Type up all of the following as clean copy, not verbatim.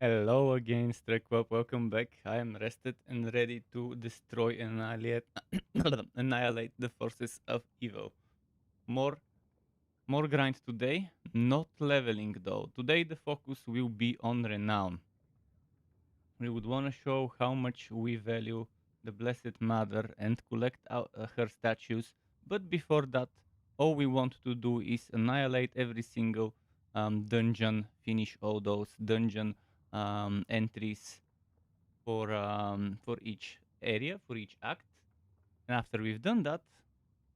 Hello again, Streckwap. Welcome back. I am rested and ready to destroy and annihilate, annihilate the forces of evil. More, more grind today. Not leveling though. Today the focus will be on renown. We would want to show how much we value the Blessed Mother and collect her statues. But before that, all we want to do is annihilate every single dungeon, finish all those dungeon entries for each area, for each act. And after we've done that,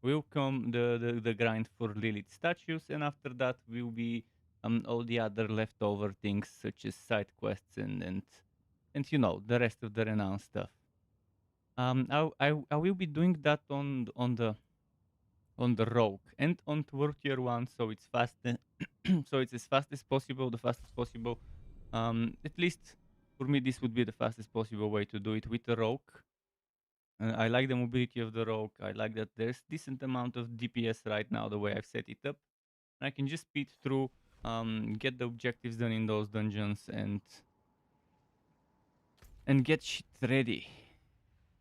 will come the grind for Lilith statues, and after that will be all the other leftover things such as side quests and the rest of the renown stuff. I will be doing that on the rogue and on tour tier one, so it's fast, so it's as fast as possible, the fastest possible. At least for me, this would be the fastest possible way to do it with the rogue. I like the mobility of the rogue. I like that there's decent amount of DPS right now, the way I've set it up. I can just speed through, get the objectives done in those dungeons, and get shit ready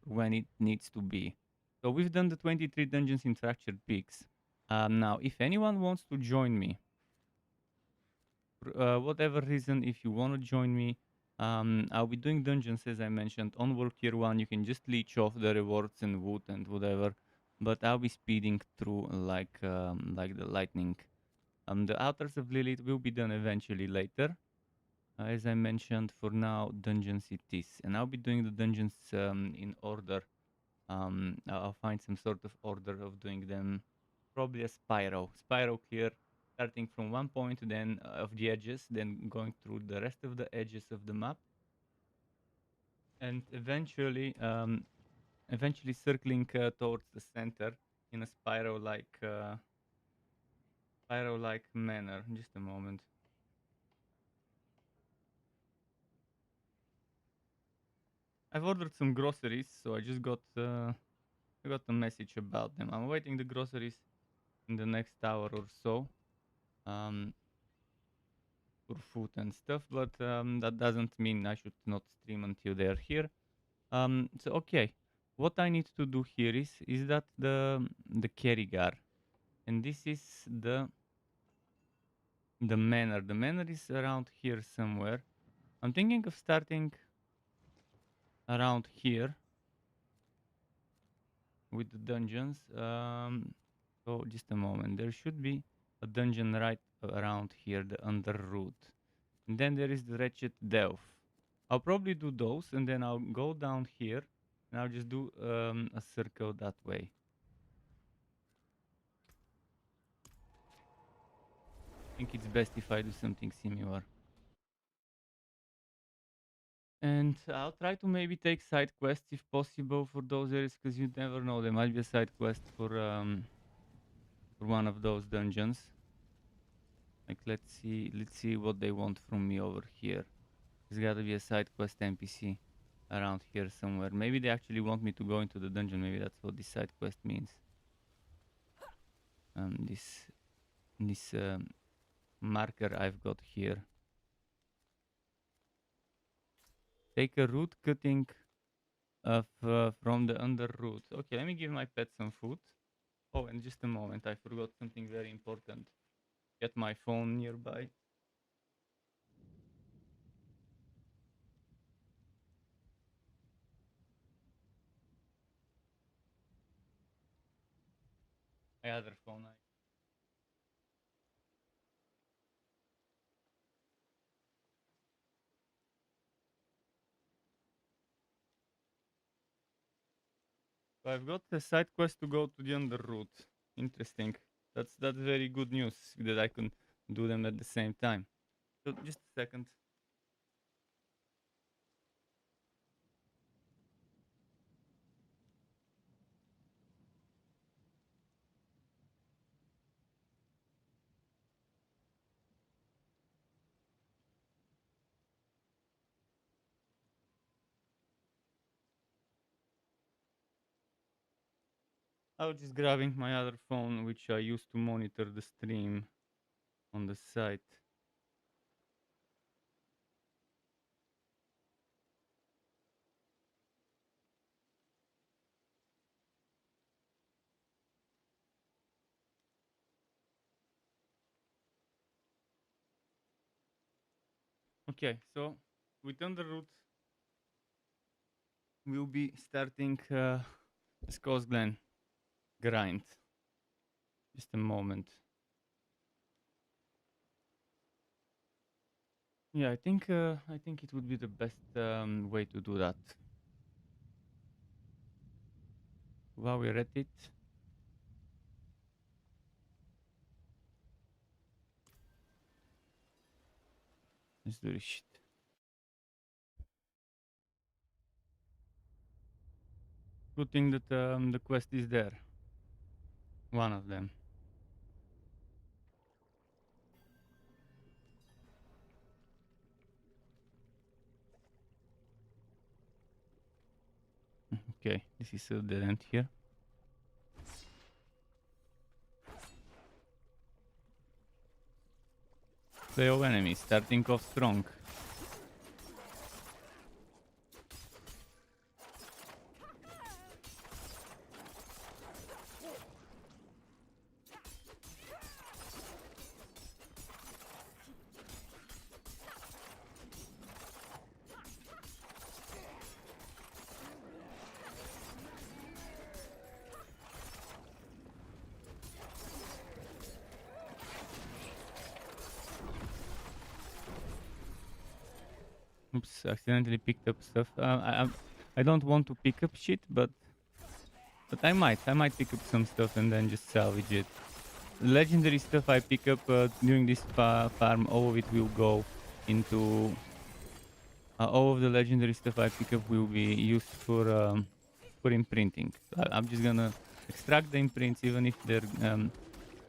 when it needs to be. So we've done the 23 dungeons in Fractured Peaks. Now, if anyone wants to join me, for whatever reason, if you want to join me, I'll be doing dungeons as I mentioned on World Tier 1. You can just leech off the rewards and wood and whatever, but I'll be speeding through like the lightning. The Altars of Lilith will be done eventually later. As I mentioned, for now, dungeons it is. And I'll be doing the dungeons in order. I'll find some sort of order of doing them. Probably a spiral. Spiral clear, starting from one point, then of the edges, then going through the rest of the edges of the map, and eventually circling towards the center in a spiral-like manner. Just a moment. I've ordered some groceries, so I got a message about them. I'm waiting the groceries in the next hour or so. Um, for food and stuff, but that doesn't mean I should not stream until they're here. So okay, what I need to do here is that the Kerrigar, and this is the manor. The manor is around here somewhere. I'm thinking of starting around here with the dungeons. So just a moment. There should be a dungeon right around here, the Underroot. And then there is the Wretched Delph. I'll probably do those, and then I'll go down here, and I'll just do a circle that way. I think it's best if I do something similar. And I'll try to maybe take side quests if possible for those areas, because you never know, there might be a side quest for one of those dungeons. Like let's see what they want from me over here. There's gotta be a side quest NPC around here somewhere. Maybe they actually want me to go into the dungeon. Maybe that's what this side quest means. This marker I've got here. Take a root cutting of from the under root. Okay, let me give my pet some food. Oh, and just a moment, I forgot something very important. Get my phone nearby. My other phone. So I've got a side quest to go to the under root. Interesting. That's very good news that I can do them at the same time. So just a second. I was just grabbing my other phone, which I use to monitor the stream on the site. Okay, so within the route, we'll be starting the Skulls Glen grind. Just a moment. Yeah, I think it would be the best way to do that. While we're at it, let's do this shit. Good thing that the quest is there. One of them. Okay, this is the end here. Player enemy starting off strong. Oops, accidentally picked up stuff. I don't want to pick up shit, but I might pick up some stuff and then just salvage it. Legendary stuff I pick up during this farm, all of it will go into. All of the legendary stuff I pick up will be used for imprinting. I'm just gonna extract the imprints even if they're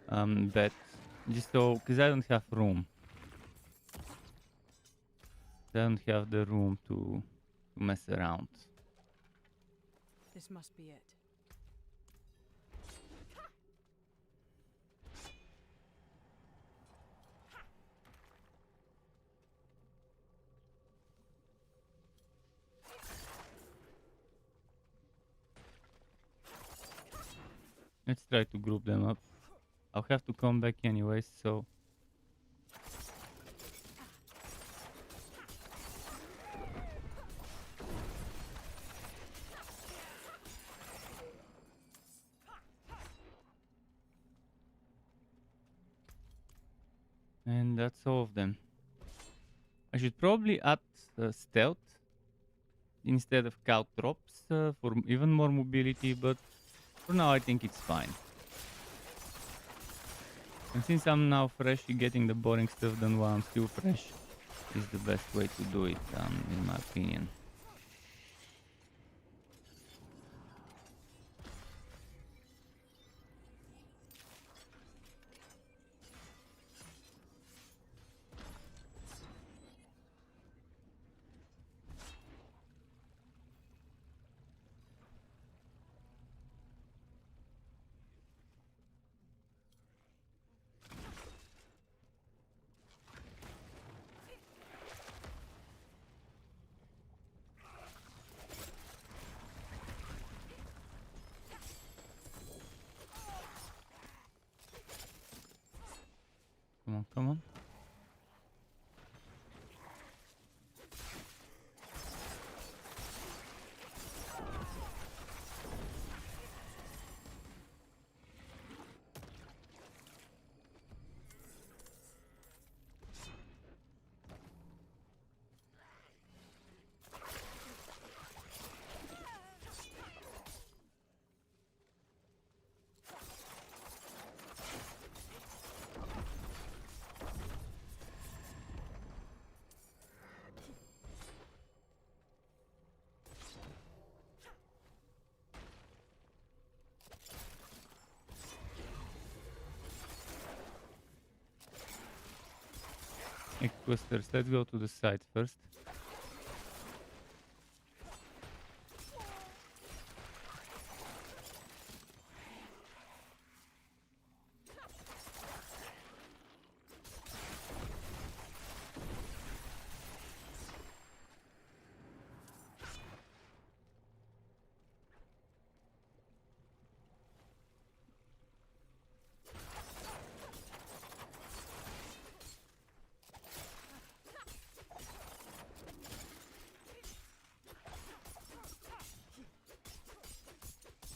bad, just so because I don't have room. I don't have the room to mess around. This must be it. Let's try to group them up. I'll have to come back anyways, so. And that's all of them. I should probably add stealth instead of cow drops for even more mobility, but for now I think it's fine. And since I'm now fresh, getting the boring stuff done while I'm still fresh is the best way to do it, in my opinion. Come on, come on. Equesters, let's go to the side first.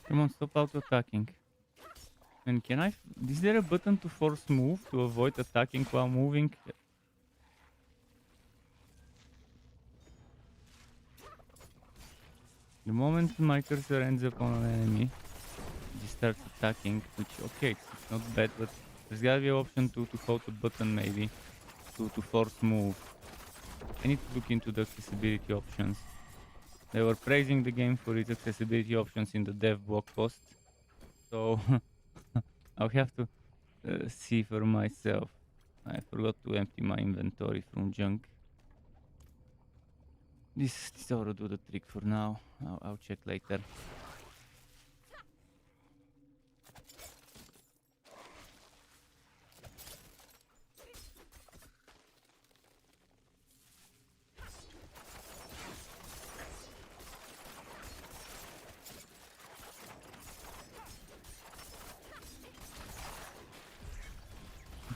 Come on, stop auto-attacking. And can I... Is there a button to force move to avoid attacking while moving? The moment my cursor ends up on an enemy, he starts attacking, which, okay, it's not bad, but there's gotta be an option to hold the button maybe, to force move. I need to look into the accessibility options. They were praising the game for its accessibility options in the dev blog post, so I'll have to see for myself. I forgot to empty my inventory from junk. This ought to do the trick for now. I'll check later.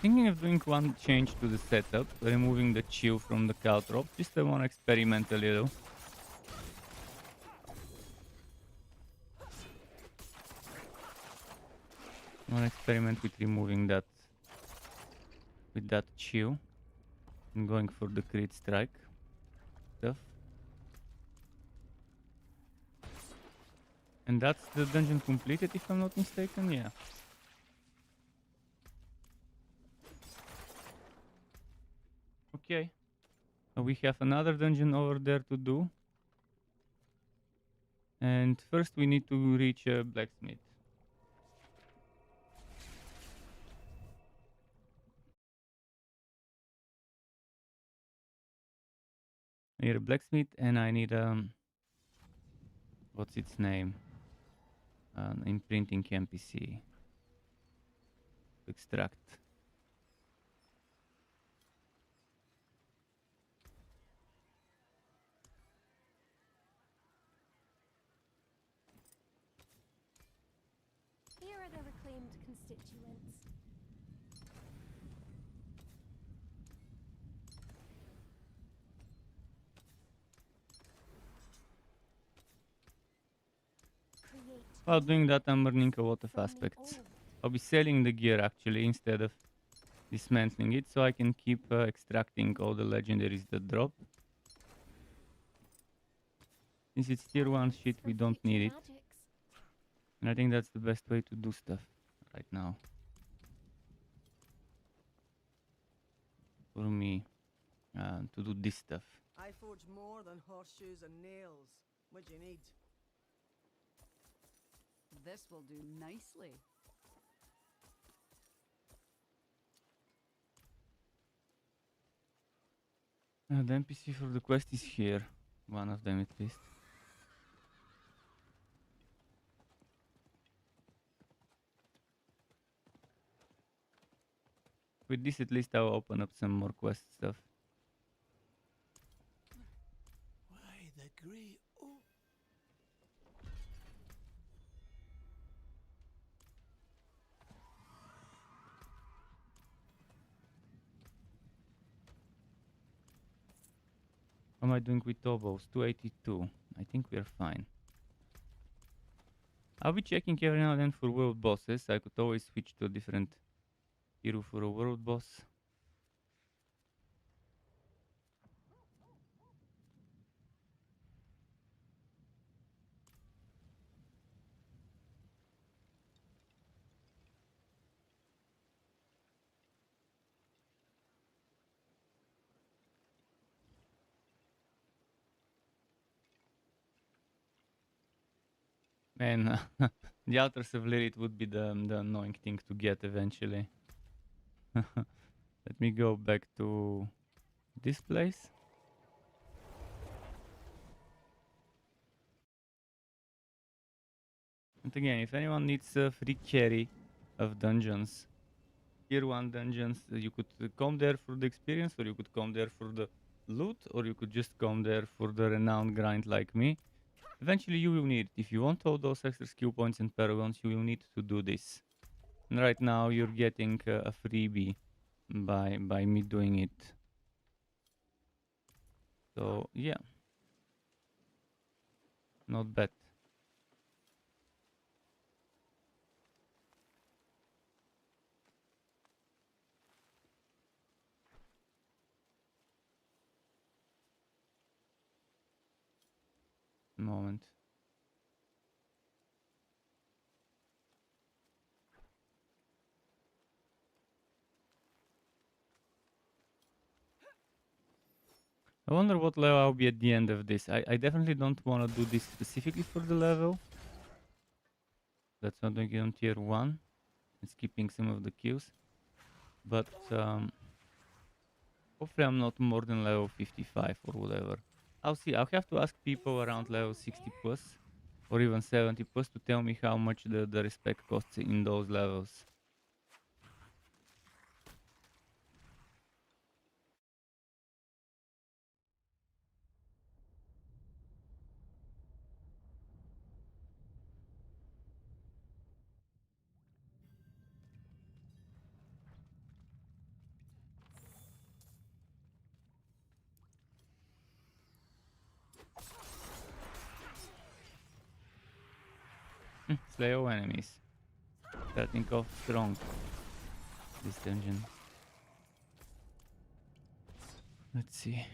Thinking of doing one change to the setup, removing the chill from the caltrop, just I want to experiment a little. I want to experiment with removing that, with that chill, and going for the crit strike stuff. And that's the dungeon completed, if I'm not mistaken, yeah. Okay. We have another dungeon over there to do. And first we need to reach a blacksmith. I need a blacksmith and I need what's its name? An imprinting NPC. Extract. Here are the reclaimed constituents. Create While doing that, I'm learning a lot of from the aspects. old. I'll be selling the gear actually instead of dismantling it, so I can keep extracting all the legendaries that drop. Since it's tier 1 shit, we For don't future need it. magics. And I think that's the best way to do stuff right now. For me, to do this stuff. I forge more than horseshoes and nails. What do you need? This will do nicely. The NPC for the quest is here. One of them at least. With this at least I'll open up some more quest stuff. Why the grey oak? How am I doing with Tobos? 282. I think we're fine. I'll be checking every now and then for world bosses. I could always switch to a different hero for a world boss. Man, the Altars of Lilith would be the annoying thing to get eventually. Let me go back to this place. And again, if anyone needs a free carry of dungeons, tier 1 dungeons, you could come there for the experience, or you could come there for the loot, or you could just come there for the renown grind like me. Eventually you will need it. If you want all those extra skill points and paragons, you will need to do this. And right now you're getting a freebie by me doing it. So yeah, not bad. moment. I wonder what level I'll be at the end of this. I definitely don't want to do this specifically for the level. That's not doing it on tier 1. And skipping some of the kills. But hopefully I'm not more than level 55 or whatever. I'll see. I'll have to ask people around level 60 plus or even 70 plus to tell me how much the respect costs in those levels. Slay all enemies. Starting off strong. This dungeon. Let's see.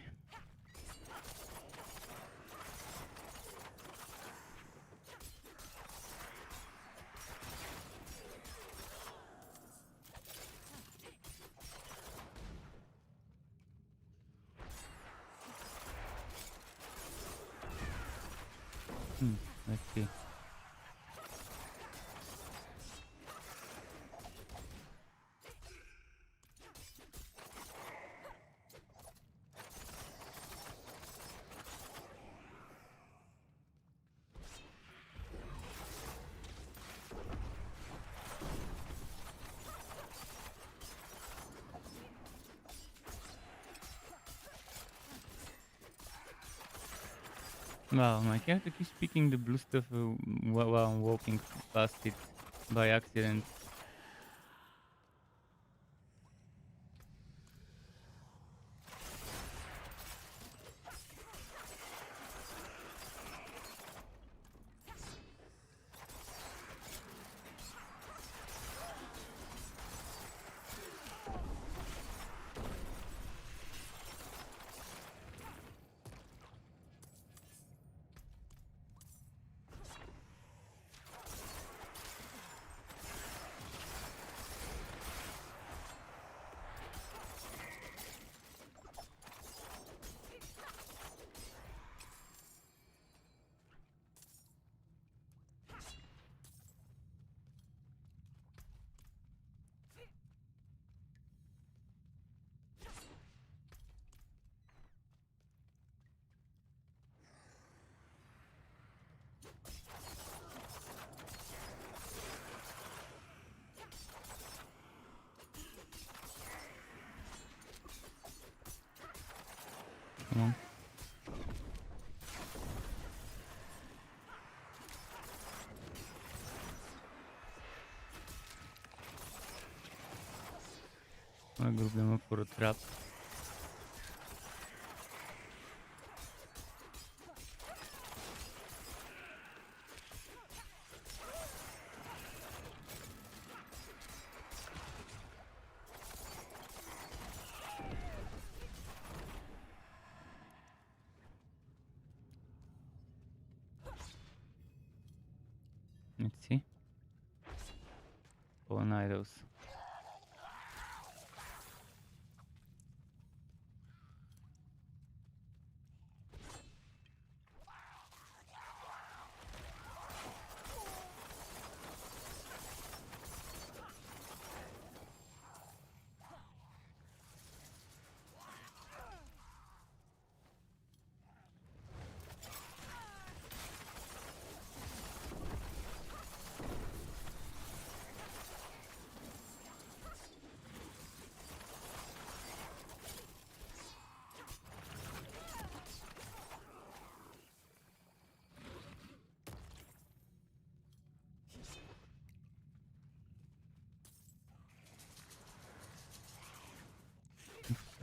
Let's see. Wow, my character keeps speaking the blue stuff while I'm walking past it by accident. Come on. I'm gonna group them up for a trap. Let's see. One idols.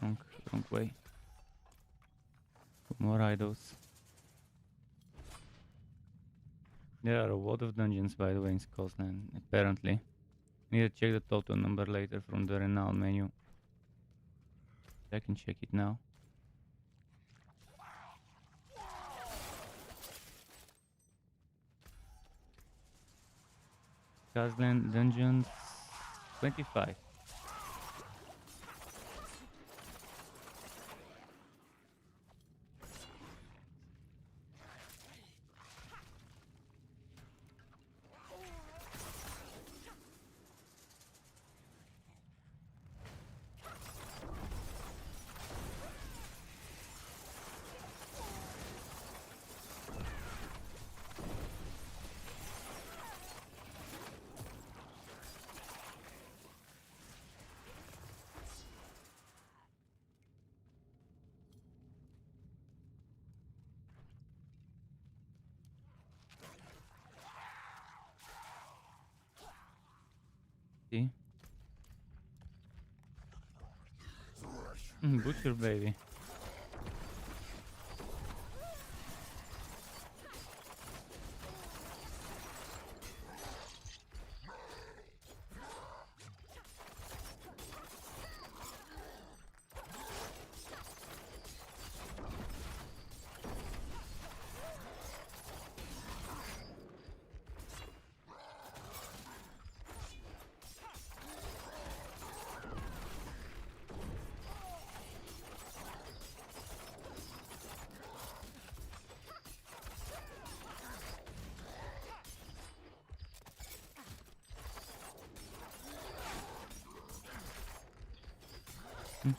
Wrong way. More idols. There are a lot of dungeons, by the way, in Scotland, apparently. Need to check the total number later from the renown menu. I can check it now. Casland dungeons 25. See? Butcher baby.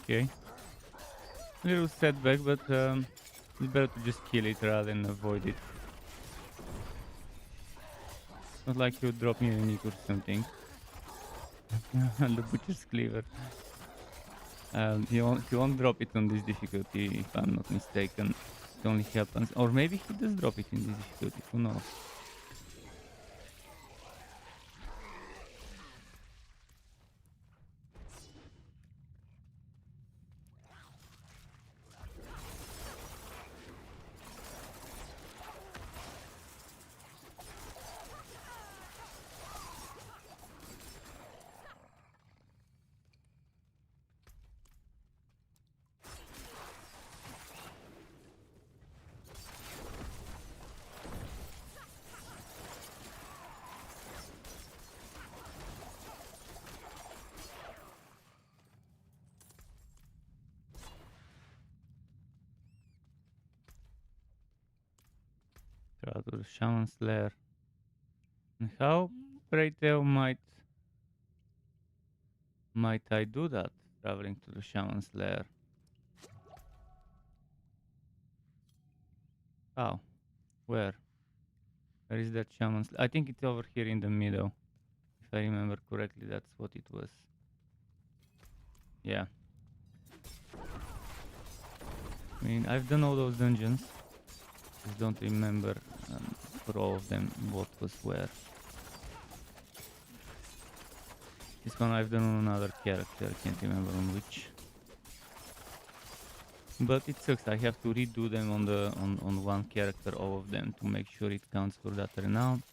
Okay. Little setback, but it's better to just kill it rather than avoid it. Not like you drop me a unique or something. The butcher's cleaver. He won't drop it on this difficulty if I'm not mistaken. It only happens, or maybe he does drop it in this difficulty. Who knows? Travel to the Shaman's Lair. And how, pray tell, might I do that? Traveling to the Shaman's Lair. How? Where? Where is that Shaman's Lair? I think it's over here in the middle. If I remember correctly, that's what it was. Yeah. I mean, I've done all those dungeons. Just don't remember for all of them what was where. This one I've done on another character, I can't remember on which. But it sucks, I have to redo them on one character, all of them, to make sure it counts for that renown.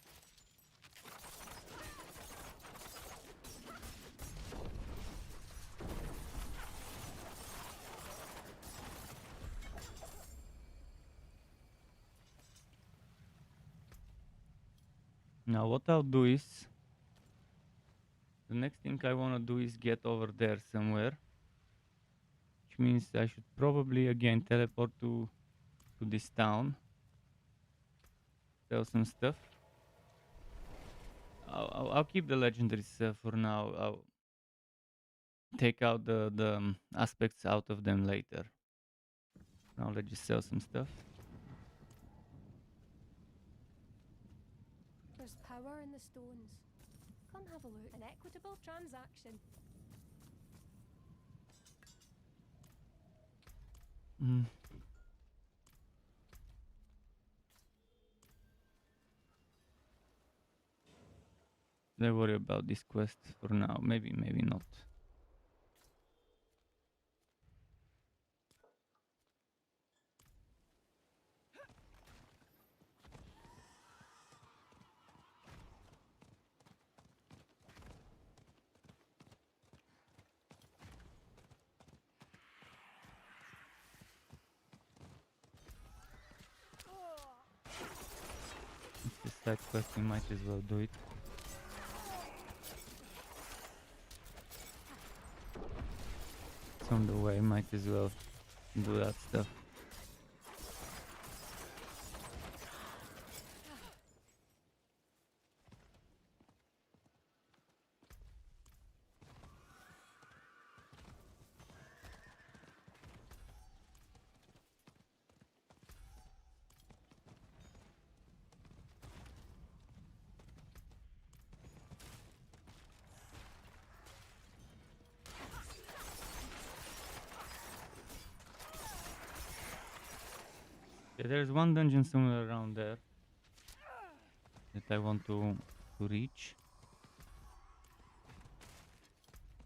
Now what I'll do is, the next thing I want to do is get over there somewhere. Which means I should probably again teleport to this town. Sell some stuff. I'll keep the legendaries for now. I'll take out the aspects out of them later. Now let's just sell some stuff. There's power in the stones. Come have a look. An equitable transaction. Don't worry about this quest for now. Maybe not. It's a side quest, we might as well do it. it's on the way. Might as well do that stuff. Yeah, there's one dungeon somewhere around there that I want to reach.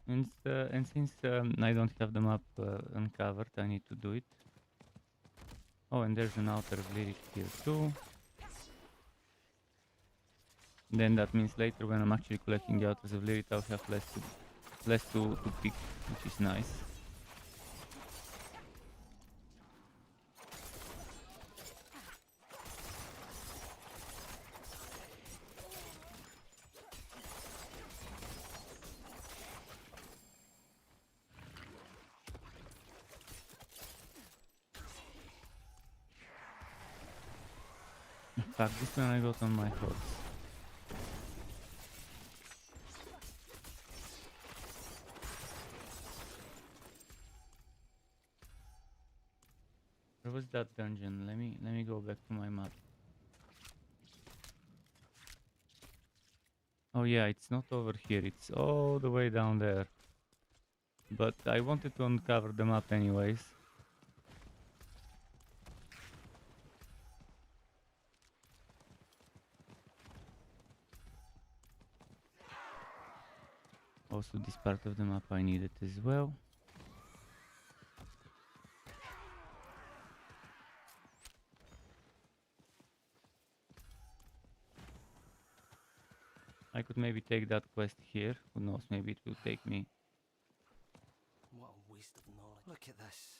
And since I don't have the map uncovered, I need to do it. Oh, and there's an outer village here too. Then that means later when I'm actually collecting the outers of Lyrit, I'll have less to pick, which is nice. In fact, this one I got on my horse. Where was that dungeon? Let me go back to my map. Oh yeah, it's not over here, it's all the way down there. But I wanted to uncover the map anyways. Also this part of the map I needed as well. I could maybe take that quest here. Who knows, maybe it will take me. What a waste of knowledge. Look at this.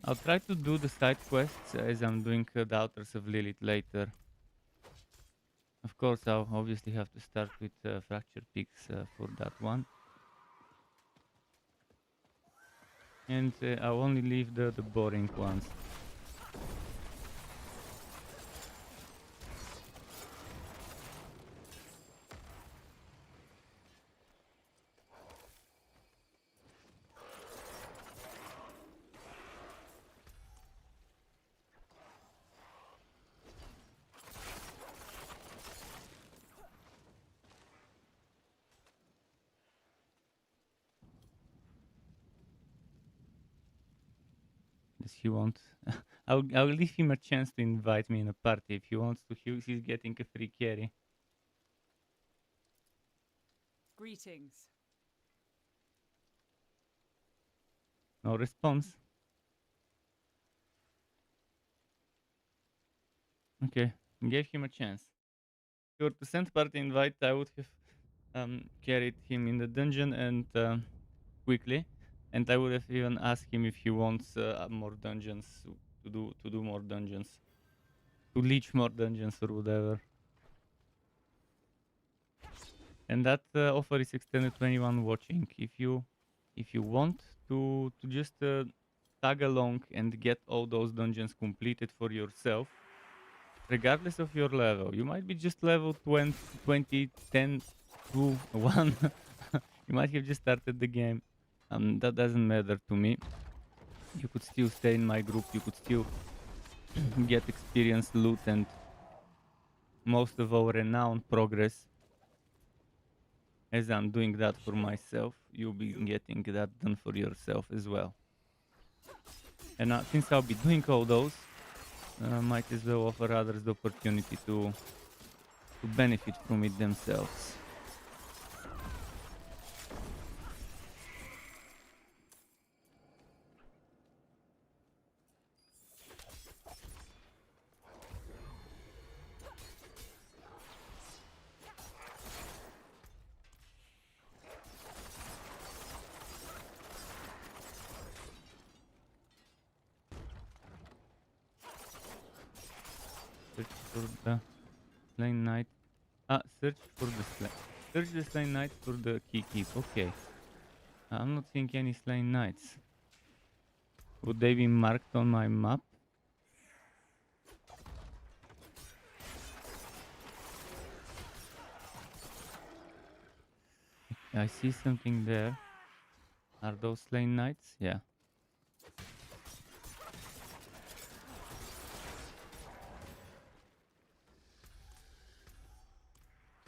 I'll try to do the side quests as I'm doing the Outers of Lilith later. Of course, I'll obviously have to start with Fractured Peaks for that one. And I'll only leave the boring ones. Does he want? I'll leave him a chance to invite me in a party if he wants to. He's getting a free carry. Greetings. No response. Okay, gave him a chance. If he were to send party invite, I would have carried him in the dungeon and quickly, and I would have even asked him if he wants more dungeons to do more dungeons, to leech more dungeons or whatever. And that offer is extended to anyone watching. If you want to just tag along and get all those dungeons completed for yourself, regardless of your level, you might be just level 20, 10, 2, 1. You might have just started the game. That doesn't matter to me. You could still stay in my group. You could still get experience, loot, and most of our renown progress. As I'm doing that for myself, you'll be getting that done for yourself as well. And since I'll be doing all those, might as well offer others the opportunity to benefit from it themselves. for the slain knight. Search for the slain. Search the slain knight for the key keep. Okay. I'm not seeing any slain knights. Would they be marked on my map? I see something there. Are those slain knights? Yeah.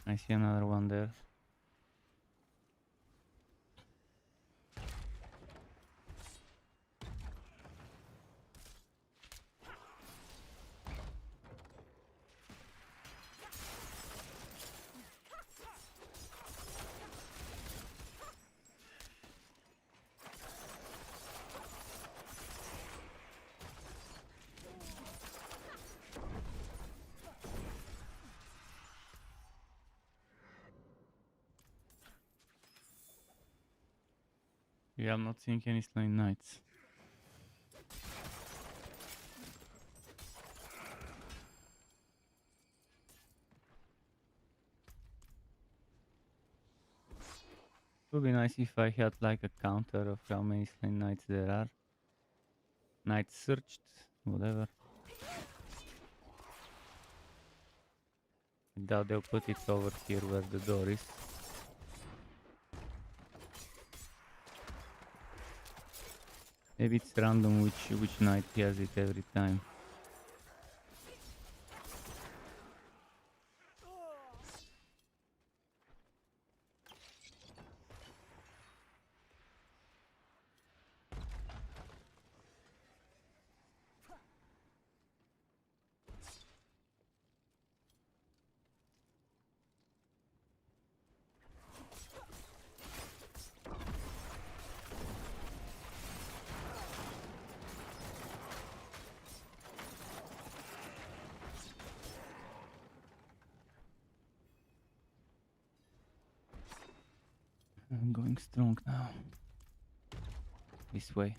I see another one there. Yeah, I'm not seeing any slain knights. It would be nice if I had like a counter of how many slain knights there are. Knights searched, whatever. I doubt they'll put it over here where the door is. Maybe it's random which knight has it every time. I'm going strong now. This way.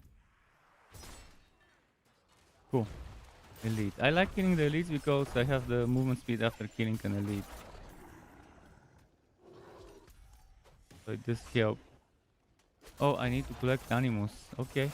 Cool. Elite. I like killing the elites because I have the movement speed after killing an elite. So it does help. Oh, I need to collect animals. Okay.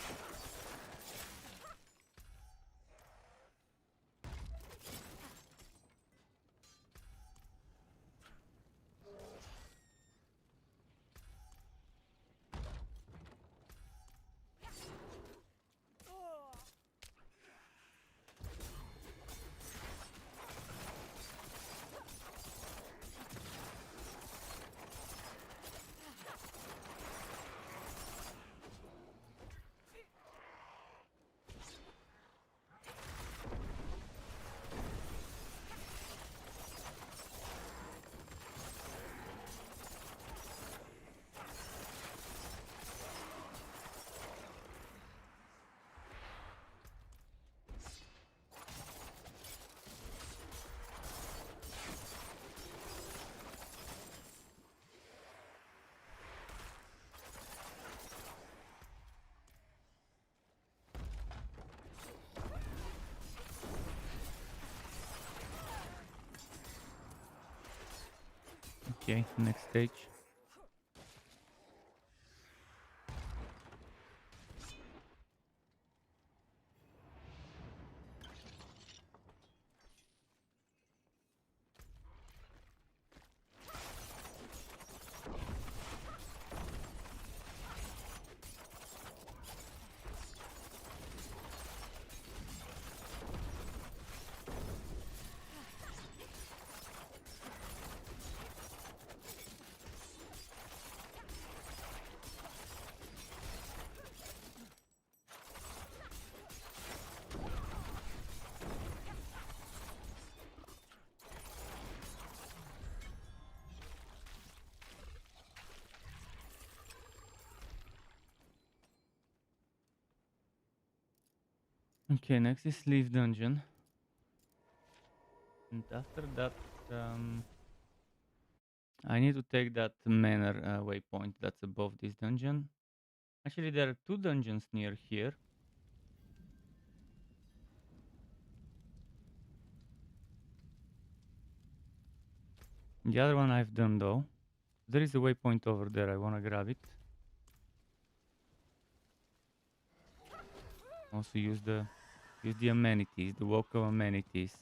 Okay, next stage. Okay, next is Leaf Dungeon. And after that, I need to take that manor waypoint that's above this dungeon. Actually, there are two dungeons near here. The other one I've done though. There is a waypoint over there. I wanna grab it. Also use the amenities, the local amenities.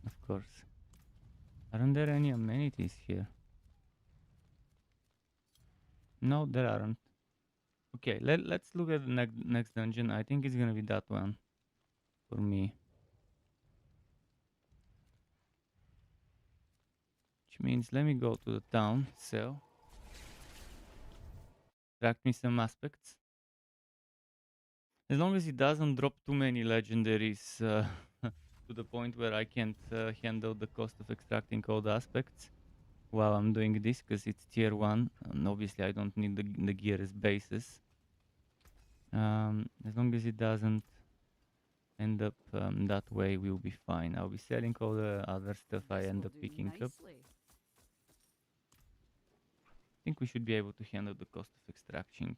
Of course. Aren't there any amenities here? No, there aren't. Okay, let's look at the next dungeon. I think it's gonna be that one for me. Which means let me go to the town, sell. Track me some aspects. As long as it doesn't drop too many legendaries to the point where I can't handle the cost of extracting all the aspects while I'm doing this, because it's tier 1 and obviously I don't need the gear as basis. As long as it doesn't end up that way, we'll be fine. I'll be selling all the other stuff I end up picking up. I think we should be able to handle the cost of extraction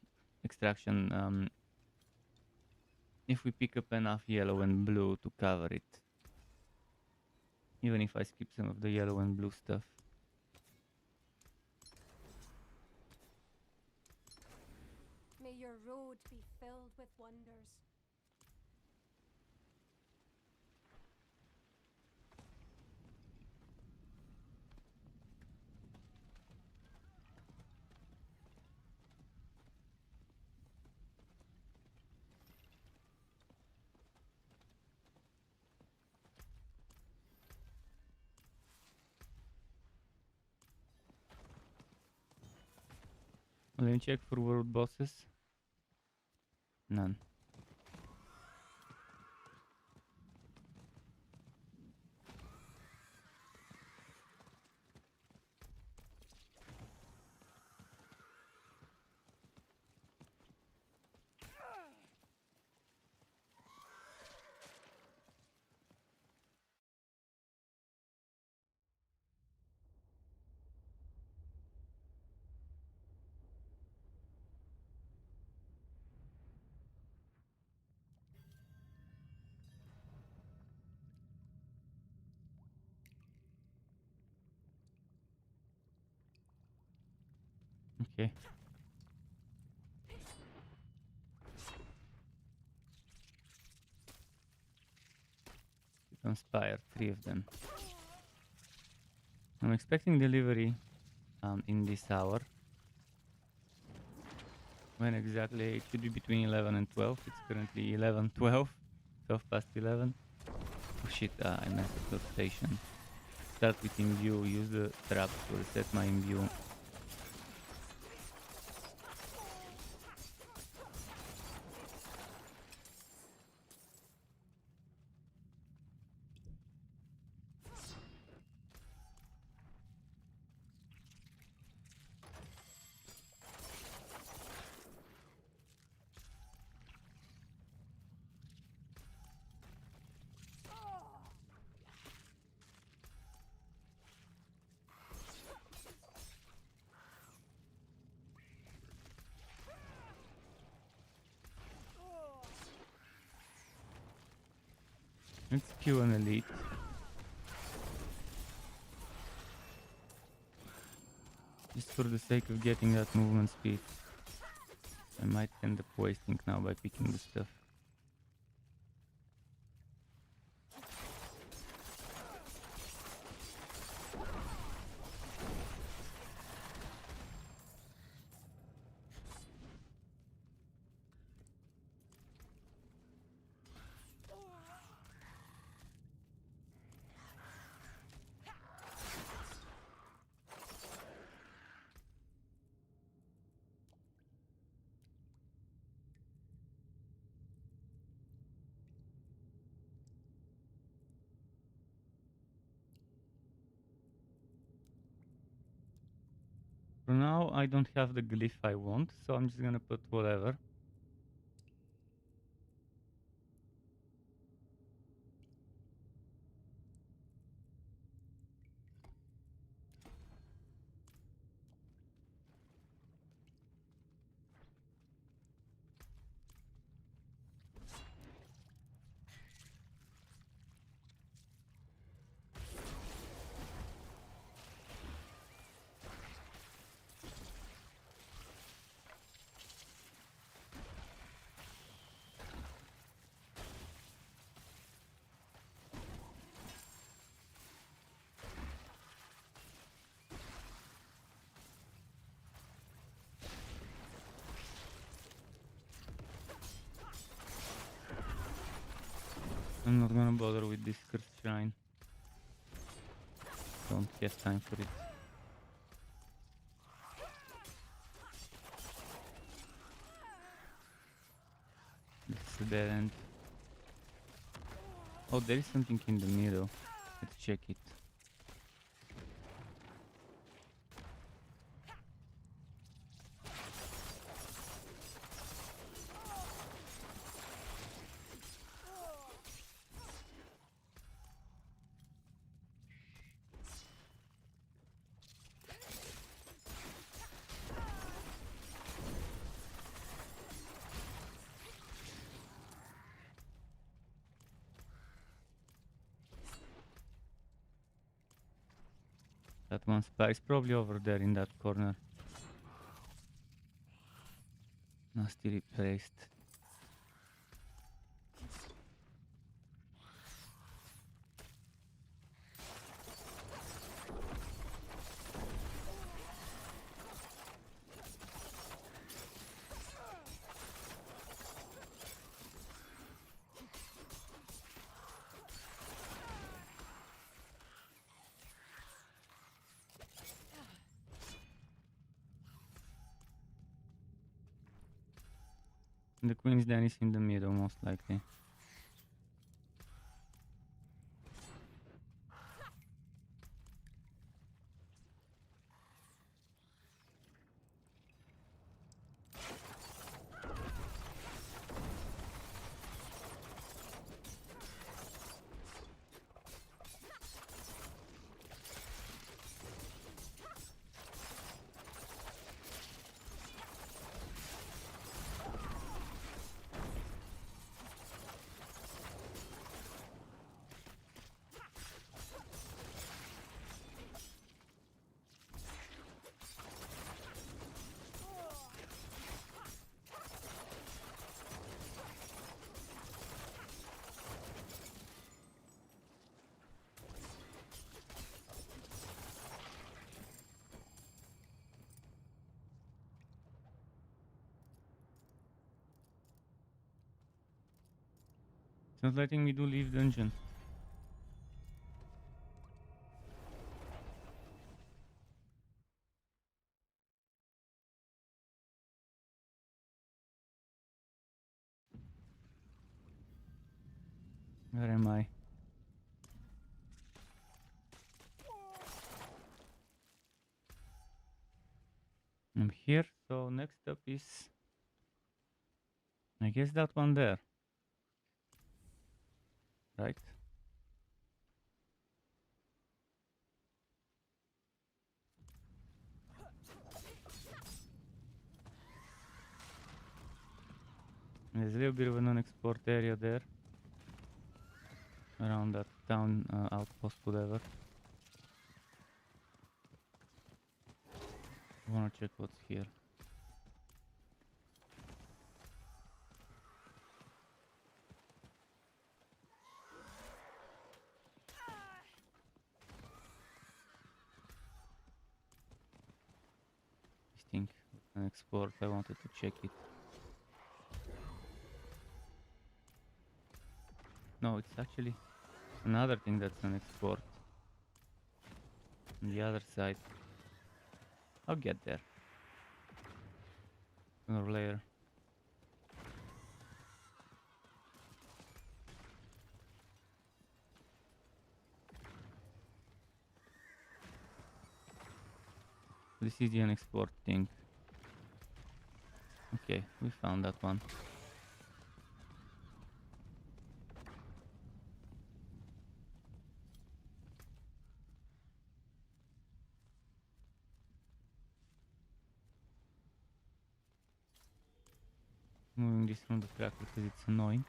if we pick up enough yellow and blue to cover it. Even if I skip some of the yellow and blue stuff. May your road be filled with wonders. Let me check for world bosses. None. Okay. Conspire, 3 of them. I'm expecting delivery in this hour. When exactly? It should be between 11 and 12. It's currently 11:12. 12 past 11. Oh shit, I messed up the station. Start with imbue, use the trap to reset my imbue. Let's kill an elite. Just for the sake of getting that movement speed. I might end up wasting now by picking the stuff. For now, I don't have the glyph I want, so I'm just gonna put whatever. I'm not gonna bother with this cursed shrine. Don't have time for it. It's a dead end. Oh, there is something in the middle. Let's check it. That one spy is probably over there in that corner. Nasty replaced. The Queen's Den is in the middle, most likely. It's not letting me do leave dungeon. Where am I? I'm here, so next up is... I guess that one there. Right? There's a little bit of a non-export area there. Around that town outpost, whatever. I wanna check what's here. This thing, an export, I wanted to check it. No, it's actually another thing that's an export. On the other side. I'll get there. Sooner or later. this is the unexplored thing. Okay, we found that one. Moving this from the track because it's annoying.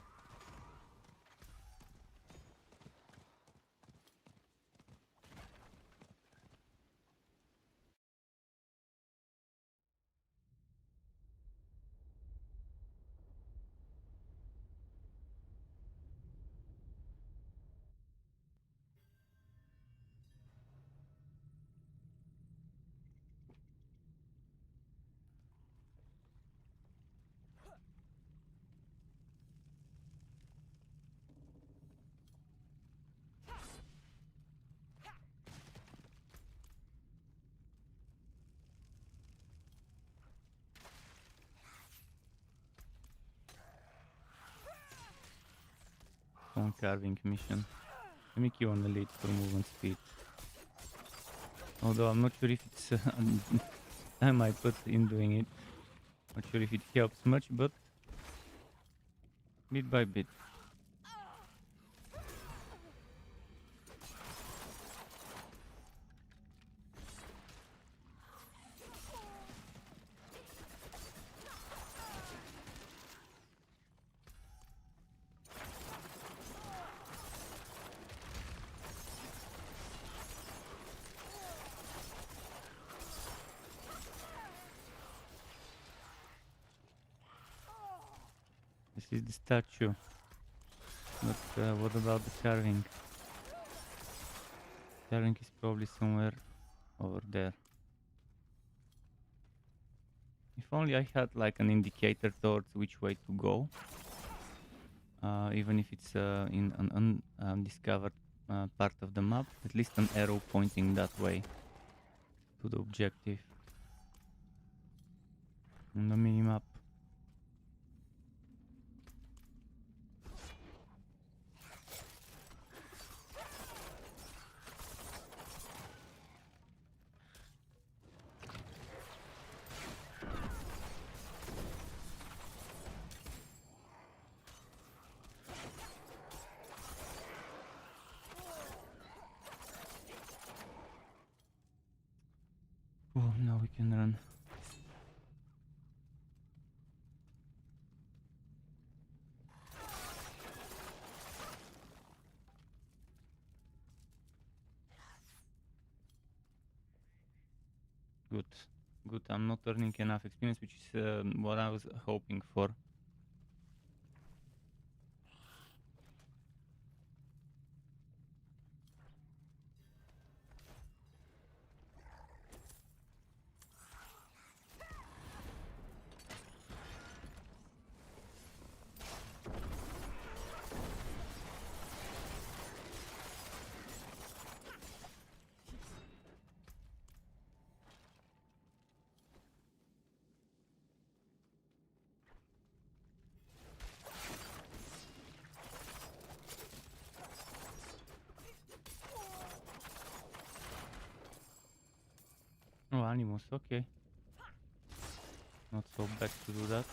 Stone carving mission. Let me queue on the lead for movement speed. Although I'm not sure if it's I might put in doing it. Not sure if it helps much, but bit by bit. This is the statue. But what about the carving? Carving is probably somewhere over there. If only I had like an indicator towards which way to go. Even if it's in an undiscovered part of the map, at least an arrow pointing that way to the objective on the minimap. Oh, now we can run. Good, good. I'm not earning enough experience, which is what I was hoping for. Oh, animals, okay. Not so bad to do that.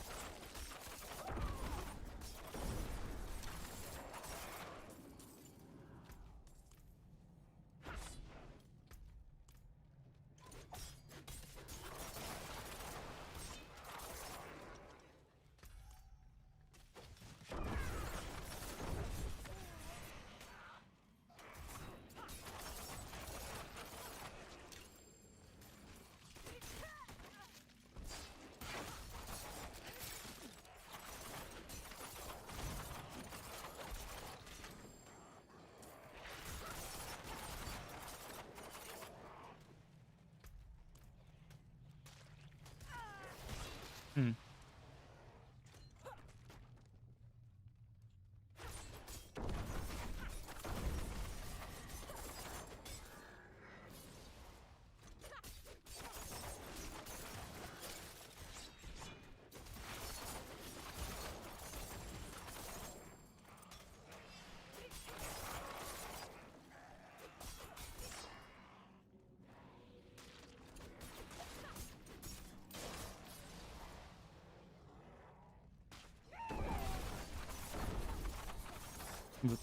Hmm. Good.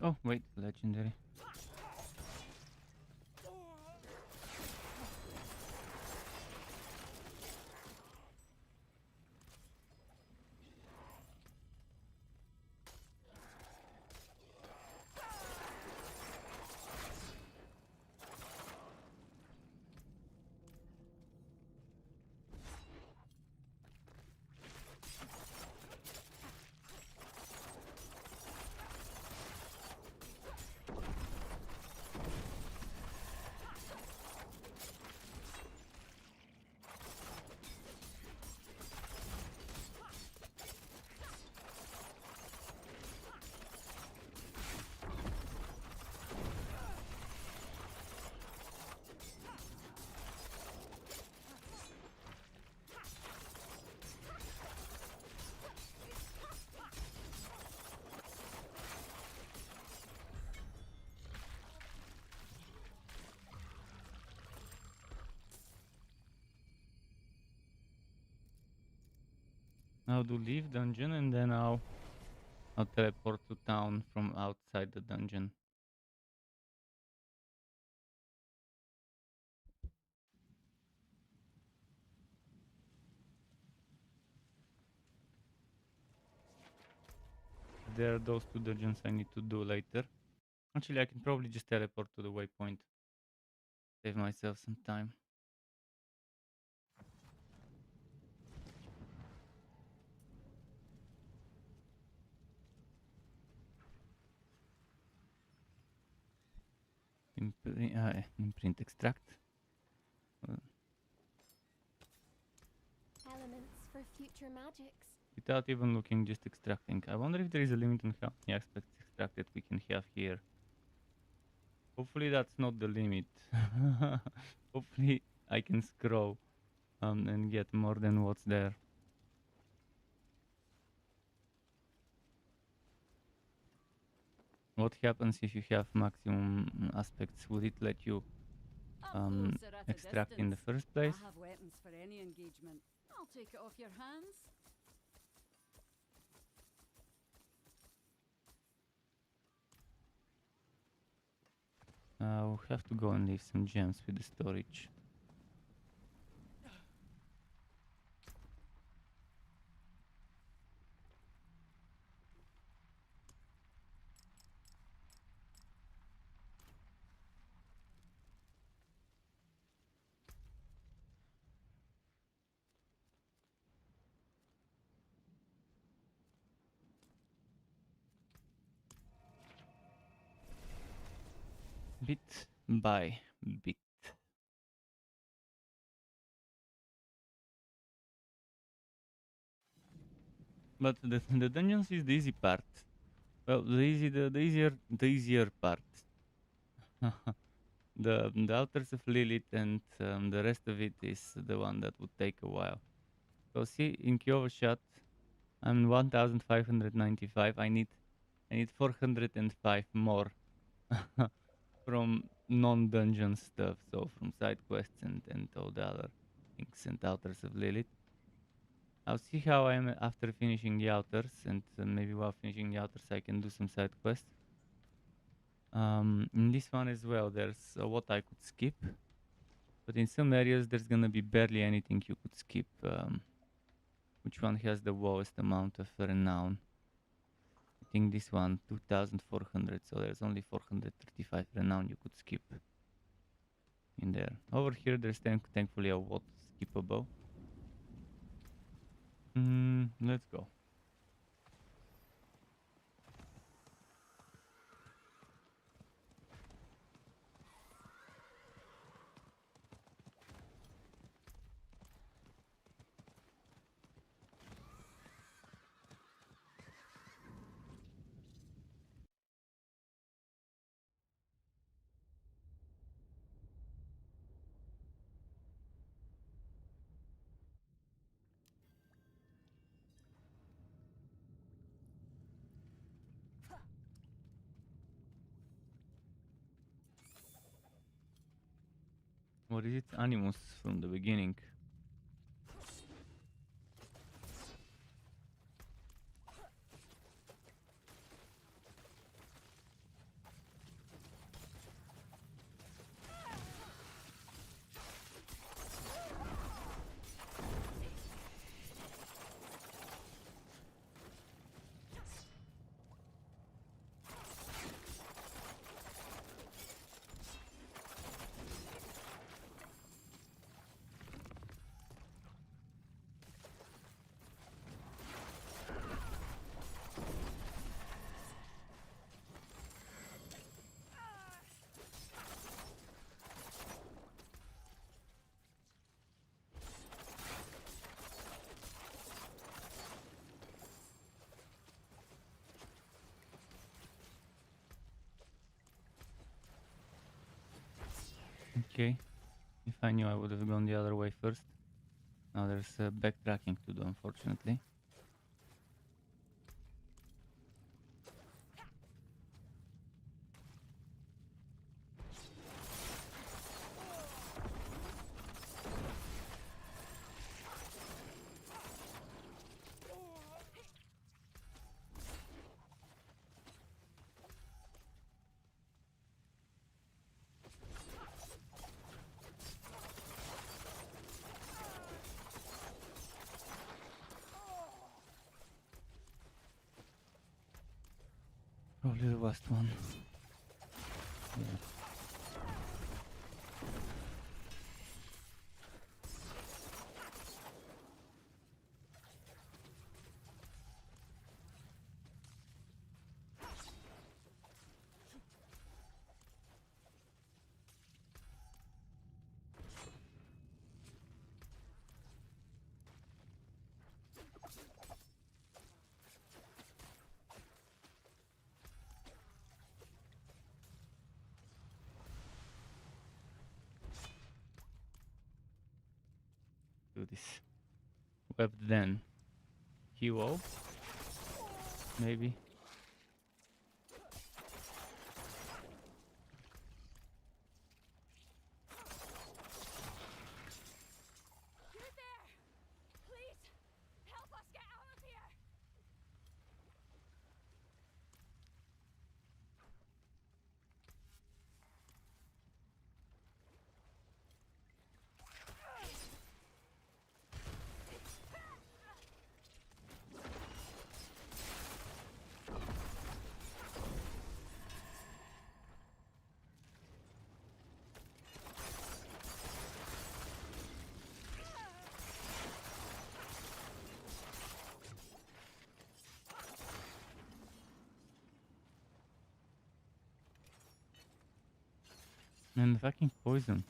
Oh, wait, legendary. Now to leave dungeon and then I'll teleport to town from outside the dungeon. There are those two dungeons I need to do later. Actually, I can probably just teleport to the waypoint. Save myself some time. Imprint extract. Elements for future magics. Without even looking, just extracting. I wonder if there is a limit on how many aspects extracted we can have here. Hopefully that's not the limit. Hopefully I can scroll and get more than what's there. What happens if you have maximum aspects? Would it let you extract in the first place? I have weapons for any engagement. I'll take it off your hands. I'll have to go and leave some gems with the storage. Bit by bit. But the dungeons is the easy part. Well, the easier part. The altars of Lilith and the rest of it is the one that would take a while. So see, in Kyoto shot, I'm 1595. I need 405 more from non-dungeon stuff. So from side quests and all the other things and altars of Lilith. I'll see how I am after finishing the altars, and maybe while finishing the altars I can do some side quests. In this one as well, there's what I could skip, but in some areas there's gonna be barely anything you could skip. Which one has the lowest amount of renown? I think this one, 2400, so there's only 435 renown you could skip in there. Over here there's thankfully a lot skippable. Let's go. What is its animus from the beginning? Okay, if I knew I would have gone the other way first. Now there's backtracking to do, unfortunately. Probably the last one. Yeah. Do this. Webbed then. QO? Maybe. You're there! Please! Help us get out of here! And fucking poison.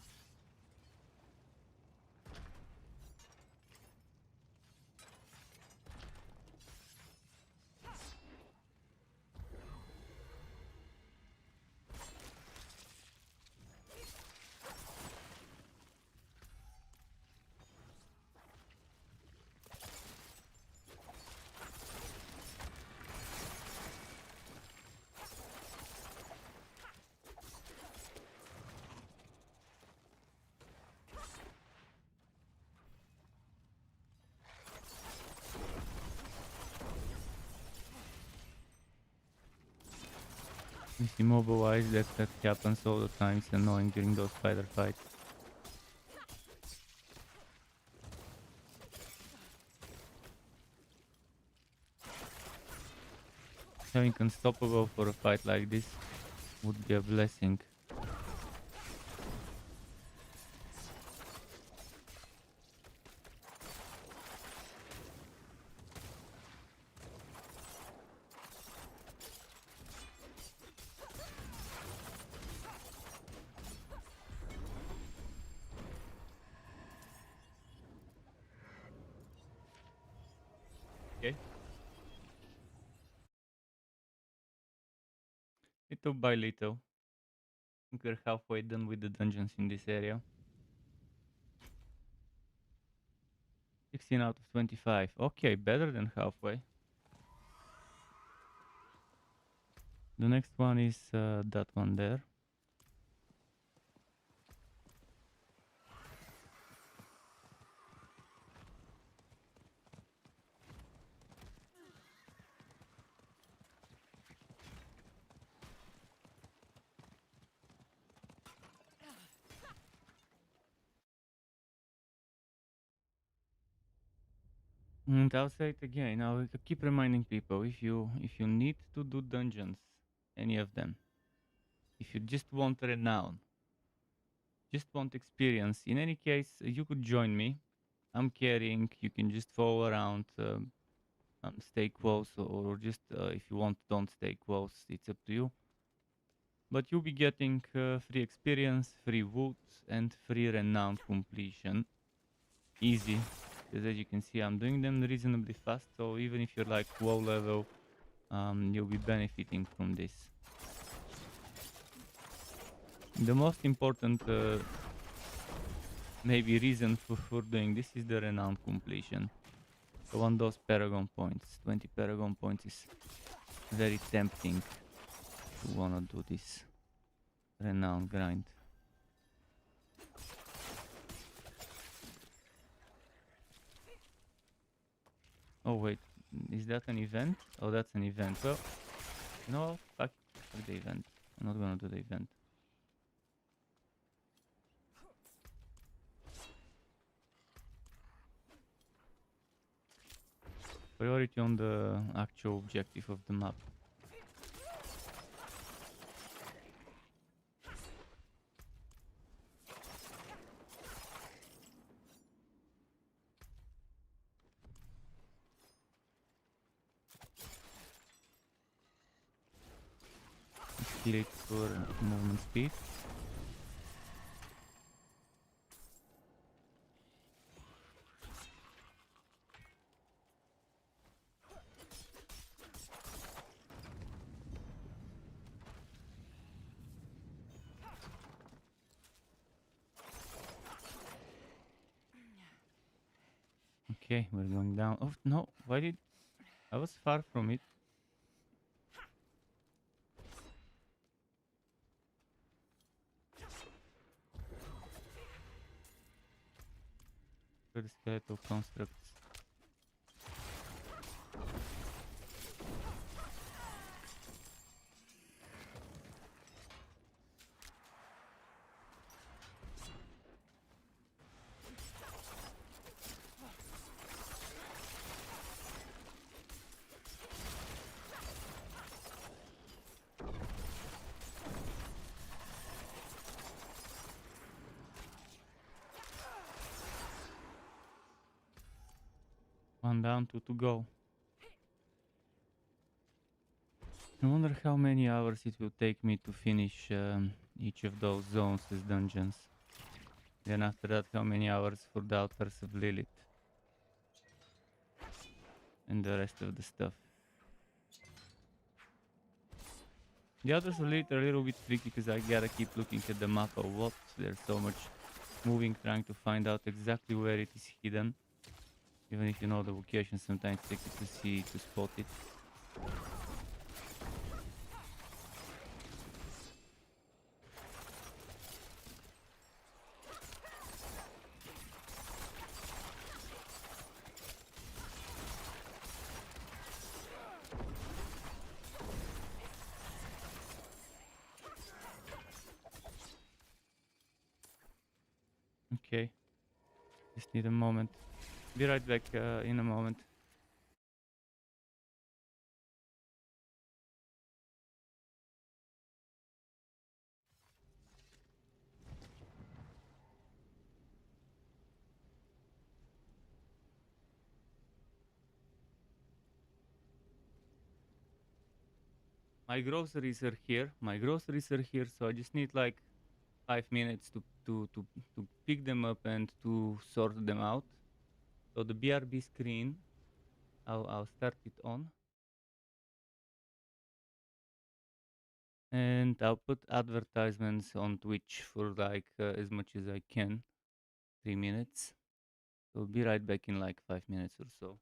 It's immobilized, that happens all the time, it's annoying during those spider fights. Having unstoppable for a fight like this would be a blessing. Okay. Little by little. I think we're halfway done with the dungeons in this area. 16 out of 25. Okay, better than halfway. The next one is that one there. And I'll say it again. I'll keep reminding people, if you need to do dungeons, any of them, if you just want renown, just want experience, in any case, you could join me. I'm carrying. You can just follow around, stay close, or just if you want, don't stay close. It's up to you. But you'll be getting free experience, free woods, and free renown completion. Easy, because as you can see, I'm doing them reasonably fast. So even if you're like low level, you'll be benefiting from this. The most important maybe reason for doing this is the renown completion. So on those Paragon points, 20 Paragon points is very tempting to wanna do this renown grind. Oh wait, is that an event? Oh, that's an event. Well, no, fuck the event. I'm not gonna do the event. Priority on the actual objective of the map. Kill it for movement speed. Okay, we're going down. Oh no, why did I was far from it? For the skeletal constructs. One down, two to go. I wonder how many hours it will take me to finish each of those zones as dungeons. Then after that, how many hours for the altars of Lilith. And the rest of the stuff. The others of Lilith are a little bit tricky because I gotta keep looking at the map a lot. There's so much moving, trying to find out exactly where it is hidden. Even if you know the location, sometimes it takes you to spot it. Okay, just need a moment. Be right back in a moment. My groceries are here. So I just need like 5 minutes to pick them up and to sort them out. So the BRB screen, I'll start it on. And I'll put advertisements on Twitch for like as much as I can. 3 minutes. So be right back in like 5 minutes or so.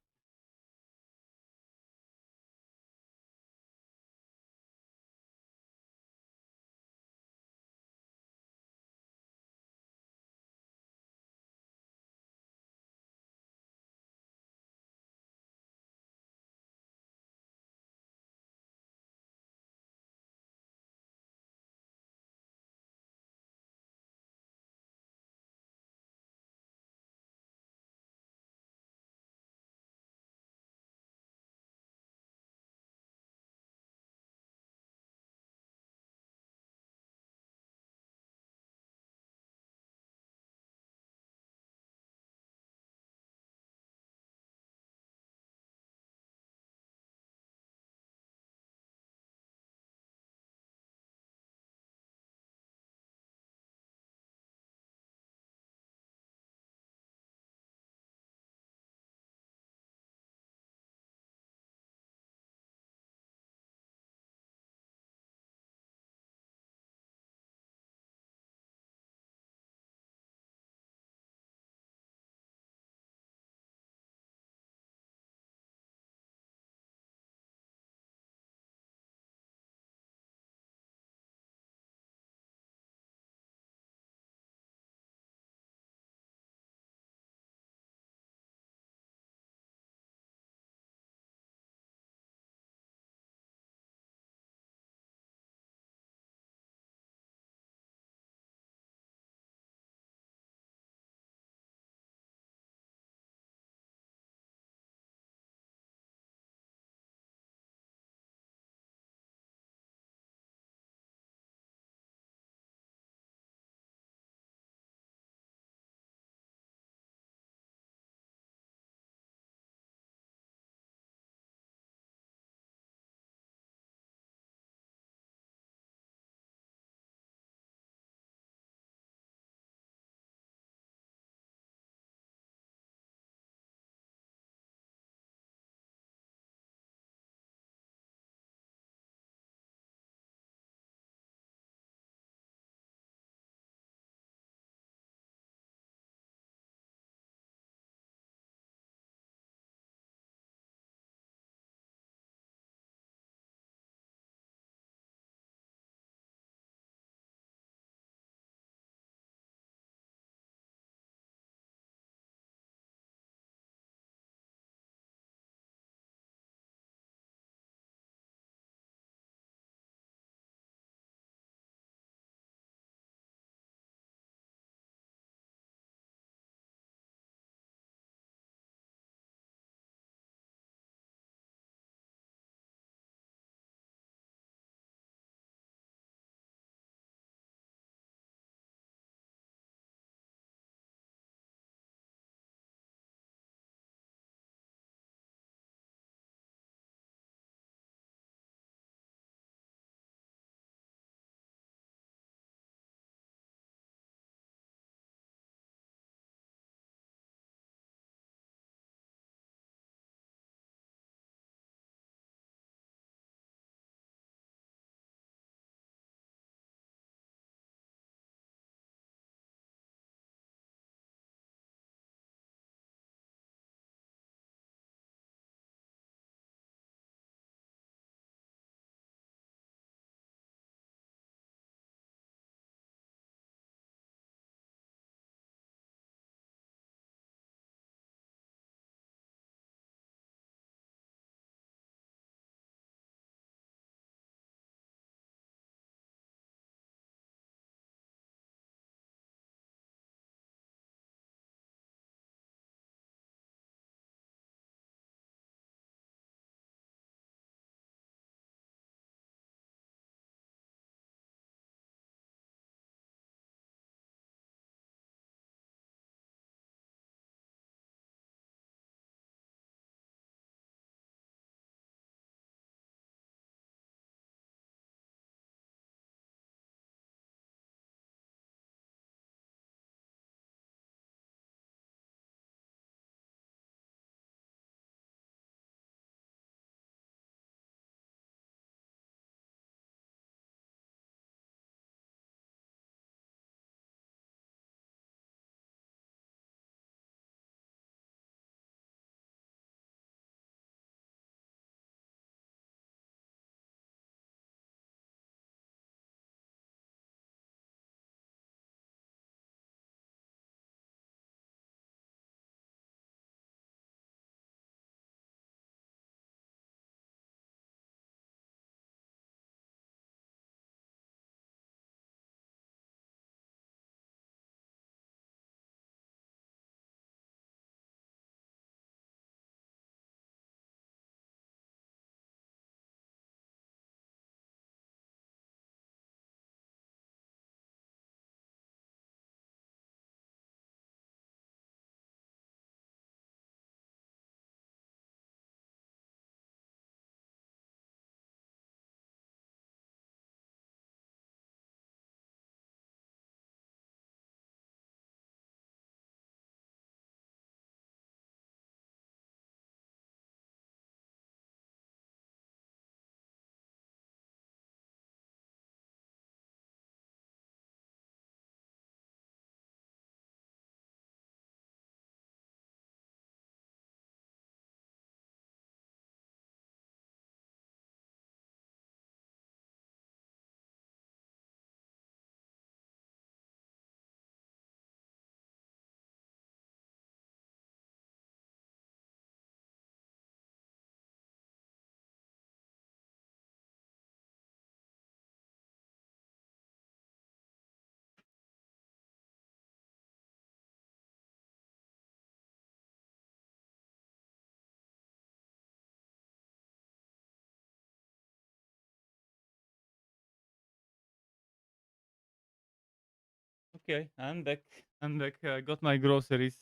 Okay, I'm back. I'm back. I got my groceries,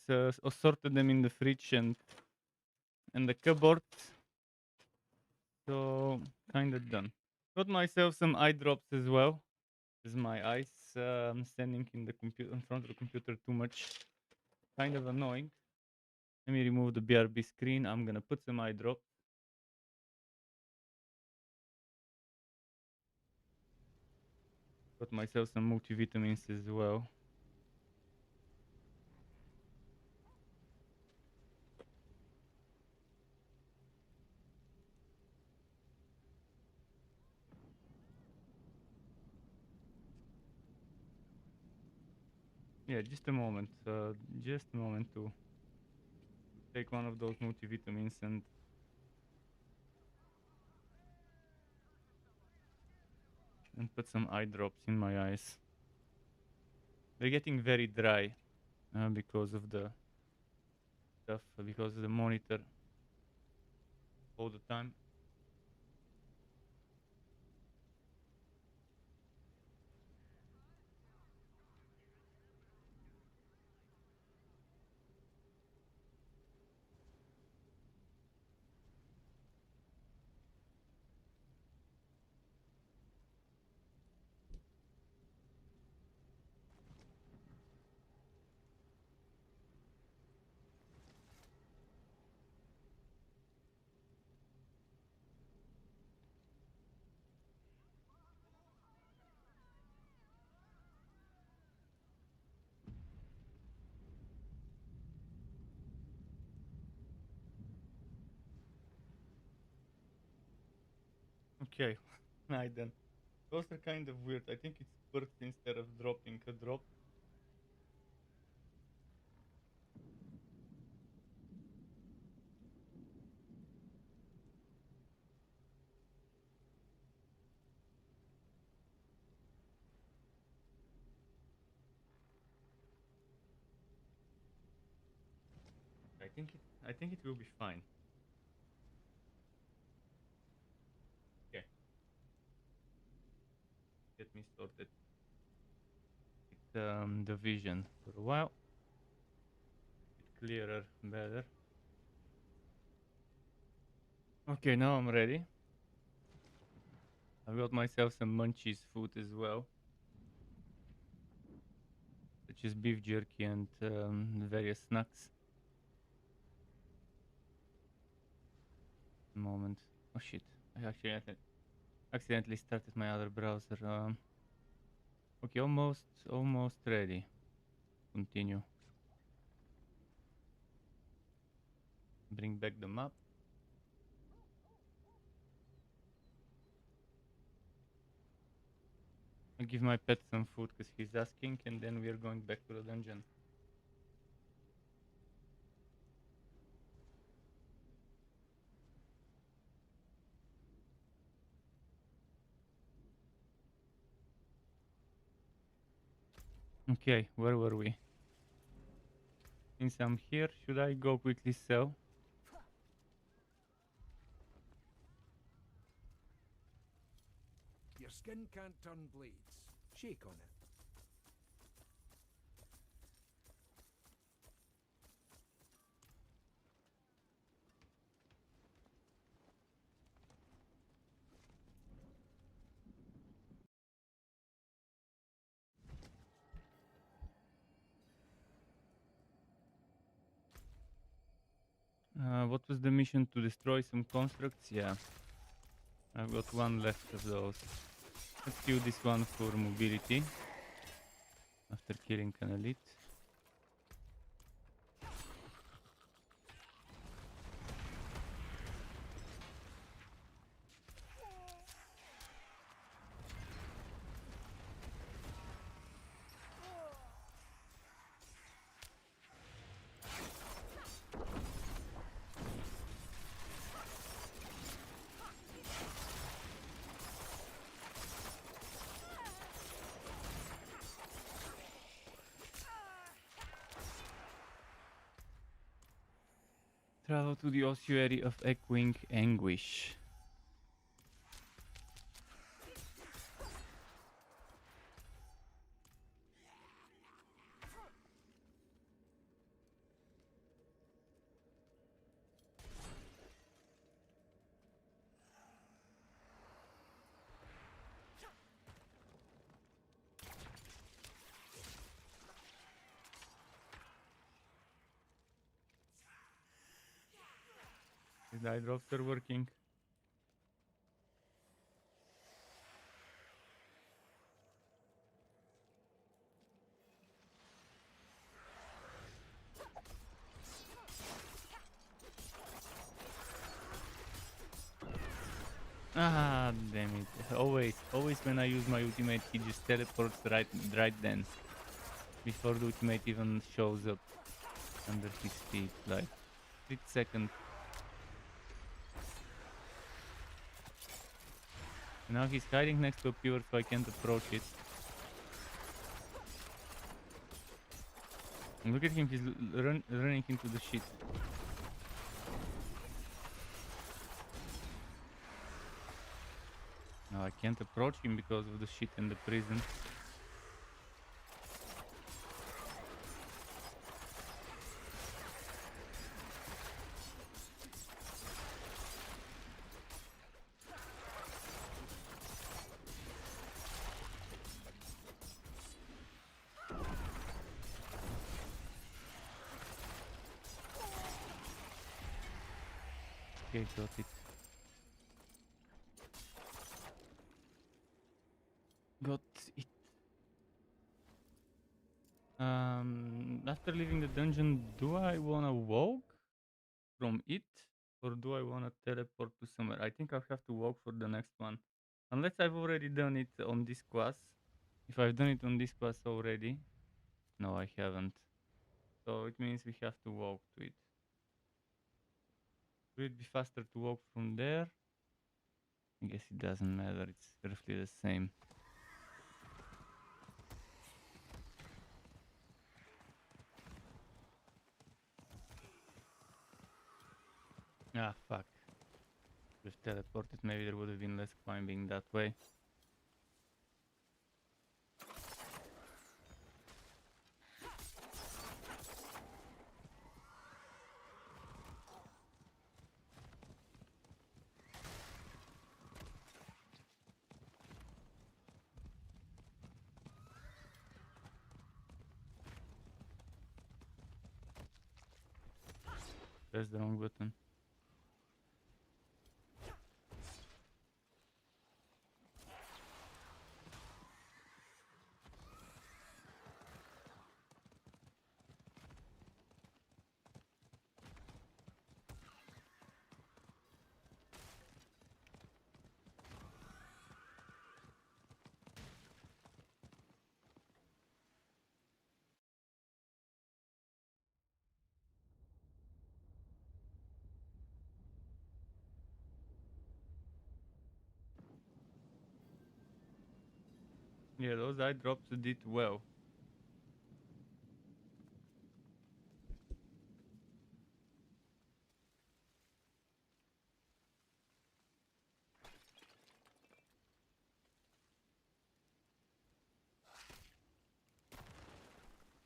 sorted them in the fridge and the cupboard. So kind of done. Got myself some eye drops as well. Is my eyes standing in the computer in front of the computer too much? Kind of annoying. Let me remove the BRB screen. I'm gonna put some eye drops. Got myself some multivitamins as well. Yeah, just a moment. Just a moment to take one of those multivitamins and put some eye drops in my eyes. They're getting very dry because of the stuff, because of the monitor all the time. Okay, I done. Those are kind of weird. I think it's burst instead of dropping a drop. I think it will be fine. Okay, get me sorted. With the vision for a while. It's clearer, better. Okay, now I'm ready. I've got myself some munchies food as well, such as beef jerky and various snacks. Moment. Oh shit! I actually accidentally started my other browser. Okay, almost ready. Continue. Bring back the map. I give my pet some food because he's asking, and then we are going back to the dungeon. Okay, where were we? Since I'm here, should I go quickly sell? Your skin can't turn blades. Shake on it. What was the mission? To destroy some constructs? Yeah. I've got one left of those. Let's kill this one for mobility. After killing an elite. Travel to the ossuary of echoing anguish. the eye drops are working. Ah, damn it. Always when I use my ultimate, he just teleports right then. Before the ultimate even shows up under his feet. Like, 3 seconds. Now he's hiding next to a pure, so I can't approach it. And look at him, he's running into the shit. Now I can't approach him because of the shit in the prison. Okay, got it. Got it. After leaving the dungeon, do I wanna walk from it? Or do I wanna teleport to somewhere? I think I'll have to walk for the next one. Unless I've already done it on this class. If I've done it on this class already. No, I haven't. So it means we have to walk to it. Will it be faster to walk from there? I guess it doesn't matter, it's roughly the same. Ah, fuck. If teleported, maybe there would have been less climbing that way. Press the wrong button. Yeah, those eye drops did well.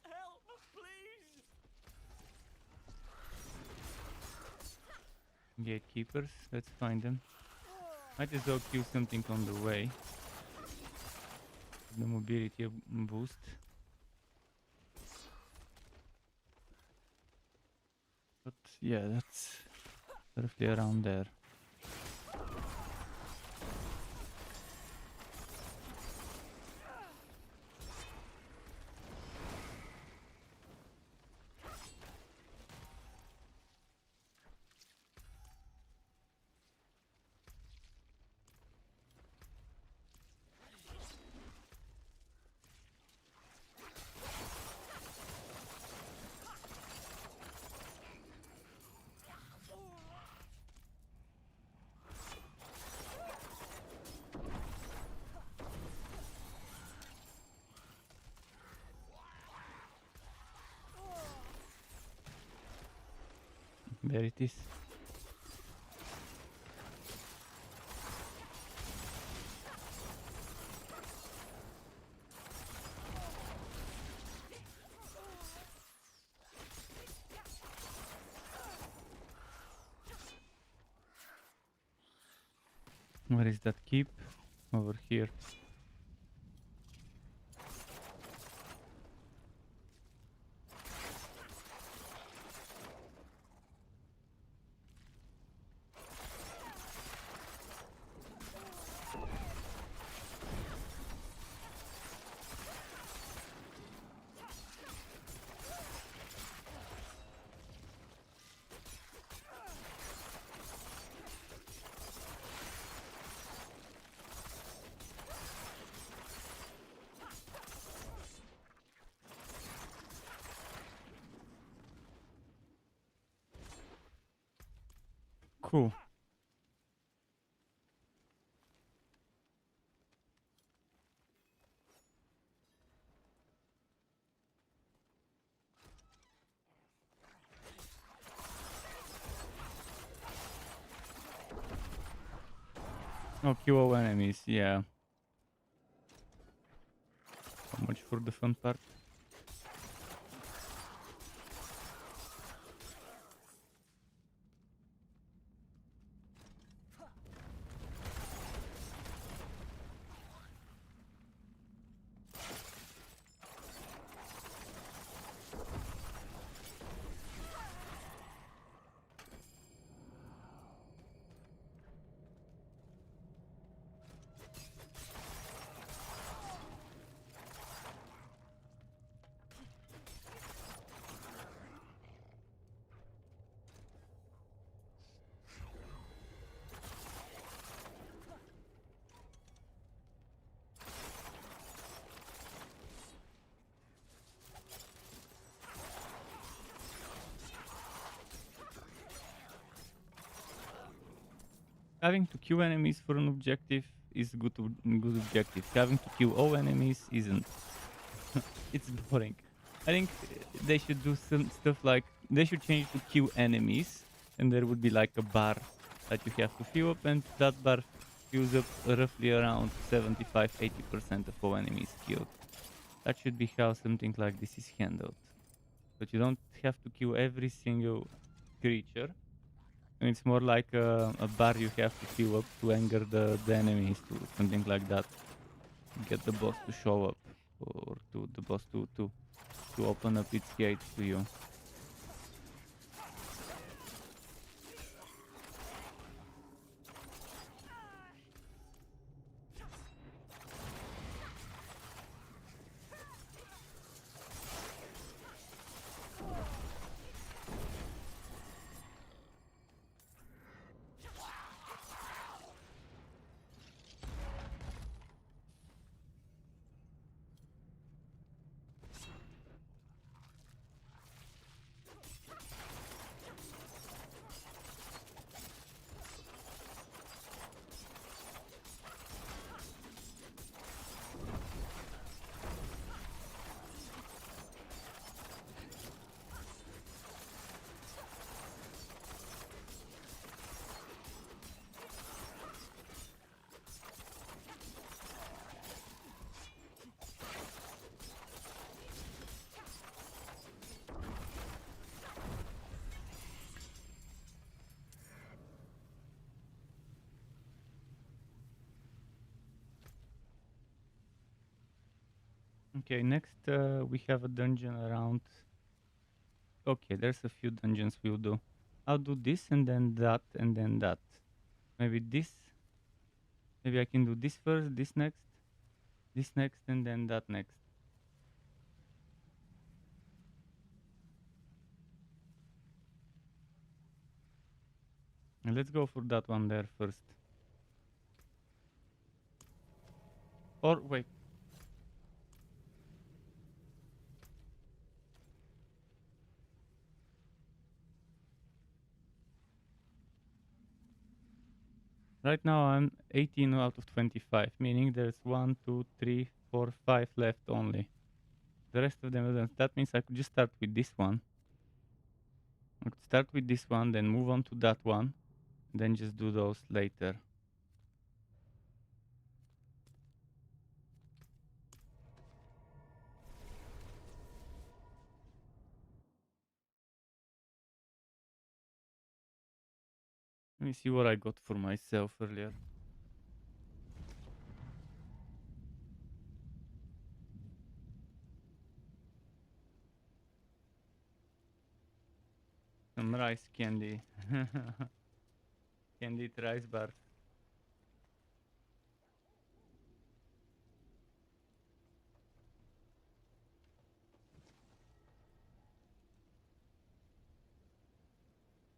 Help, please! Gatekeepers, let's find them. Might as well kill something on the way. The mobility boost. But yeah, that's roughly around there. There it is. Where is that keep? Over here. Cool. Oh, QO enemies, yeah. How much for the fun part? Having to kill enemies for an objective is good objective. Having to kill all enemies isn't. It's boring. I think they should do some stuff like they should change to kill enemies, and there would be like a bar that you have to fill up, and that bar fills up roughly around 75-80% of all enemies killed. That should be how something like this is handled. But you don't have to kill every single creature. And it's more like a bar you have to fill up to anger the enemies, to something like that. Get the boss to show up, or to the boss to open up its gates to you. Okay, next we have a dungeon around. Okay, there's a few dungeons we'll do. I'll do this and then that and then that. Maybe this. Maybe I can do this first, this next, and then that next. And let's go for that one there first. Or wait. Right now I'm 18 out of 25, meaning there's 1, 2, 3, 4, 5 left only. The rest of them are done. That means I could just start with this one. I could start with this one, then move on to that one, then just do those later. Let me see what I got for myself earlier. Some rice candy. Candied rice bars.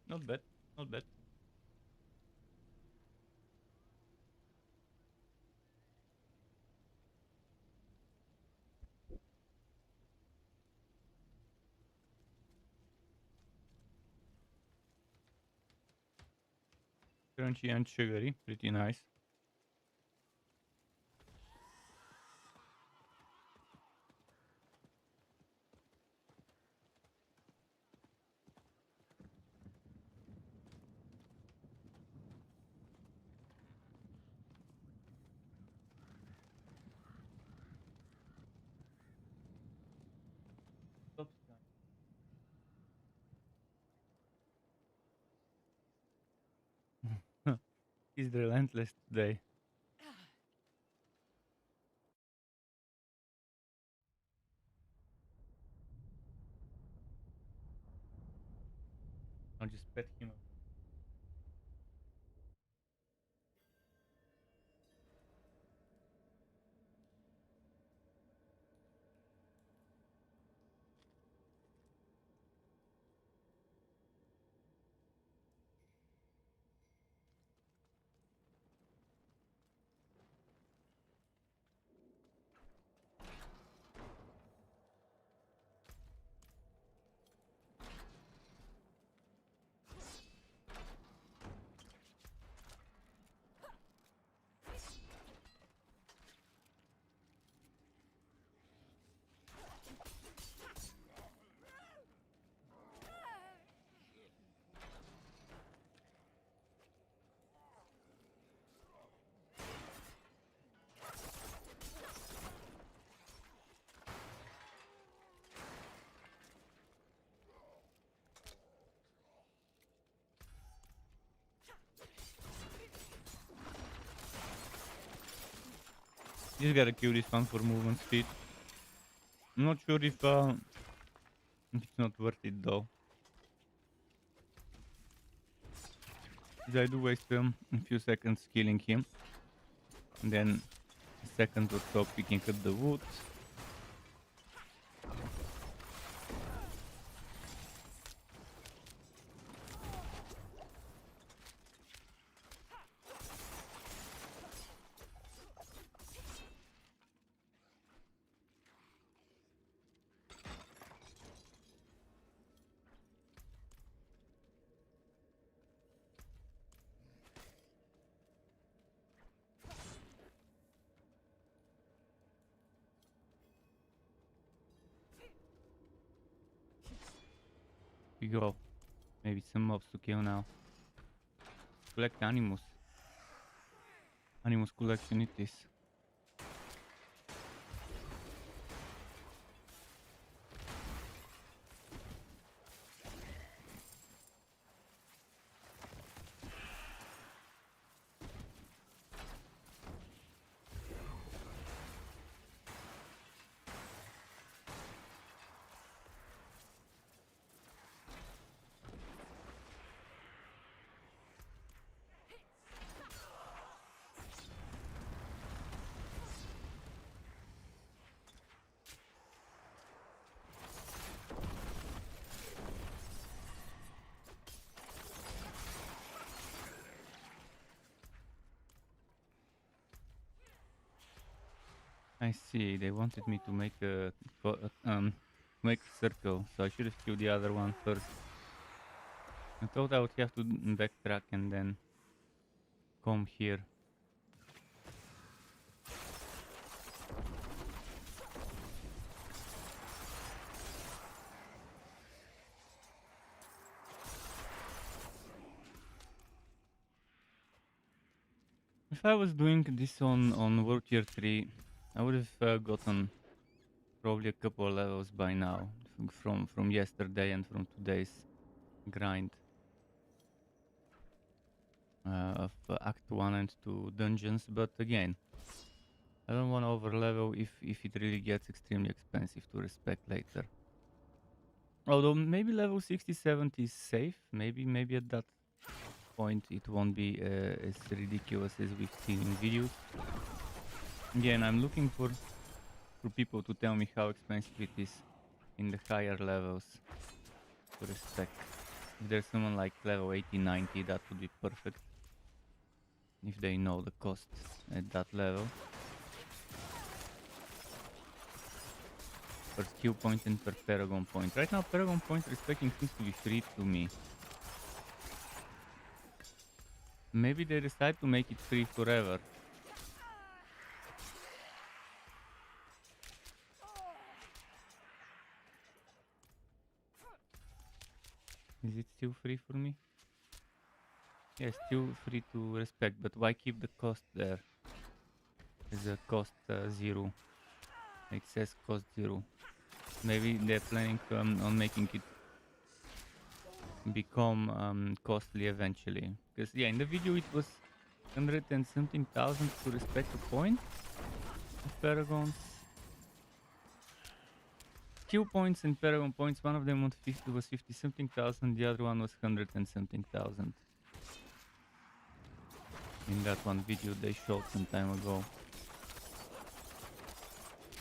Not bad, not bad. Crunchy and sugary, pretty nice. He's relentless today. I'll just pet him. Just gotta kill this one for movement speed. I'm not sure if it's not worth it though. I do waste a few seconds killing him, and then a second or so picking up the wood. We go. Maybe some mobs to kill now. Collect animus. Animus collection it is. I see. They wanted me to make make a circle, so I should have killed the other one first. I thought I would have to backtrack and then come here. If I was doing this on World Tier 3, I would have gotten probably a couple of levels by now from yesterday and from today's grind of Act 1 and 2 dungeons, but again, I don't want to overlevel if it really gets extremely expensive to respect later. Although maybe level 60, 70 is safe, maybe at that point it won't be as ridiculous as we've seen in videos. Again, I'm looking for people to tell me how expensive it is in the higher levels to respect. If there's someone like level 80, 90, that would be perfect. If they know the cost at that level. Per skill point and per Paragon point. Right now Paragon point respecting seems to be free to me. Maybe they decide to make it free forever. Is it still free for me? Yeah, still free to respect, but why keep the cost there? As a cost 0. It says cost 0. Maybe they're planning on making it become costly eventually. Because yeah, in the video it was 100 and something thousand to respect a point. The Paragons. Skill points and Paragon points, one of them was 50 something thousand, the other one was 100 and something thousand. In that one video they showed some time ago.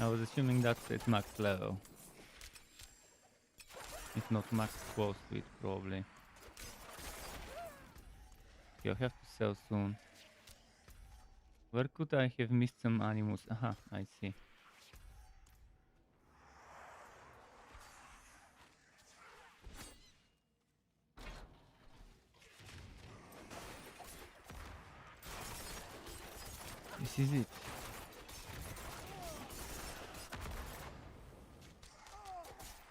I was assuming that's at max level. If not max close to it, probably. Okay, I'll have to sell soon. Where could I have missed some animals? Aha, I see. This is it.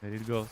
There it goes.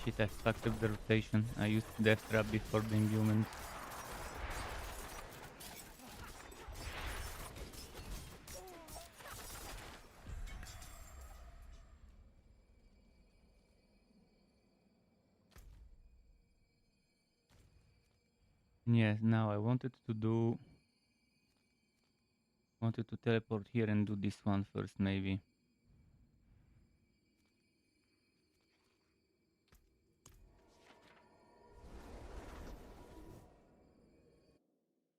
Shit, I fucked up the rotation. I used Death Trap before being human. Yes, now I wanted to teleport here and do this one first, maybe.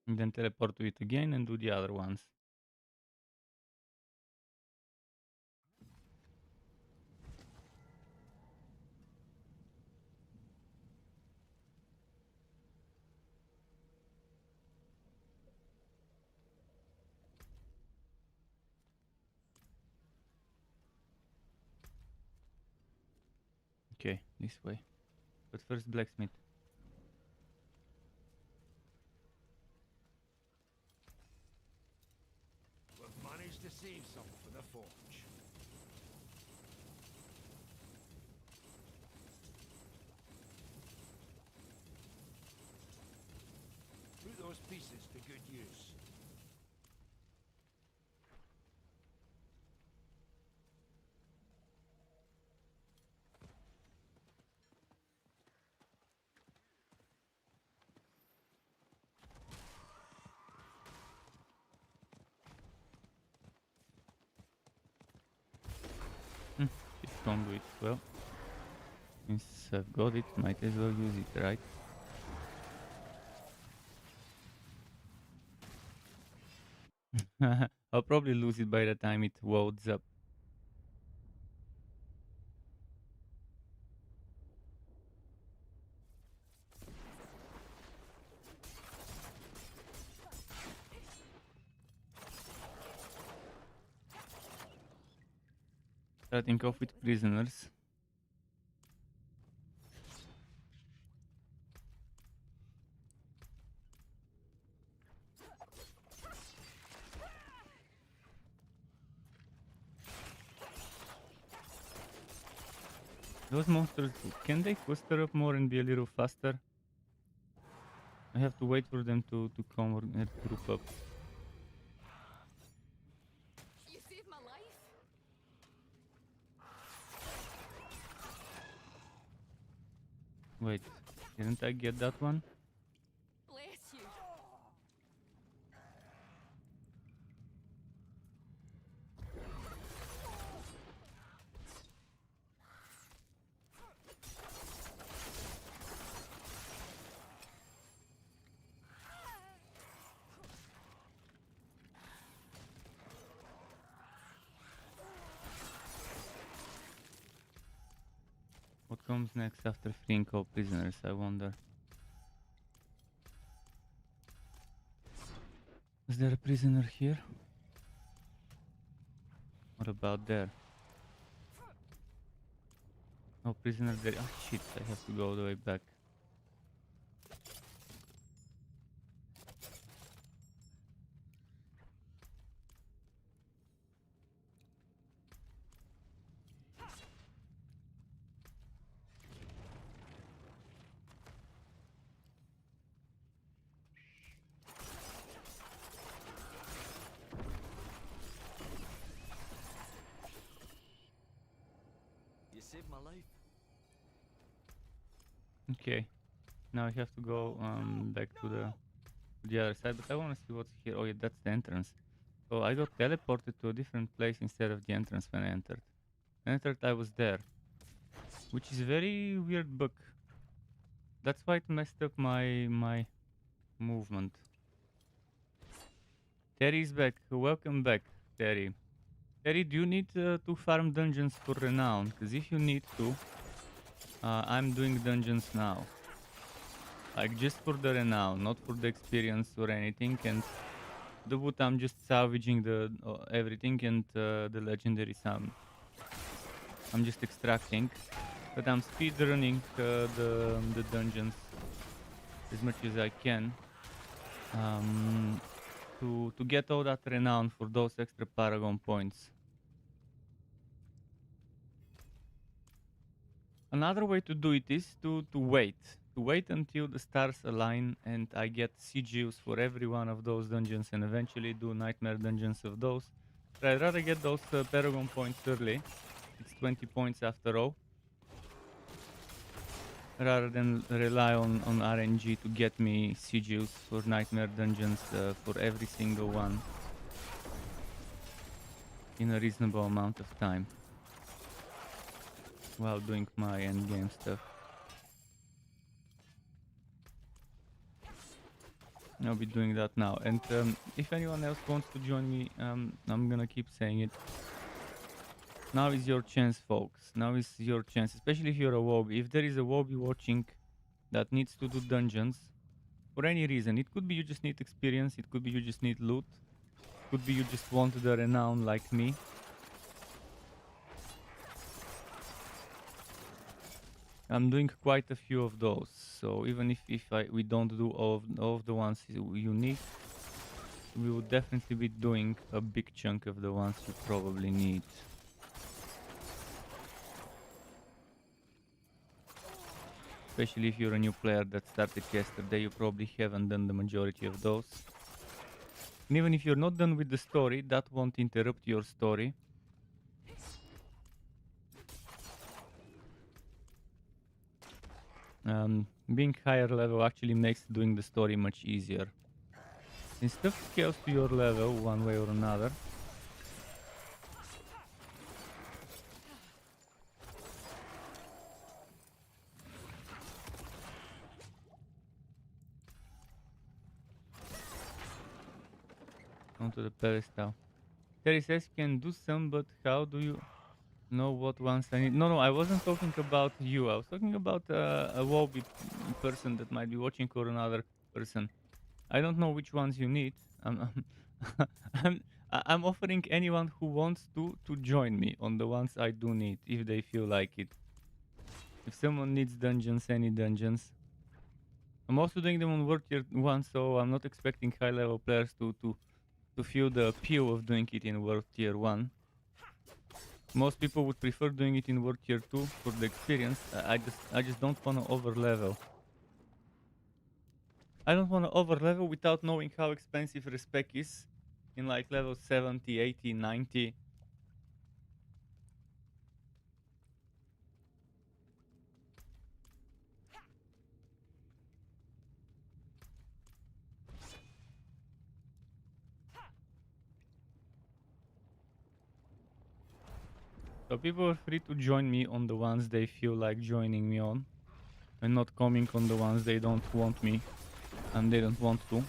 And then teleport to it again and do the other ones. Okay, this way. But first blacksmith. We've managed to save some for the forge. Put those pieces to good use. It's conduit. Well, since I've got it, might as well use it, right? I'll probably lose it by the time it loads up. Starting off with prisoners. Those monsters, can they cluster up more and be a little faster? I have to wait for them to come or group up. You saved my life. Wait, didn't I get that one? Bless you. comes next after freeing all prisoners, I wonder. Is there a prisoner here? What about there? No prisoner there. Oh shit, I have to go all the way back. You saved my life. Okay, now I have to go back to the other side, but I want to see what's here. Oh yeah, that's the entrance. So I got teleported to a different place instead of the entrance when I entered. When I entered, I was there, which is a very weird bug. That's why it messed up my movement. Terry is back. Welcome back, Terry. Terry, do you need to farm dungeons for renown? Because if you need to, I'm doing dungeons now. Like just for the renown, not for the experience or anything. And the wood, I'm just salvaging the everything and the legendary sound. I'm just extracting, but I'm speedrunning the dungeons as much as I can to get all that renown for those extra Paragon points. Another way to do it is to wait. To wait until the stars align and I get CGUs for every one of those dungeons and eventually do nightmare dungeons of those. But I'd rather get those Paragon points early. It's 20 points after all. Rather than rely on RNG to get me CGUs for nightmare dungeons for every single one in a reasonable amount of time while doing my endgame stuff. I'll be doing that now, and if anyone else wants to join me, I'm gonna keep saying it. Now is your chance, folks. Now is your chance, especially if you're a wobby. If there is a wobby watching that needs to do dungeons for any reason, it could be you just need experience, it could be you just need loot, it could be you just want the renown like me. I'm doing quite a few of those, so even if we don't do all of the ones you need, we would definitely be doing a big chunk of the ones you probably need. Especially if you're a new player that started yesterday, you probably haven't done the majority of those. And even if you're not done with the story, that won't interrupt your story. Being higher level actually makes doing the story much easier. And stuff scales to your level one way or another. Onto the pedestal. Terry says can do some, but how do you know what ones I need? No, I wasn't talking about you. I was talking about a wobby person that might be watching or another person. I don't know which ones you need. I'm offering anyone who wants to join me on the ones I do need, if they feel like it. If someone needs dungeons, any dungeons. I'm also doing them on World Tier 1, so I'm not expecting high level players to feel the appeal of doing it in World Tier 1. Most people would prefer doing it in World Tier 2 for the experience. I just don't want to over level. I don't want to over level without knowing how expensive respec is in like level 70, 80, 90. So people are free to join me on the ones they feel like joining me on, and not coming on the ones they don't want me and they don't want to.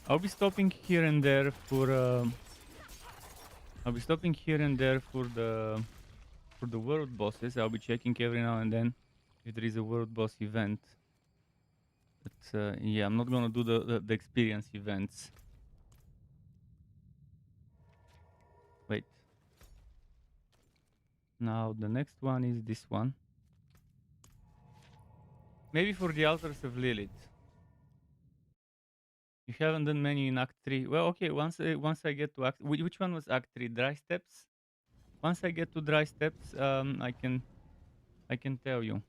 I'll be stopping here and there for I'll be stopping here and there for the world bosses. I'll be checking every now and then if there is a world boss event. But yeah, I'm not gonna do the experience events. Wait. Now the next one is this one. Maybe for the Altars of Lilith. You haven't done many in Act 3. Well, okay, once I get to Act... Which one was Act 3? Dry Steps? Once I get to Dry Steps, I can tell you.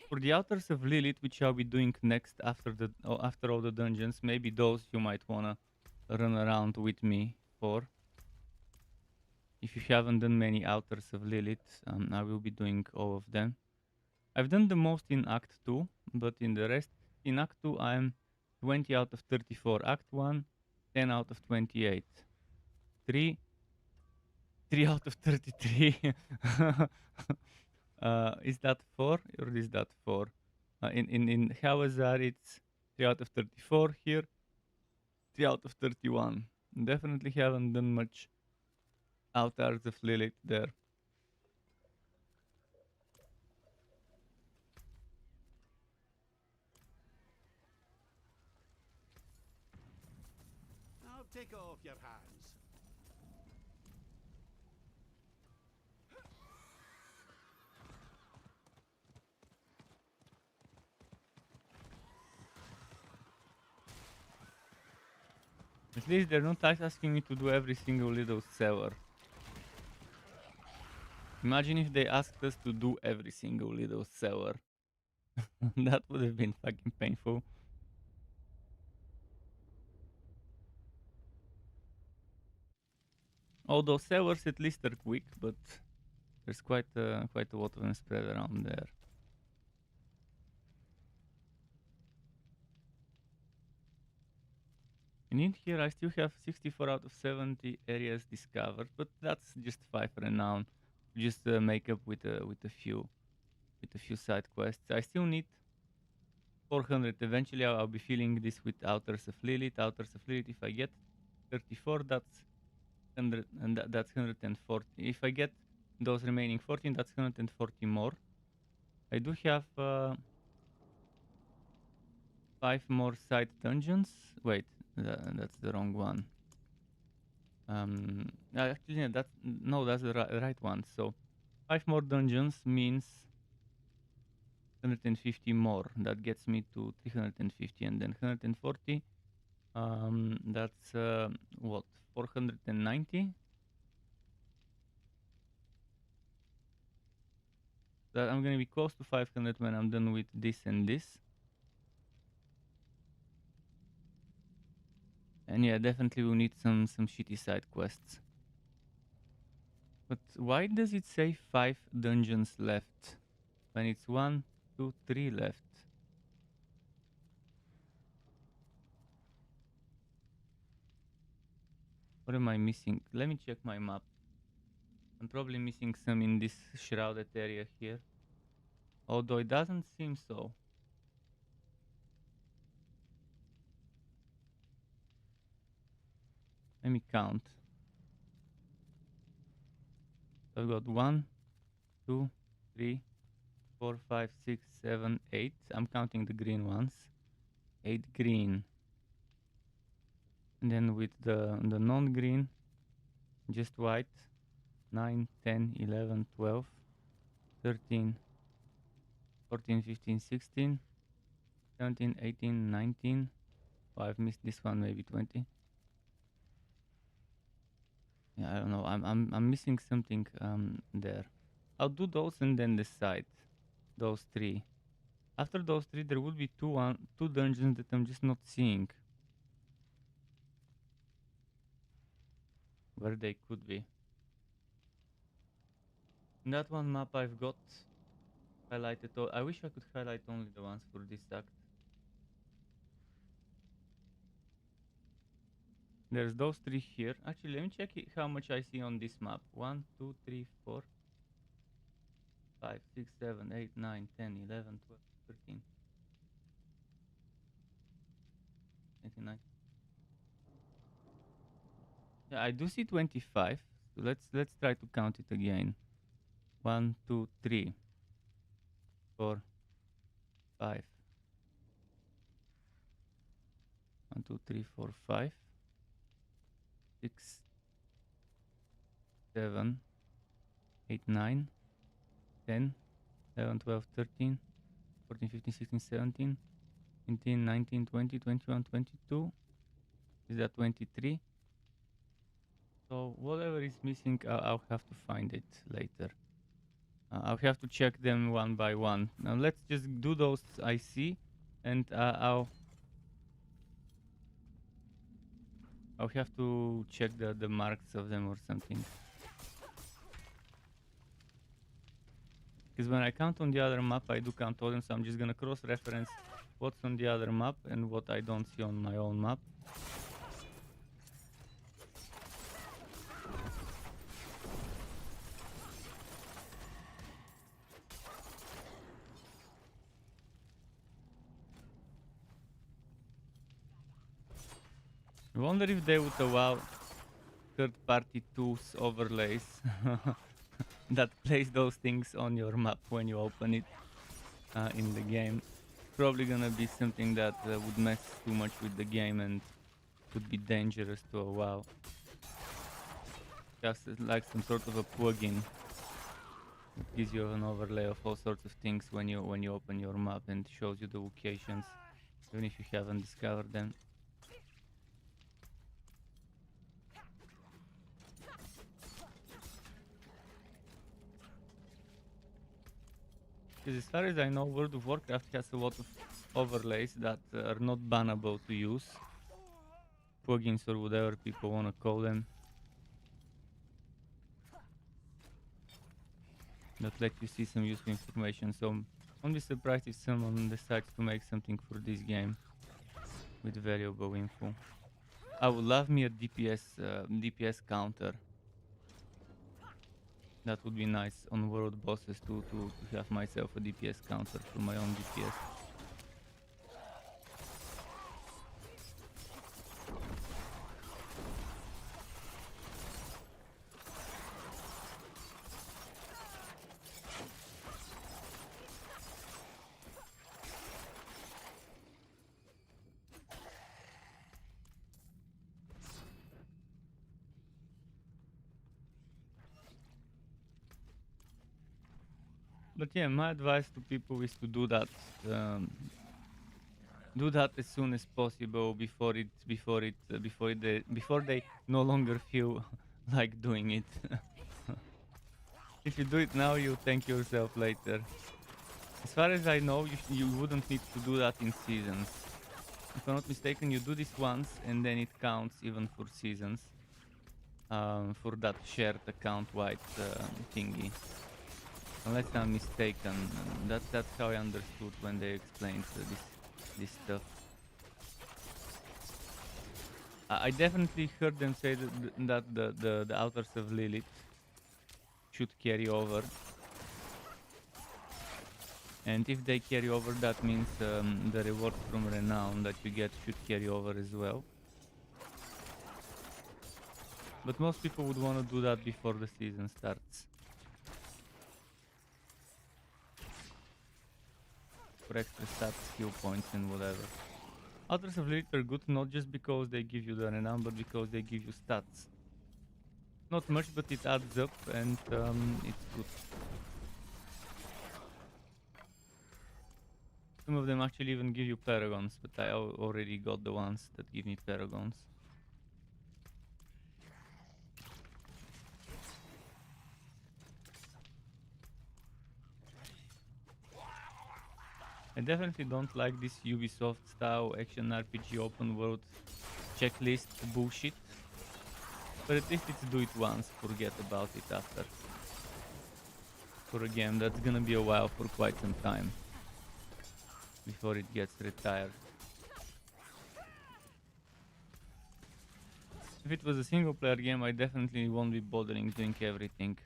For the Altars of Lilith, which I'll be doing next after all the dungeons, maybe those you might wanna run around with me for. If you haven't done many Altars of Lilith, I will be doing all of them. I've done the most in Act 2, but in the rest, in Act 2 I'm 20 out of 34. Act 1, 10 out of 28. 3 out of 33. Is that 4 or is that 4? In Hawazar it's 3 out of 34. Here, 3 out of 31. Definitely haven't done much Altars of Lilith there. Now take off your hands. At least they're not asking me to do every single little seller. Imagine if they asked us to do every single little seller. That would have been fucking painful. Although sellers at least are quick, but there's quite a lot of them spread around there. And in here I still have 64 out of 70 areas discovered, but that's just 5 renown. Just make up with a few side quests. I still need 400. Eventually I'll be filling this with Altars of Lilith. Altars of Lilith, if I get 34, that's 100, and that's 140. If I get those remaining 14, that's 140 more. I do have 5 more side dungeons. Wait, that's the wrong one. Actually, yeah, that's the right one. So 5 more dungeons means 150 more. That gets me to 350, and then 140. That's what, 490. That I'm gonna be close to 500 when I'm done with this and this. And yeah, definitely we'll need some shitty side quests. But why does it say 5 dungeons left when it's 1, 2, 3 left? What am I missing? Let me check my map. I'm probably missing some in this shrouded area here. Although it doesn't seem so. Let me count. I've got 1, 2, 3, 4, 5, 6, 7, 8. I'm counting the green ones. 8 green. And then with the non-green, just white. 9, 10, 11, 12, 13, 14, 15, 16, 17, 18, 19. Oh, I've missed this one, maybe 20. Yeah, I don't know. I'm missing something there. I'll do those and then decide. Those 3. After those 3, there will be two dungeons that I'm just not seeing. Where they could be. In that one map I've got highlighted. I wish I could highlight only the ones for this act. There's those 3 here. Actually, let me check how much I see on this map. 1, 2, 3, 4, 5, 6, 7, 8, 9, 10, 11, 12, 13, 18, 19. Yeah, I do see 25. So let's try to count it again. 1, 2, 3, 4, 5. 1, 2, 3, 4, 5, 6, 7, 8, 9, 10, 11, 12, 13, 14, 15, 16, 17, 18, 19, 20, 21, 22. Is that 23? So whatever is missing, I'll have to find it later. I'll have to check them one by one. Now let's just do those I see, and I'll have to check the marks of them or something. Because when I count on the other map, I do count all them, so I'm just gonna cross-reference what's on the other map and what I don't see on my own map. I wonder if they would allow third-party tools overlays that place those things on your map when you open it in the game. Probably gonna be something that would mess too much with the game and could be dangerous to allow. Just like some sort of a plugin. It gives you an overlay of all sorts of things when you open your map and shows you the locations, even if you haven't discovered them. Because as far as I know, World of Warcraft has a lot of overlays that are not bannable to use. Plugins or whatever people want to call them. That let you see some useful information. So won't be surprised if someone decides to make something for this game with valuable info. I would love me a DPS counter. That would be nice on world bosses to have myself a DPS counter for my own DPS. But yeah, my advice to people is to do that. Do that as soon as possible before they no longer feel like doing it. If you do it now, you thank yourself later. As far as I know, you wouldn't need to do that in seasons. If I'm not mistaken, you do this once and then it counts even for seasons. For that shared account-wide thingy. Unless I'm mistaken, that's how I understood when they explained this stuff. I definitely heard them say that the Altars of Lilith should carry over. And if they carry over, that means the reward from renown that you get should carry over as well. But most people would want to do that before the season starts. For extra stats, skill points and whatever. Altars of Lilith are good not just because they give you the renown, but because they give you stats. Not much, but it adds up and it's good. Some of them actually even give you paragons, but I already got the ones that give me paragons. I definitely don't like this Ubisoft style action RPG open world checklist bullshit. But at least it's do it once, forget about it after. For a game that's gonna be a while for quite some time. Before it gets retired. If it was a single player game, I definitely won't be bothering doing everything.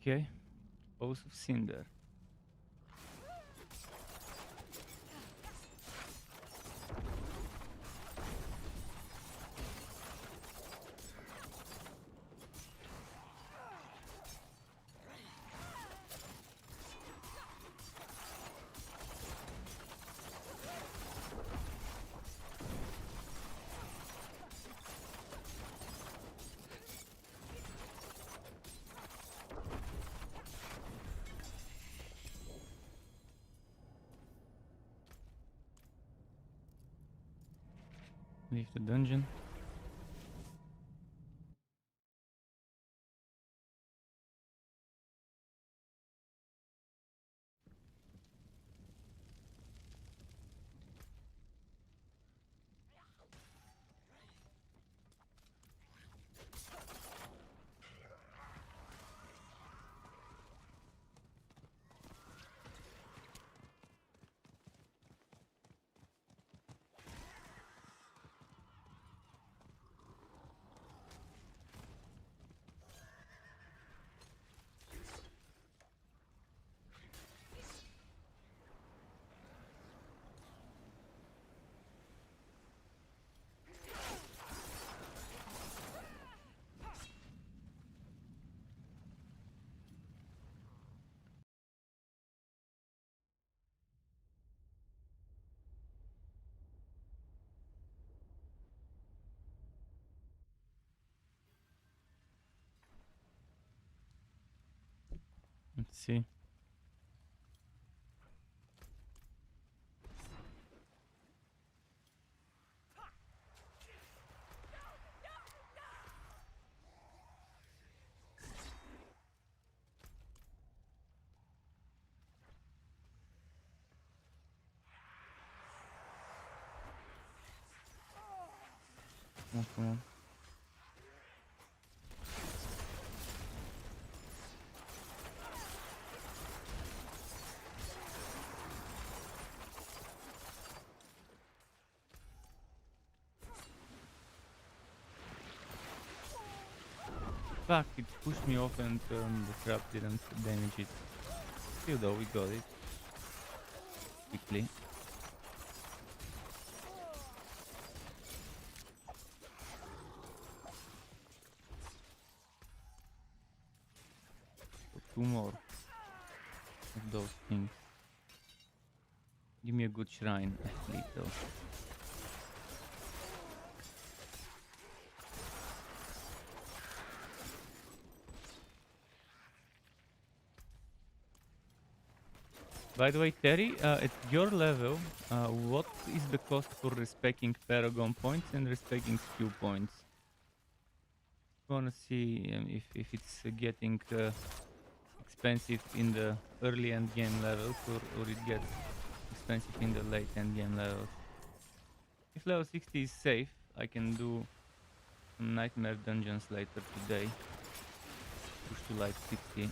Okay. Pose of Cinder. Leave the dungeon. Let's see. Oh, come on. Fuck, it pushed me off and the trap didn't damage it. Still though, we got it. Quickly. So 2 more of those things. Give me a good shrine, athlete though. By the way, Terry, at your level, what is the cost for respecting Paragon points and respecting skill points? Wanna see if it's getting expensive in the early end game levels or it gets expensive in the late end game levels. If level 60 is safe, I can do some nightmare dungeons later today. Push to like 60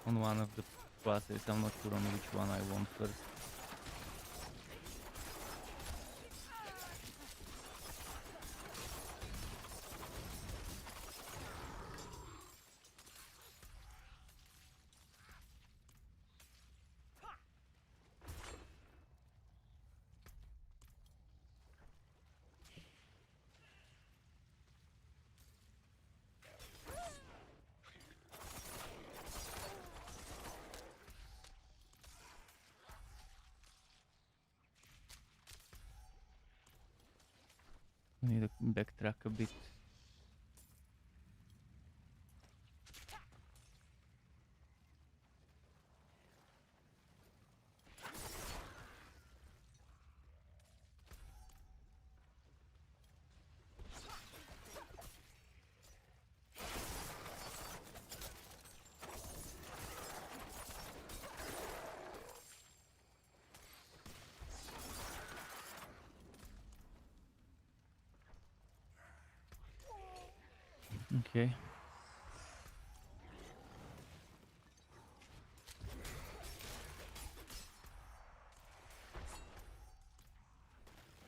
on one of the classes. I'm not sure on which one I want first. I need to backtrack a bit. Okay.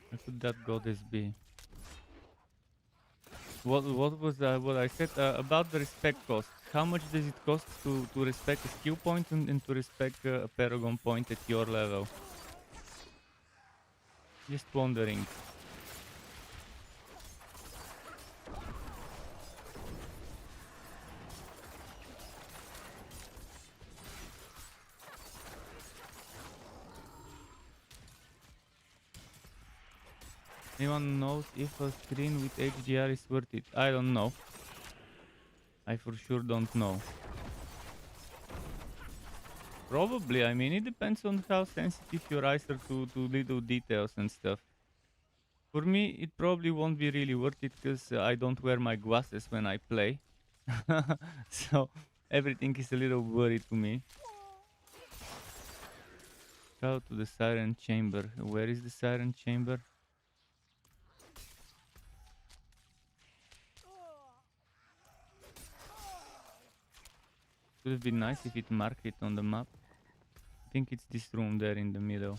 Where could that goddess be? What was what I said about the respect cost? how much does it cost to respect a skill point and to respect a Paragon point at your level? Just wondering. Anyone knows if a screen with HDR is worth it? I don't know. I for sure don't know. Probably, I mean, it depends on how sensitive your eyes are to little details and stuff. For me, it probably won't be really worth it because I don't wear my glasses when I play. So everything is a little blurry to me. Go to the Siren Chamber. Where is the Siren Chamber? Would have been nice if it marked it on the map. I think it's this room there in the middle.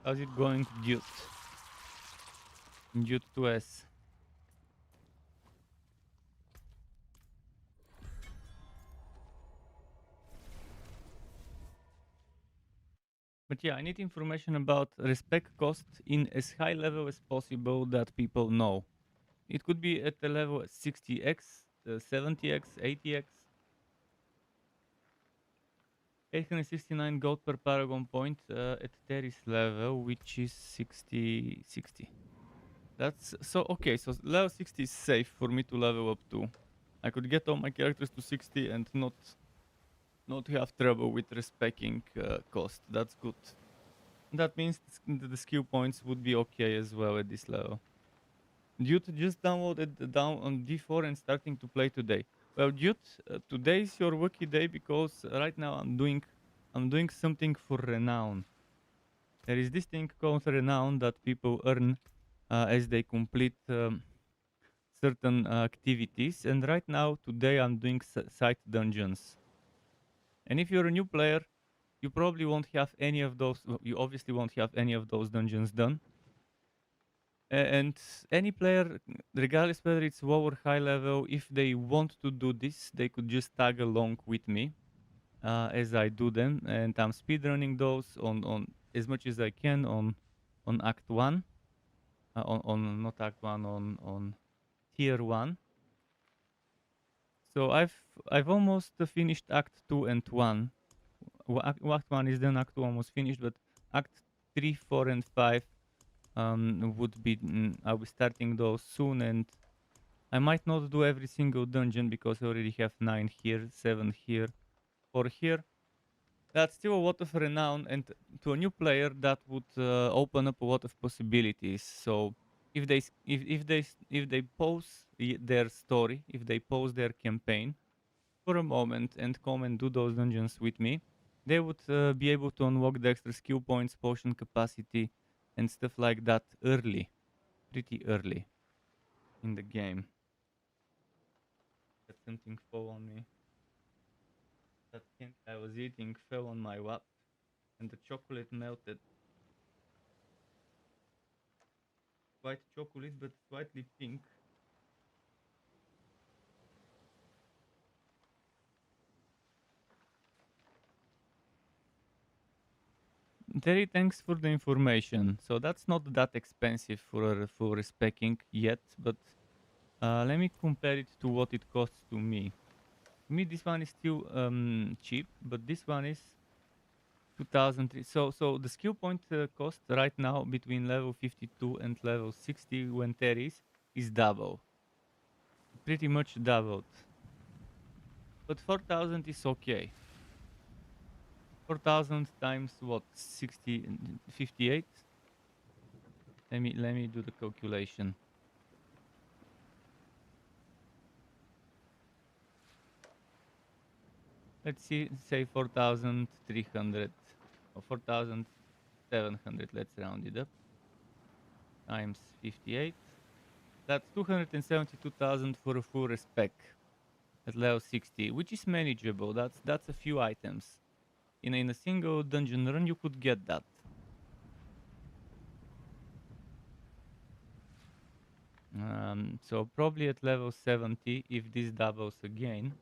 How's it going, Dude? Dude 2S. But yeah, I need information about respec cost in as high level as possible that people know. It could be at the level 60x, 70x, 80x. 869 gold per Paragon point at Terry's level, which is 60. That's so okay. So level 60 is safe for me to level up to. I could get all my characters to 60 and not have trouble with respecting cost. That's good. That means the skill points would be okay as well at this level. Dude just downloaded down on D4 and starting to play today. Well, Dude, today is your lucky day because right now I'm doing something for renown. There is this thing called renown that people earn as they complete certain activities. And right now, today I'm doing side dungeons. And if you're a new player, you probably won't have any of those. You obviously won't have any of those dungeons done. And any player, regardless whether it's low or high level, if they want to do this, they could just tag along with me as I do them. And I'm speedrunning those on as much as I can on Act 1. On not Act 1, on Tier 1. So I've almost finished Act 2 and 1. Act 1 is done, Act 2 almost finished, but Act 3, 4, and 5 would be I'll be starting those soon, and I might not do every single dungeon because I already have 9 here, 7 here, 4 here. That's still a lot of renown, and to a new player that would open up a lot of possibilities. So if they pause their story, if they pause their campaign for a moment and come and do those dungeons with me, they would be able to unlock the extra skill points, potion capacity, and stuff like that early, pretty early in the game. That something fell on me. That candy I was eating fell on my lap, and the chocolate melted. White chocolate, but slightly pink. Terry, thanks for the information. So that's not that expensive for respecking yet, but let me compare it to what it costs to me. To me, this one is still cheap, but this one is 2003. So the skill point cost right now between level 52 and level 60 when Terry's is double. Pretty much doubled. But 4,000 is okay. 4,000 times what? 60, 58? Let me do the calculation. Let's see, say 4,300 or 4,700. Let's round it up. Times 58. That's 272,000 for a full respec at level 60, which is manageable. That's a few items. In a single dungeon run, you could get that. So probably at level 70, if this doubles again,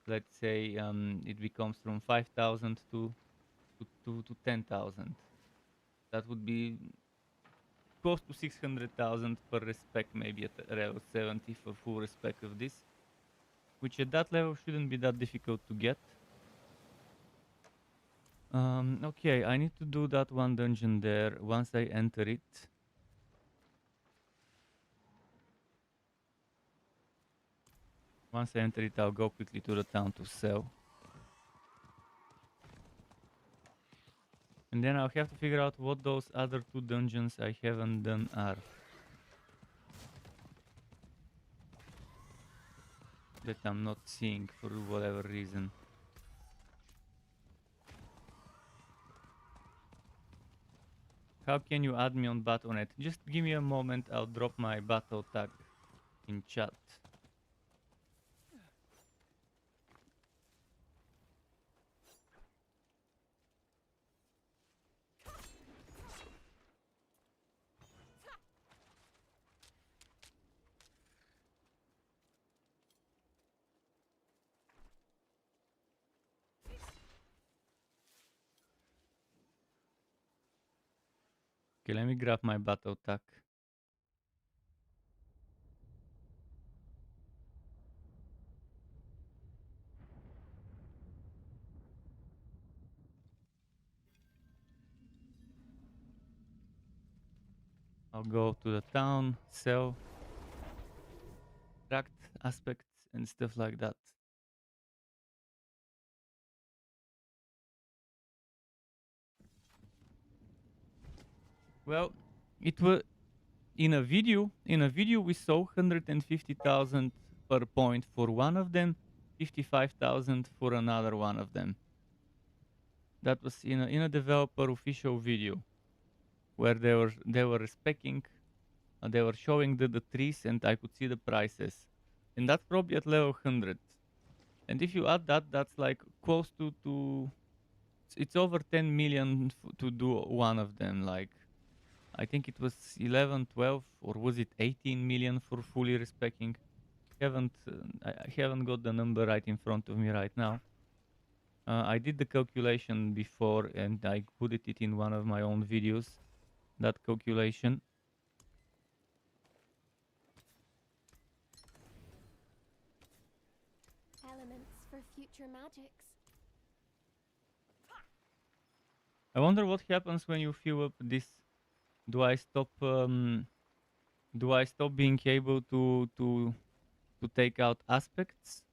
let's say it becomes from 5,000 to 10,000. That would be close to 600,000 per respec, maybe at level 70 for full respec of this, which at that level shouldn't be that difficult to get. Okay, I need to do that one dungeon there once I enter it. Once I enter it, I'll go quickly to the town to sell. And then I'll have to figure out what those other two dungeons I haven't done are. That I'm not seeing for whatever reason. How can you add me on Battle.net? Just give me a moment, I'll drop my battle tag in chat. Okay, let me grab my battle tag. I'll go to the town, sell, tract aspects and stuff like that. Well, it was in a video we saw 150,000 per point for one of them, 55,000 for another one of them. That was in a developer official video where they were speccing, they were showing the trees and I could see the prices. And that's probably at level 100. And if you add that, that's like close to it's over 10 million to do one of them. Like, I think it was 11, 12, or was it 18 million for fully respecing? I haven't got the number right in front of me right now. I did the calculation before and I put it in one of my own videos, that calculation. Elements for future magics. I wonder what happens when you fill up this. Do I stop being able to take out aspects?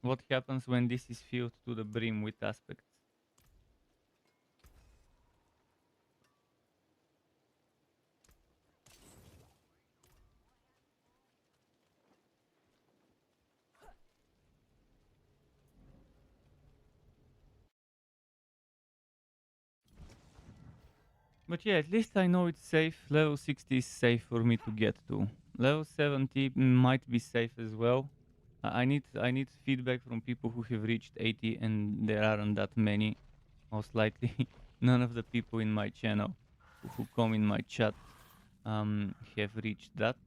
What happens when this is filled to the brim with aspects? But yeah, at least I know it's safe. Level 60 is safe for me to get to. Level 70 might be safe as well. I need feedback from people who have reached 80, and there aren't that many. Most likely, none of the people in my channel who come in my chat have reached that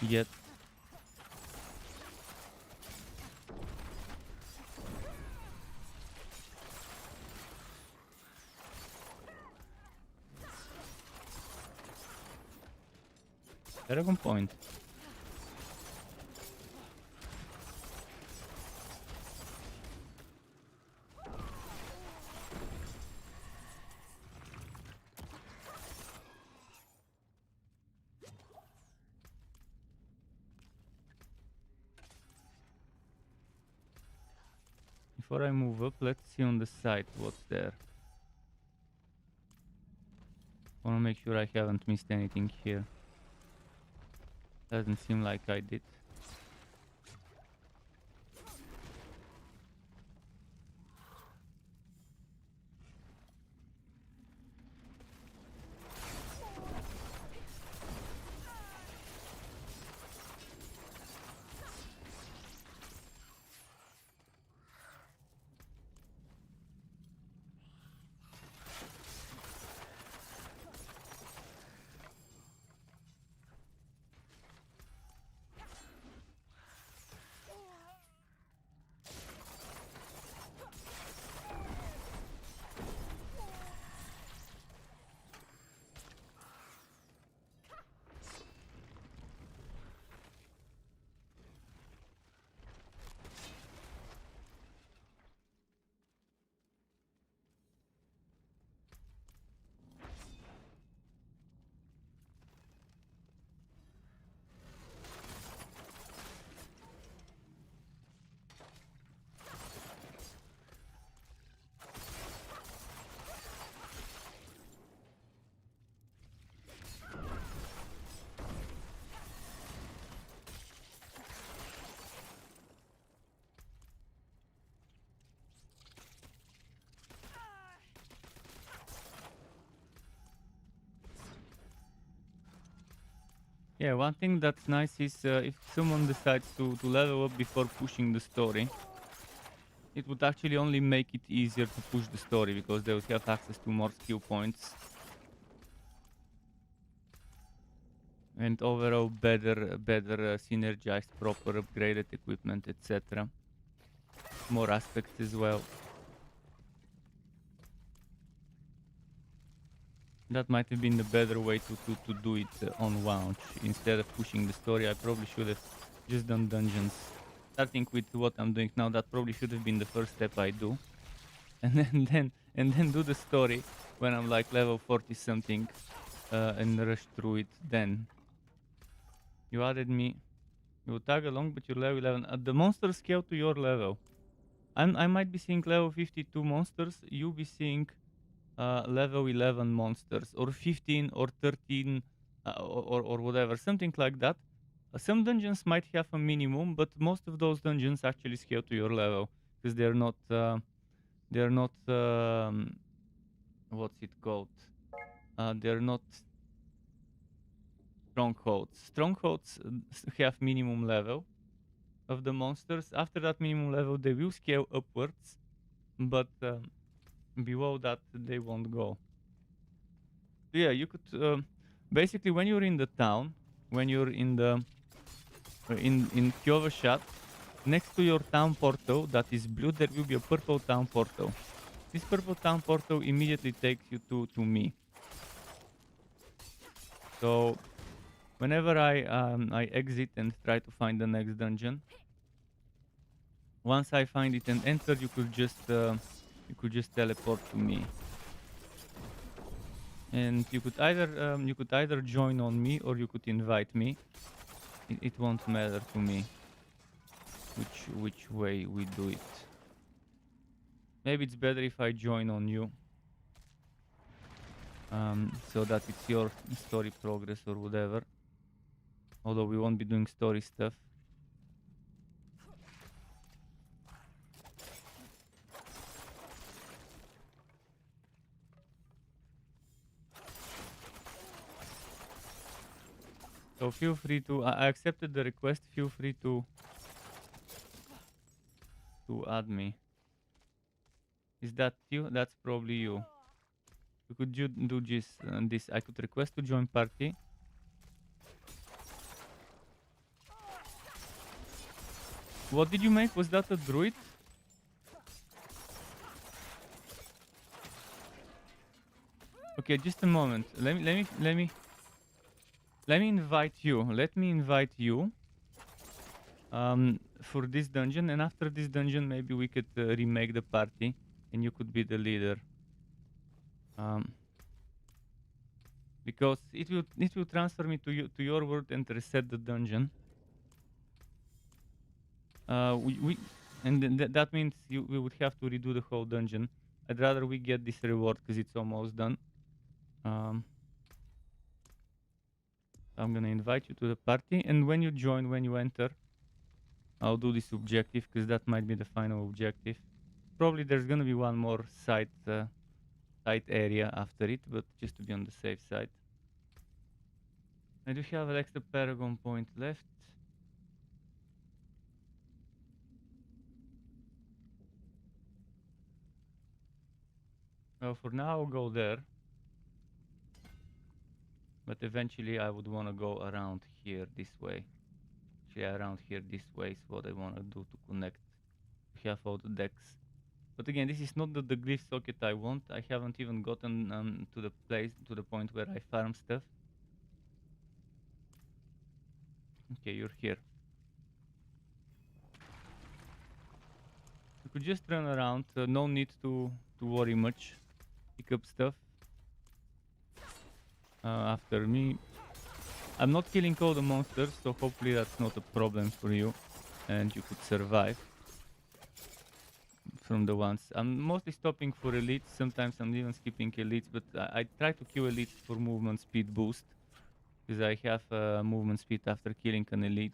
yet. Paragon point. before I move up, let's see on the side what's there. Wanna make sure I haven't missed anything here. Doesn't seem like I did. Yeah, one thing that's nice is if someone decides to level up before pushing the story, it would actually only make it easier to push the story because they would have access to more skill points. And overall better synergized, proper upgraded equipment, etc. More aspects as well. That might have been the better way to do it on launch. Instead of pushing the story, I probably should have just done dungeons. Starting with what I'm doing now, that probably should have been the first step I do. And then do the story when I'm like level 40 something and rush through it then. You added me. You tag along, but you're level 11. The monsters scale to your level. I might be seeing level 52 monsters. You'll be seeing level 11 monsters, or 15 or 13 or whatever, something like that. Some dungeons might have a minimum, but most of those dungeons actually scale to your level because they're not what's it called? They're not strongholds. Strongholds have minimum level of the monsters. After that minimum level, they will scale upwards, but below that they won't go. Yeah, you could basically when you're in the town, when you're in the in Kyovashat, next to your town portal that is blue, there will be a purple town portal. This purple town portal immediately takes you to me. So whenever I exit and try to find the next dungeon, once I find it and enter, you could just teleport to me. And you could either join on me or you could invite me. It won't matter to me which way we do it. Maybe it's better if I join on you, so that it's your story progress or whatever. Although we won't be doing story stuff. So feel free to, I accepted the request, feel free to add me. Is that you? That's probably you. You could do this. I could request to join party. What did you make? Was that a druid? Okay, just a moment. Let me invite you. Let me invite you for this dungeon, and after this dungeon, maybe we could remake the party, and you could be the leader. Because it will transfer me to your world and reset the dungeon. And then that means we would have to redo the whole dungeon. I'd rather we get this reward because it's almost done. I'm gonna invite you to the party, and when you join, when you enter, I'll do this objective because that might be the final objective. Probably there's gonna be one more side area after it, but just to be on the safe side. I do have an extra Paragon point left. Well, for now I'll go there. But eventually I would want to go around here this way. Actually, around here this way is what I want to do to connect. We have all the decks. But again, this is not the glyph socket I want. I haven't even gotten to the point where I farm stuff. Okay, you're here. You could just run around. No need to worry much. Pick up stuff. After me. I'm not killing all the monsters, so hopefully that's not a problem for you. And you could survive. From the ones. I'm mostly stopping for elites. Sometimes I'm even skipping elites, but I try to kill elites for movement speed boost. Because I have movement speed after killing an elite.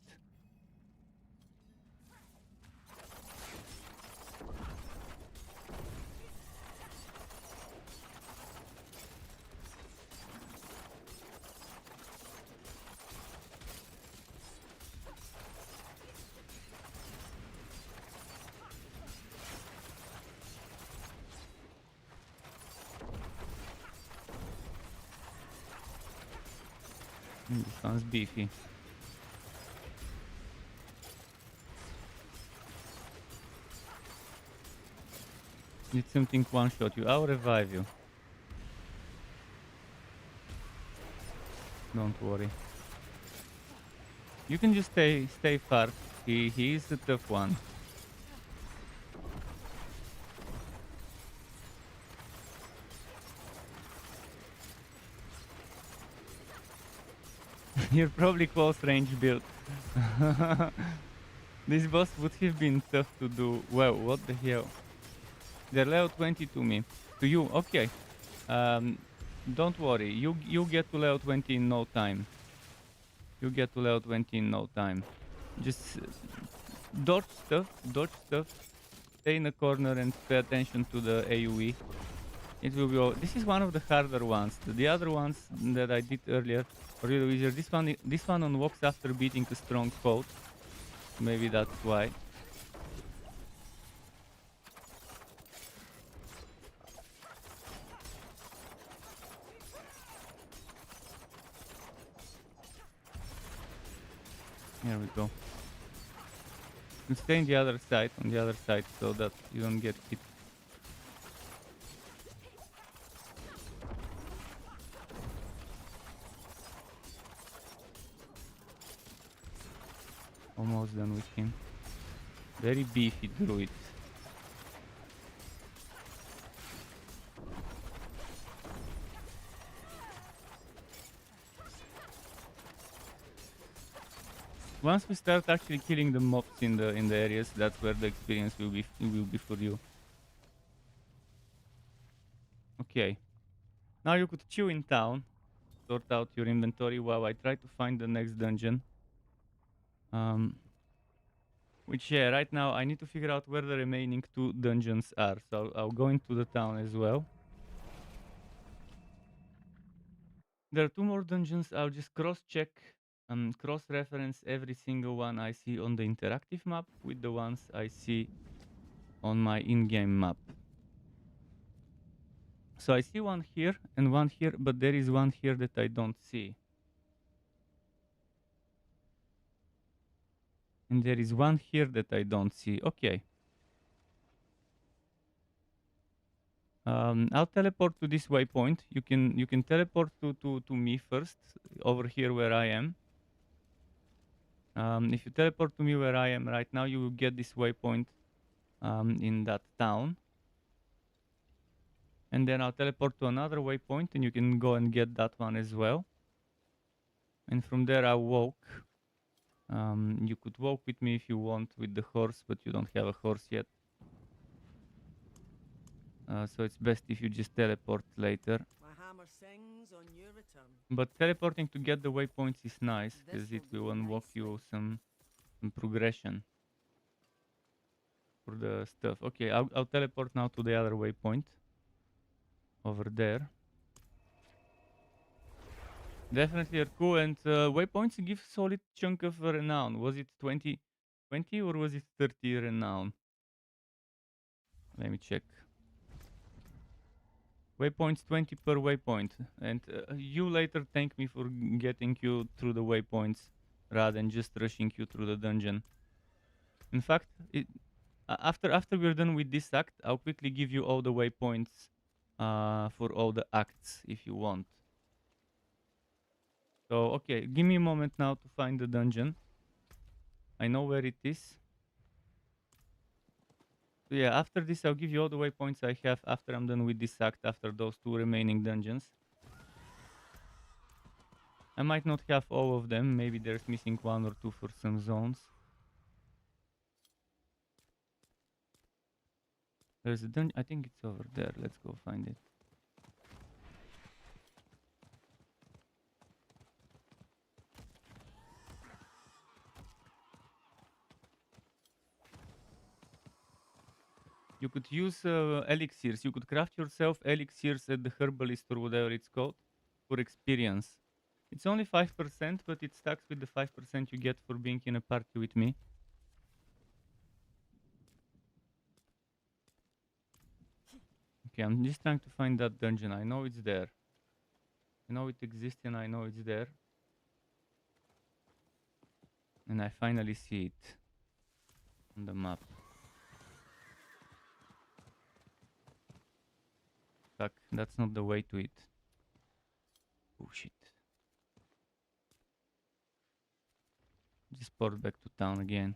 This one's beefy. Need something one-shot you. I'll revive you. Don't worry. You can just stay far. He is a tough one. You're probably close range build. This boss would have been tough to do. Well, what the hell? They're level 20 to me. To you, okay. Don't worry. You get to level 20 in no time. You get to level 20 in no time. Just dodge stuff. Stay in the corner and pay attention to the AoE. It will be all. This is one of the harder ones. The other ones that I did earlier are really easier. This one unlocks after beating a strong foe. Maybe that's why. Here we go. You stay on the other side, so that you don't get hit. Almost done with him. Very beefy druid. Once we start actually killing the mobs in the areas, that's where the experience will be for you. Okay. Now you could chill in town, sort out your inventory while I try to find the next dungeon. Which, yeah, right now I need to figure out where the remaining 2 dungeons are. So I'll go into the town as well. There are 2 more dungeons. I'll just cross-check and cross-reference every single one I see on the interactive map with the ones I see on my in-game map. So I see one here and one here, but there is one here that I don't see. And there is one here that I don't see. Okay. I'll teleport to this waypoint. You can teleport to me first, over here where I am. If you teleport to me where I am right now, you will get this waypoint in that town. And then I'll teleport to another waypoint, and you can go and get that one as well. And from there I'll walk You could walk with me if you want with the horse, but you don't have a horse yet. So it's best if you just teleport later. My hammer sings on your return. But teleporting to get the waypoints is nice, This because it will will do unlock you nicely. some progression for the stuff. Okay, I'll teleport now to the other waypoint over there. Definitely are cool, and waypoints give solid chunk of renown. Was it 20 or was it 30 renown? Let me check. Waypoints 20 per waypoint, and you later thank me for getting you through the waypoints rather than just rushing you through the dungeon. In fact, after we're done with this act, I'll quickly give you all the waypoints for all the acts if you want. So, okay, give me a moment now to find the dungeon. I know where it is. So yeah, after this I'll give you all the waypoints I have after I'm done with this act, after those 2 remaining dungeons. I might not have all of them, maybe there's missing 1 or 2 for some zones. There's a dungeon, I think it's over there, let's go find it. You could use elixirs. You could craft yourself elixirs at the herbalist or whatever it's called for experience. It's only 5%, but it stacks with the 5% you get for being in a party with me. Okay, I'm just trying to find that dungeon. I know it's there. I know it exists and I know it's there. And I finally see it on the map. Fuck, that's not the way to it. Oh shit. Just port back to town again.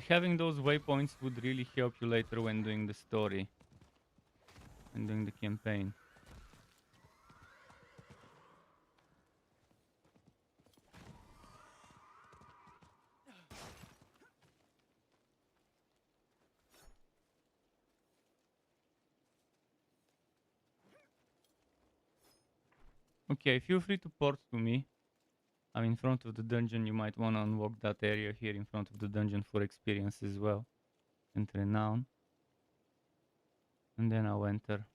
Having those waypoints would really help you later when doing the story and doing the campaign. Okay, feel free to port to me. I'm in front of the dungeon. You might want to unlock that area here in front of the dungeon for experience as well. And renown. And then I'll enter.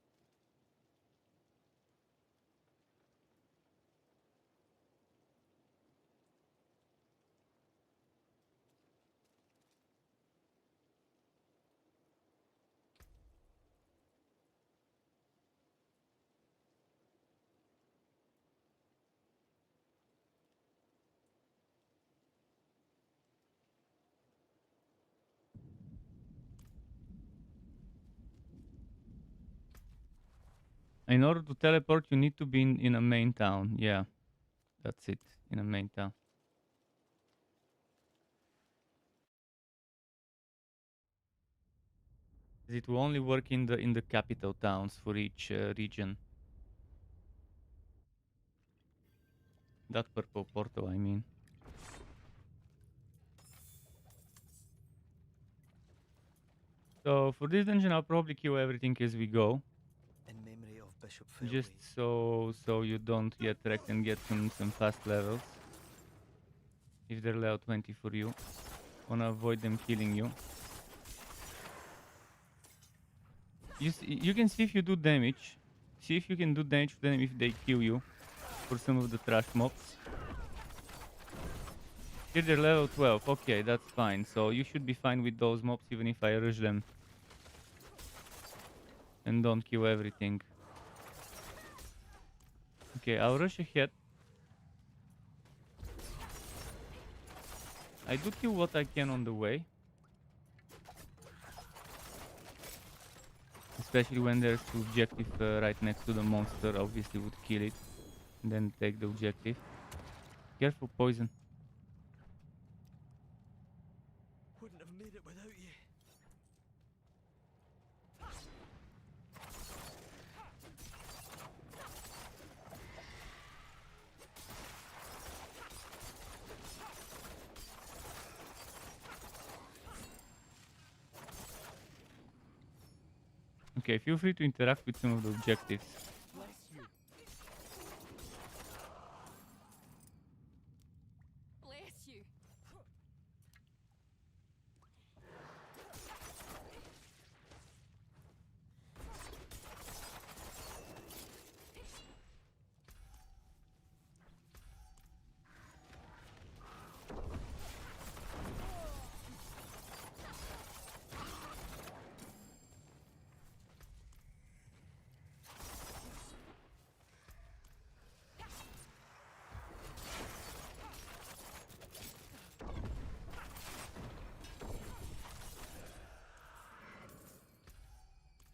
In order to teleport, you need to be in a main town. Yeah, that's it. In a main town. It will only work in the capital towns for each region. That purple portal, I mean. So for this dungeon, I'll probably kill everything as we go, In memory of Bishop just Fairley. so you don't get wrecked and get some fast levels. If they're level 20 for you, wanna avoid them killing you. You can see if you do damage. See if you can do damage to them if they kill you. For some of the trash mobs. Here they're level 12. Okay, that's fine. So you should be fine with those mobs even if I rush them. And don't kill everything. Okay, I'll rush ahead. I do kill what I can on the way. especially when there's the objective right next to the monster. Obviously would kill it and then take the objective. Careful, poison. Wouldn't have made it without you. Okay, feel free to interact with some of the objectives. Bless you. Bless you.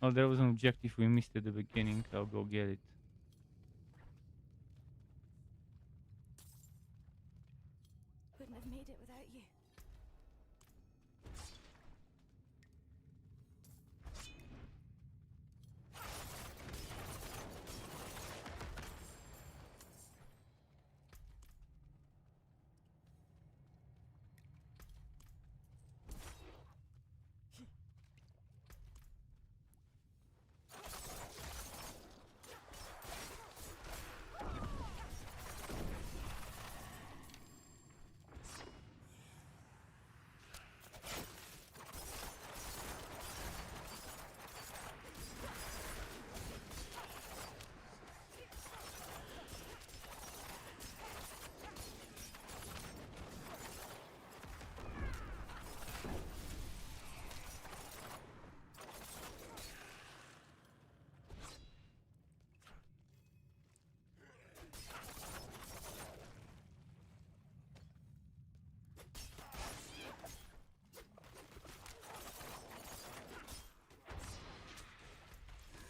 Oh, there was an objective we missed at the beginning. I'll go get it. Wouldn't have made it without you.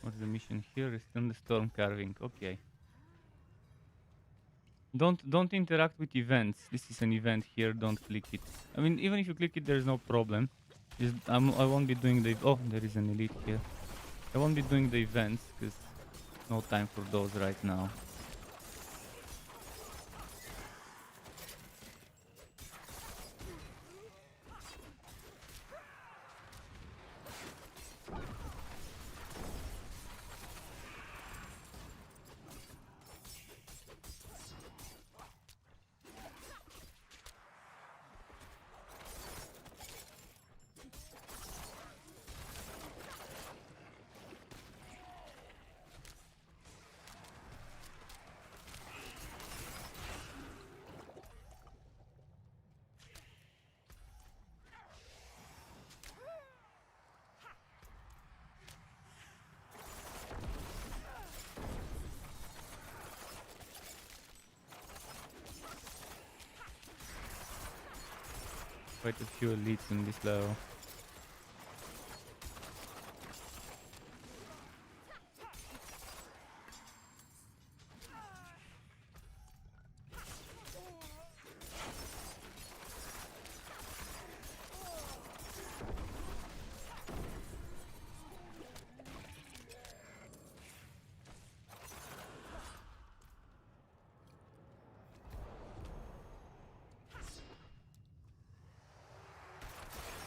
What's the mission here? Return the storm carving. Okay. Don't interact with events. This is an event here. Don't click it. I mean, even if you click it, there's no problem. Just I won't be doing the. Oh, there is an elite here. I won't be doing the events because no time for those right now. Quite a few elites in this level.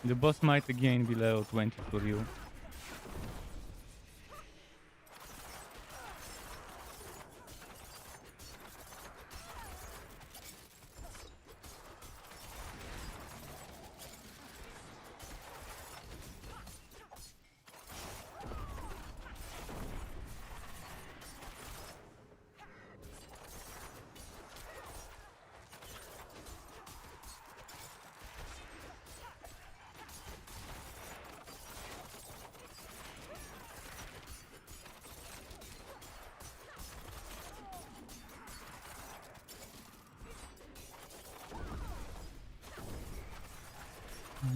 The boss might again be level 20 for you.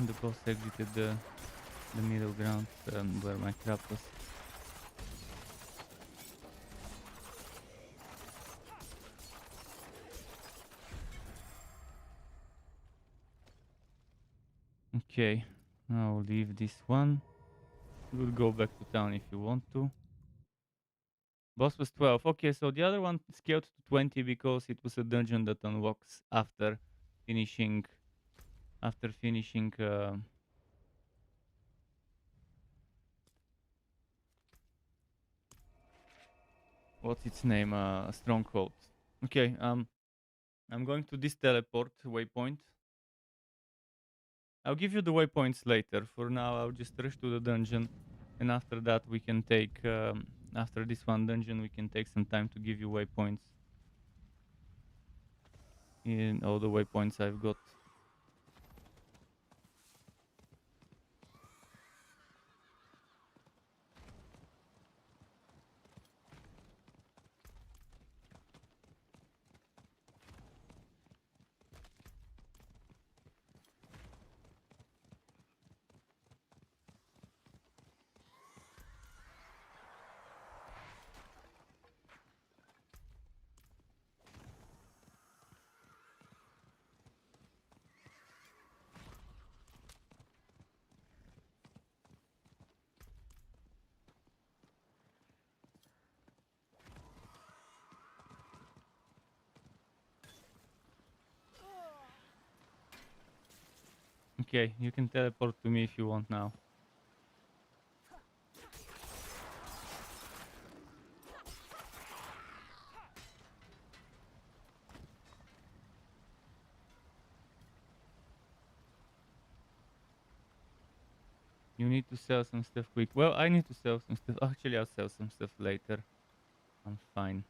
The boss exited the middle ground where my trap was. Okay, I'll leave this one. We'll go back to town if you want to. Boss was 12. Okay, so the other one scaled to 20 because it was a dungeon that unlocks after finishing. What's its name? Stronghold. Okay. I'm going to this teleport waypoint. I'll give you the waypoints later. For now, I'll just rush to the dungeon, and after that, we can take. After this one dungeon, we can take some time to give you waypoints. In all the waypoints I've got. Okay, you can teleport to me if you want now. You need to sell some stuff quick. Well, I need to sell some stuff. Actually, I'll sell some stuff later. I'm fine.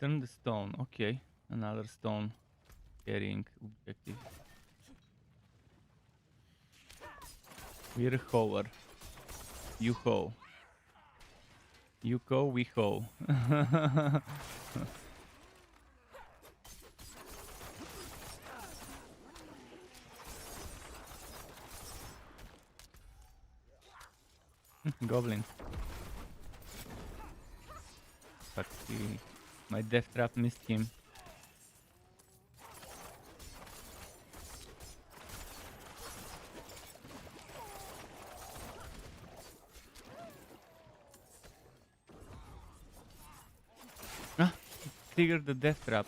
Return the stone. Okay, another stone carrying objective. We're a hoer. You hoe. You go, we hoe. Goblin. Fuck, my death trap missed him. Ah, triggered the death trap.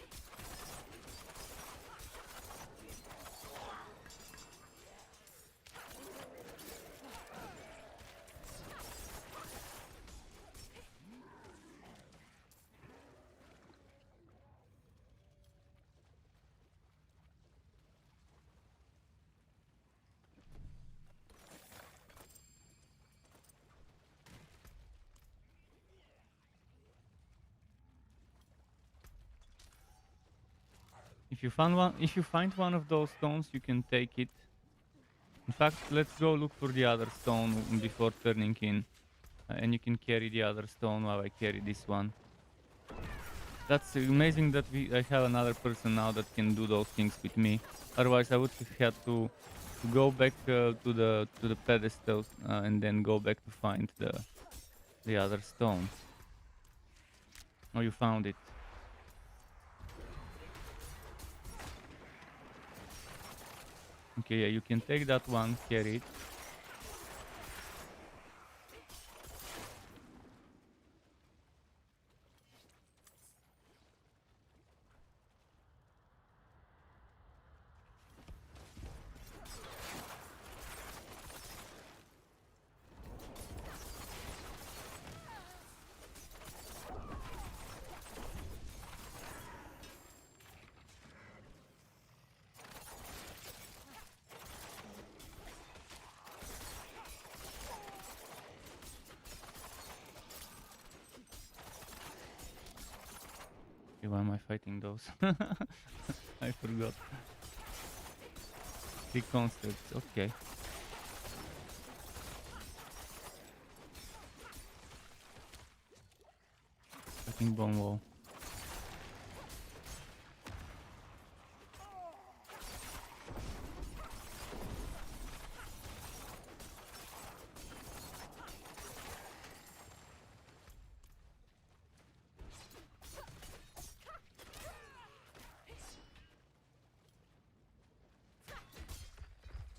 If you find one of those stones, you can take it. In fact, let's go look for the other stone before turning in, and you can carry the other stone while I carry this one. That's amazing that I have another person now that can do those things with me. Otherwise, I would have had to go back to the pedestal and then go back to find the other stone. Oh, you found it. Okay, yeah, you can take that one, carry it. Okay, why am I fighting those? I forgot. 3 constructs, okay. Fucking bone wall.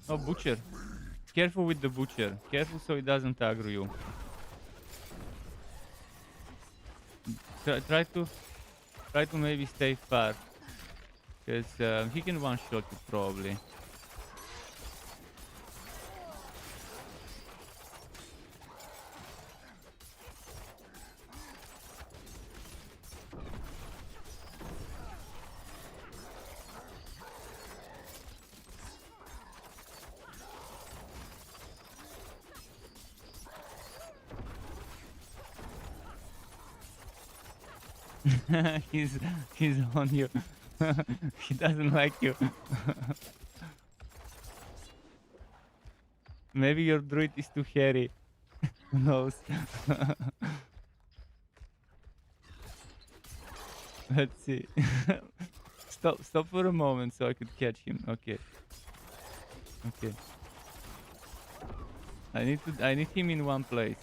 Oh, butcher. Careful with the butcher. Careful so it doesn't aggro you. Try to maybe stay far. Because he can one-shot you probably. he's on you. He doesn't like you. Maybe your druid is too hairy. Who knows? Let's see. Stop for a moment so I could catch him. Okay. Okay. I need him in one place.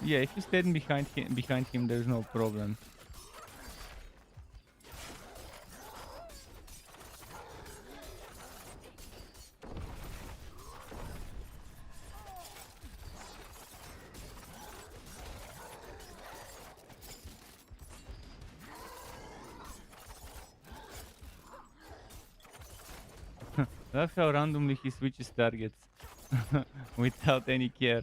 Yeah, if you stand behind him, there's no problem. Love how randomly he switches targets without any care.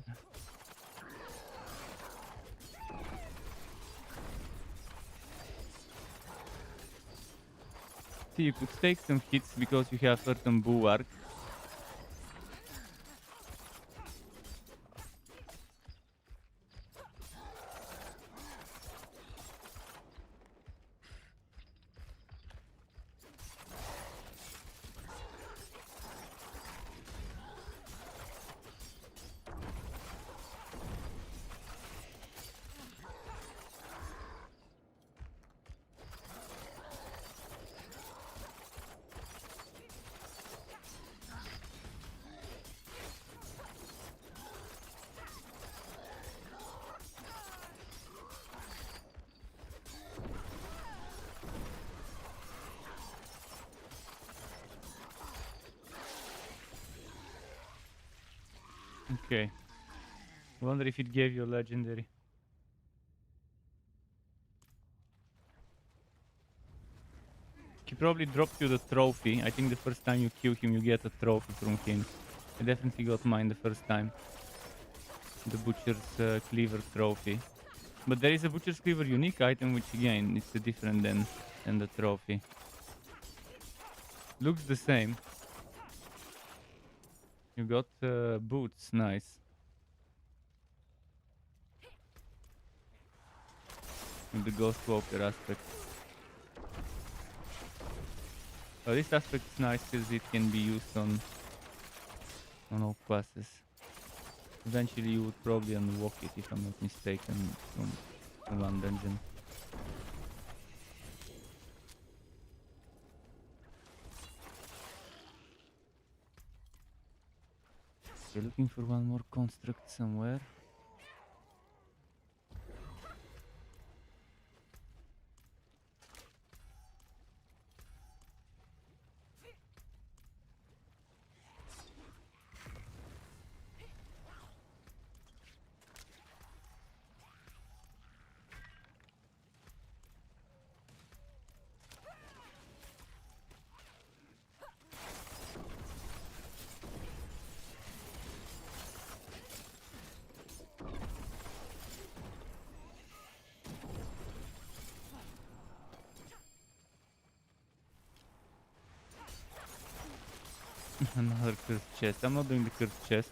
See, you could take some hits because you have certain bulwark. Okay. Wonder if it gave you a legendary. He probably dropped you the trophy. I think the first time you kill him, you get a trophy from him. I definitely got mine the first time. The Butcher's Cleaver trophy. But there is a Butcher's Cleaver unique item, which again, it's different than the trophy. Looks the same. You got boots, nice. With the Ghost Walker aspect. Oh, this aspect is nice because it can be used on all classes. Eventually you would probably unlock it if I'm not mistaken from one dungeon. Okay, looking for one more construct somewhere. Another cursed chest. I'm not doing the cursed chest.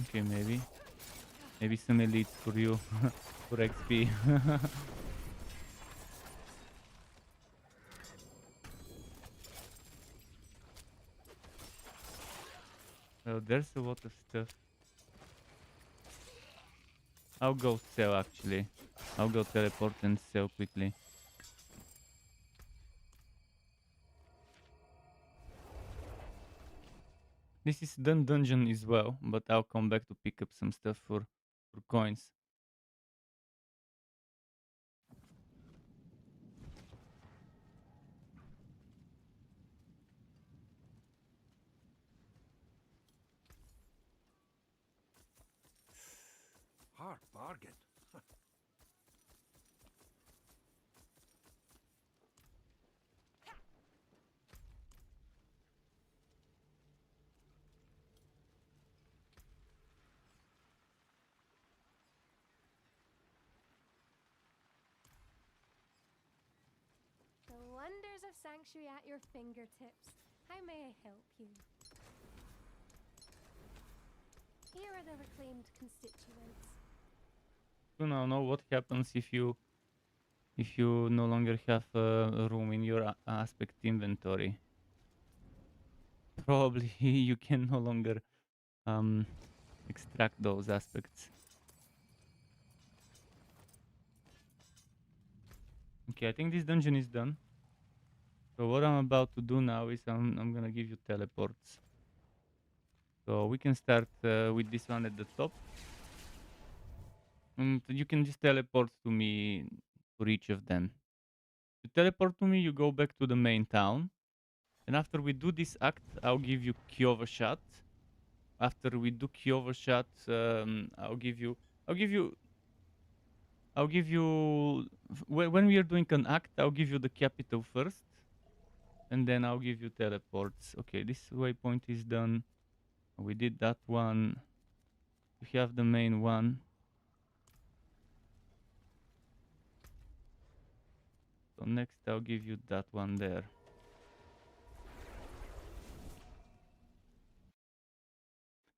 Okay, maybe some elites for you for XP. Well, there's a lot of stuff. I'll go sell actually. I'll go teleport and sell quickly. This is done dungeon as well, but I'll come back to pick up some stuff for coins. Hard bargain. The wonders of Sanctuary at your fingertips. How may I help you? Here are the reclaimed constituents. You now know what happens if you no longer have a room in your aspect inventory. Probably you can no longer extract those aspects. Okay, I think this dungeon is done. So what I'm about to do now is I'm gonna give you teleports. So we can start with this one at the top. And you can just teleport to me for each of them. You teleport to me, you go back to the main town. And after we do this act, I'll give you Kyowa shot. After we do Kyowa shot, I'll give you when we are doing an act, I'll give you the capital first, and then I'll give you teleports. Okay, this waypoint is done. We did that one. We have the main one. So next I'll give you that one there.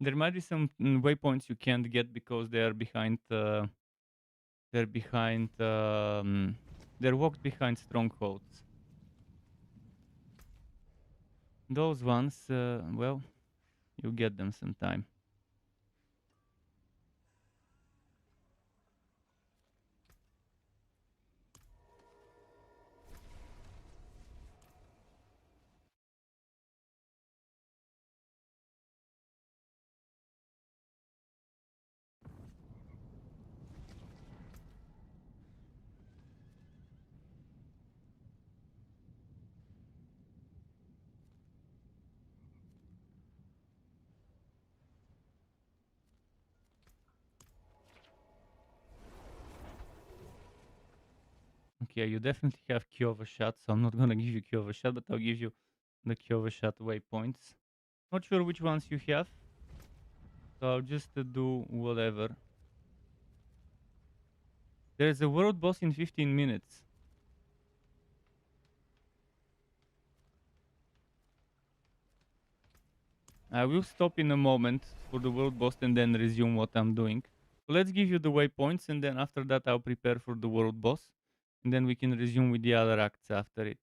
There might be some waypoints you can't get because they are behind. They're behind. They're walked behind strongholds. Those ones, well, you get them sometime. Okay, you definitely have Kyowa shot, so I'm not gonna give you Kyowa shot, but I'll give you the Kyowa shot waypoints. Not sure which ones you have, so I'll just do whatever. There's a world boss in 15 minutes. I will stop in a moment for the world boss and then resume what I'm doing. So let's give you the waypoints, and then after that I'll prepare for the world boss, and then we can resume with the other acts after it.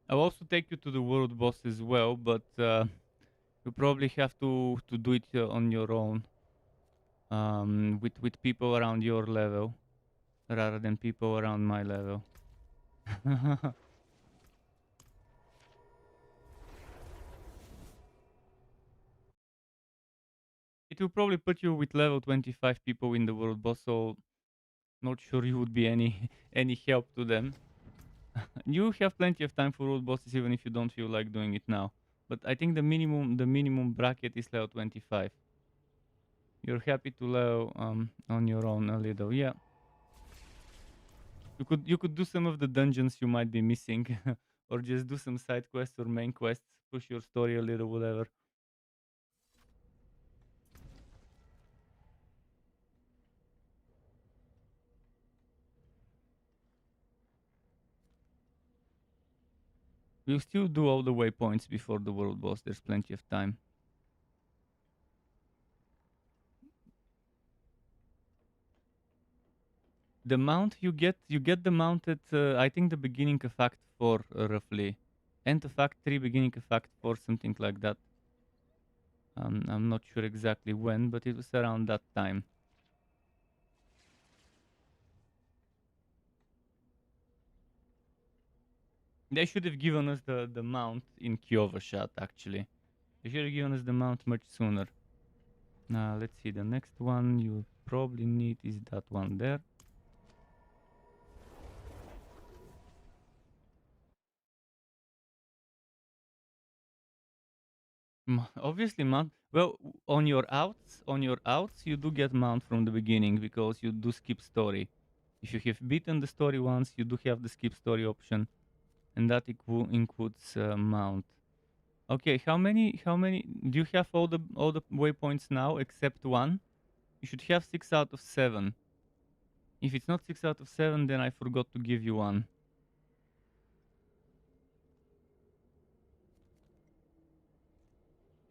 I'll also take you to the world boss as well, but you probably have to do it on your own, with people around your level rather than people around my level. it will probably put you with level 25 people in the world boss, so not sure you would be any any help to them. You have plenty of time for world bosses even if you don't feel like doing it now. But I think the minimum bracket is level 25. You're happy to level on your own a little, yeah. You could do some of the dungeons you might be missing, or just do some side quests or main quests, push your story a little, whatever. We'll still do all the waypoints before the world boss. There's plenty of time. The mount you get the mount at I think the beginning of Act 4 roughly, end of Act 3, beginning of Act 4, something like that. I'm not sure exactly when, but it was around that time. They should have given us the mount in Kyovashad, actually. They should have given us the mount much sooner. Now, let's see, the next one you probably need is that one there. Obviously mount, well, on your outs, you do get mount from the beginning because you do skip story. If you have beaten the story once, you do have the skip story option, and that includes mount. Okay, how many do you have all the waypoints now except one? You should have 6 out of 7. If it's not 6 out of 7, then I forgot to give you one.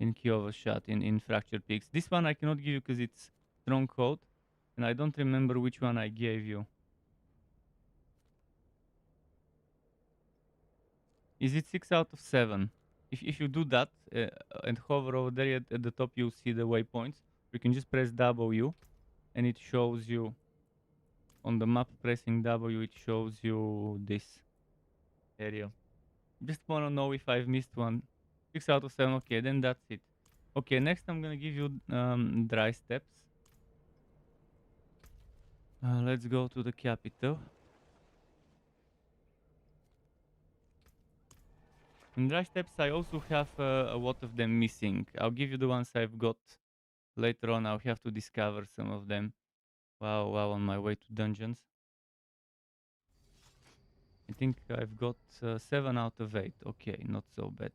In Kyovashad, in Fractured Peaks. This one I cannot give you because it's Stronghold, and I don't remember which one I gave you. Is it 6 out of 7? If you do that and hover over there at the top, you'll see the waypoints. You can just press W, and it shows you on the map. Pressing W, it shows you this area. Just want to know if I've missed one. 6 out of 7. Okay, then that's it. Okay, next I'm gonna give you dry steps. Let's go to the capital. In dry steps, I also have a lot of them missing. I'll give you the ones I've got. Later on, I'll have to discover some of them while on my way to dungeons. I think I've got 7 out of 8. Okay, not so bad.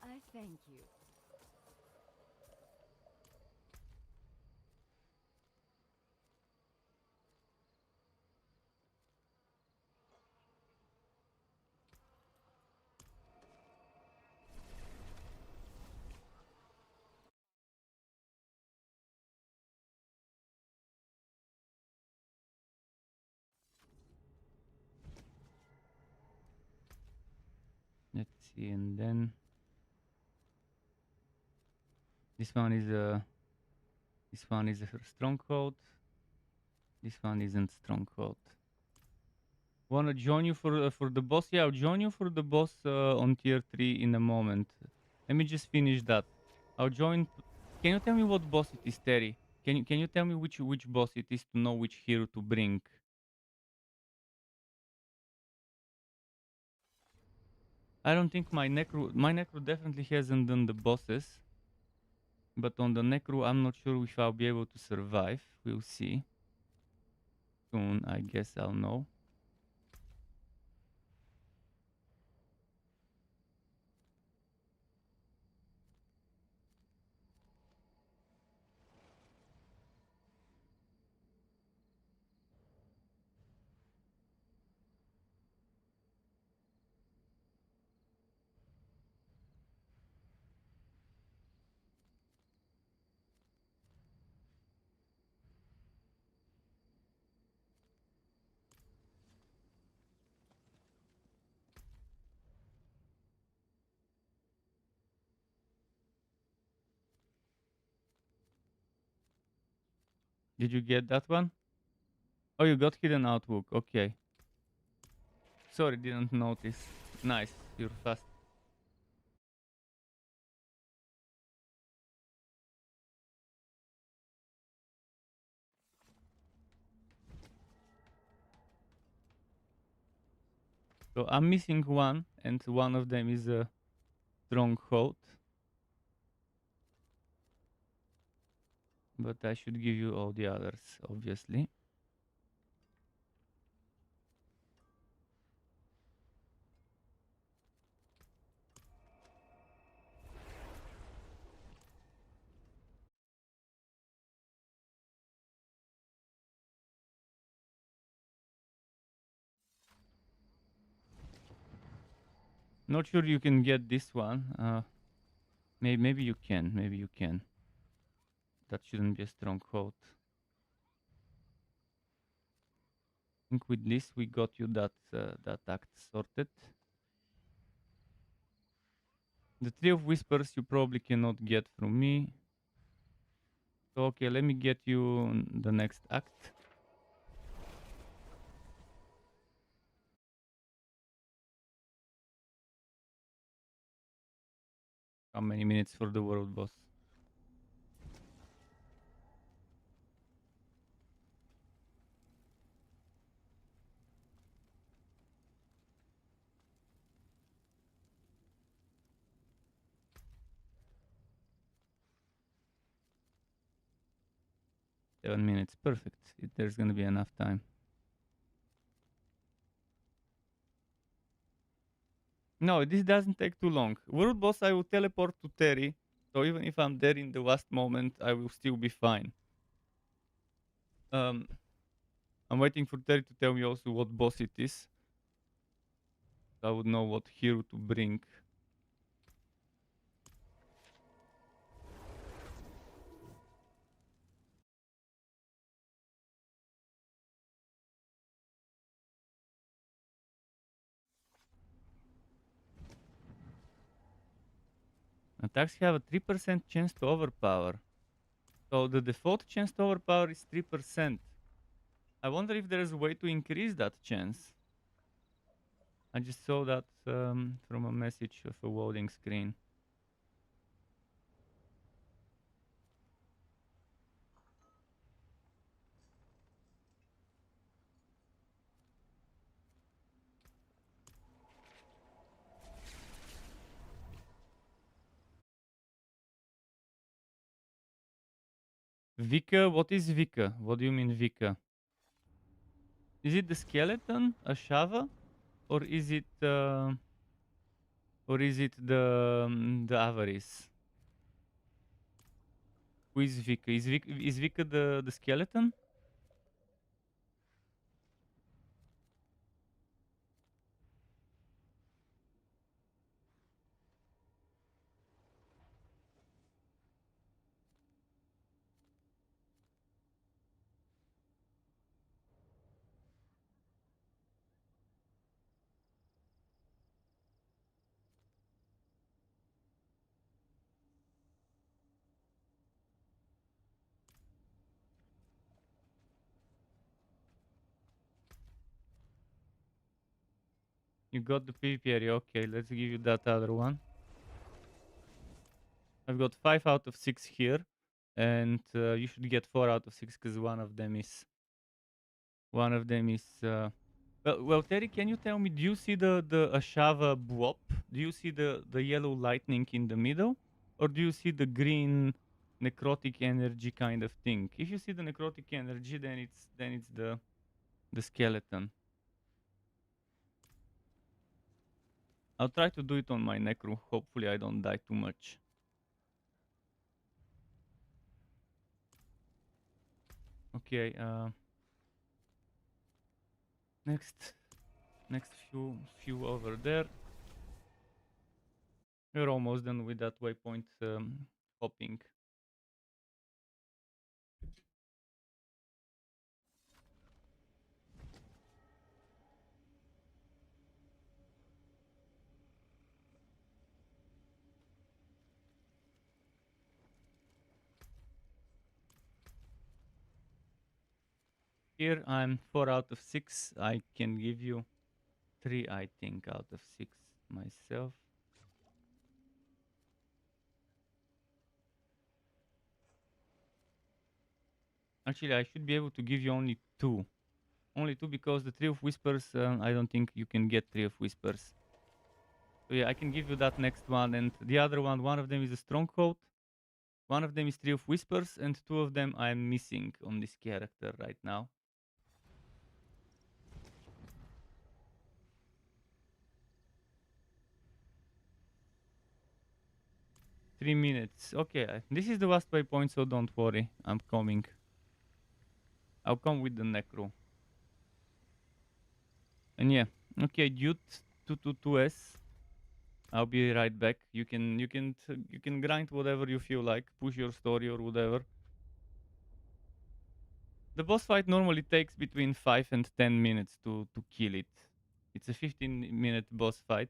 I thank you. Let's see, and then this one is a stronghold. This one isn't stronghold. Wanna join you for the boss? Yeah, I'll join you for the boss on tier 3 in a moment. Let me just finish that. I'll join. Can you tell me what boss it is, Terry? Can you tell me which boss it is to know which hero to bring? I don't think my necro definitely hasn't done the bosses. But on the necro, I'm not sure if I'll be able to survive. We'll see. Soon, I guess I'll know. Did you get that one? Oh, you got hidden outlook. Okay. Sorry, didn't notice. Nice, you're fast. So I'm missing one, and one of them is a stronghold. But I should give you all the others, obviously. Not sure you can get this one. Maybe you can. Maybe you can. That shouldn't be a stronghold. I think with this we got you that act sorted. The Tree of Whispers you probably cannot get from me. So okay, let me get you the next act. How many minutes for the world boss? Seven minutes, perfect. There's gonna be enough time. No, this doesn't take too long. World boss, I will teleport to Terry. So even if I'm there in the last moment, I will still be fine. I'm waiting for Terry to tell me also what boss it is. So I would know what hero to bring. Attacks have a 3% chance to overpower. So the default chance to overpower is 3%. I wonder if there is a way to increase that chance. I just saw that from a message of a loading screen. Vika, what is Vika? What do you mean Vika? Is it the skeleton, a Shava, or is it the Avarice? Who is Vika? Is Vika the skeleton? You got the PvP area. Okay, let's give you that other one. I've got 5 out of 6 here, and you should get 4 out of 6 because one of them is. Well, Terry, can you tell me? Do you see the Ashava Bwop? Do you see the yellow lightning in the middle, or do you see the green necrotic energy kind of thing? If you see the necrotic energy, then it's the skeleton. I'll try to do it on my necro. Hopefully, I don't die too much. Okay. Next few over there. We're almost done with that waypoint hopping. Here I'm 4 out of 6. I can give you 3, I think, out of 6 myself. Actually, I should be able to give you only 2. Only 2 because the Tree of Whispers, I don't think you can get Tree of Whispers. So yeah, I can give you that next one. And the other one of them is a Stronghold. One of them is Tree of Whispers, and 2 of them I'm missing on this character right now. Three minutes. Okay, this is the last waypoint, so don't worry. I'm coming. I'll come with the Necro. And yeah, okay, Dude 222S. I'll be right back. You can grind whatever you feel like, push your story or whatever. The boss fight normally takes between 5 and 10 minutes to kill it. It's a 15-minute boss fight.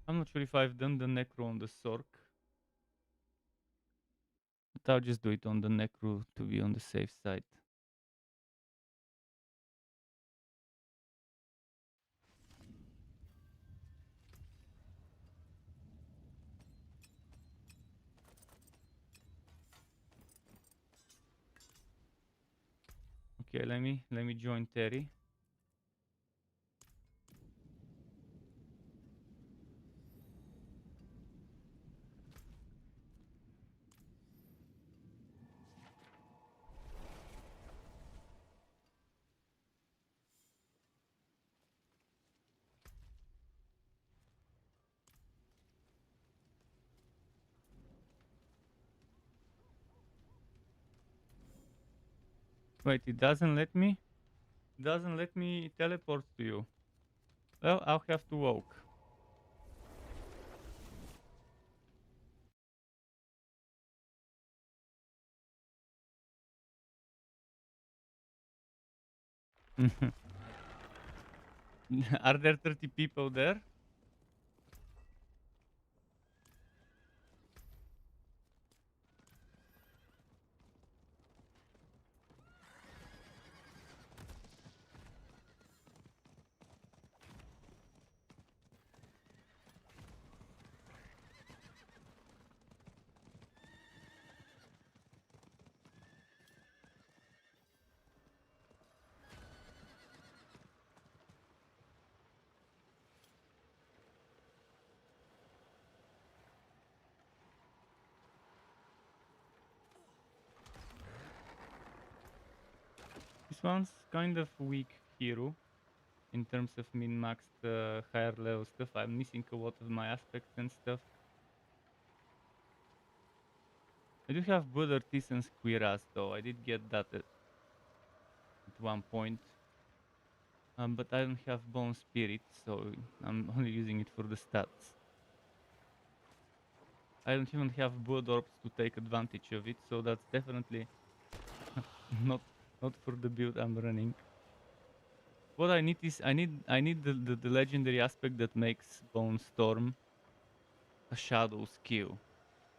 I'm not sure if I've done the Necro on the Sork. But I'll just do it on the Necro to be on the safe side. Okay, let me join Terry. Wait, it doesn't let me? Doesn't let me teleport to you. Well, I'll have to walk. Are there 30 people there? This one's kind of weak hero in terms of min-maxed higher level stuff. I'm missing a lot of my aspects and stuff. I do have Blood Artisan's Cuirass though. I did get that at one point. But I don't have Bone Spirit, so I'm only using it for the stats. I don't even have Blood Orbs to take advantage of it, so that's definitely not for the build I'm running. What I need is I need the legendary aspect that makes Bone Storm a shadow skill.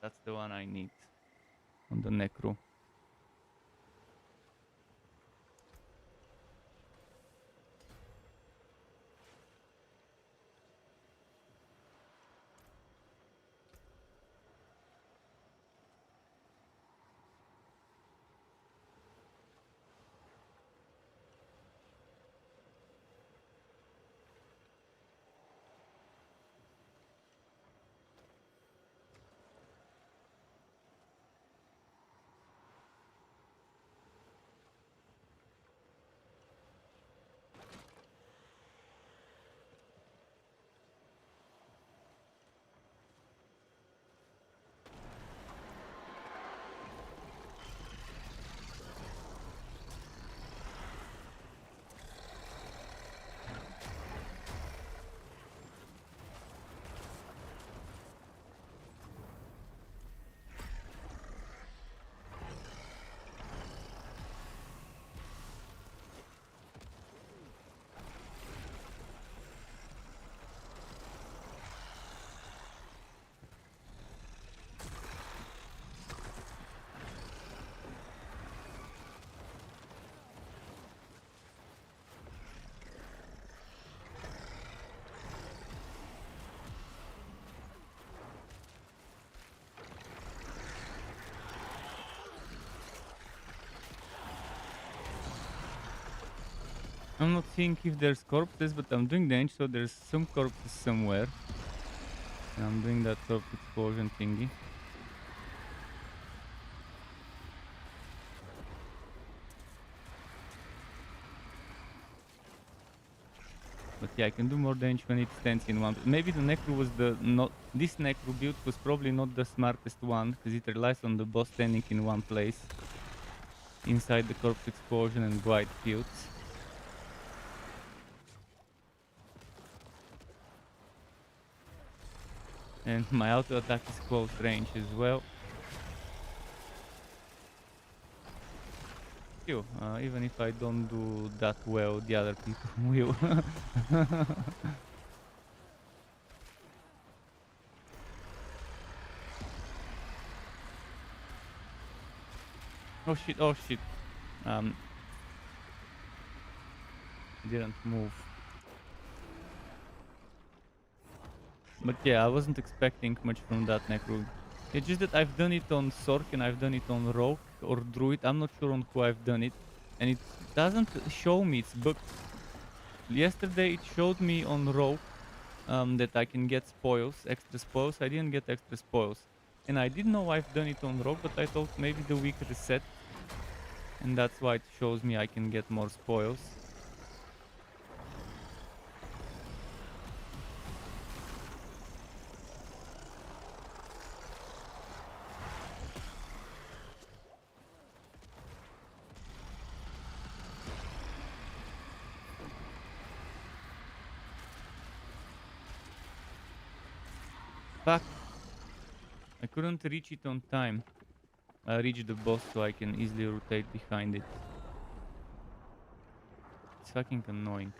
That's the one I need on the Necro. I'm not seeing if there's corpses, but I'm doing damage, so there's some corpses somewhere. And I'm doing that corpse explosion thingy. But yeah, I can do more damage when it stands in one. Maybe the necro was this necro build was probably not the smartest one, because it relies on the boss standing in one place inside the corpse explosion and wide fields. And my auto attack is close range as well. Still, even if I don't do that well, the other people will. Oh shit, oh shit. Didn't move. But yeah, I wasn't expecting much from that necro. It's just that I've done it on Sork and I've done it on Rogue or Druid. I'm not sure on who I've done it. And it doesn't show me, it's bugged. Yesterday it showed me on Rogue that I can get spoils, extra spoils. I didn't get extra spoils. And I didn't know I've done it on Rogue, but I thought maybe the week reset. And that's why it shows me I can get more spoils. Fuck. I couldn't reach it on time. I reached the boss so I can easily rotate behind it. It's fucking annoying.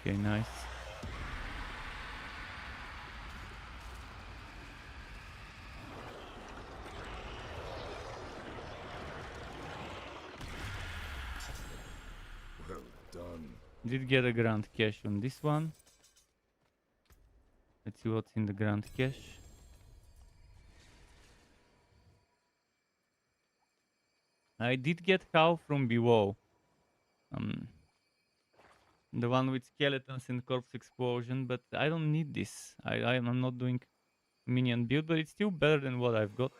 Okay, nice. Well done. Did get a grand cache on this one. Let's see what's in the grand cache. I did get cow from below. The one with skeletons and corpse explosion, but I don't need this. I'm not doing minion build, but it's still better than what I've got.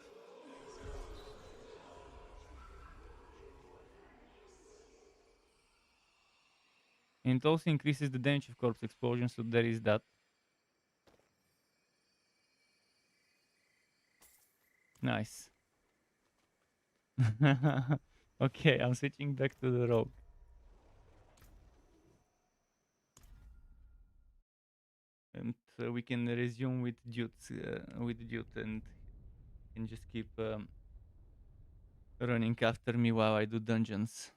And it also increases the damage of corpse explosion, so there is that. Nice. Okay, I'm switching back to the rogue. And we can resume with Dude, and can just keep running after me while I do dungeons.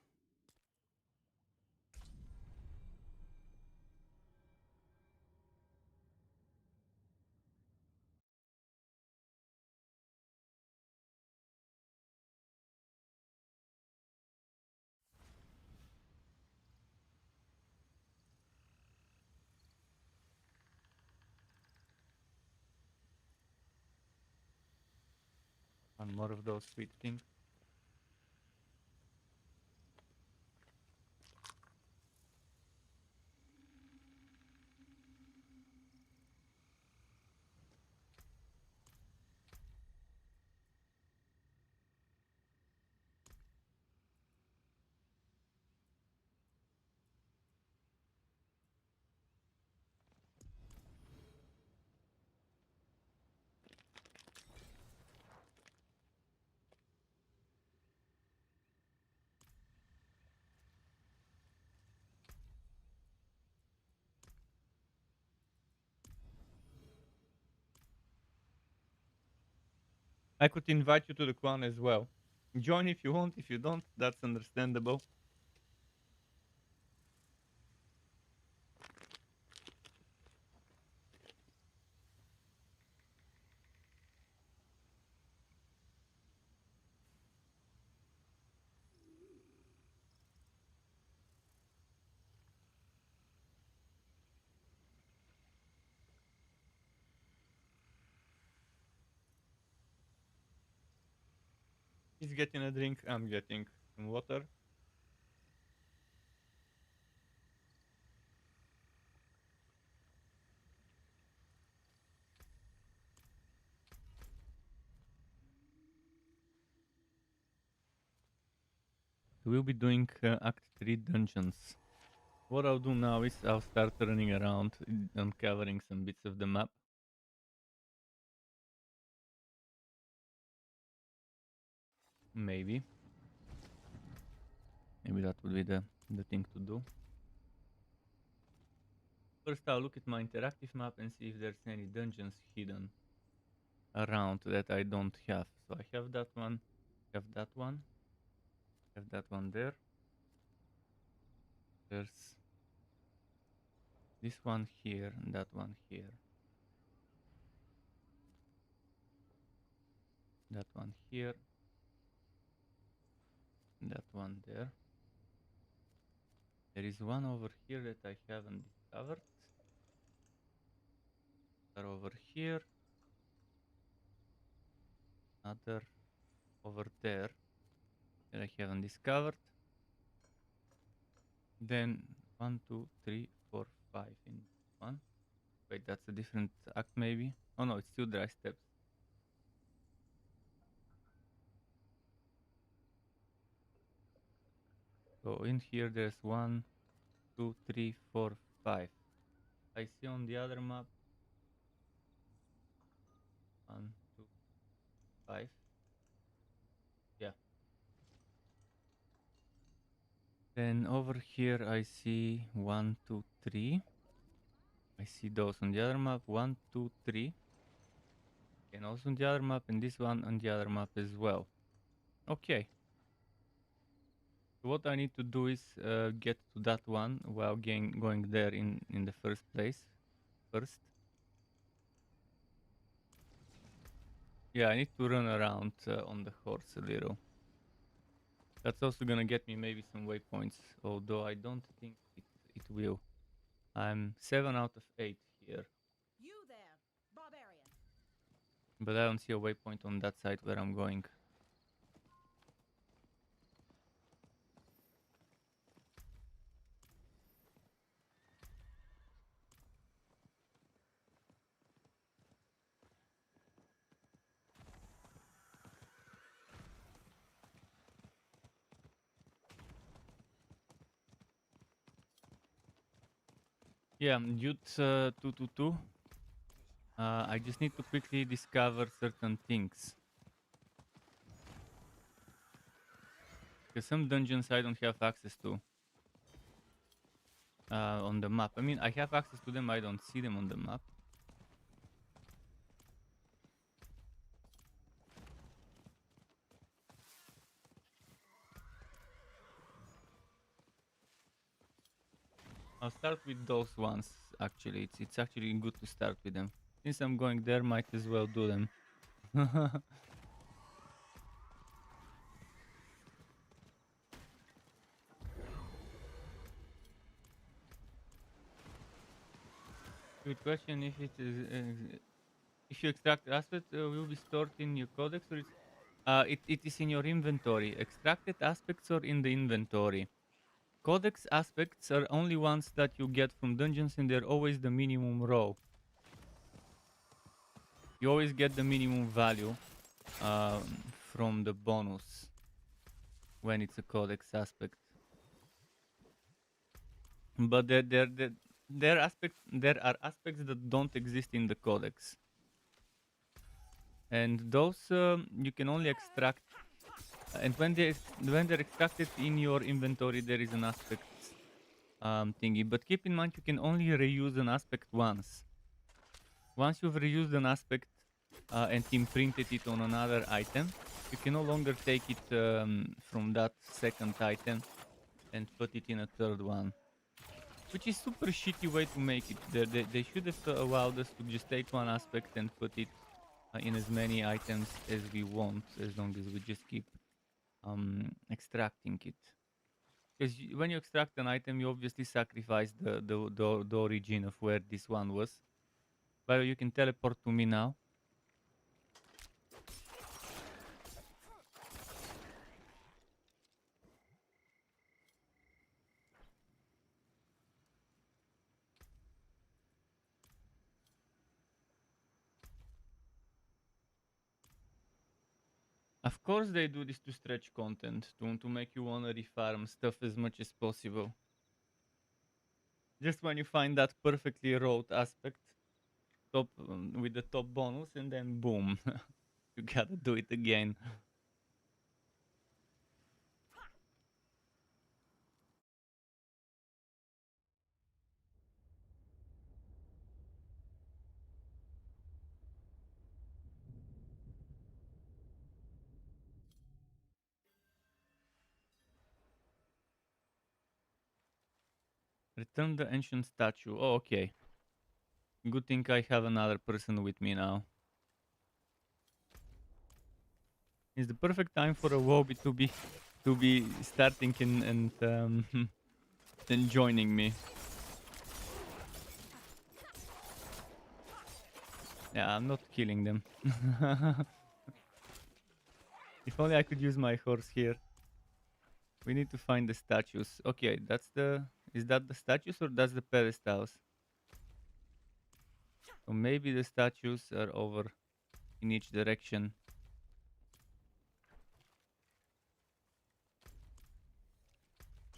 One more of those sweet things. I could invite you to the clan as well. Join if you want. If you don't, that's understandable. He's getting a drink. I'm getting some water. We'll be doing Act 3 dungeons. What I'll do now is I'll start running around, uncovering some bits of the map. Maybe. Maybe that would be the thing to do. First I'll look at my interactive map and see if there's any dungeons hidden around that I don't have. So I have that one, have that one, have that one there. There's this one here and that one here. That one here. And that one there. There is one over here that I haven't discovered. Another over here. Another over there that I haven't discovered. Then 1, 2, 3, 4, 5 in this one. Wait, that's a different act maybe? Oh no, it's still dry steps. So in here there's 1, 2, 3, 4, 5. I see on the other map 1, 2, 5. Yeah. Then over here I see 1, 2, 3. I see those on the other map 1, 2, 3. And also on the other map and this one on the other map as well. Okay. So what I need to do is get to that one while going there in the first place. First. Yeah, I need to run around on the horse a little. That's also gonna get me maybe some waypoints, although I don't think it will. I'm 7 out of 8 here. You there, barbarian. But I don't see a waypoint on that side where I'm going. Yeah, Jute 222. I just need to quickly discover certain things. Because some dungeons I don't have access to on the map. I mean, I have access to them, I don't see them on the map. I'll start with those ones, actually. It's actually good to start with them. Since I'm going there, might as well do them. Good question. If it is, if you extract asset, will be stored in your codex, or it's It is in your inventory. Extracted aspects are in the inventory. Codex aspects are only ones that you get from dungeons, and they're always the minimum row. You always get the minimum value from the bonus when it's a codex aspect. But there are aspects that don't exist in the codex, and those you can only extract. And when they're extracted in your inventory, there is an aspect thingy. But keep in mind, you can only reuse an aspect once. Once you've reused an aspect and imprinted it on another item, you can no longer take it from that second item and put it in a third one. Which is super shitty way to make it. They should have allowed us to just take one aspect and put it in as many items as we want, as long as we just keep extracting it. Because when you extract an item, you obviously sacrifice the origin of where this one was. But you can teleport to me now. Of course they do this to stretch content, to make you want to refarm stuff as much as possible. Just when you find that perfectly wrote aspect, top with the top bonus, and then boom, you gotta do it again. Return the ancient statue. Oh, okay. Good thing I have another person with me now. It's the perfect time for a Wobby to be starting and and joining me. Yeah, I'm not killing them. If only I could use my horse here. We need to find the statues. Okay, that's the... Is that the statues or that's the pedestals? So maybe the statues are over in each direction.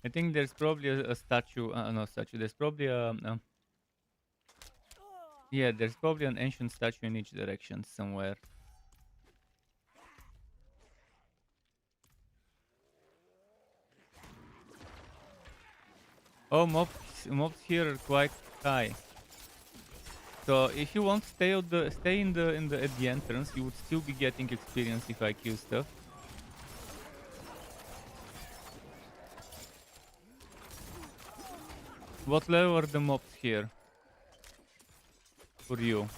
I think there's probably a statue... no statue. There's probably a... yeah, there's probably an ancient statue in each direction somewhere. Oh, mobs here are quite high. So if you want stay at the entrance, you would still be getting experience if I kill stuff. What level are the mobs here? For you?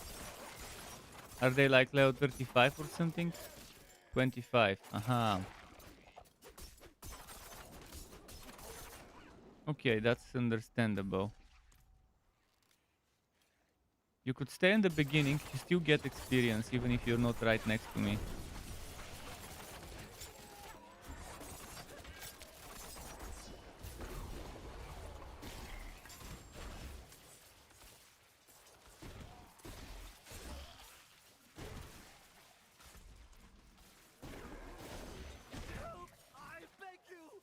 Are they like level 35 or something? 25. Aha. Okay, that's understandable. You could stay in the beginning, you still get experience even if you're not right next to me. I beg you!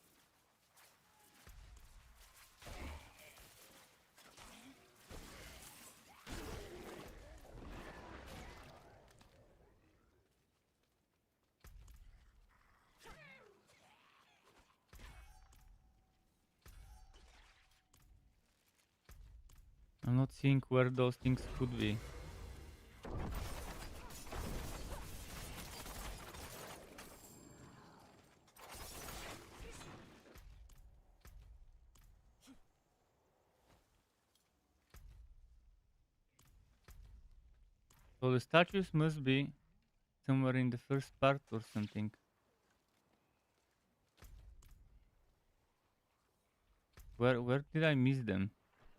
I'm not seeing where those things could be. So the statues must be somewhere in the first part or something. Where did I miss them?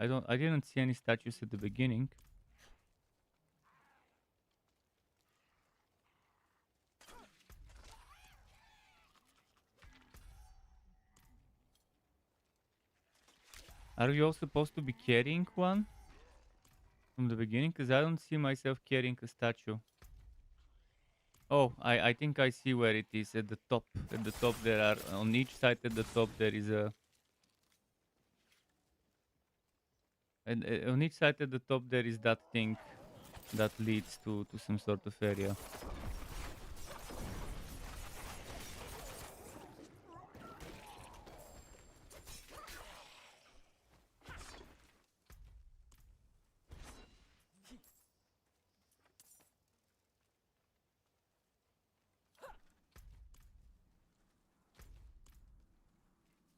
I didn't see any statues at the beginning. Are you all supposed to be carrying one from the beginning? Because I don't see myself carrying a statue. Oh, I think I see where it is, at the top. At the top there are, on each side at the top there is a... And on each side at the top there is that thing that leads to some sort of area.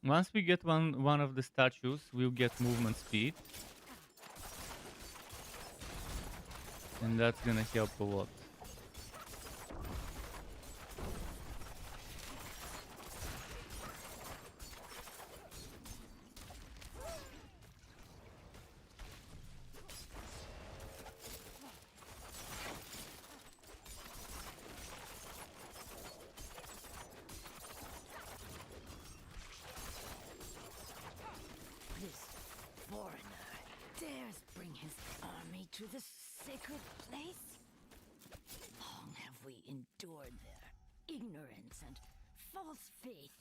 Once we get one of the statues, we'll get movement speed. And that's gonna help a lot. This foreigner dares bring his army to the sacred place? Long have we endured their ignorance and false faith,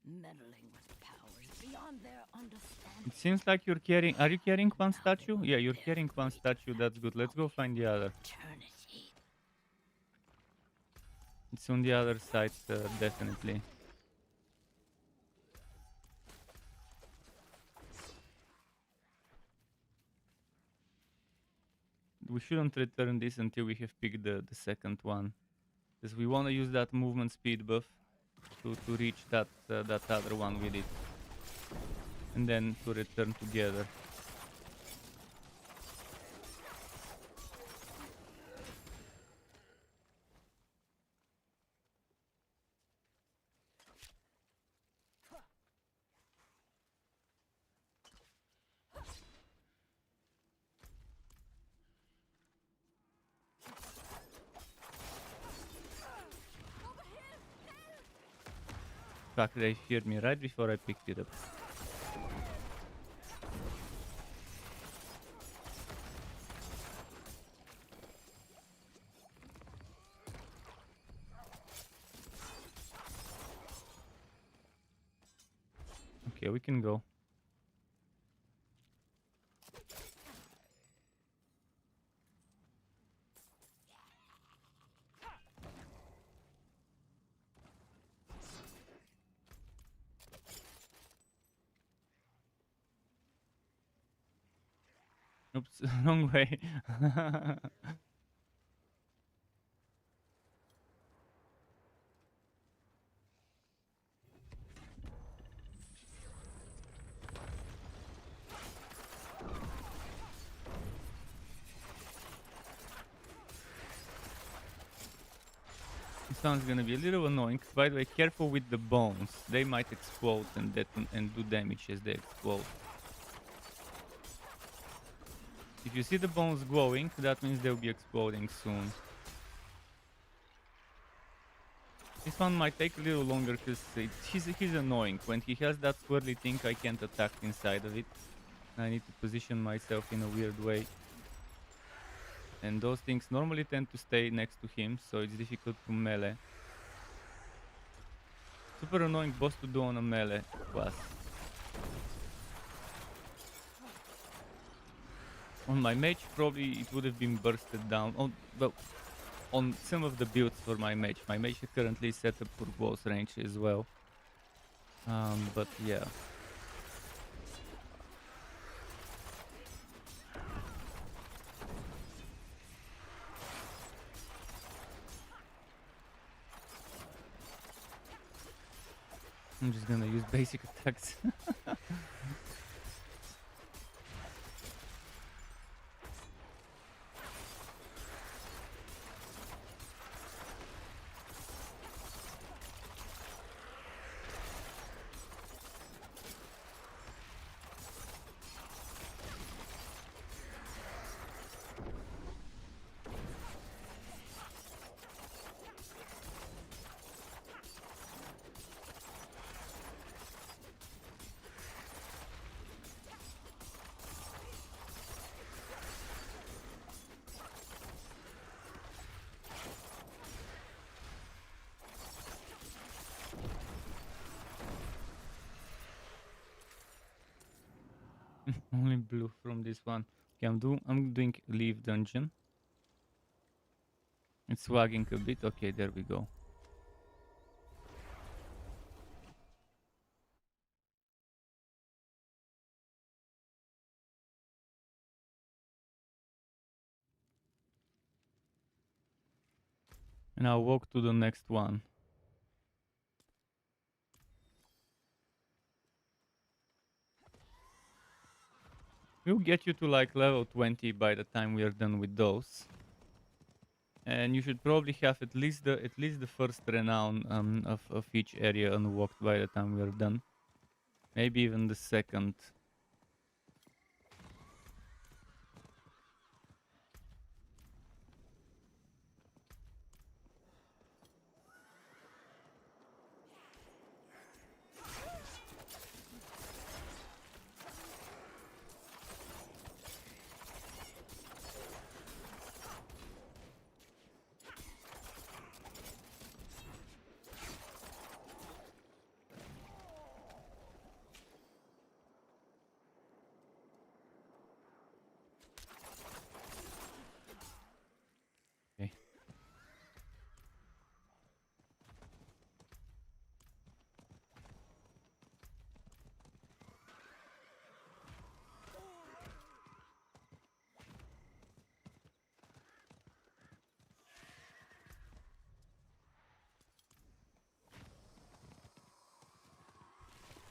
meddling with powers beyond their understanding. It seems like you're carrying... Are you carrying one statue? Yeah, you're carrying one statue. That's good. Let's go find the other. Eternity. It's on the other side, definitely. We shouldn't return this until we have picked the second one. Because we want to use that movement speed buff to reach that other one with it. And then to return together. Fuck, they feared me right before I picked it up. Okay, we can go. Oops, wrong way. This one's gonna be a little annoying. By the way, careful with the bones. They might explode and do damage as they explode. If you see the bones glowing, that means they'll be exploding soon. This one might take a little longer because he's annoying. When he has that swirly thing, I can't attack inside of it. I need to position myself in a weird way. And those things normally tend to stay next to him, so it's difficult to melee. Super annoying boss to do on a melee class. On my mage, probably it would have been bursted down. Well, on some of the builds for my mage. My mage is currently set up for close range as well. But yeah. I'm just gonna use basic attacks. Only blue from this one. Okay, I'm doing leave dungeon. It's wagging a bit. Okay, there we go. And I'll walk to the next one. We'll get you to like level 20 by the time we are done with those. And you should probably have at least the first renown of each area unlocked by the time we are done. Maybe even the second. Okay.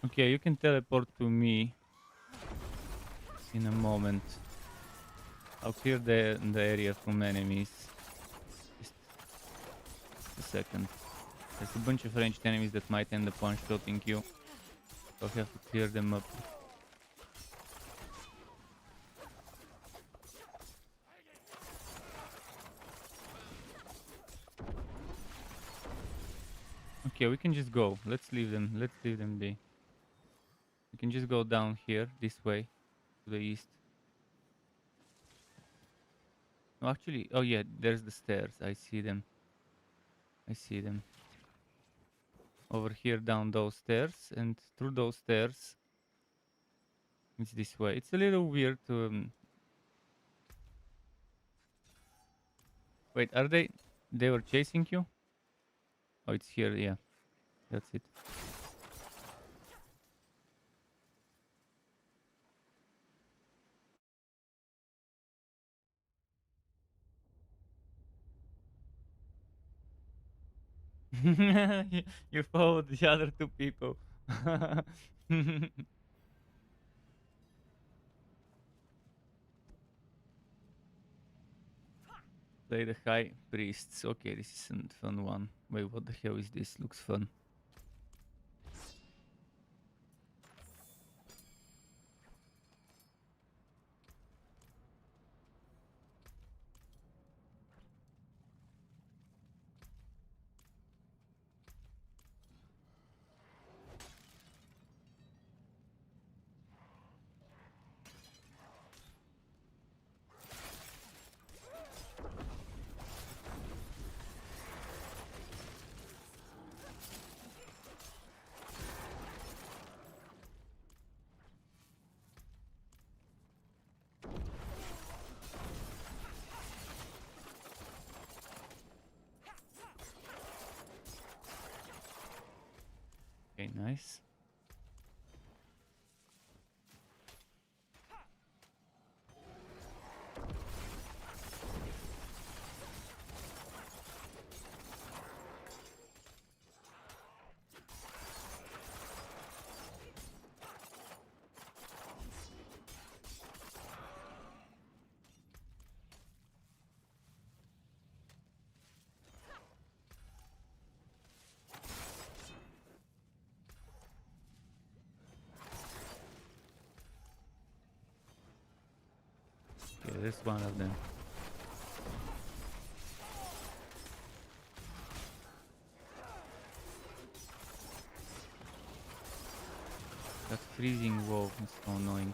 Okay, you can teleport to me in a moment. I'll clear the area from enemies. Just a second. There's a bunch of ranged enemies that might end up one-shotting you. So I'll have to clear them up. Okay, we can just go. Let's leave them. Let's leave them be. We can just go down here, this way, to the east. No, actually, oh yeah, there's the stairs. I see them. I see them. Over here, down those stairs, and through those stairs. It's this way. It's a little weird to... Wait, are they... They were chasing you? Oh, it's here, yeah. That's it. You followed the other two people. Play the high priests. Okay, this isn't fun one. Wait, what the hell is this? Looks fun. Okay, nice. Okay, there's one of them. That freezing wall is so annoying.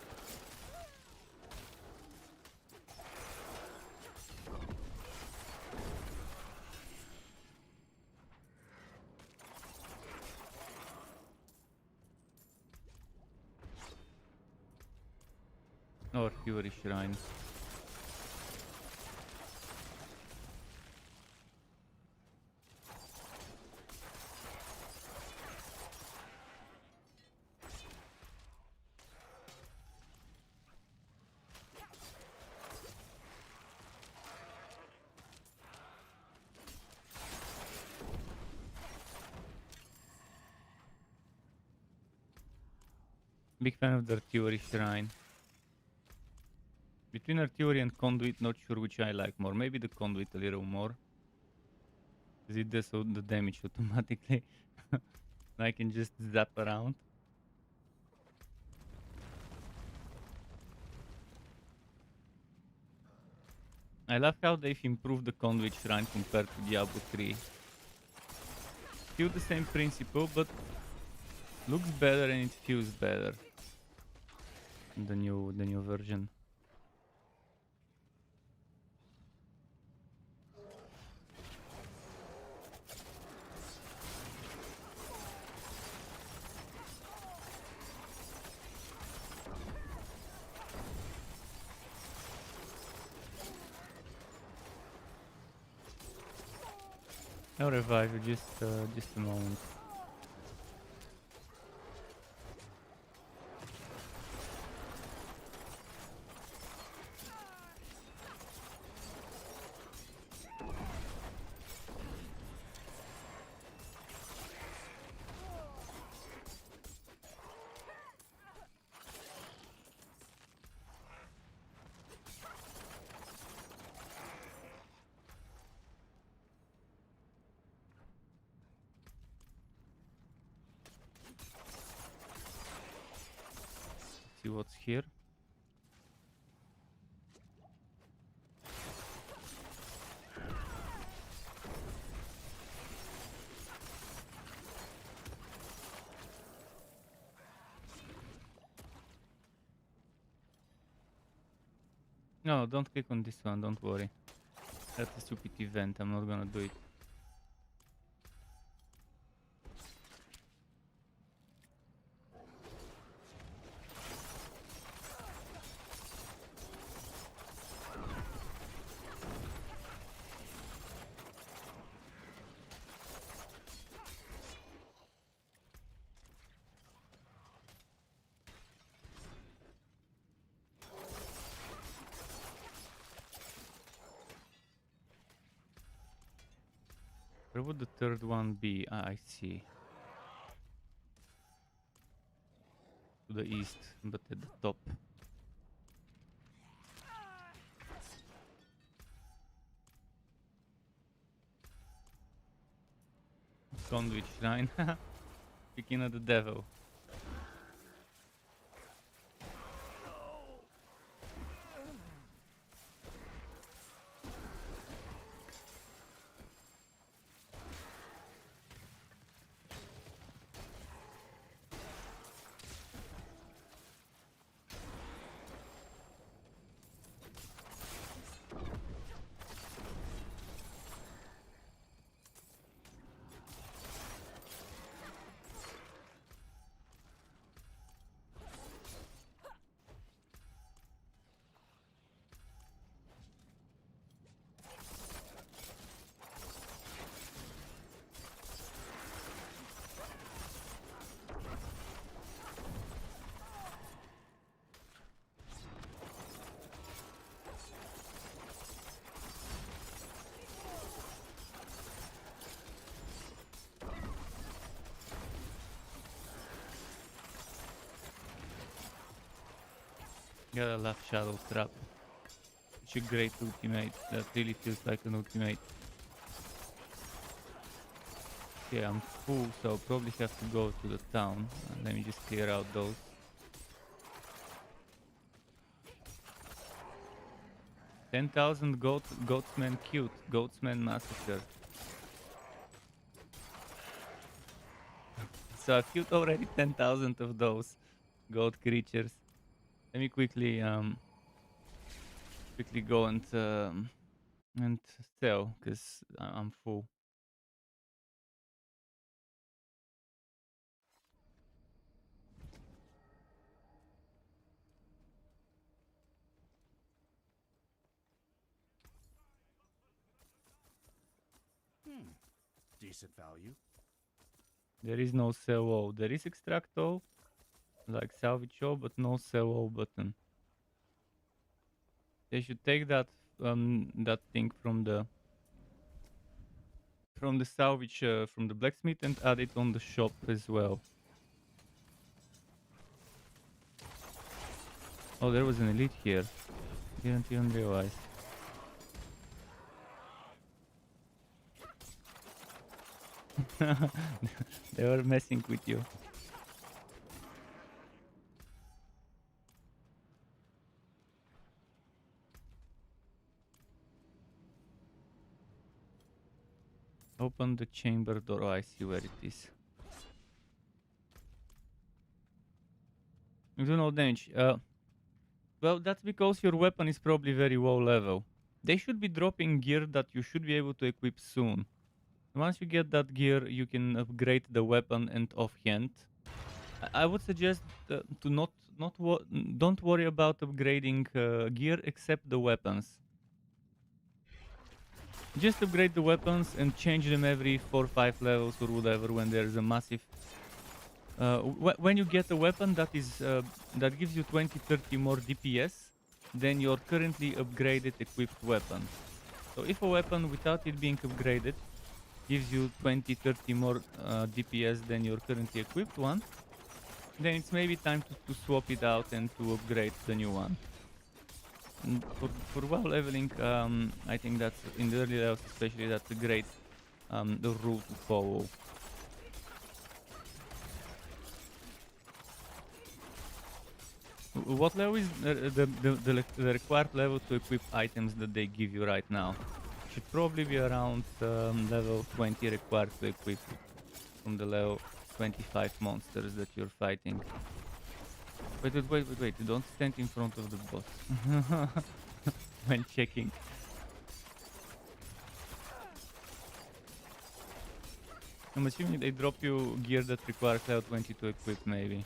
Or Fury Shrine. Big fan of the Artillery Shrine. Between Artillery and Conduit, not sure which I like more. Maybe the Conduit a little more. Because it does the damage automatically. I can just zap around. I love how they've improved the Conduit Shrine compared to Diablo 3. Still the same principle, but looks better and it feels better. The new version. No revive, just a moment. See what's here. No, don't click on this one, don't worry. That's a stupid event, I'm not gonna do it. Where would the third one be? Ah, I see. To the east, but at the top. Conduit Shrine. Speaking of the devil. Gotta love Shadow Trap. Such a great ultimate. That really feels like an ultimate. Okay, I'm full, so I'll probably have to go to the town. Let me just clear out those. $10,000 goatsmen killed. Goatsmen massacre. So I've killed already 10,000 of those goat creatures. Let me quickly go and sell, because I'm full. decent value. There is no sell all. There is extract all, like salvage all, but no sell all button. They should take that that thing from the salvage from the blacksmith and add it on the shop as well. Oh, there was an elite here. Didn't even realize. They were messing with you. Open the chamber door. Oh, I see where it is. You do no damage. Well, that's because your weapon is probably very low level. They should be dropping gear that you should be able to equip soon. Once you get that gear, you can upgrade the weapon and offhand. I would suggest to don't worry about upgrading gear except the weapons. Just upgrade the weapons and change them every 4 or 5 levels or whatever when there's a massive... when you get a weapon that gives you 20-30 more DPS than your currently upgraded equipped weapon. So if a weapon without it being upgraded gives you 20-30 more DPS than your currently equipped one, then it's maybe time to swap it out and to upgrade the new one. And for WoW leveling, I think that's, in the early levels especially, that's a great rule to follow. What level is the required level to equip items that they give you right now? Should probably be around level 20 required to equip from the level 25 monsters that you're fighting. Wait, don't stand in front of the boss when checking. I'm assuming they drop you gear that requires level 20 to equip, maybe.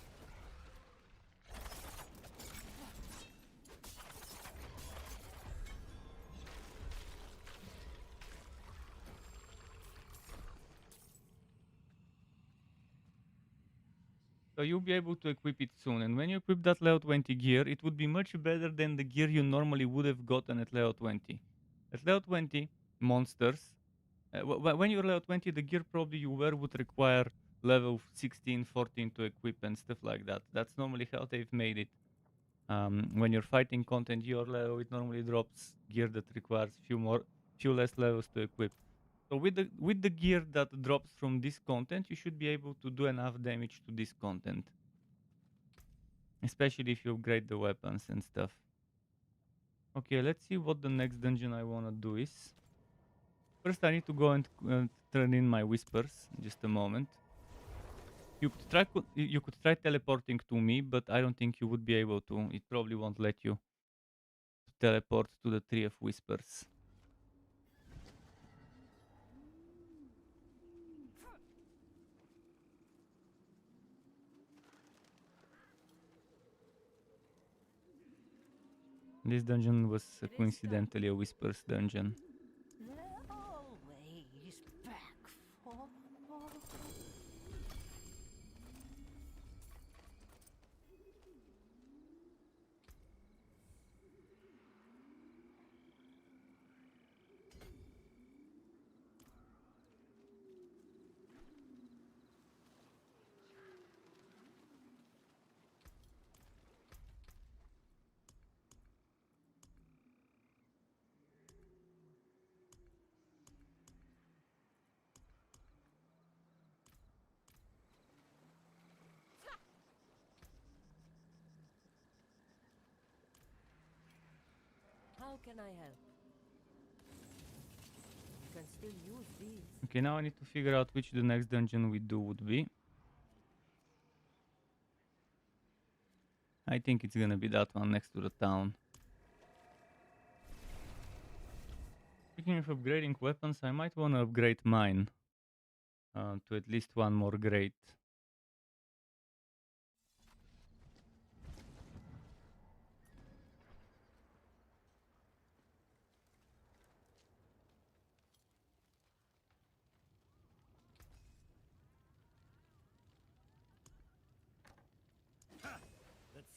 So you'll be able to equip it soon, and when you equip that level 20 gear, it would be much better than the gear you normally would have gotten at level 20. At level 20, monsters, when you're level 20, the gear probably you wear would require level 16, 14 to equip and stuff like that. That's normally how they've made it. When you're fighting content your level, it normally drops gear that requires few less levels to equip. So with the gear that drops from this content, you should be able to do enough damage to this content. Especially if you upgrade the weapons and stuff. Okay, let's see what the next dungeon I wanna do is. First I need to go and turn in my whispers. Just a moment. You could try teleporting to me, but I don't think you would be able to. It probably won't let you teleport to the Tree of Whispers. This dungeon was coincidentally a Whispers dungeon. They're always back for more. How can I help? You can still use these. Okay, now I need to figure out which the next dungeon we do would be. I think it's gonna be that one next to the town. Speaking of upgrading weapons, I might want to upgrade mine to at least one more grade.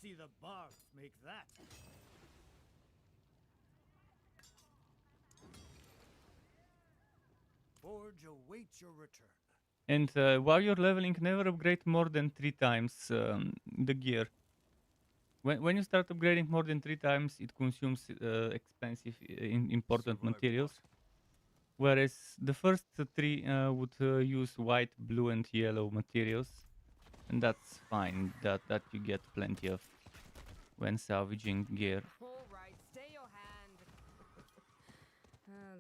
see the bards make that. Forge awaits your return. And while you're leveling, never upgrade more than 3 times the gear. When you start upgrading more than 3 times, it consumes expensive, important Survive materials. what? Whereas the first 3 would use white, blue, and yellow materials, and that's fine. That you get plenty of when salvaging gear. All right, stay your hand.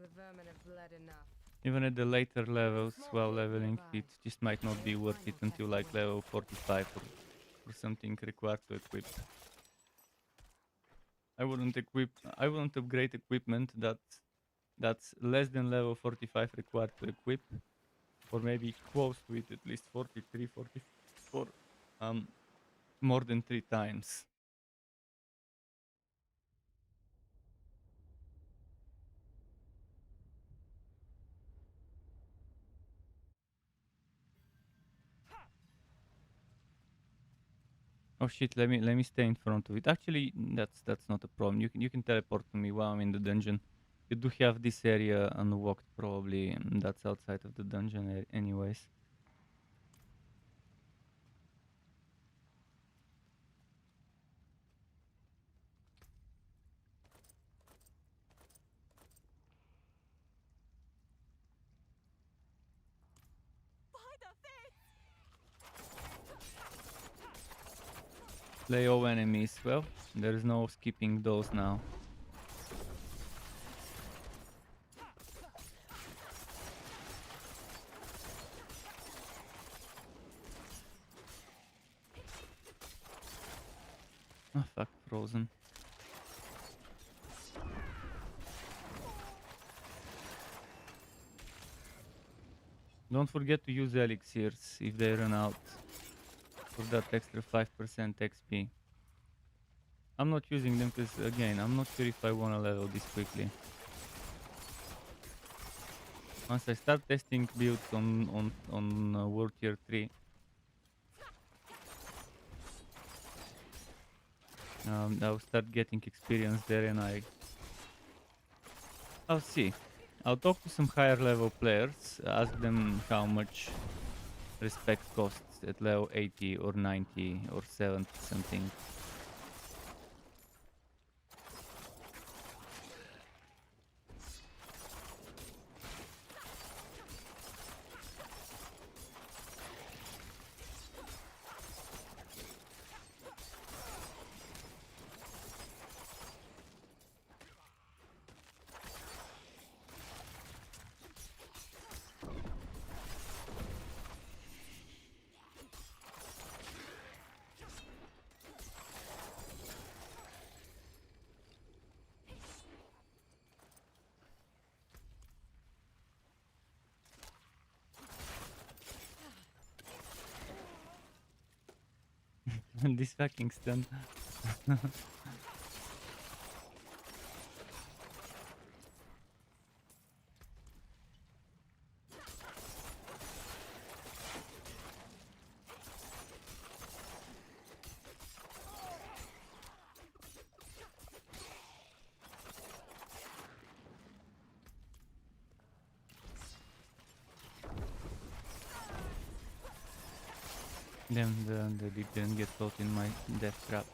The vermin have bled enough. Even at the later levels, while leveling, it just might not be worth it until like level 45 or something required to equip. I wouldn't upgrade equipment that's less than level 45 required to equip, or maybe close to it, at least 43, 44, more than 3 times. Oh shit! Let me stay in front of it. Actually, that's not a problem. You can teleport to me while I'm in the dungeon. You do have this area unlocked, probably. That's outside of the dungeon, anyways. Play all enemies. Well, there's no skipping those now. Oh fuck, frozen. Don't forget to use elixirs if they run out for that extra 5% XP. I'm not using them because, again, I'm not sure if I want to level this quickly. Once I start testing builds on World Tier 3, I'll start getting experience there, and I'll see. I'll talk to some higher level players, ask them how much respect costs at level 80 or 90 or 70 something. This fucking stun. Then they didn't get caught in my death trap.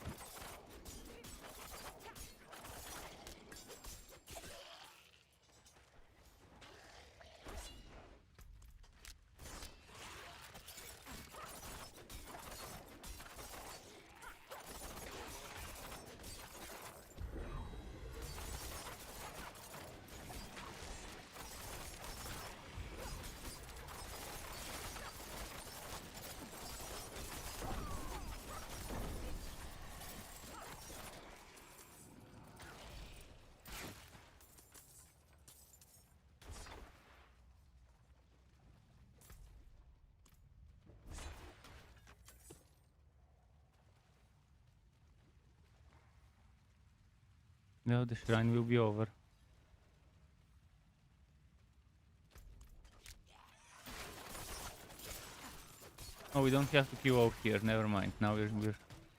No, the shrine will be over. Oh, we don't have to queue out here. Never mind. Now we're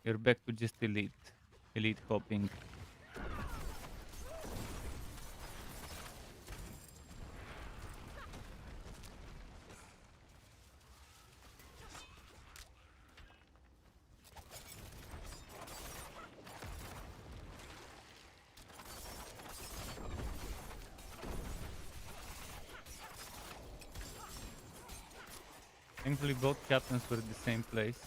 You're back to just elite. Elite hopping. Thankfully both captains were at the same place.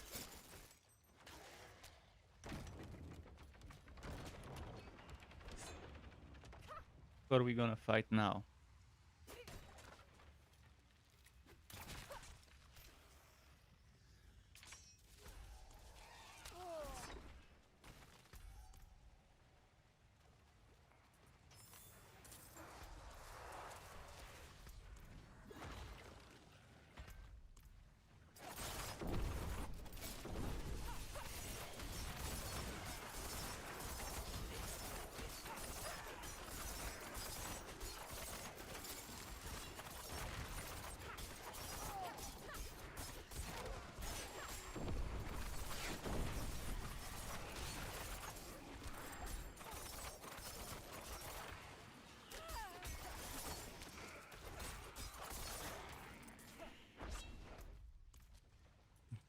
Who are we gonna fight now?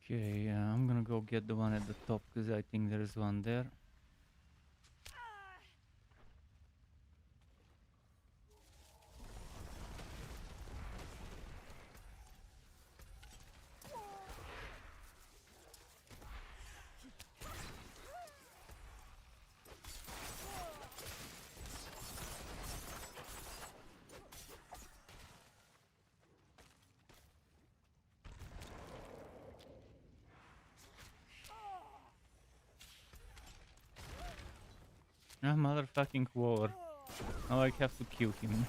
Okay, I'm gonna go get the one at the top because I think there's one there. Ah, motherfucking war. Now I have to kill him.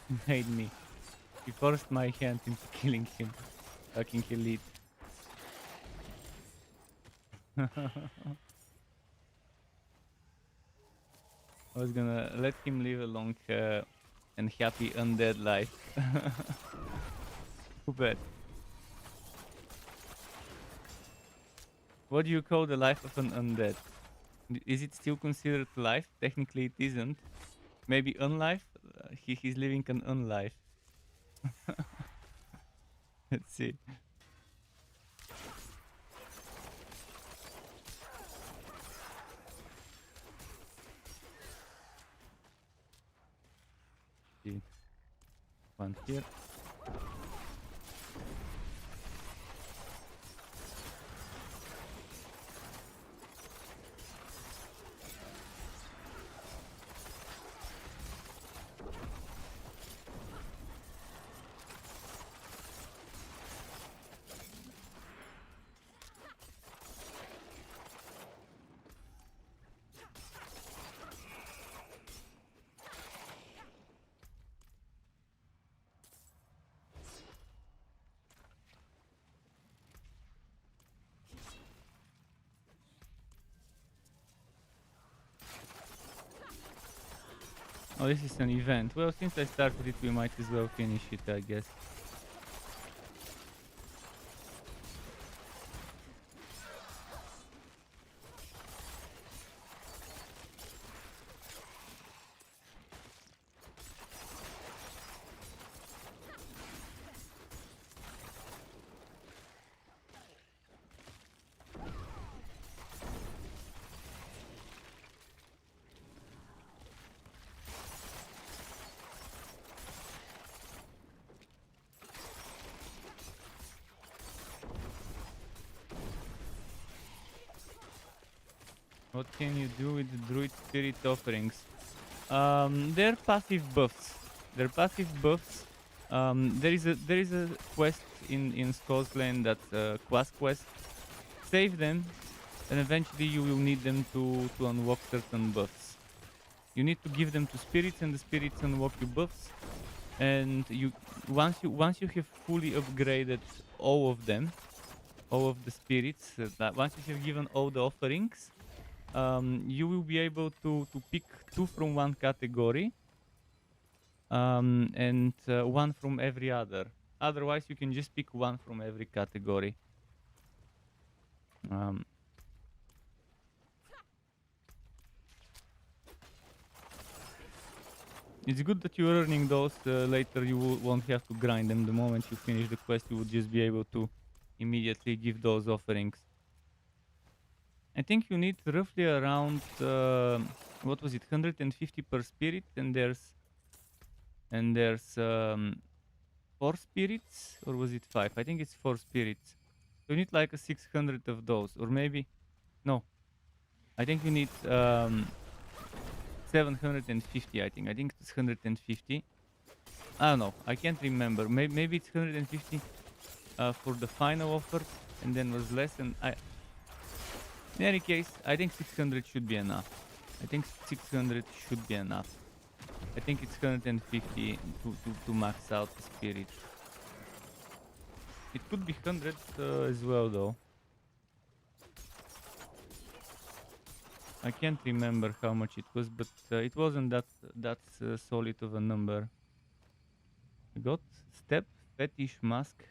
He made me. He forced my hand into killing him. Fucking elite. I was gonna let him live a long and happy undead life. Too bad. What do you call the life of an undead? Is it still considered life? Technically it isn't. Maybe unlife? He's living an unlife. Let's see. See. One here. Oh, this is an event. Well, since I started it, we might as well finish it, I guess. What can you do with the druid spirit offerings? They're passive buffs. They're passive buffs. There is a quest in Skull's Lane that's a quest. Save them, and eventually you will need them to unlock certain buffs. You need to give them to spirits, and the spirits unlock your buffs. And once you have fully upgraded all of them, all of the spirits, once you have given all the offerings, you will be able to pick 2 from one category and 1 from every other. Otherwise, you can just pick 1 from every category. It's good that you're earning those. Later you won't have to grind them. The moment you finish the quest, you would just be able to immediately give those offerings. I think you need roughly around what was it, 150 per spirit, and there's 4 spirits, or was it 5? I think it's 4 spirits. So you need like a 600 of those, or maybe no. I think you need 750. I think it's 150. I don't know. I can't remember. Maybe it's 150 for the final offer, and then was less. And in any case, I think 600 should be enough. I think 600 should be enough. I think it's 150 to max out the spirit. It could be 100 as well, though. I can't remember how much it was, but it wasn't that solid of a number. I got step fetish mask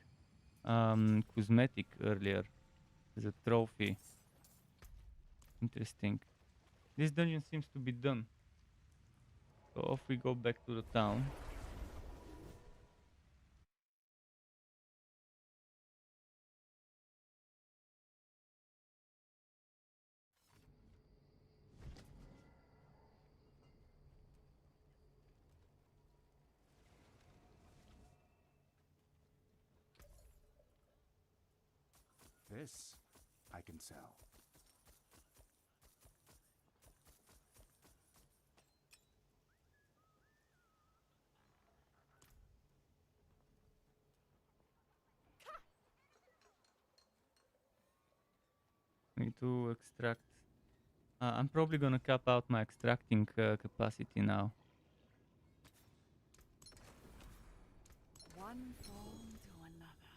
cosmetic earlier as a trophy. Interesting. This dungeon seems to be done. So off we go back to the town. This I can sell. Need to extract. I'm probably gonna cap out my extracting capacity now. One form to another.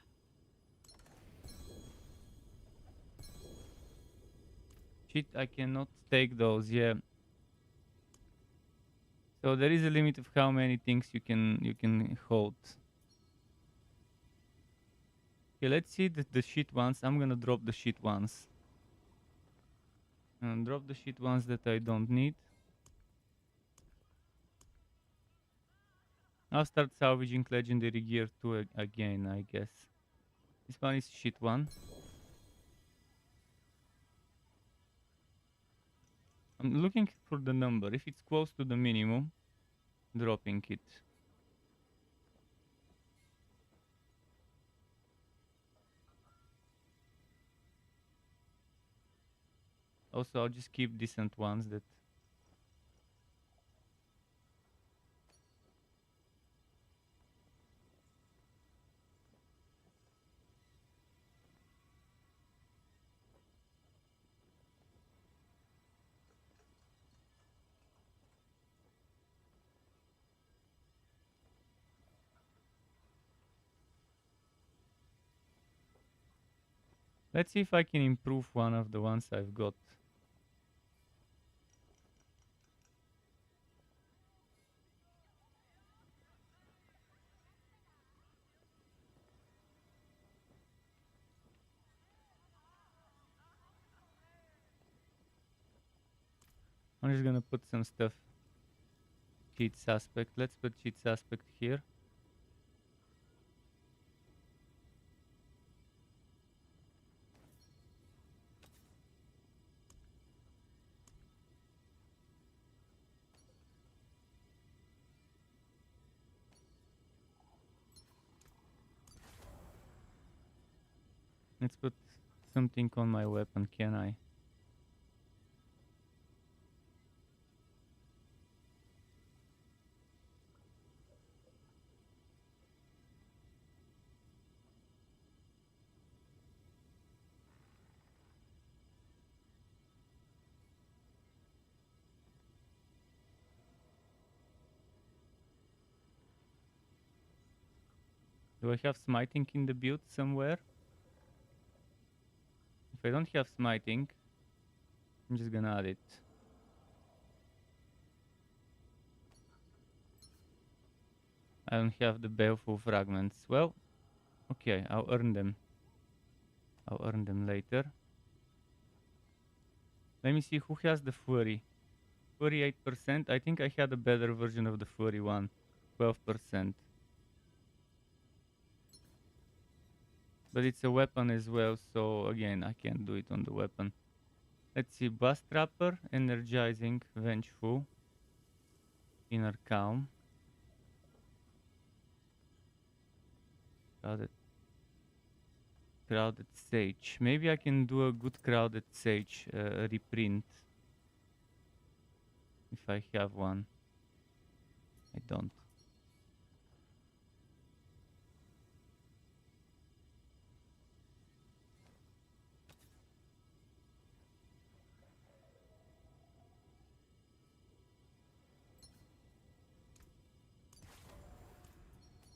Shit, I cannot take those, yeah. So there is a limit of how many things you can hold. Okay, let's see the shit ones. I'm gonna drop the shit ones. And drop the shit ones that I don't need. I'll start salvaging legendary gear too again, I guess. This one is shit one. I'm looking for the number. If it's close to the minimum, dropping it. Also, I'll just keep decent ones that... Let's see if I can improve one of the ones I've got. I'm just gonna put some stuff. Cheat suspect. Let's put cheat suspect here. Let's put something on my weapon, can I? Do I have smiting in the build somewhere? If I don't have smiting, I'm just gonna add it. I don't have the baleful fragments. Well, okay, I'll earn them. I'll earn them later. Let me see who has the flurry. 48%. I think I had a better version of the furry one. 12%. But it's a weapon as well, so again, I can't do it on the weapon. Let's see, Bust Trapper, Energizing, Vengeful, Inner Calm. Crowded Sage. Maybe I can do a good Crowded Sage reprint. If I have one. I don't.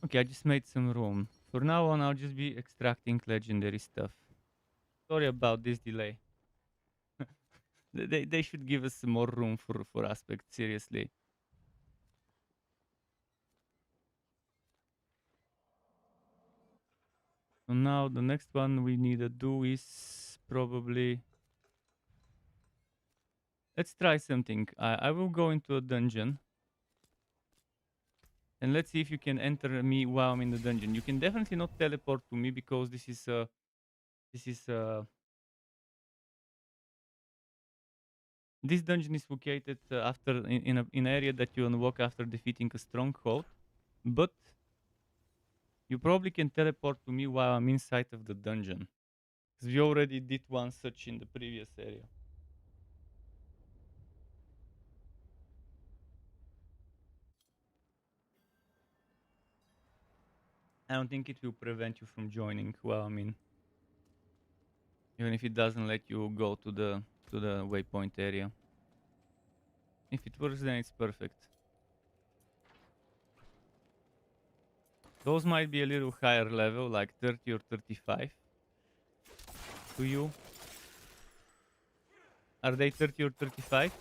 Okay, I just made some room. For now on, I'll just be extracting legendary stuff. Sorry about this delay. They should give us more room for aspects, seriously. So now the next one we need to do is probably... Let's try something. I will go into a dungeon. And let's see if you can enter me while I'm in the dungeon. You can definitely not teleport to me because this is this dungeon is located after in an area that you unlock after defeating a stronghold. But you probably can teleport to me while I'm inside of the dungeon. Because we already did one such in the previous area. I don't think it will prevent you from joining while I'm in. Even if it doesn't let you go to the waypoint area. If it works, then it's perfect. Those might be a little higher level, like 30 or 35. To you? Are they 30 or 35?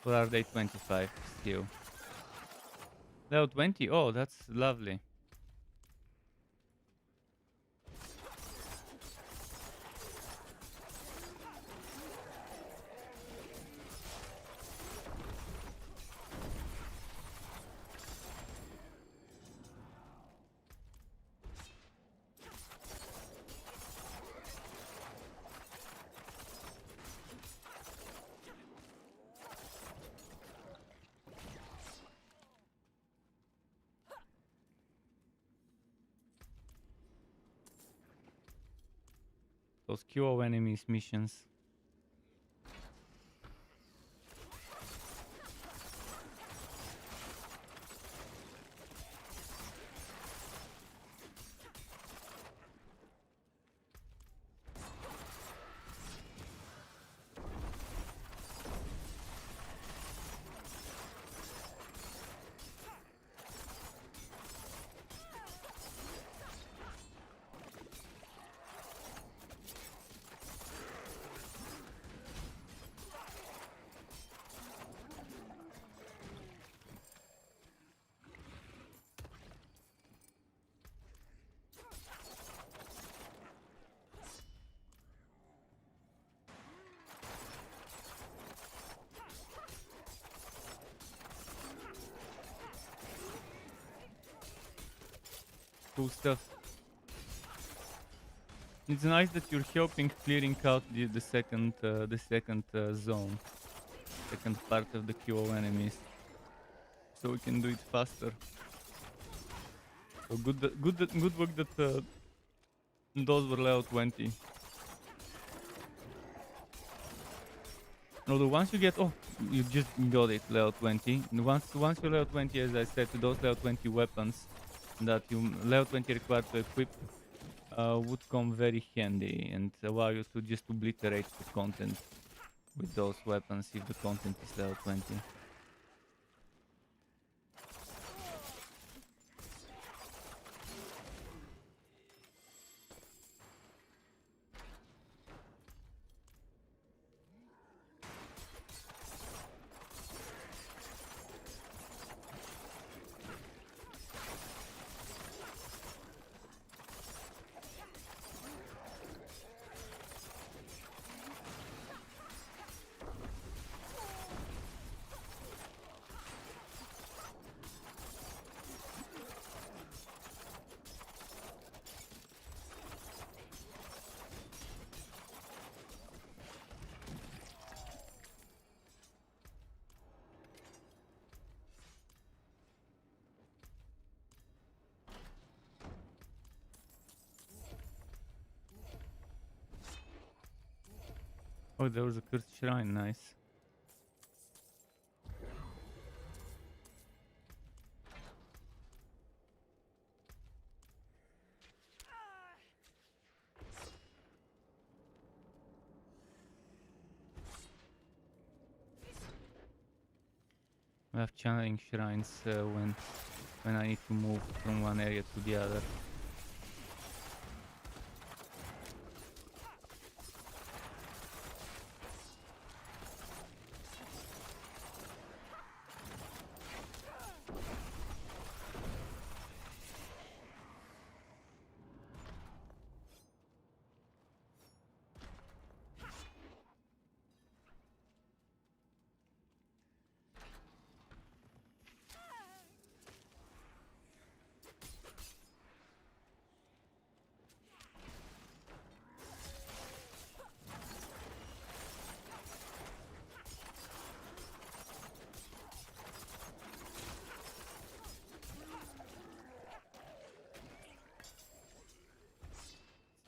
Or are they 25 still? Level 20? Oh, that's lovely. Those QO enemies missions. Cool stuff. It's nice that you're helping clearing out the second zone, second part of the QO enemies, so we can do it faster. So good work that those were level 20. Although once you get you just got it level 20. And once you're level 20, as I said, those level 20 weapons that you level 20 required to equip would come very handy and allow you to just obliterate the content with those weapons if the content is level 20. Oh, there was a cursed shrine, nice. I have channeling shrines when I need to move from one area to the other.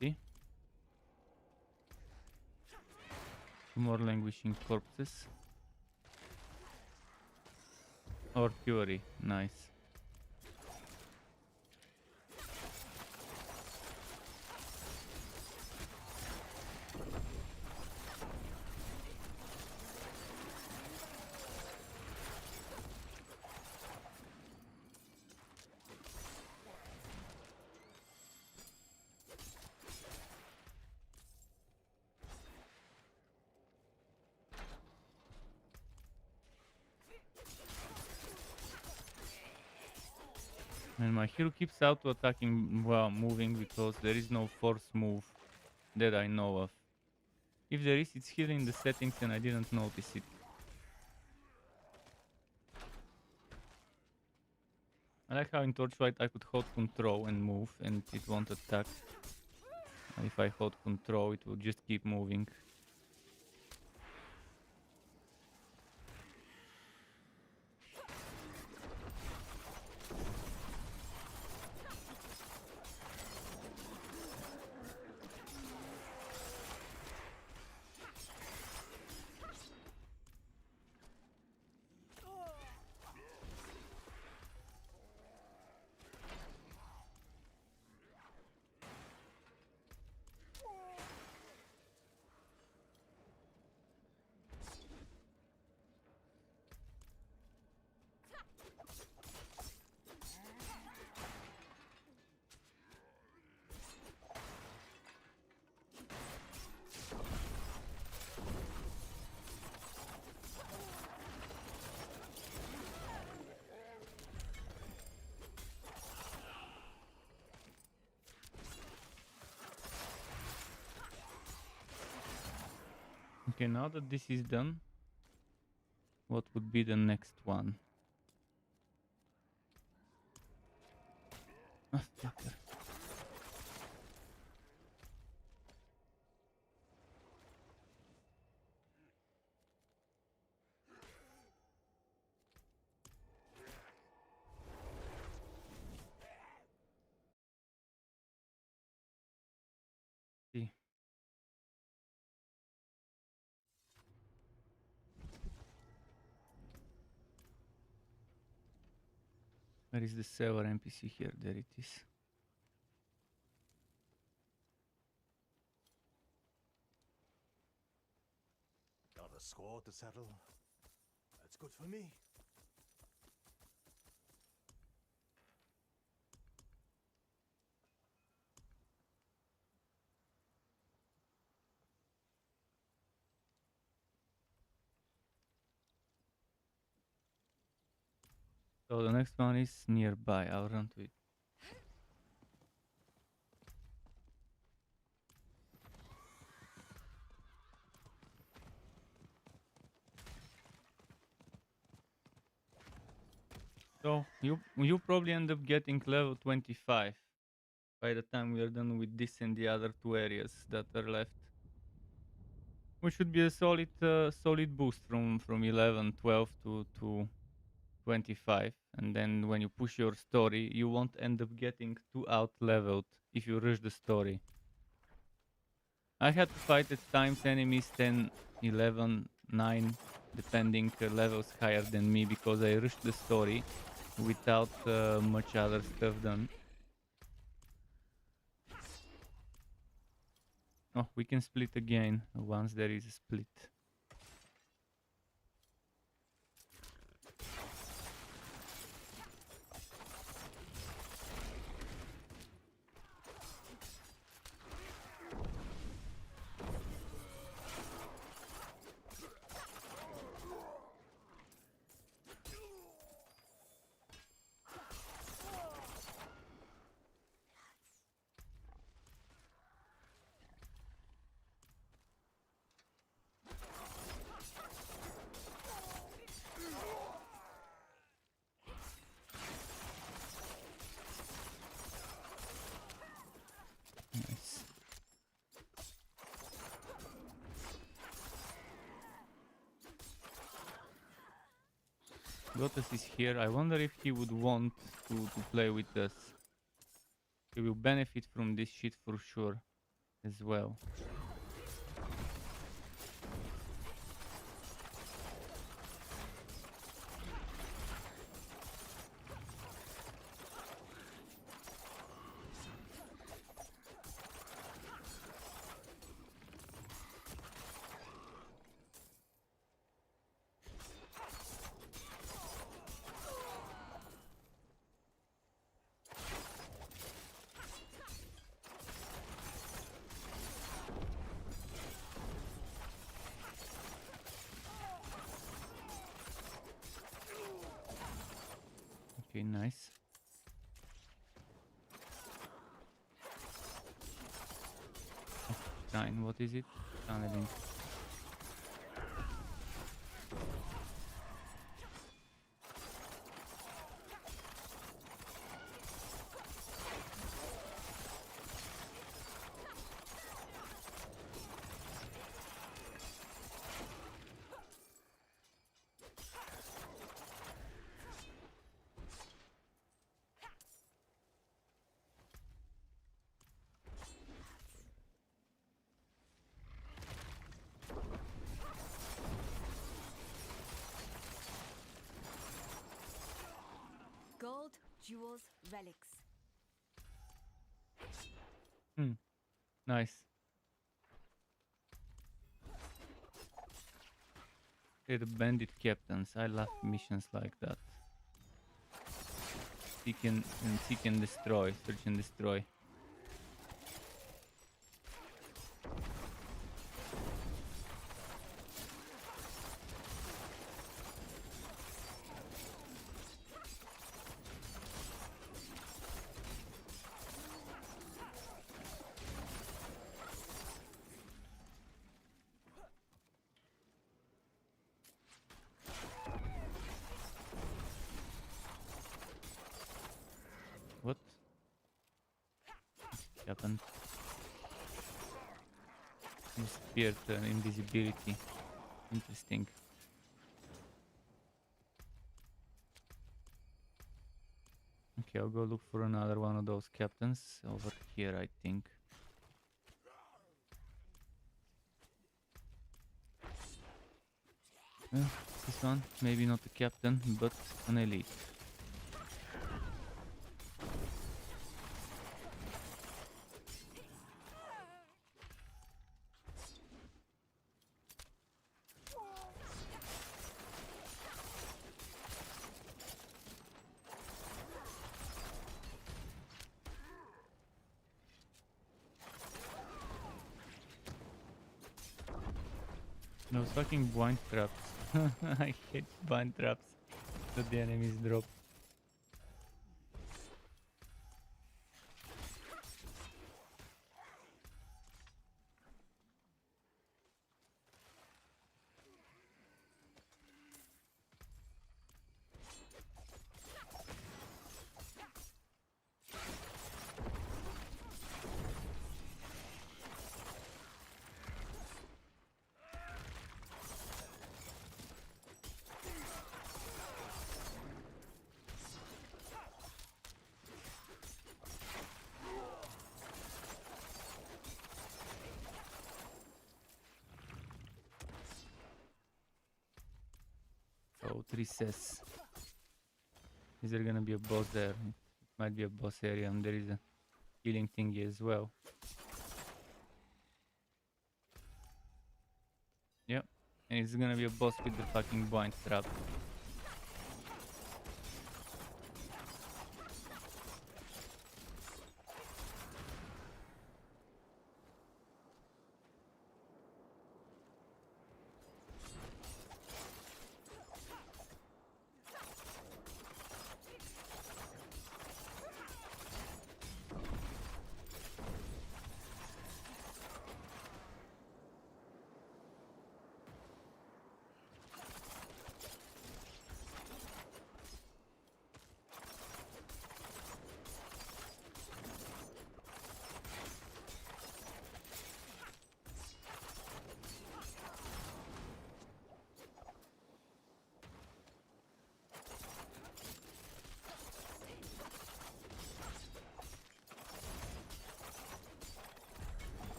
See? More languishing corpses. Or fury, nice. And my hero keeps auto attacking while moving because there is no force move that I know of. If there is, it's hidden in the settings and I didn't notice it. I like how in Torchlight I could hold control and move and it won't attack. If I hold control, it will just keep moving. Okay, now that this is done, what would be the next one? Ah, fucker. See. Where is the server NPC here? There it is. Got a score to settle. That's good for me. So the next one is nearby. I'll run to it. So you probably end up getting level 25 by the time we are done with this and the other two areas that are left. Which should be a solid boost from 11, 12 to 25, and then when you push your story, you won't end up getting too out leveled if you rush the story. I had to fight at times enemies 11, 9, depending levels higher than me because I rushed the story without much other stuff done. Oh, we can split again once there is a split. Nice. Lotus is here. I wonder if he would want to play with us. He will benefit from this shit for sure as well. Okay, nice. Nine, what is it? Channeling. Gold, jewels, relics. Nice. Okay, the bandit captains. I love missions like that. Seek and destroy. Search and destroy. What happened? Disappeared invisibility. Interesting. Okay, I'll go look for another one of those captains over here, I think. This one, maybe not a captain, but an elite. Those fucking blind traps. I hate blind traps that the enemies drop. So recess. Is there gonna be a boss there? It might be a boss area, and there is a healing thingy as well. Yep, and it's gonna be a boss with the fucking bind trap.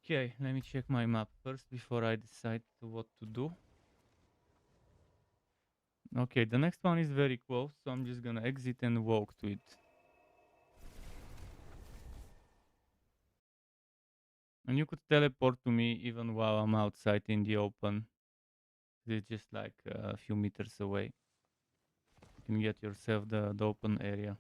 Okay, let me check my map first before I decide what to do. Okay, the next one is very close, so I'm just gonna exit and walk to it. And you could teleport to me even while I'm outside in the open. It's just like a few meters away. You can get yourself the open area.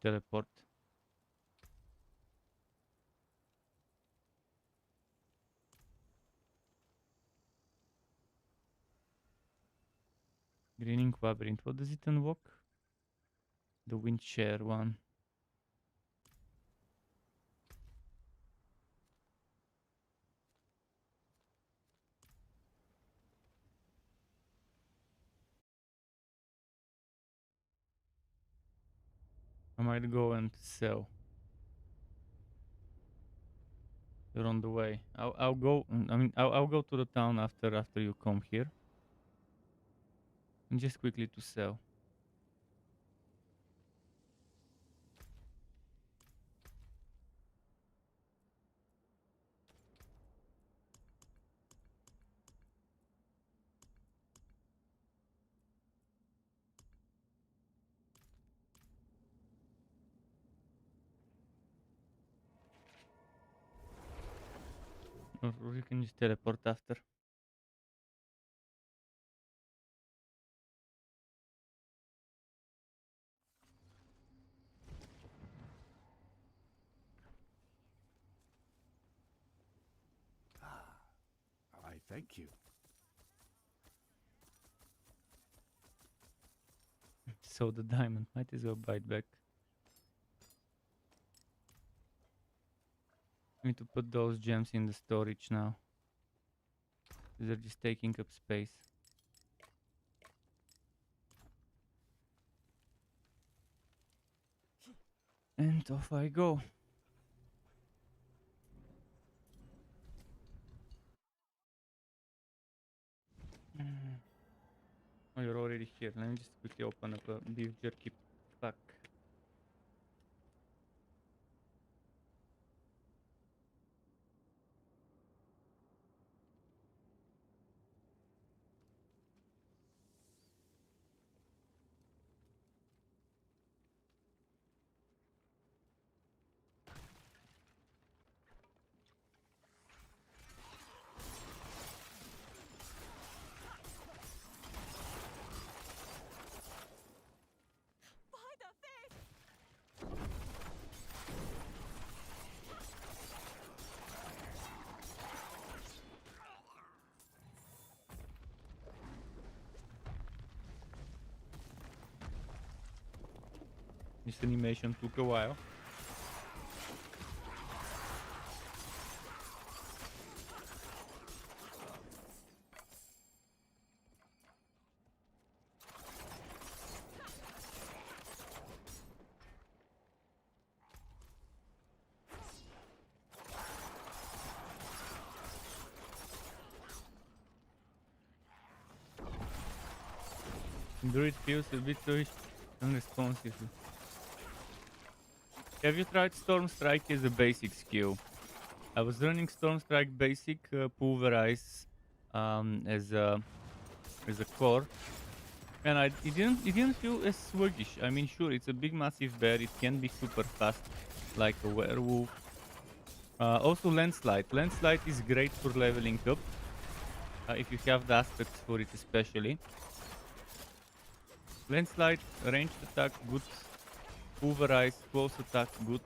Teleport. Greening Labyrinth. What does it unlock? The wind share one. I might go and sell. You're on the way. I'll go. I mean, I'll go to the town after you come here. And just quickly to sell. Or you can just teleport after. I thank you. So the diamond might as well buy it back. I need to put those gems in the storage now. They're just taking up space. And off I go. Oh, you're already here. Let me just quickly open up a beef jerky pack. This animation took a while. Druid feels a bit too unresponsive. Have you tried Storm Strike as a basic skill? I was running Storm Strike basic, Pulverize as a core, and it didn't feel as sluggish. I mean, sure, it's a big massive bear. It can be super fast, like a werewolf. Also Landslide. Landslide is great for leveling up, if you have the aspects for it especially. Landslide, ranged attack, good. Pulverize, close attack, good.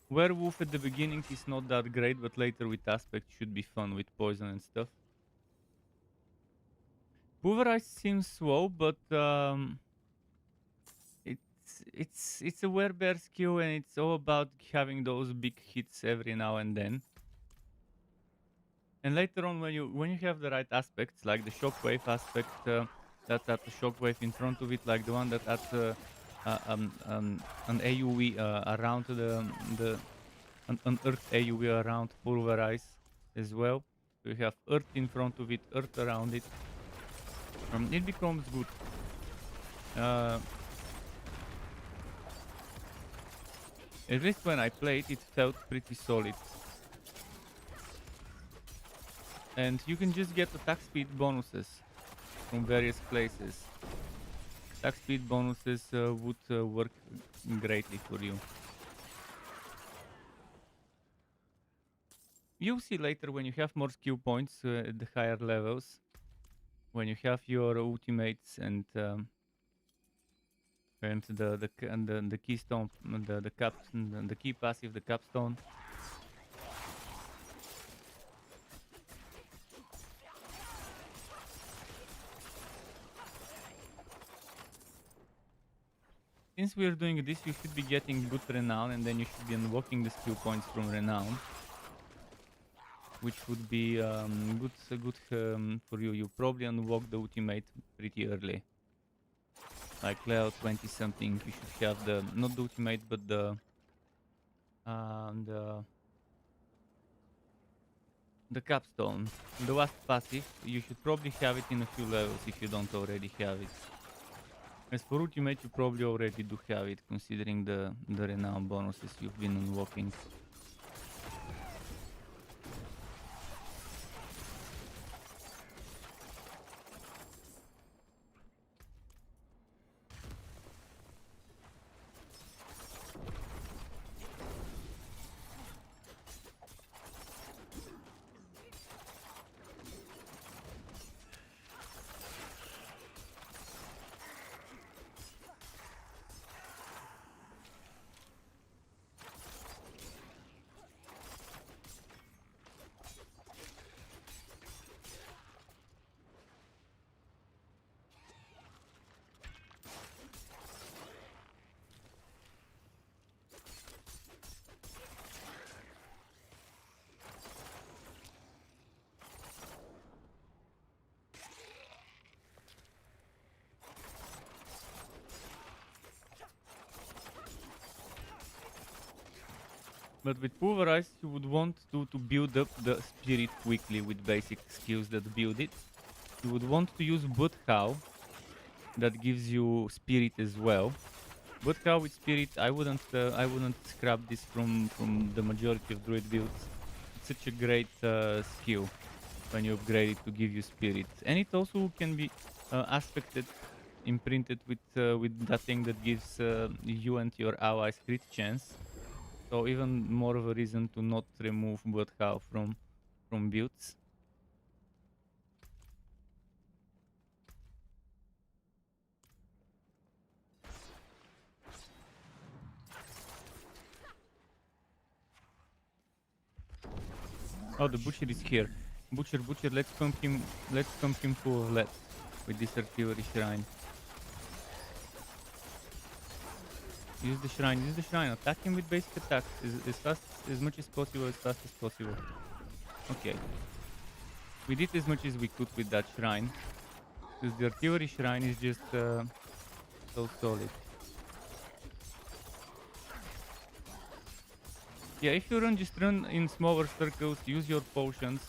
Werewolf at the beginning is not that great, but later with aspect should be fun with poison and stuff. Pulverize seems slow, but it's a werebear skill, and it's all about having those big hits every now and then. And later on, when you have the right aspects, like the shockwave aspect, that at the shockwave in front of it, like the one that adds an AoE around an earth AoE around Pulverize as well. You have earth in front of it, earth around it. It becomes good. At least when I played, it felt pretty solid. And you can just get attack speed bonuses from various places. Attack speed bonuses would work greatly for you. You'll see later when you have more skill points at the higher levels, when you have your ultimates and the keystone, the key passive, the capstone. Since we are doing this, you should be getting good renown, and then you should be unlocking the skill points from renown, which would be good for you. You probably unlock the ultimate pretty early, like level 20 something. You should have the not the ultimate, but the capstone, the last passive. You should probably have it in a few levels if you don't already have it. As for ultimate, you probably already do have it, considering the renown bonuses you've been unlocking. But with Pulverize, you would want to build up the spirit quickly with basic skills that build it. You would want to use Buthow, that gives you spirit as well. Buthow with spirit, I wouldn't scrap this from the majority of druid builds. It's such a great skill when you upgrade it to give you spirit, and it also can be aspected, imprinted with that thing that gives you and your allies crit chance. So even more of a reason to not remove Buthow from builds. Oh, the butcher is here. Butcher, let's pump him full of lead with this artillery shrine. Use the shrine, attack him with basic attacks as much as possible, as fast as possible. Okay. We did as much as we could with that shrine, because the artillery shrine is just so solid. Yeah, if you just run in smaller circles, use your potions.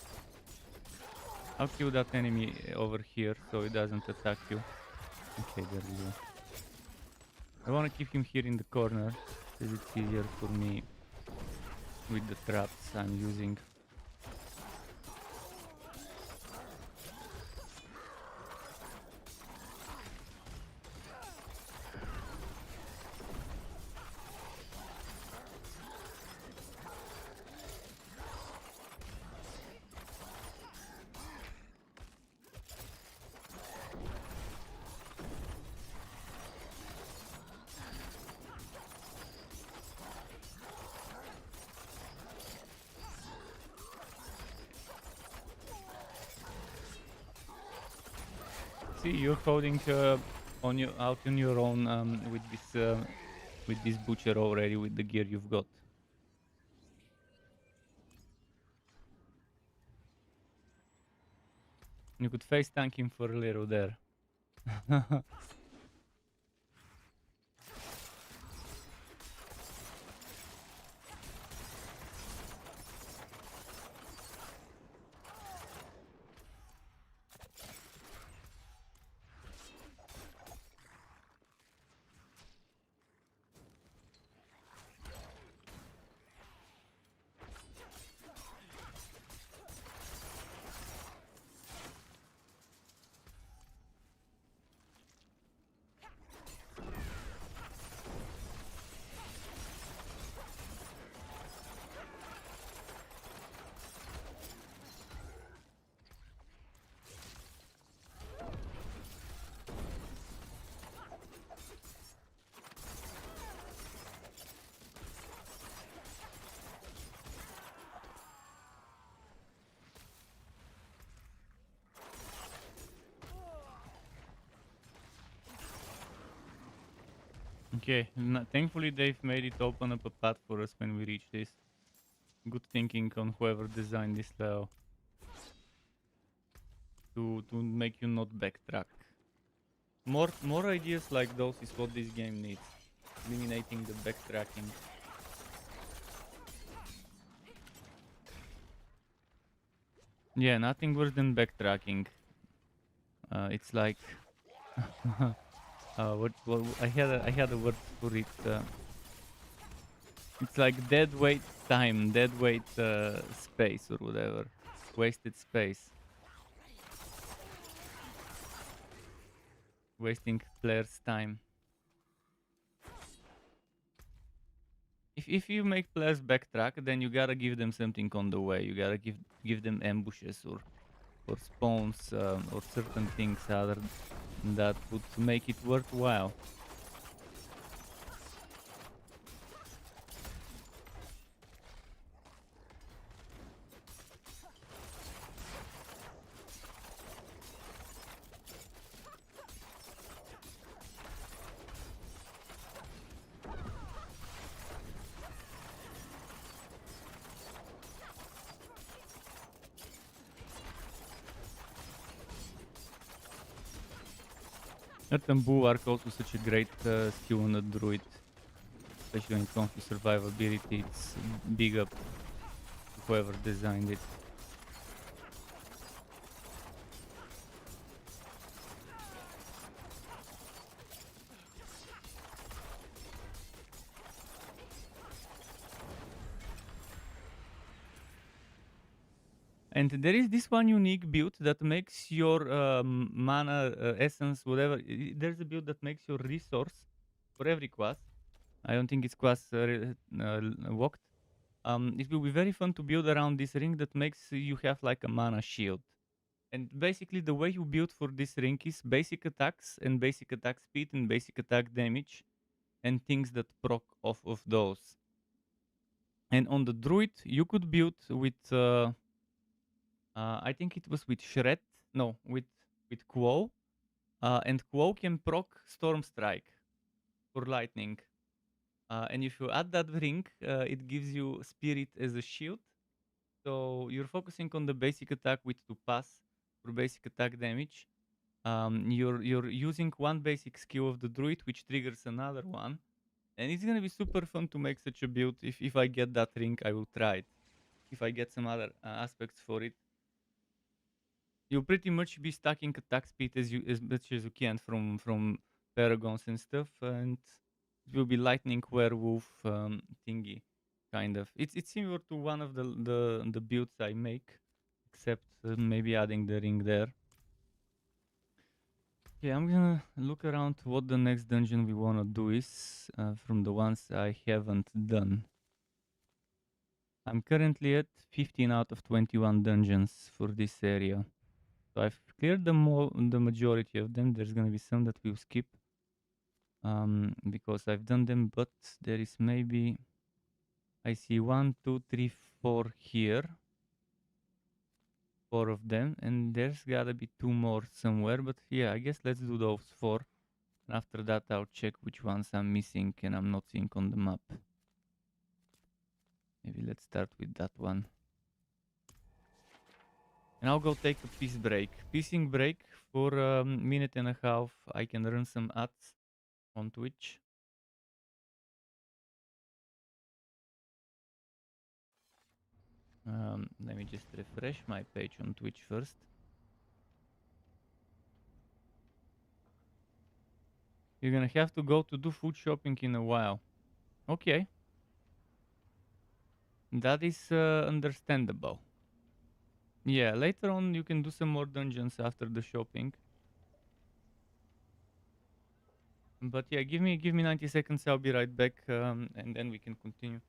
I'll kill that enemy over here so it doesn't attack you. Okay, there we go. I want to keep him here in the corner because it's easier for me with the traps I'm using. See, you're coding out on your own with this butcher already with the gear you've got. You could face tank him for a little there. Okay, thankfully they've made it open up a path for us when we reach this. Good thinking on whoever designed this level. To make you not backtrack. More ideas like those is what this game needs. Eliminating the backtracking. Yeah, nothing worse than backtracking. It's like what I had a word for it. It's like dead weight time, dead weight space or whatever, wasted space, wasting players' time. If you make players backtrack, then you gotta give them something on the way. You gotta give them ambushes or spawns or certain things other that would make it worthwhile. Earth and Bulwark also such a great skill on the druid, especially when it comes to survivability. It's big up to whoever designed it. And there is this one unique build that makes your mana, essence, whatever. There's a build that makes your resource for every class. I don't think it's class locked. It will be very fun to build around this ring that makes you have like a mana shield. And basically the way you build for this ring is basic attacks and basic attack speed and basic attack damage and things that proc off of those. And on the druid you could build with I think it was with Shred. No, with Quo. And Quo can proc Storm Strike for lightning. And if you add that ring, it gives you Spirit as a shield. So you're focusing on the basic attack with to pass for basic attack damage. You're using one basic skill of the druid, which triggers another one. And it's gonna be super fun to make such a build. If I get that ring, I will try it. If I get some other aspects for it. you'll pretty much be stacking attack speed as much as you can from paragons and stuff, and it will be lightning werewolf thingy, kind of. It's similar to one of the builds I make, except maybe adding the ring there. Okay, I'm gonna look around what the next dungeon we wanna do is from the ones I haven't done. I'm currently at 15 out of 21 dungeons for this area. So I've cleared the majority of them. There's gonna be some that we'll skip because I've done them, but there is maybe, I see 1, 2, 3, 4 here. 4 of them, and there's gotta be 2 more somewhere, but yeah, I guess let's do those 4. And after that I'll check which ones I'm missing and I'm not seeing on the map. Maybe let's start with that one. And I'll go take a peace break. Piecing break for a minute and a half. I can run some ads on Twitch. Let me just refresh my page on Twitch first. You're gonna have to go to do food shopping in a while. Okay. That is understandable. Yeah, later on you can do some more dungeons after the shopping. But yeah, give me 90 seconds, I'll be right back, and then we can continue.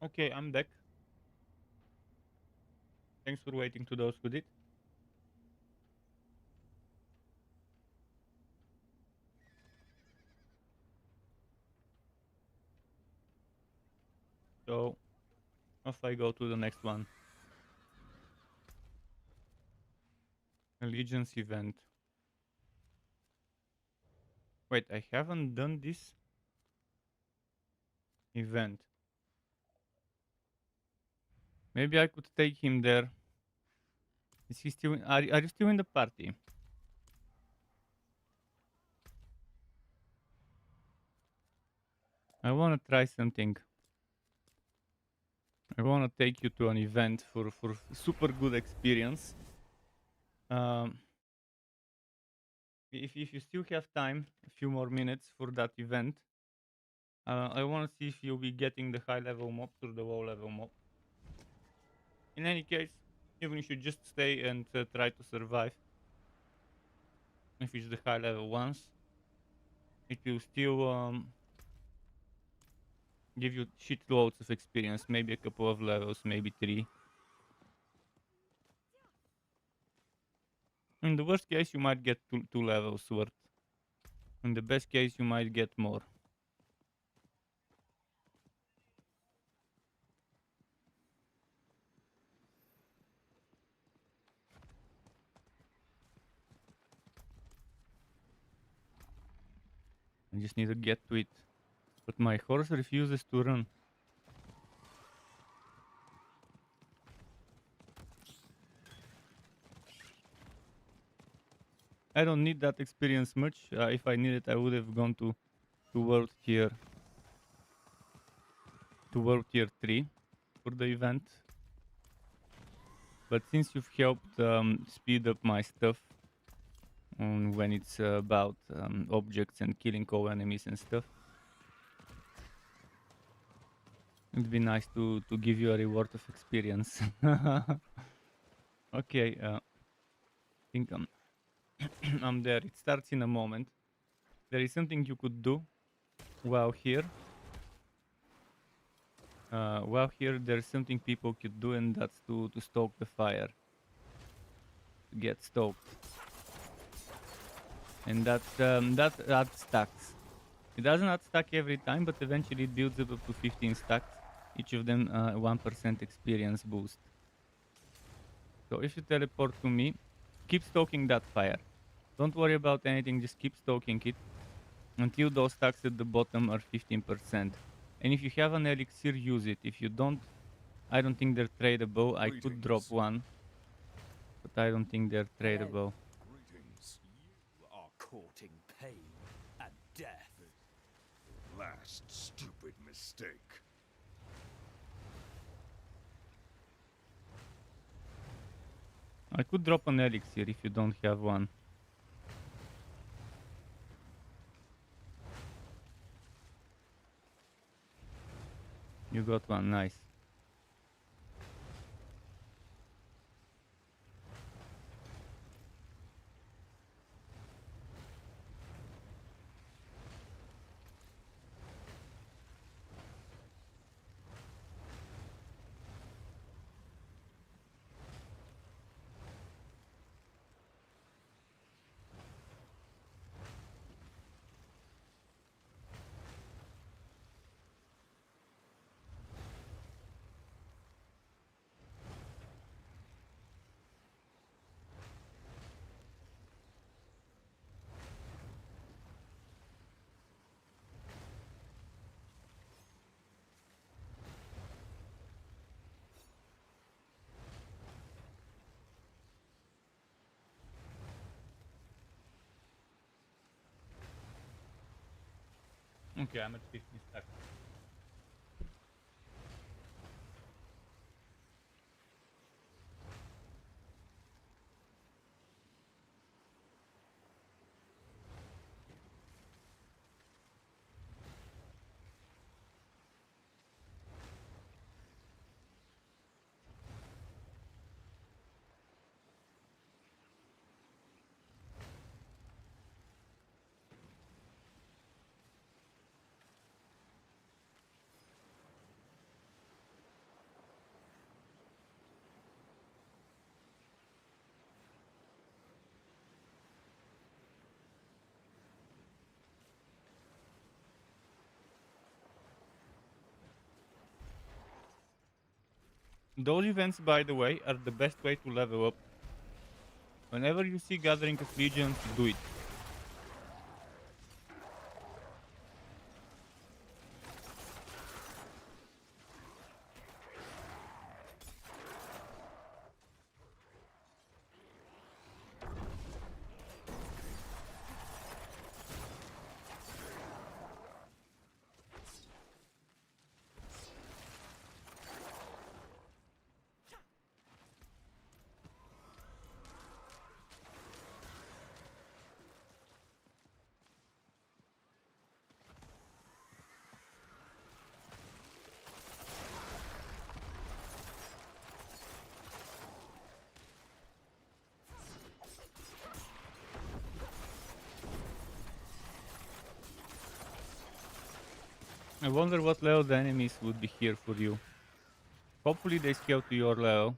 Okay, I'm back. Thanks for waiting to those who did. So, off I go to the next one. Allegiance event. Wait, I haven't done this event. Maybe I could take him there. Is he still are you still in the party? I wanna try something. I wanna take you to an event for super good experience. If you still have time, a few more minutes for that event, I wanna see if you'll be getting the high level mobs or the low level mob. In any case, even if you just stay and try to survive, if it's the high level ones, it will still give you shitloads of experience, maybe a couple of levels, maybe 3. In the worst case, you might get 2 levels worth. In the best case, you might get more. I just need to get to it. But my horse refuses to run. I don't need that experience much. If I needed, I would have gone to world tier 3 for the event. But since you've helped speed up my stuff when it's about objects and killing co-enemies and stuff, it'd be nice to give you a reward of experience. Okay, I think I'm there. It starts in a moment. There is something you could do while here. While here, there's something people could do, and that's to stoke the fire. To get stoked. And that adds stacks. It doesn't add stack every time, but eventually it builds up to 15 stacks. Each of them 1% experience boost. So if you teleport to me, keep stoking that fire. Don't worry about anything, just keep stoking it until those stacks at the bottom are 15%. And if you have an elixir, use it. If you don't, I don't think they're tradable. I could drop one, but I don't think they're tradable. Greetings. You are courting pain and death. Last stupid mistake. I could drop an elixir if you don't have one. You got one, nice. Okay, I'm at 50 stacks. Those events, by the way, are the best way to level up. Whenever you see Gathering of Legions, do it. I wonder what level the enemies would be here for you. Hopefully they scale to your level.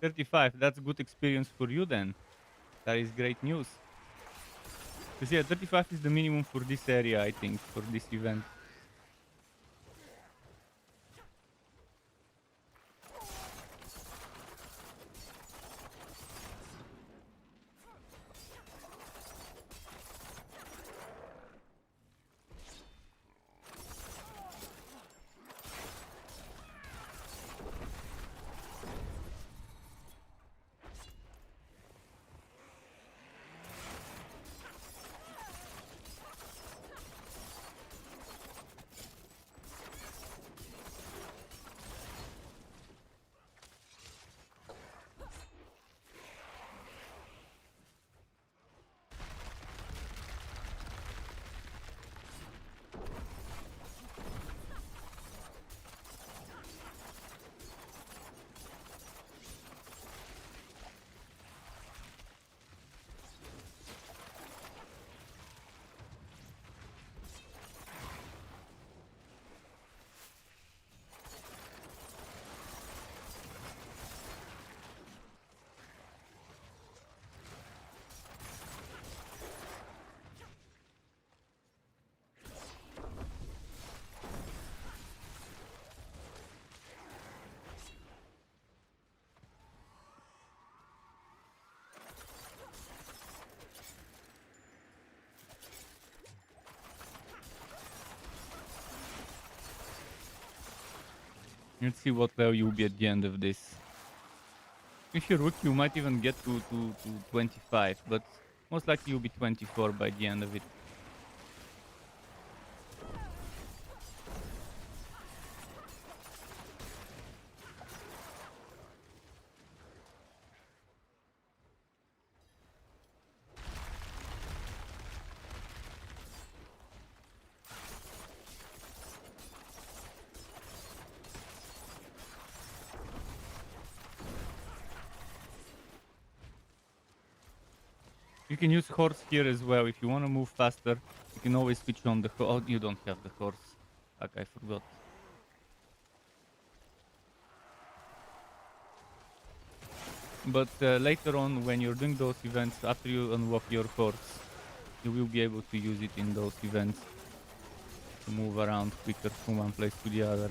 $35, that's good experience for you then. That is great news. Because yeah, 35 is the minimum for this area, I think, for this event. Let's see what level you'll be at the end of this. If you're rookie, you might even get to 25, but most likely you'll be 24 by the end of it. You can use horse here as well. If you want to move faster, you can always switch on the horse. Oh, you don't have the horse. Fuck, I forgot. But later on, when you're doing those events, after you unlock your horse, you will be able to use it in those events to move around quicker from one place to the other.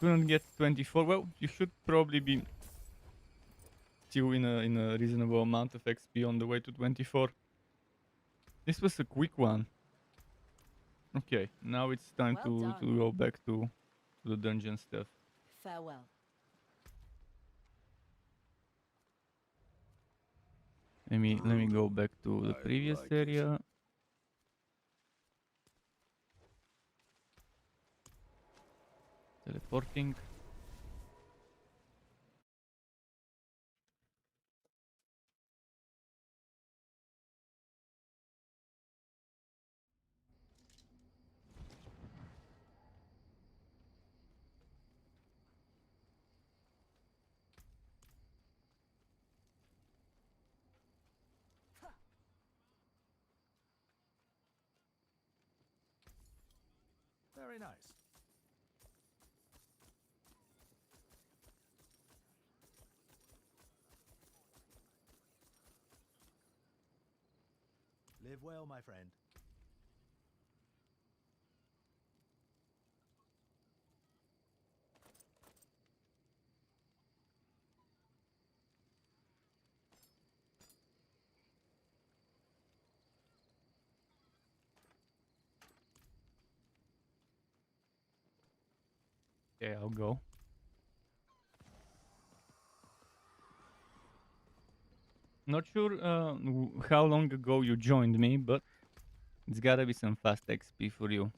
Couldn't get 24. Well, you should probably be still in a reasonable amount of XP on the way to 24. This was a quick one. Okay, now it's time Well to done. go back to the dungeon stuff. Farewell. Let me go back to the I previous like it. area. Teleporting. Very nice. Live well, my friend. Okay, I'll go. Not sure how long ago you joined me, but it's gotta be some fast XP for you.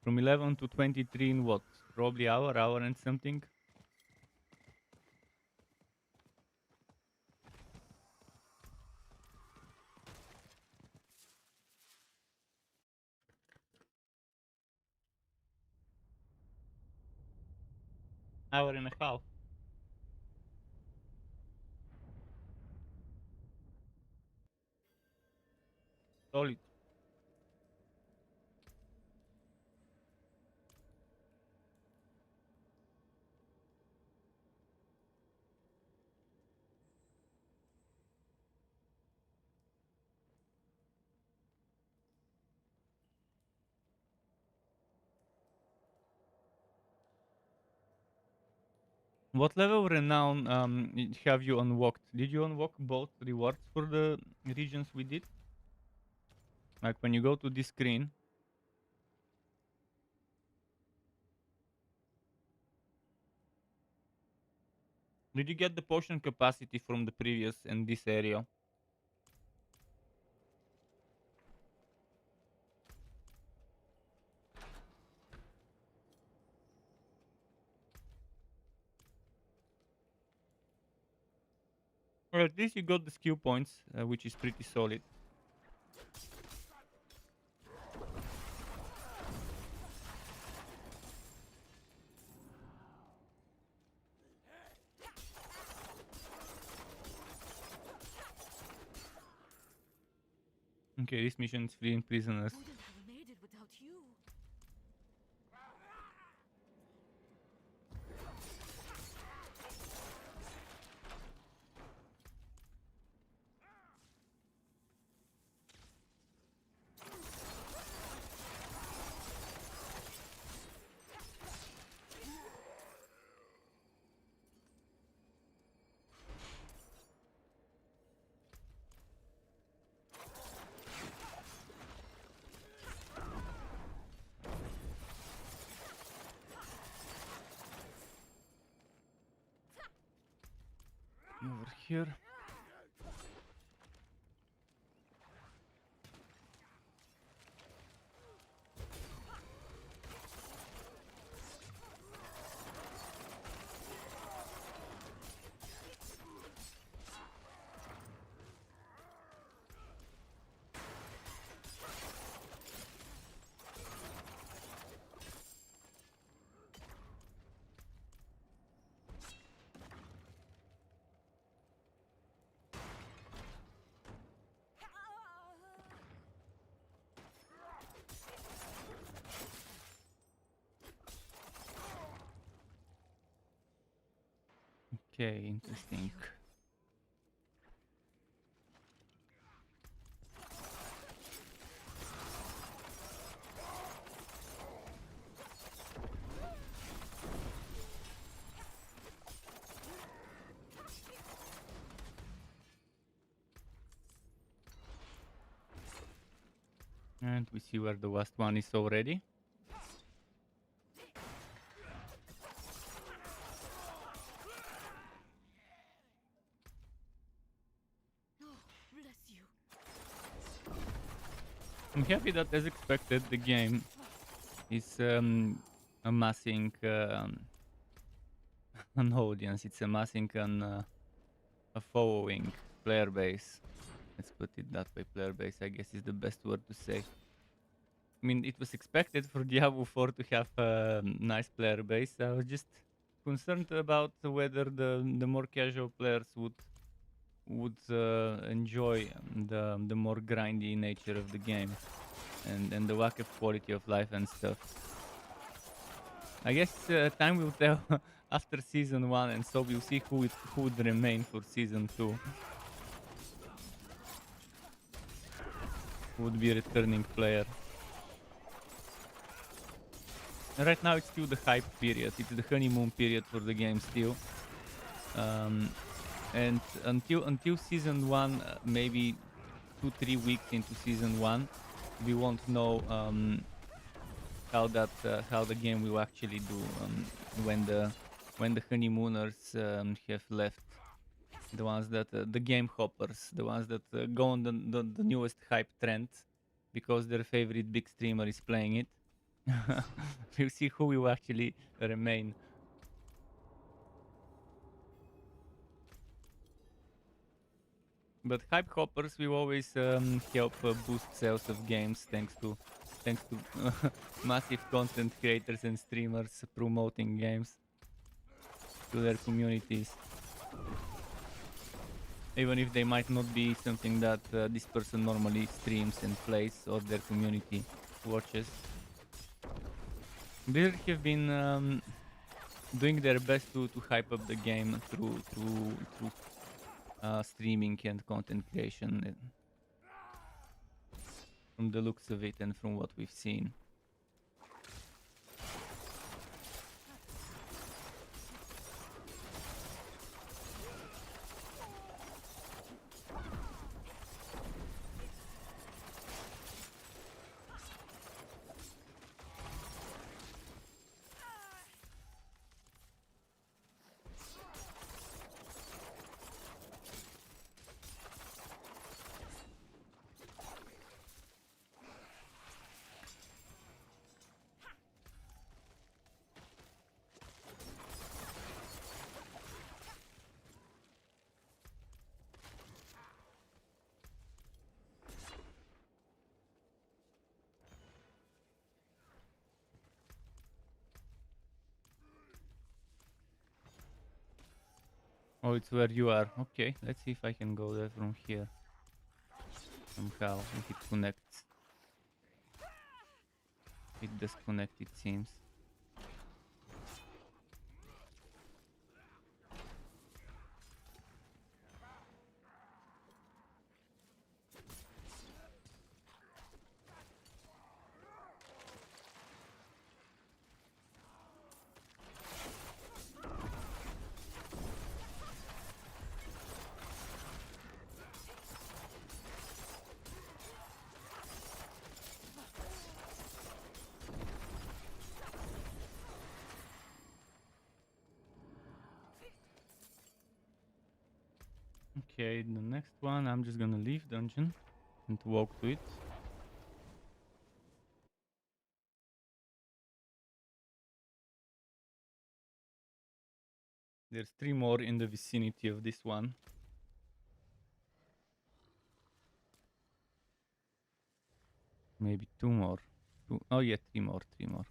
From 11 to 23 in what? Probably hour and something? Hour and a half. Solid. What level renown have you unlocked? Did you unlock both rewards for the regions we did? Like when you go to this screen. Did you get the potion capacity from the previous and this area? Or at least you got the skill points, which is pretty solid. Okay, this mission is freeing prisoners. Wouldn't have made it without you. here. Okay, interesting. And we see where the last one is already. Oh, bless you. I'm happy that, as expected, the game is amassing an audience. It's amassing a following, player base. Let's put it that way. Player base, I guess, is the best word to say. I mean, it was expected for Diablo IV to have a nice player base. I was just concerned about whether the more casual players would enjoy the more grindy nature of the game and the lack of quality of life and stuff. I guess time will tell after season 1, and so we'll see who would remain for season 2. Who would be a returning player. Right now it's still the hype period. It's the honeymoon period for the game still. And until season 1, maybe 2-3 weeks into season 1, we won't know how the game will actually do when the honeymooners have left. The ones that the game hoppers, the ones that go on the newest hype trend because their favorite big streamer is playing it. We'll see who will actually remain. But hype hoppers will always help boost sales of games thanks to massive content creators and streamers promoting games to their communities. Even if they might not be something that this person normally streams and plays or their community watches. Blizzard have been doing their best to hype up the game through streaming and content creation, from the looks of it and from what we've seen. Oh, it's where you are. Okay, let's see if I can go there from here. Somehow, if it connects. It disconnects, it seems. Okay, the next one, I'm just gonna leave dungeon and walk to it. There's 3 more in the vicinity of this one. Maybe 2 more. Oh yeah, 3 more, 3 more.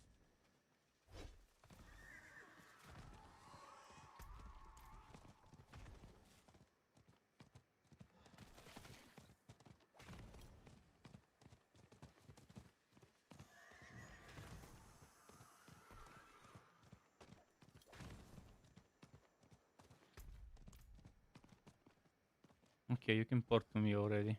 Okay, you can port to me already.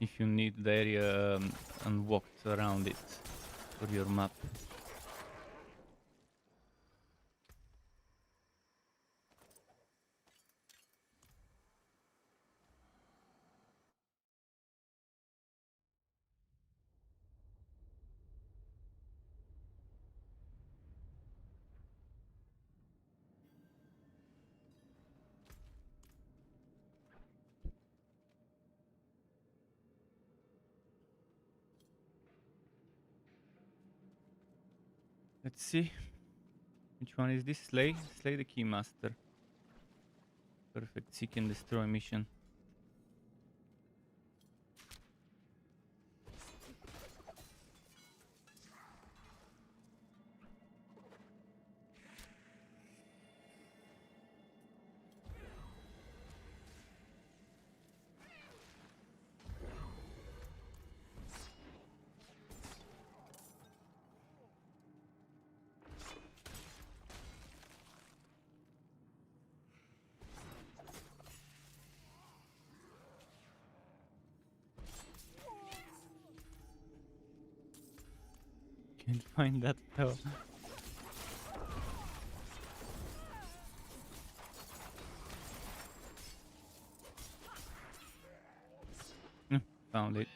If you need the area unwalked around it for your map. Let's see. Which one is this? Slay? Slay the Keymaster. Perfect. Seek and destroy mission. Can't find that though. Found it.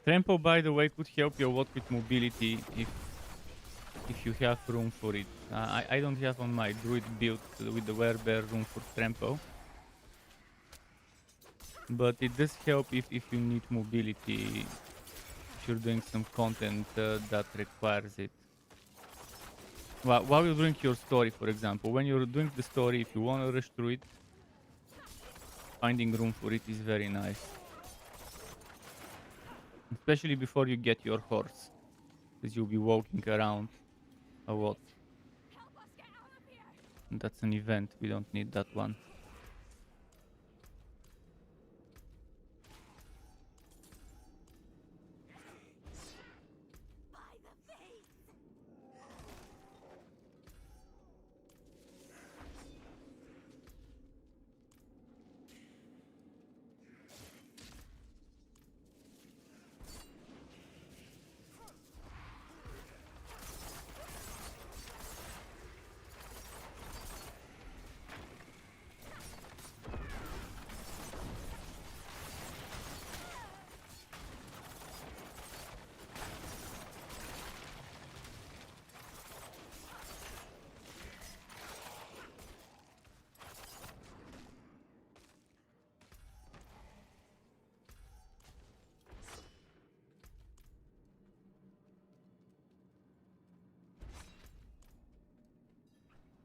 Tempo, by the way, could help you a lot with mobility if you have room for it. I don't have on my druid build with the werebear room for tempo. But it does help if you need mobility, if you're doing some content that requires it. While you're doing your story, for example, when you're doing the story, if you want to rush through it, finding room for it is very nice. Especially before you get your horse, because you'll be walking around a lot. And that's an event, we don't need that one.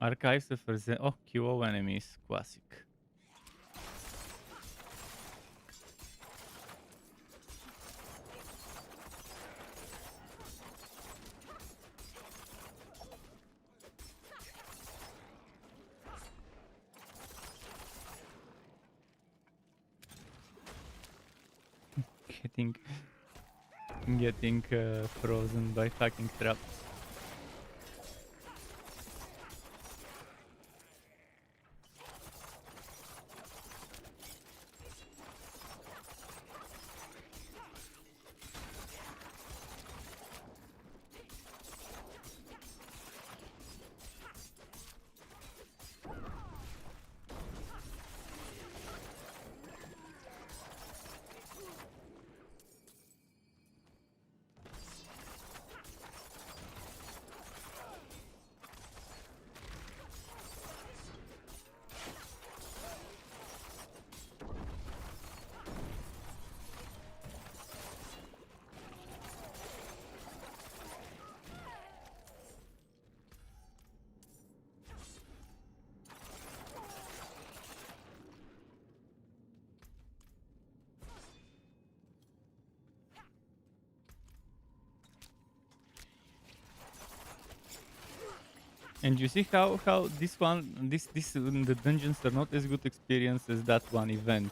Archives of QO enemies, classic. Getting frozen by fucking traps. And you see how the dungeons are not as good experience as that one event.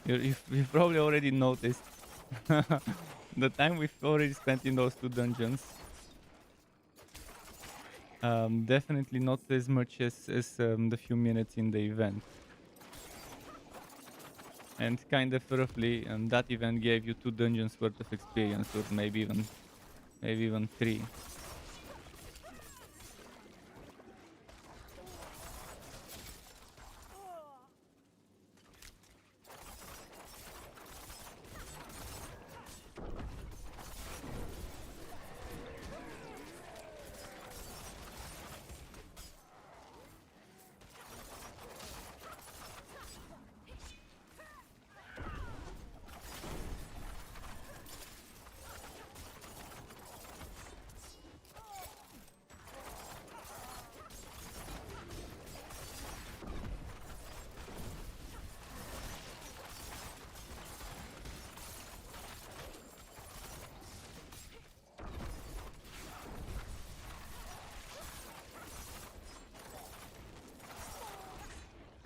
You've probably already noticed the time we've already spent in those two dungeons. Definitely not as much as the few minutes in the event. And kind of roughly, that event gave you 2 dungeons worth of experience, or maybe even 3.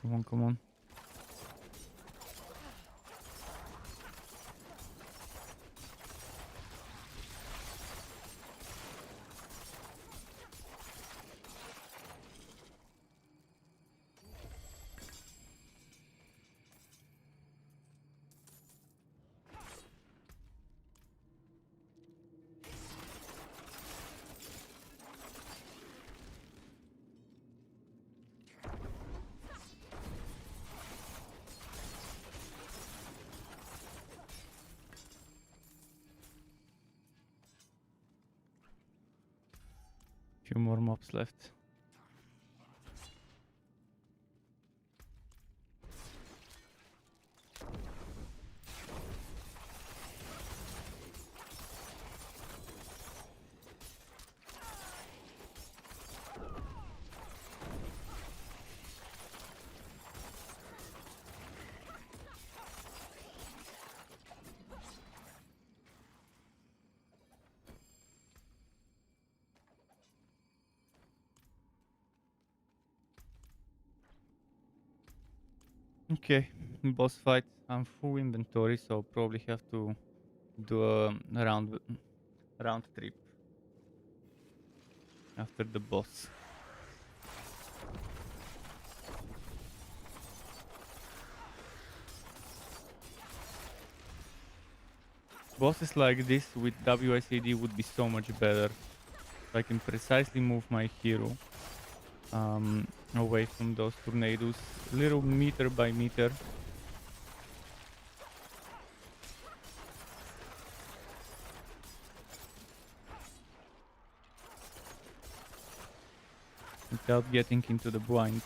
Come on, come on. Few more mobs left. Okay, boss fight. I'm full inventory, so probably have to do a round trip after the boss. Bosses like this with WSAD would be so much better. I can precisely move my hero away from those tornadoes, little meter by meter. Without getting into the blind.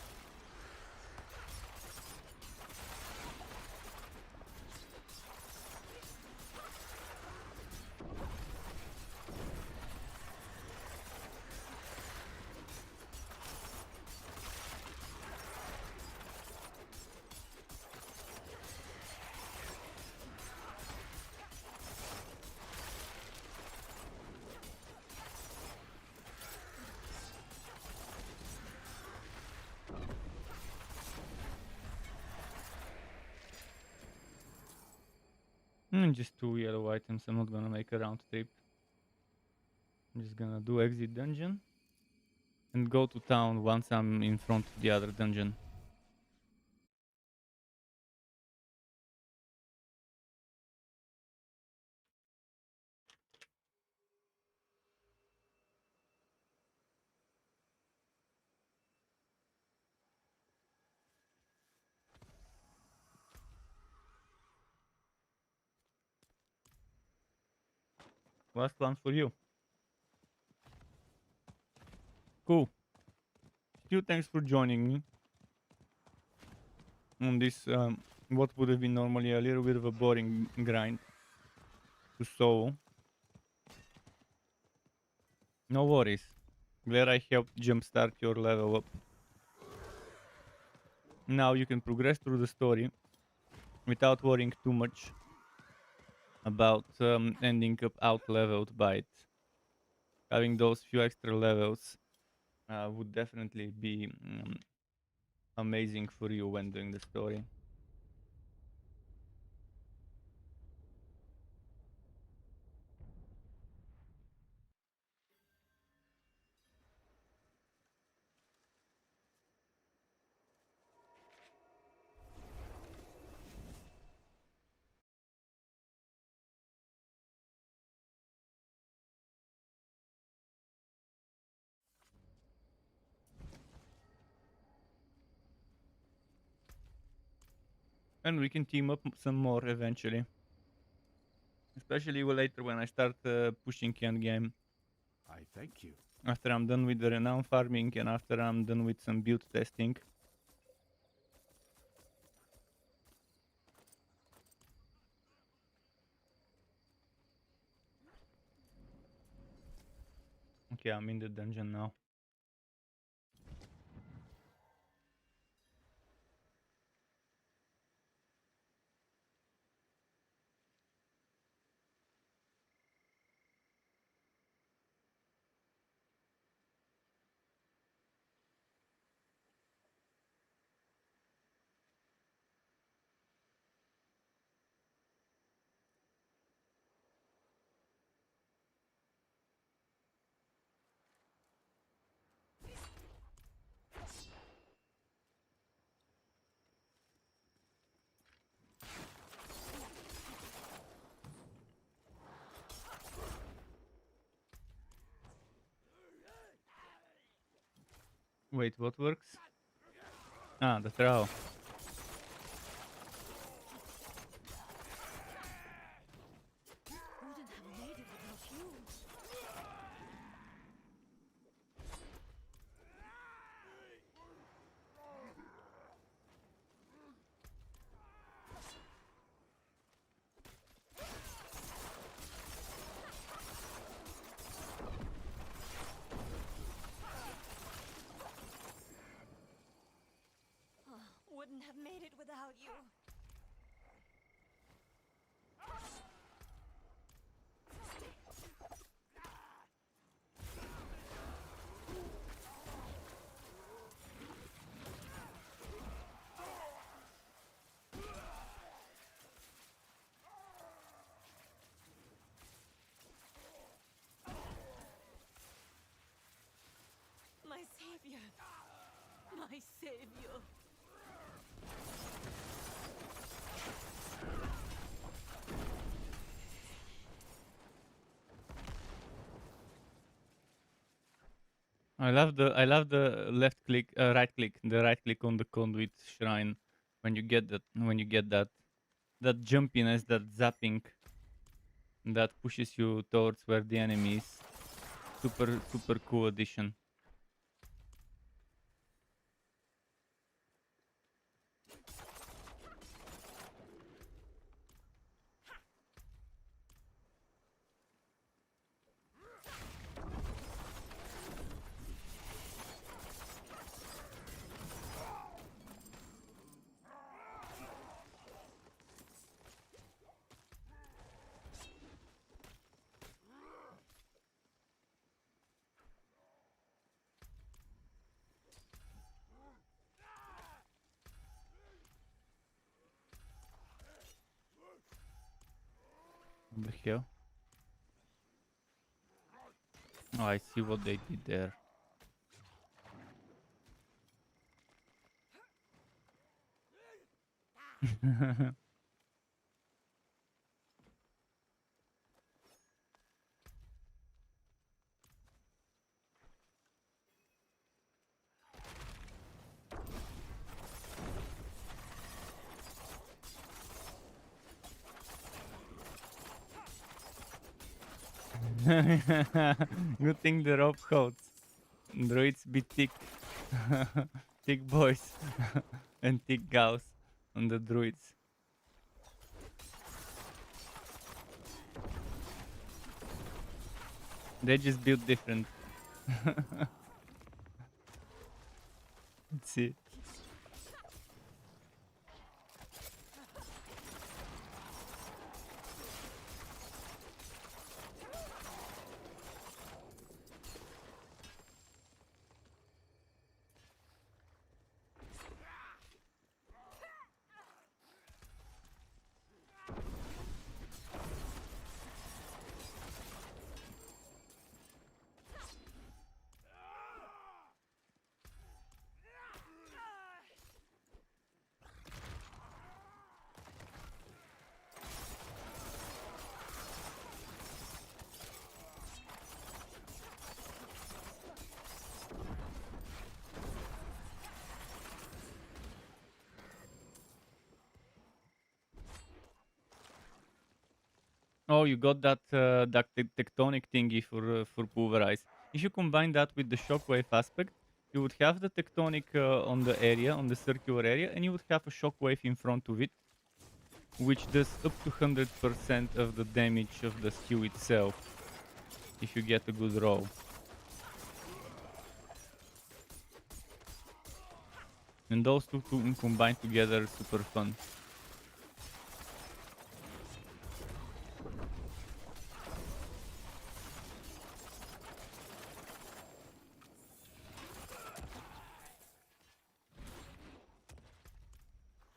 Just 2 yellow items. I'm not gonna make a round trip. I'm just gonna do exit dungeon and go to town once I'm in front of the other dungeon. Last one for you. Cool. Stu, thanks for joining me on this, what would have been normally a little bit of a boring grind to solo. No worries. Glad I helped jumpstart your level up. Now you can progress through the story without worrying too much about ending up out leveled by it. Having those few extra levels would definitely be amazing for you when doing the story. And we can team up some more eventually. Especially later when I start pushing end game. I thank you. After I'm done with the renown farming and after I'm done with some build testing. Okay, I'm in the dungeon now. Wait, what works? Ah, the throw. Wouldn't have made it without you. Wouldn't have made it without you. My savior. My savior. I love the left click, the right click on the conduit shrine when you get that jumpiness, that zapping that pushes you towards where the enemy is. Super cool addition. What the hell? Oh, I see what they did there. Good thing the rope holds. Druids be thick. Thick boys. And thick gals on the druids. They just built different. Let's see. Oh, you got that tectonic thingy for pulverize. If you combine that with the shockwave aspect, you would have the tectonic on the area, on the circular area, and you would have a shockwave in front of it, which does up to 100% of the damage of the skew itself, if you get a good roll. And those two combined together are super fun.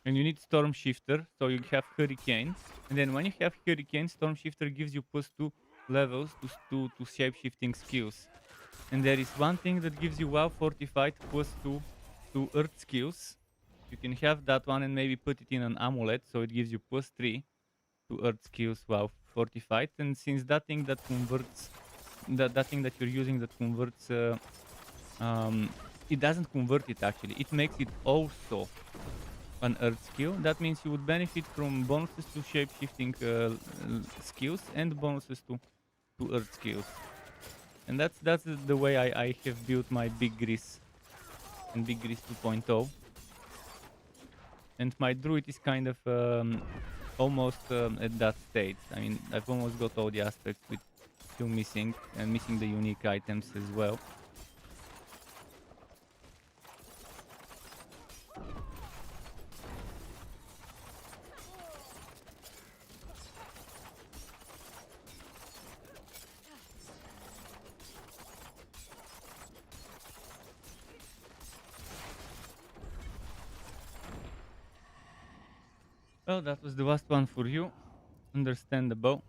And you need Storm Shifter, so you have Hurricane. And then when you have Hurricane, Storm Shifter gives you +2 levels to shape-shifting skills. And there is one thing that gives you WoW Fortified +2 to Earth skills. You can have that one and maybe put it in an amulet, so it gives you +3 to Earth skills WoW Fortified. And since that thing that converts, that thing that you're using that converts, it doesn't convert it actually. It makes it also an Earth skill. That means you would benefit from bonuses to shape-shifting skills and bonuses to Earth skills. And that's the way I have built my Big Grease and Big Grease 2.0. And my druid is kind of almost at that state. I mean, I've almost got all the aspects with still missing, and missing the unique items as well. Well, that was the last one for you. Understandable.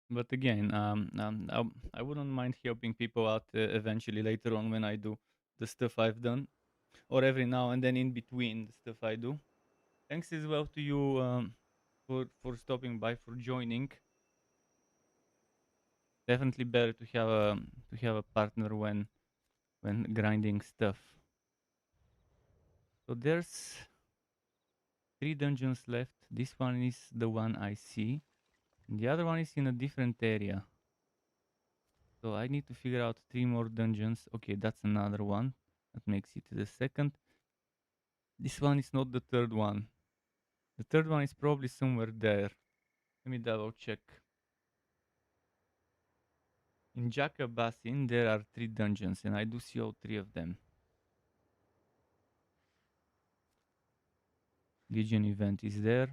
But again, I wouldn't mind helping people out eventually later on when I do the stuff I've done, or every now and then in between the stuff I do. Thanks as well to you for stopping by, for joining. Definitely better to have a partner when grinding stuff. So there's 3 dungeons left. This one is the one I see. The other one is in a different area. So I need to figure out 3 more dungeons. Okay, that's another one. That makes it the second. This one is not the third one. The third one is probably somewhere there. Let me double check. In Jaka Basin there are 3 dungeons and I do see all 3 of them. Legion event is there.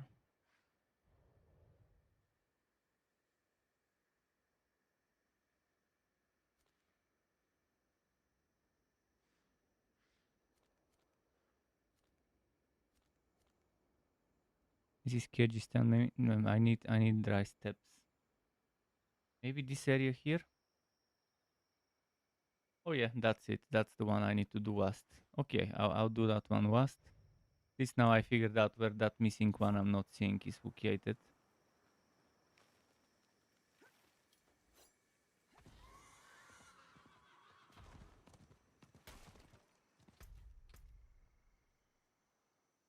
This is Kyrgyzstan. Maybe, no, I need dry steppes. Maybe this area here. Oh yeah, that's it. That's the one I need to do last. Okay, I'll do that one last. At least now I figured out where that missing one I'm not seeing is located.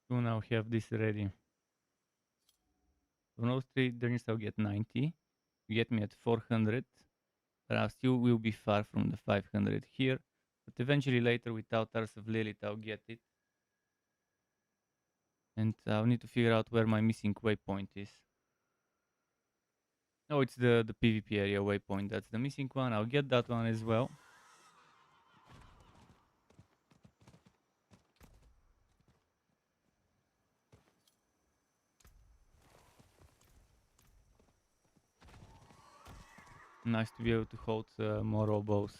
So now have this ready. From those 3 dungeons I'll get 90. You get me at 400. But I still will be far from the 500 here. But eventually later with Altars of Lilith I'll get it. And I'll need to figure out where my missing waypoint is. Oh, it's the PvP area waypoint. That's the missing one. I'll get that one as well. Nice to be able to hold more oboes.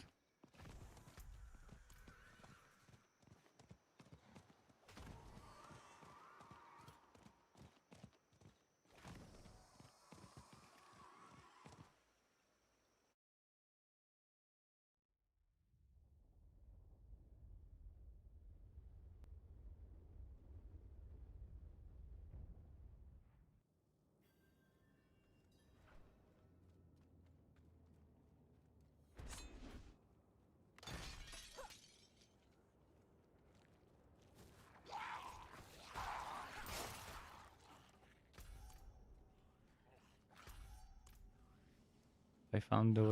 I found the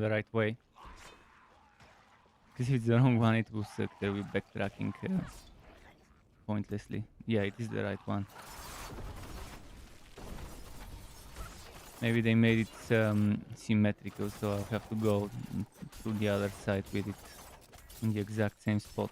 the right way. Because if it's the wrong one, it will suck. There will be backtracking pointlessly. Yeah, it is the right one. Maybe they made it symmetrical, so I'll have to go to the other side with it in the exact same spot.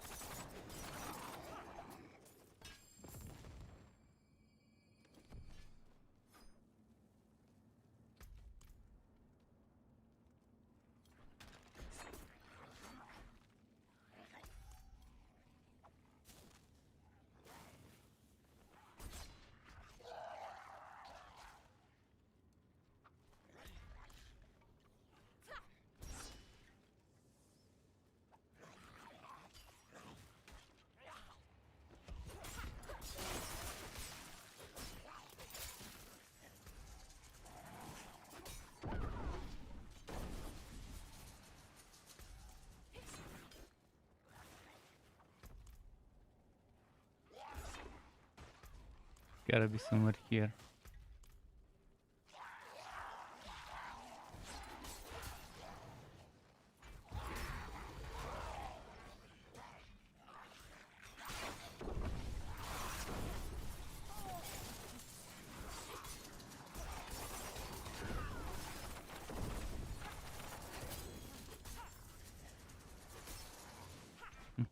Gotta be somewhere here.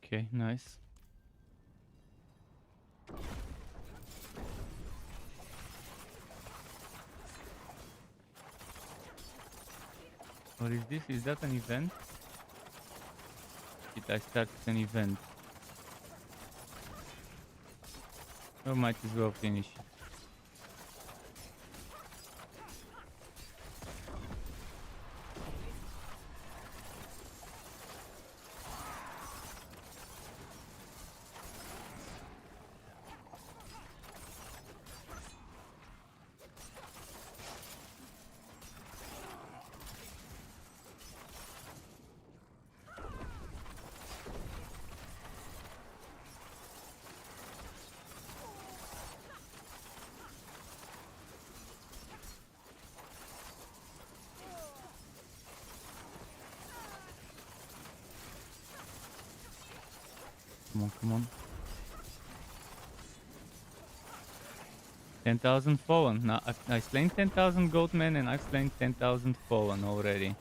Okay, nice. What is this? Is that an event? Did I start an event? Or might as well finish it. Come on, come on. 10,000 fallen. Now I slain 10,000 goatmen and I've slain 10,000 fallen already.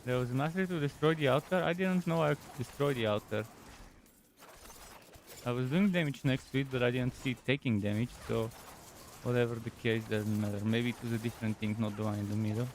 There was a mastery to destroy the altar. I didn't know I could destroy the altar. I was doing damage next to it, but I didn't see it taking damage, so whatever the case, doesn't matter. Maybe it was a different thing, not the one in the middle.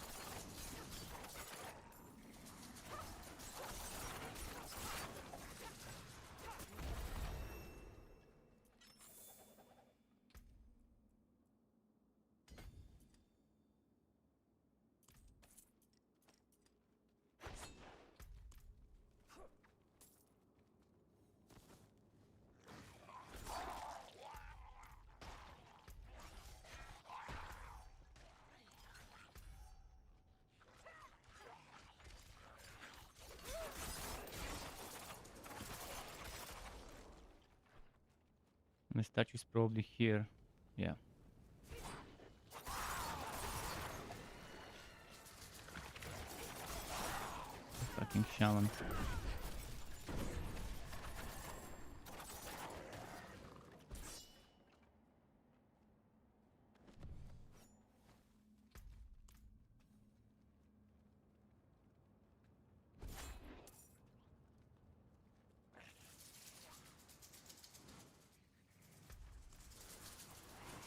The statue is probably here. Yeah. Fucking shaman.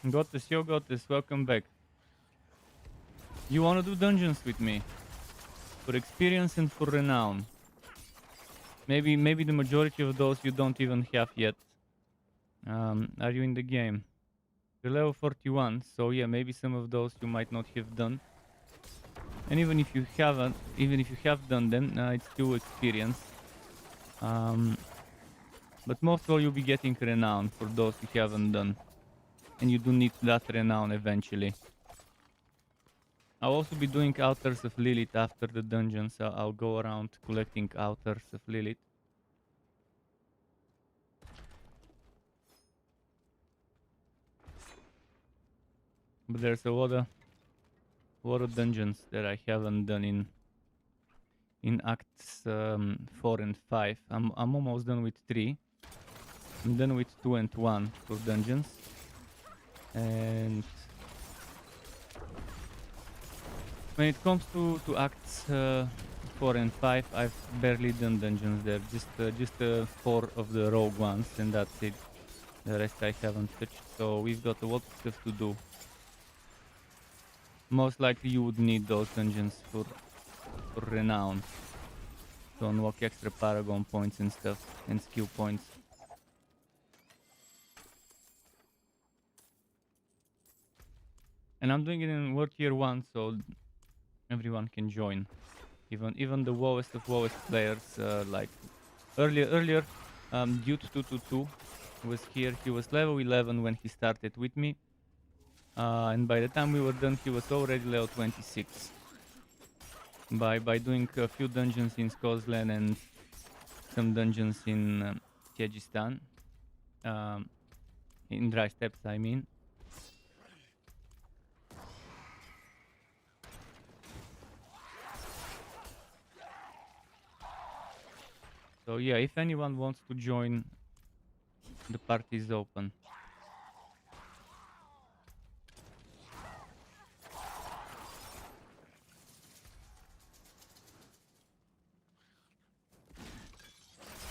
Gottes, yo Gottes, welcome back. You wanna do dungeons with me? For experience and for renown. Maybe the majority of those you don't even have yet. Are you in the game? You're level 41, so yeah, maybe some of those you might not have done. And even if you haven't, even if you have done them, it's still experience. But most of all you'll be getting renown for those you haven't done. And you do need that renown eventually. I'll also be doing Altars of Lilith after the dungeon, so I'll go around collecting Altars of Lilith. But there's a lot of dungeons that I haven't done in Acts 4 and 5. I'm almost done with 3. I'm done with 2 and 1 for dungeons. And when it comes to Acts 4 and 5, I've barely done dungeons there. Just 4 of the rogue ones, and that's it. The rest I haven't touched. So we've got a lot of stuff to do. Most likely you would need those dungeons for renown to unlock extra Paragon points and stuff, and skill points. And I'm doing it in World Tier 1, so everyone can join. Even the lowest of lowest players, like earlier, Dude 222 was here. He was level 11 when he started with me. And by the time we were done, he was already level 26. By doing a few dungeons in Skozlan and some dungeons in Kyrgyzstan, in Dry Steppes, I mean. So yeah, if anyone wants to join, the party is open.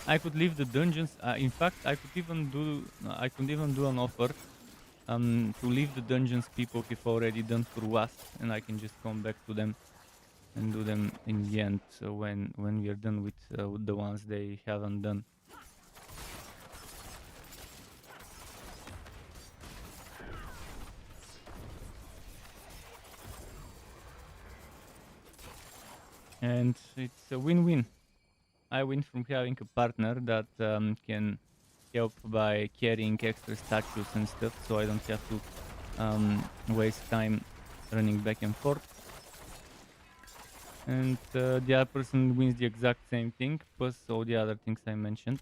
I could leave the dungeons. In fact, I could even do an offer to leave the dungeons people have already done for Wasp, and I can just come back to them and do them in the end. So when we are done with the ones they haven't done. And it's a win-win. I win from having a partner that can help by carrying extra statues and stuff, so I don't have to waste time running back and forth. And the other person wins the exact same thing, plus all the other things I mentioned,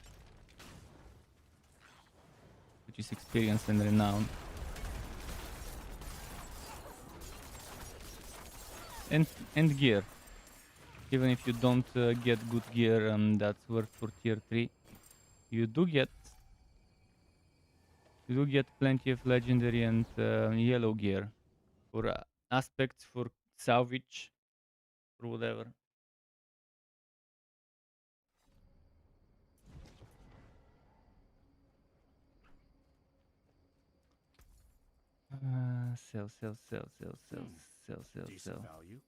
which is experience and renown. And gear. Even if you don't get good gear that's worth for tier 3, you do get plenty of legendary and yellow gear for aspects, for salvage, or whatever. Sell. Decent value.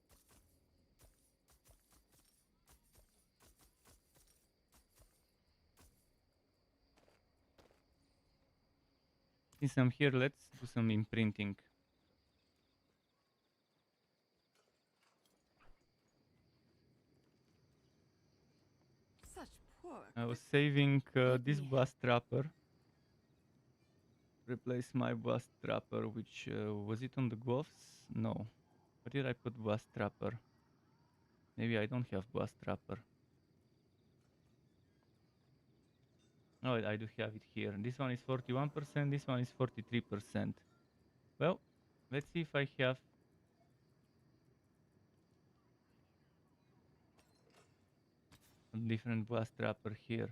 Since I'm here, let's do some imprinting. Such poor. I was saving this blast trapper. Replace my blast trapper, which was it on the gloves? No. Where did I put blast trapper? Maybe I don't have blast trapper. Oh, I do have it here. This one is 41%, this one is 43%. Well, let's see if I have a different blast trapper here.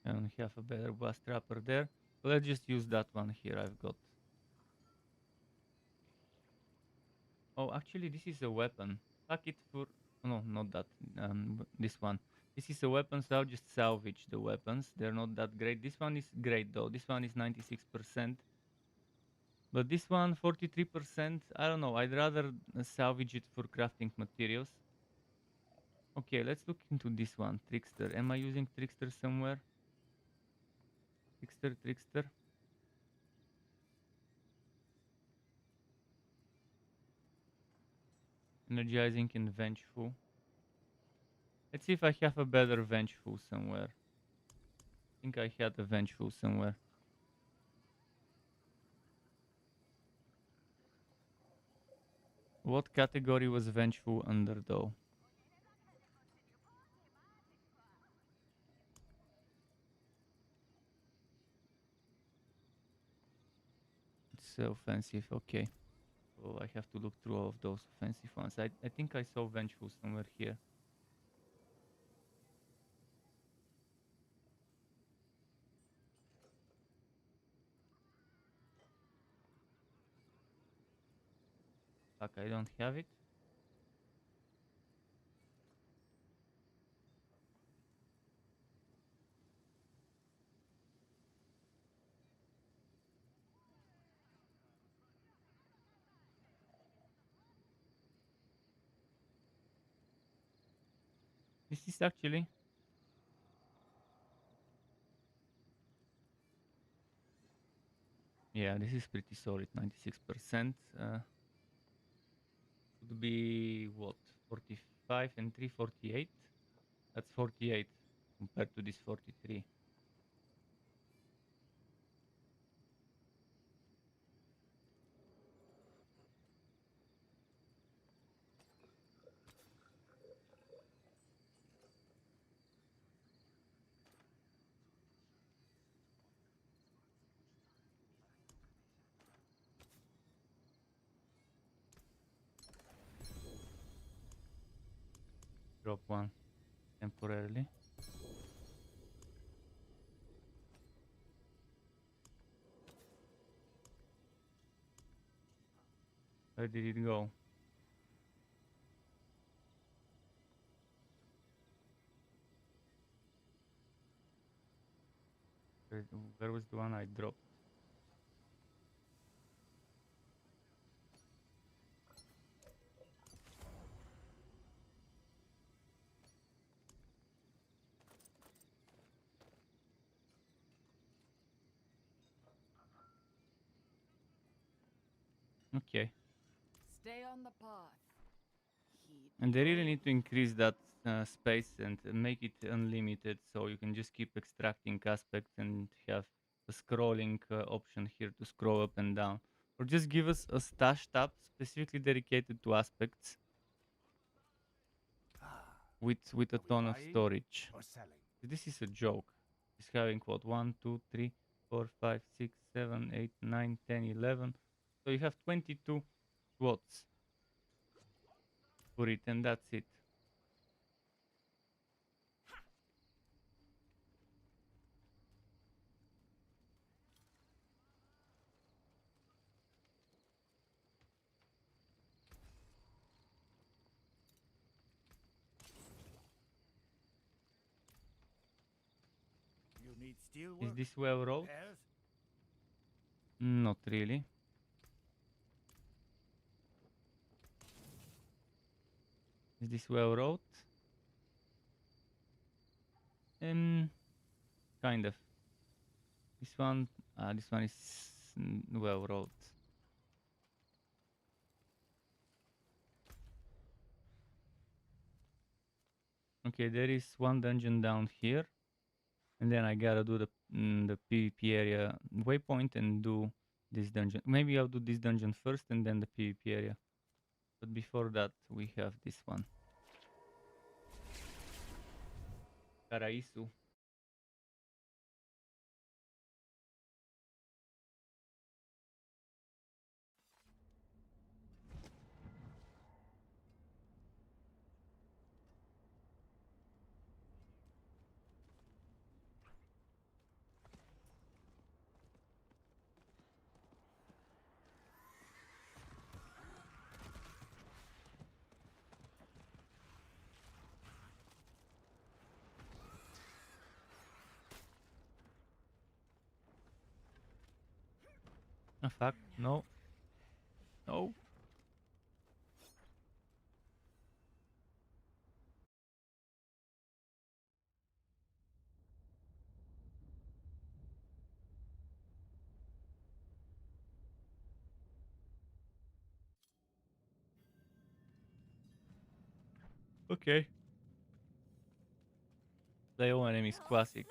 I don't have a better blast trapper there. So let's just use that one here I've got. Oh, actually, this is a weapon. Pack it for... No, not that. This one. This is a weapon, so I'll just salvage the weapons. They're not that great. This one is great, though. This one is 96%. But this one, 43%. I don't know. I'd rather salvage it for crafting materials. Okay, let's look into this one. Trickster. Am I using Trickster somewhere? Trickster. Energizing and Vengeful. Let's see if I have a better Vengeful somewhere. I think I had a Vengeful somewhere. What category was Vengeful under though? It's offensive, okay. So I have to look through all of those offensive ones. I think I saw Vengeful somewhere here. Fuck, I don't have it. This is actually... Yeah, this is pretty solid, 96%. Would be what? 45 and 348? That's 48 compared to this 43. Drop one temporarily. Where did it go? Where was the one I dropped? Okay. Stay on the path. Heed And they really no- need to increase that space and make it unlimited, so you can just keep extracting aspects and have a scrolling option here to scroll up and down. Or just give us a stash tab specifically dedicated to aspects with a Are we ton of buying storage. or selling? This is a joke. It's having what? 1, 2, 3, 4, 5, 6, 7, 8, 9, 10, 11. So you have 22 slots for it, and that's it. You need steel Is work? this well rolled? Repairs? Not really. Is this well wrote? Kind of. This one is well wrote. Okay, there is one dungeon down here, and then I gotta do the PvP area waypoint and do this dungeon. Maybe I'll do this dungeon first and then the PvP area. But before that, we have this one. Karaisu. Ah, fuck. No. No. Okay. Play all enemies classic.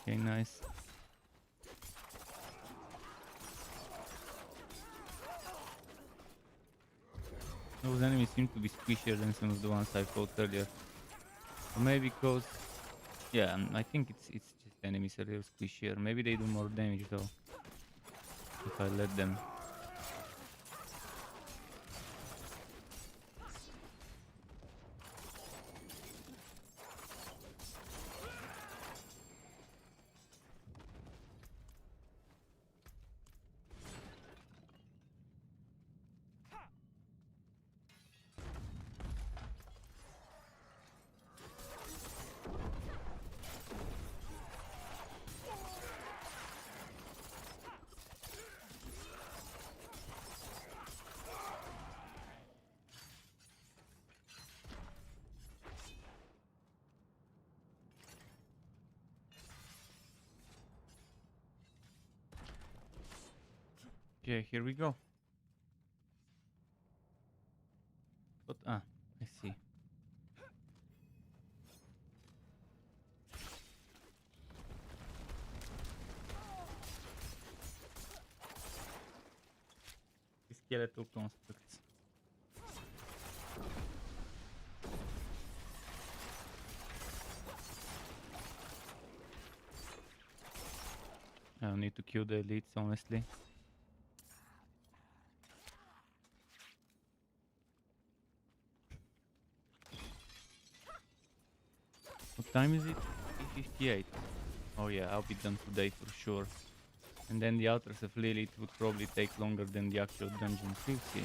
Okay, nice. Those enemies seem to be squishier than some of the ones I fought earlier. Or maybe because, yeah, I think it's just enemies are a little squishier. Maybe they do more damage though, if I let them. Okay, here we go. But I see. Skeletal constructs. I don't need to kill the elites, honestly. What time is it? 3:58. Oh yeah, I'll be done today for sure. And then the Altars of Lilith would probably take longer than the actual dungeons. We'll see.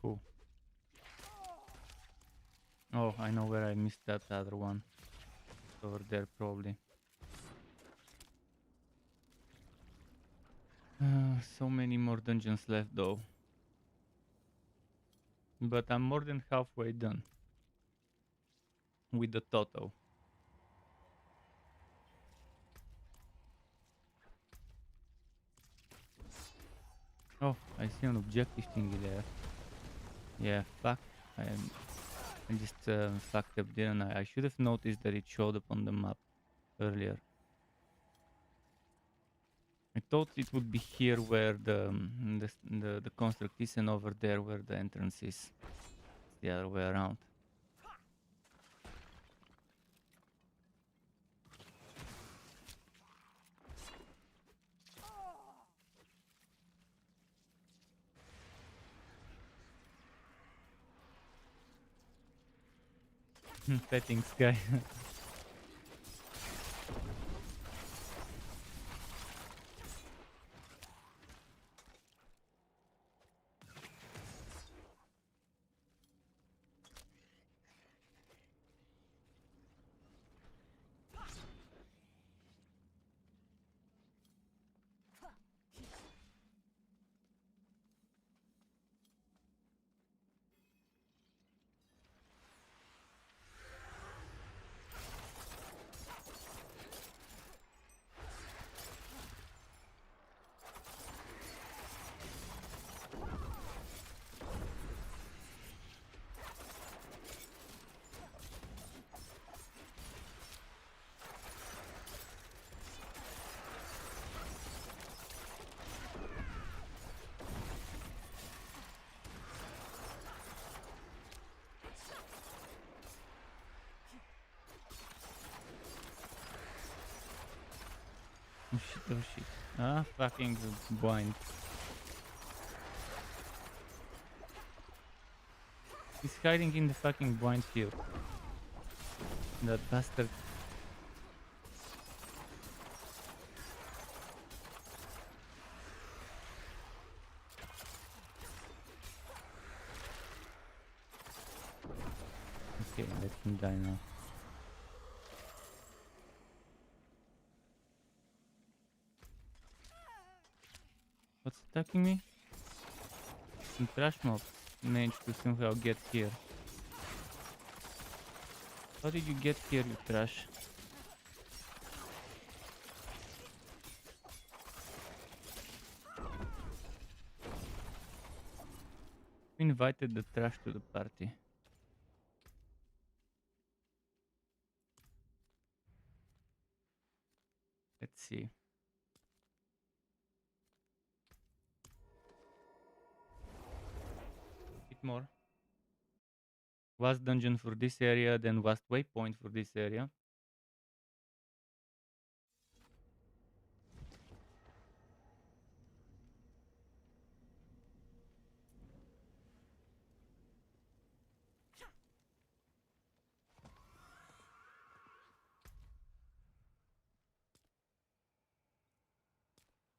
Cool. Oh, I know where I missed that other one. It's over there, probably. So many more dungeons left, though. But I'm more than halfway done with the total. Oh, I see an objective thingy there. Yeah, fuck. I just fucked up, didn't I? I should have noticed that it showed up on the map earlier. I thought it would be here where the construct is, and over there where the entrance is. It's the other way around. Petting Sky. Oh shit, oh shit. Ah, fucking blind. He's hiding in the fucking blind field. That bastard. Okay, let him die now. What's attacking me? Some trash mob managed to somehow get here. How did you get here, you trash? Who invited the trash to the party? Let's see. Bit more. Last dungeon for this area, then last waypoint for this area.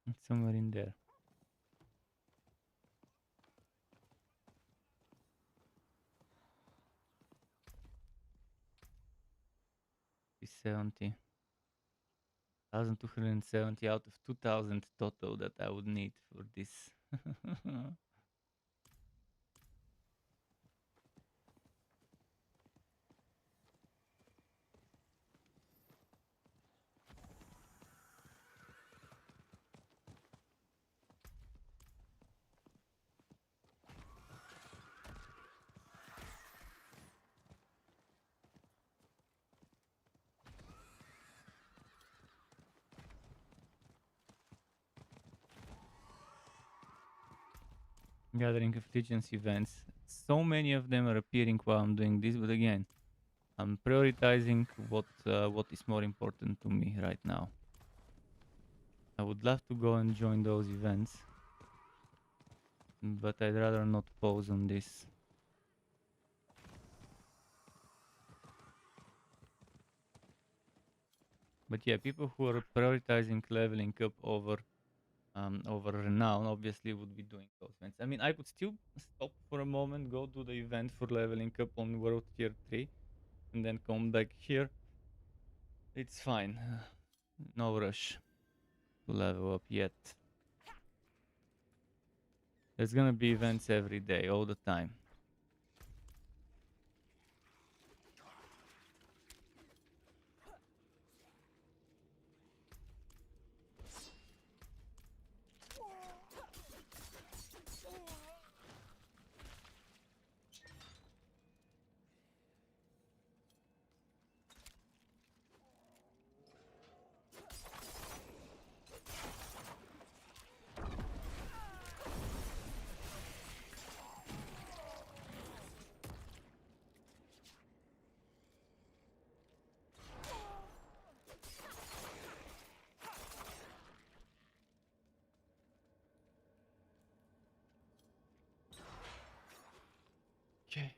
It's somewhere in there. It's 70. 1270 out of 2000 total that I would need for this. Gathering of Legends events. So many of them are appearing while I'm doing this, but again, I'm prioritizing what is more important to me right now. I would love to go and join those events, but I'd rather not pause on this. But yeah, people who are prioritizing leveling up over renown obviously would be doing those events. I mean, I could still stop for a moment, go do the event for leveling up on world tier 3, and then come back here. It's fine. No rush to level up yet. There's gonna be events every day, all the time. Okay.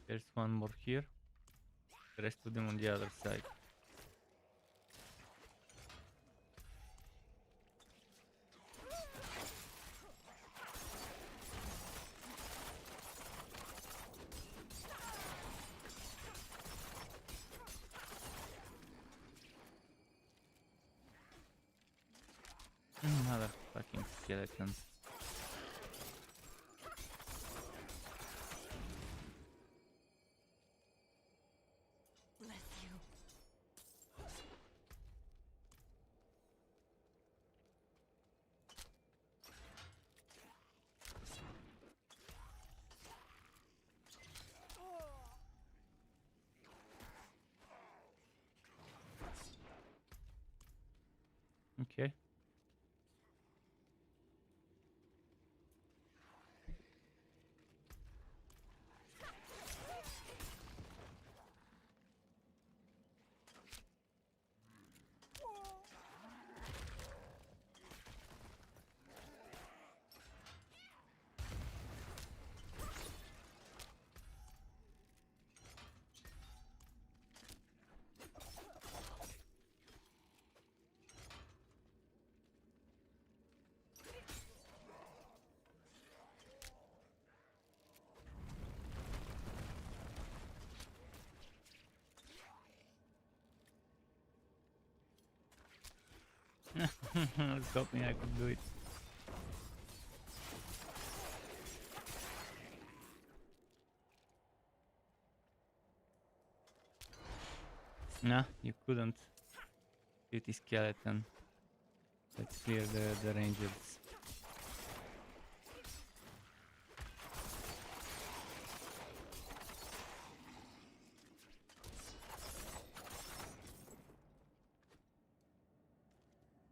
There's one more here. The rest of them on the other side. Another fucking skeleton. Bless you. Okay. I was hoping I could do it. Nah, you couldn't. Beauty skeleton. Let's clear the rangers.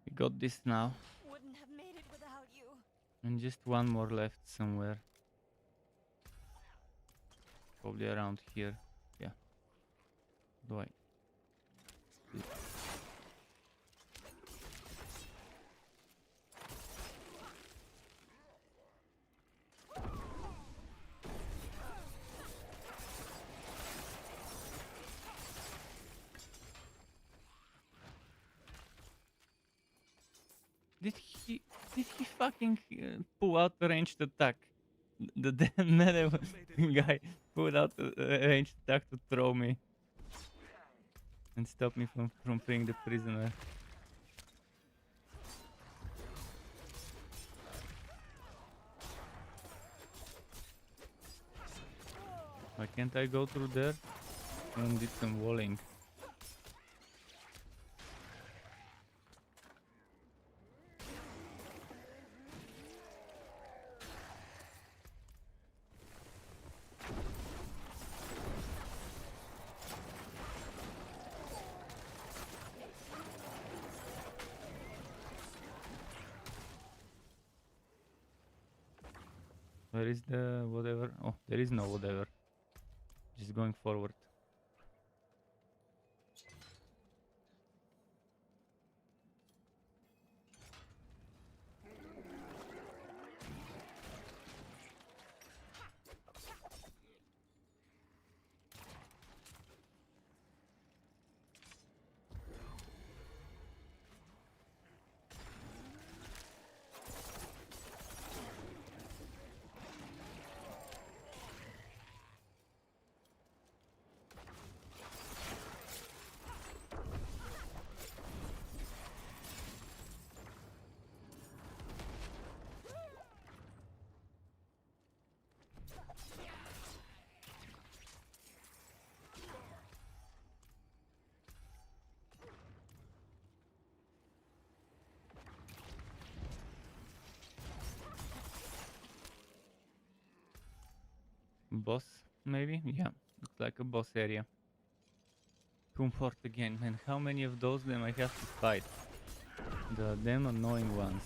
We got this now. Wouldn't have made it without you. And just one more left somewhere. Probably around here. Yeah. Do I? Did he fucking pull out the ranged attack? The damn melee guy pulled out the ranged attack to throw me and stop me from freeing the prisoner. Why can't I go through there? And did some walling. Where is the whatever? Oh, there is no whatever. Just going forward. Boss, maybe? Yeah, looks like a boss area. Comfort again, man. How many of those them I have to fight? The damn annoying ones.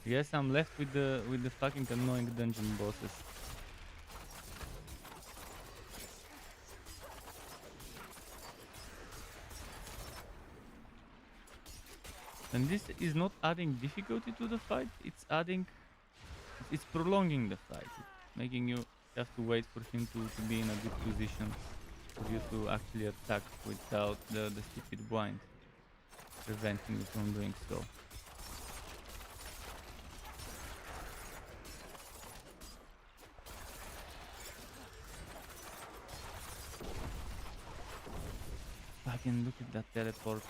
Yes, I'm left with the fucking annoying dungeon bosses. And this is not adding difficulty to the fight, it's adding... It's prolonging the fight, making you have to wait for him to be in a good position for you to actually attack without the stupid blind preventing you from doing so. Fucking look at that teleport.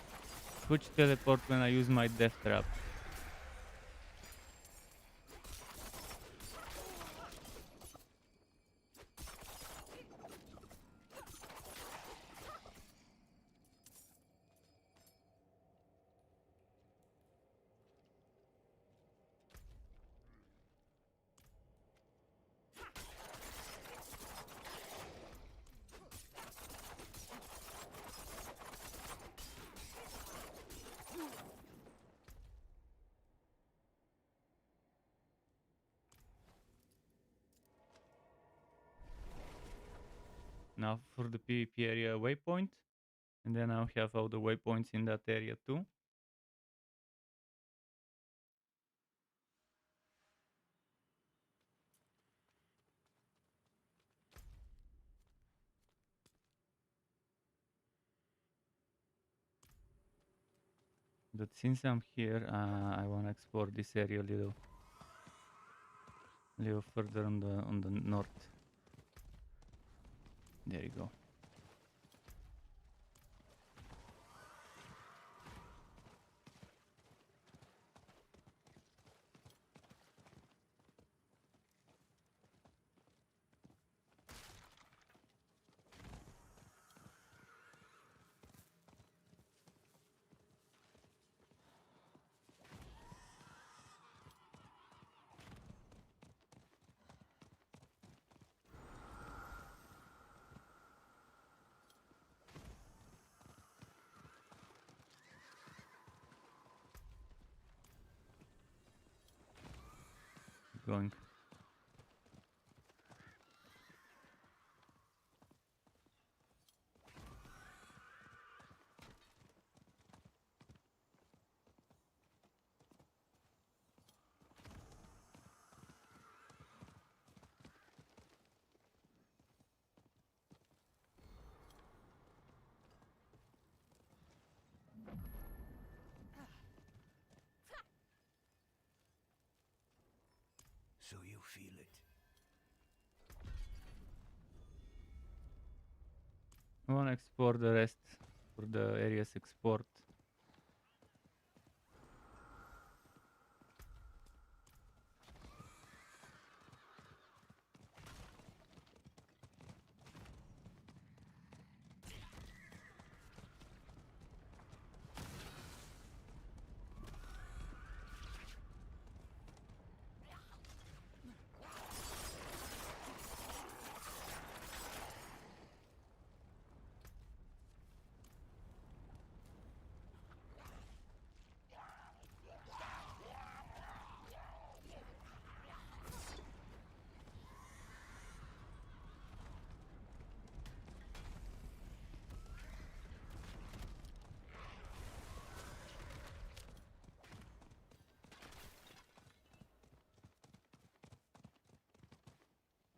Which teleport when I use my death trap? Now for the PvP area waypoint, and then I'll have all the waypoints in that area too. But since I'm here, I want to explore this area a little further on the north. There you go. Going. So you feel it. I want to explore the rest for the areas export.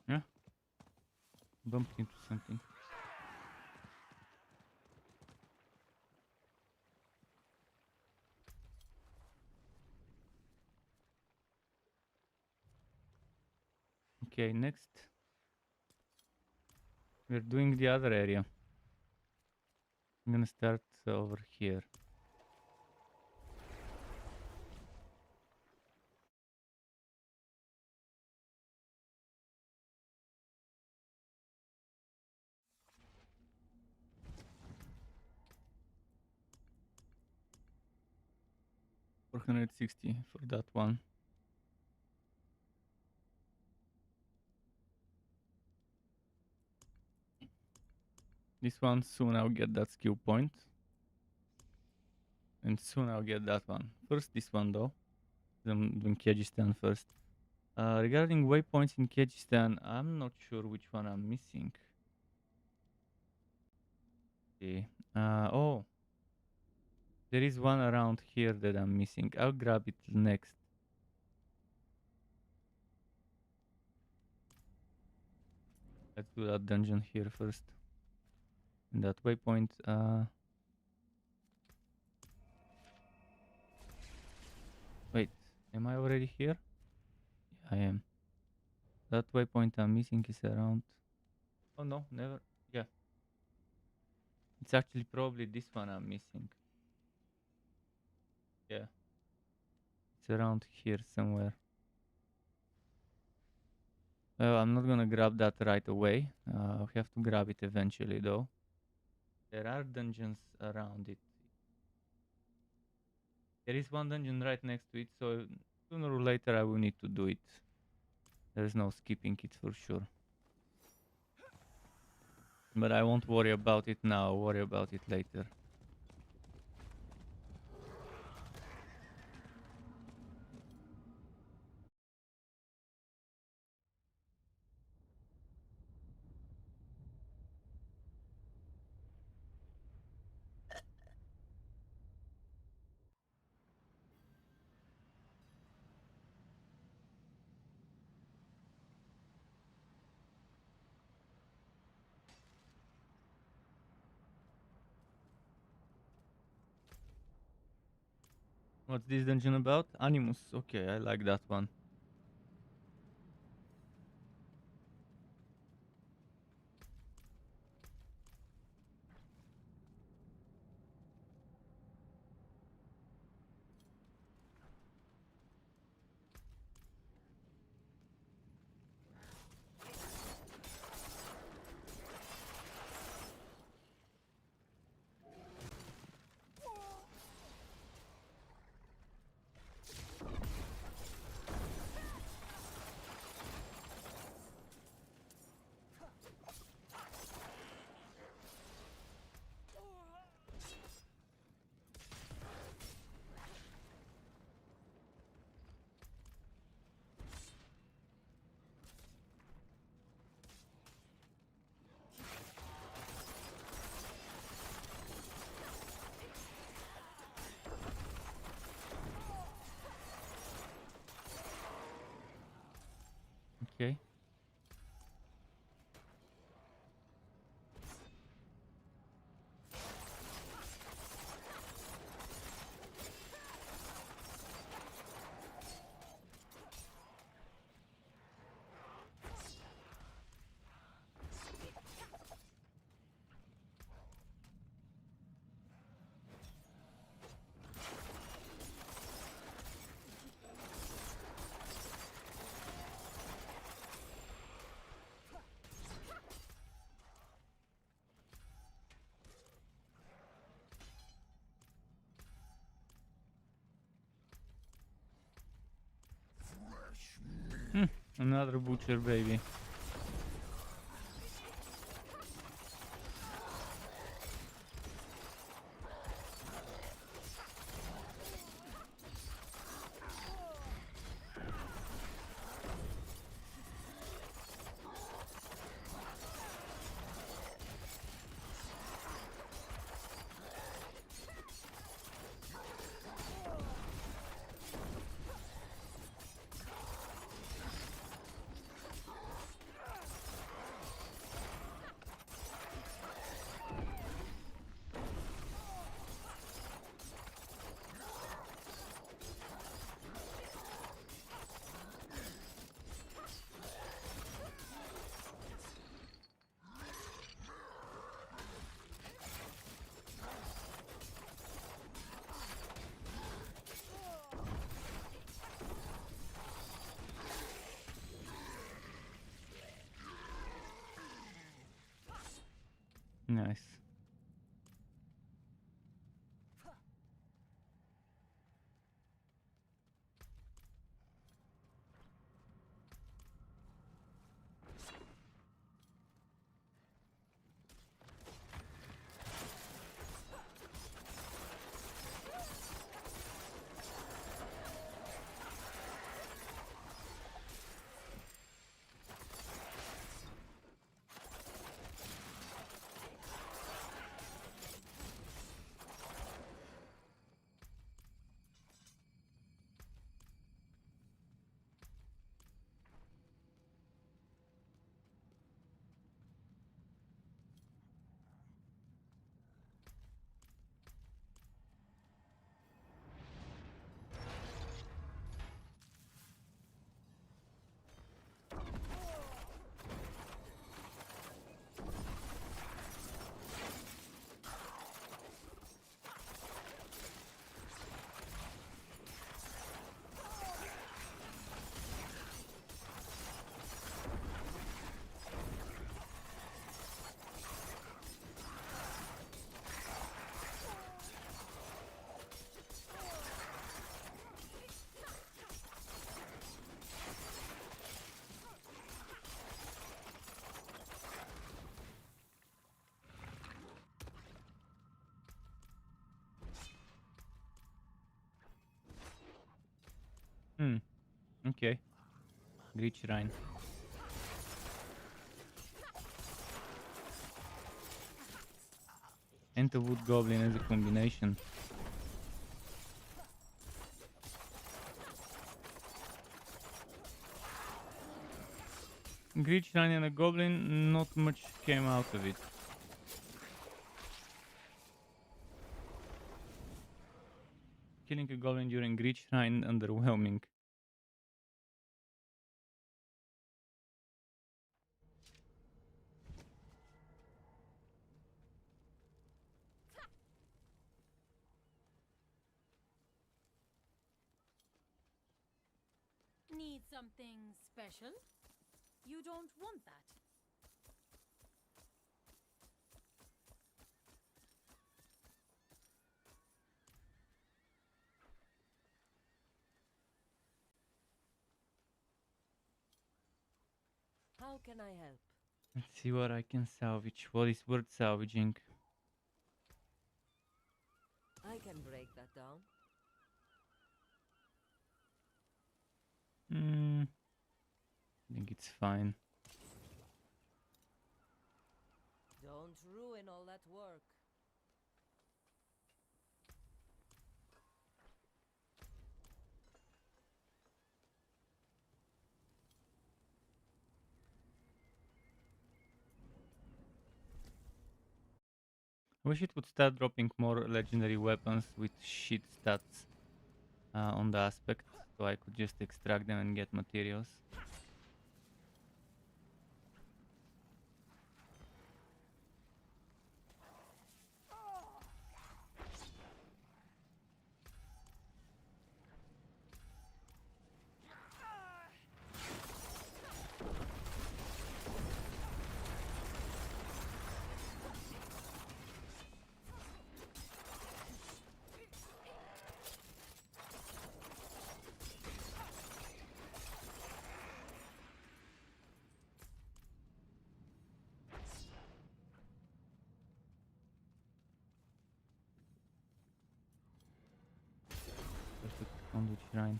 Yeah. Bumped into something. Okay, next we're doing the other area. I'm gonna start over here. $460 for that one. This one, soon I'll get that skill point. And soon I'll get that one. First this one though. I'm doing Kyrgyzstan first. Regarding waypoints in Kyrgyzstan, I'm not sure which one I'm missing. Okay. Oh. There is one around here that I'm missing. I'll grab it next. Let's do that dungeon here first. And that waypoint. Wait, am I already here? Yeah, I am. That waypoint I'm missing is around. Oh no, never. Yeah. It's actually probably this one I'm missing. Yeah. It's around here somewhere. Well, I'm not gonna grab that right away. I'll have to grab it eventually though. There are dungeons around it. There is one dungeon right next to it, so sooner or later I will need to do it. There's no skipping it for sure. But I won't worry about it now, I'll worry about it later. What's this dungeon about? Animus. Okay, I like that one. Okay. Another butcher baby. Nice. Hmm. Okay. Great shrine. And the wood goblin as a combination. Great shrine and a goblin, not much came out of it. Killing a goblin during Great Shrine, underwhelming. Need something special? You don't want that. How can I help? Let's see what I can salvage. What is worth salvaging? I can break that down. I think it's fine. Don't ruin all that work. I wish it would start dropping more legendary weapons with shit stats on the aspect, so I could just extract them and get materials. Perfect conduit shrine.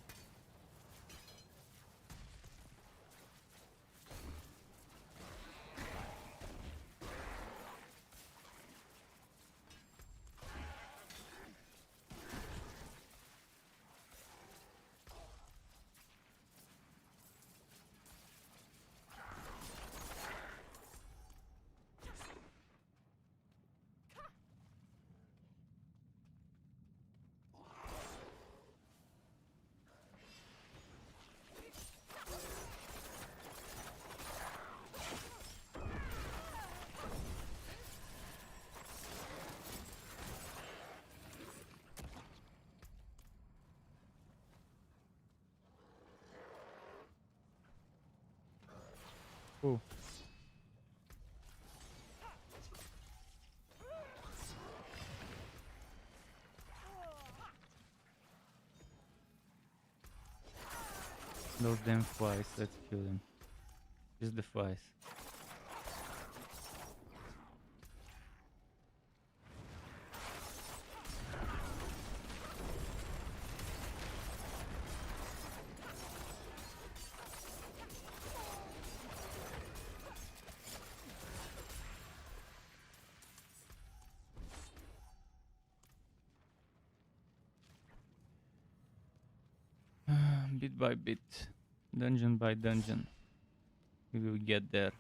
Oh. Those damn flies, let's kill them. Just the flies. Bit by bit, dungeon by dungeon, we will get there.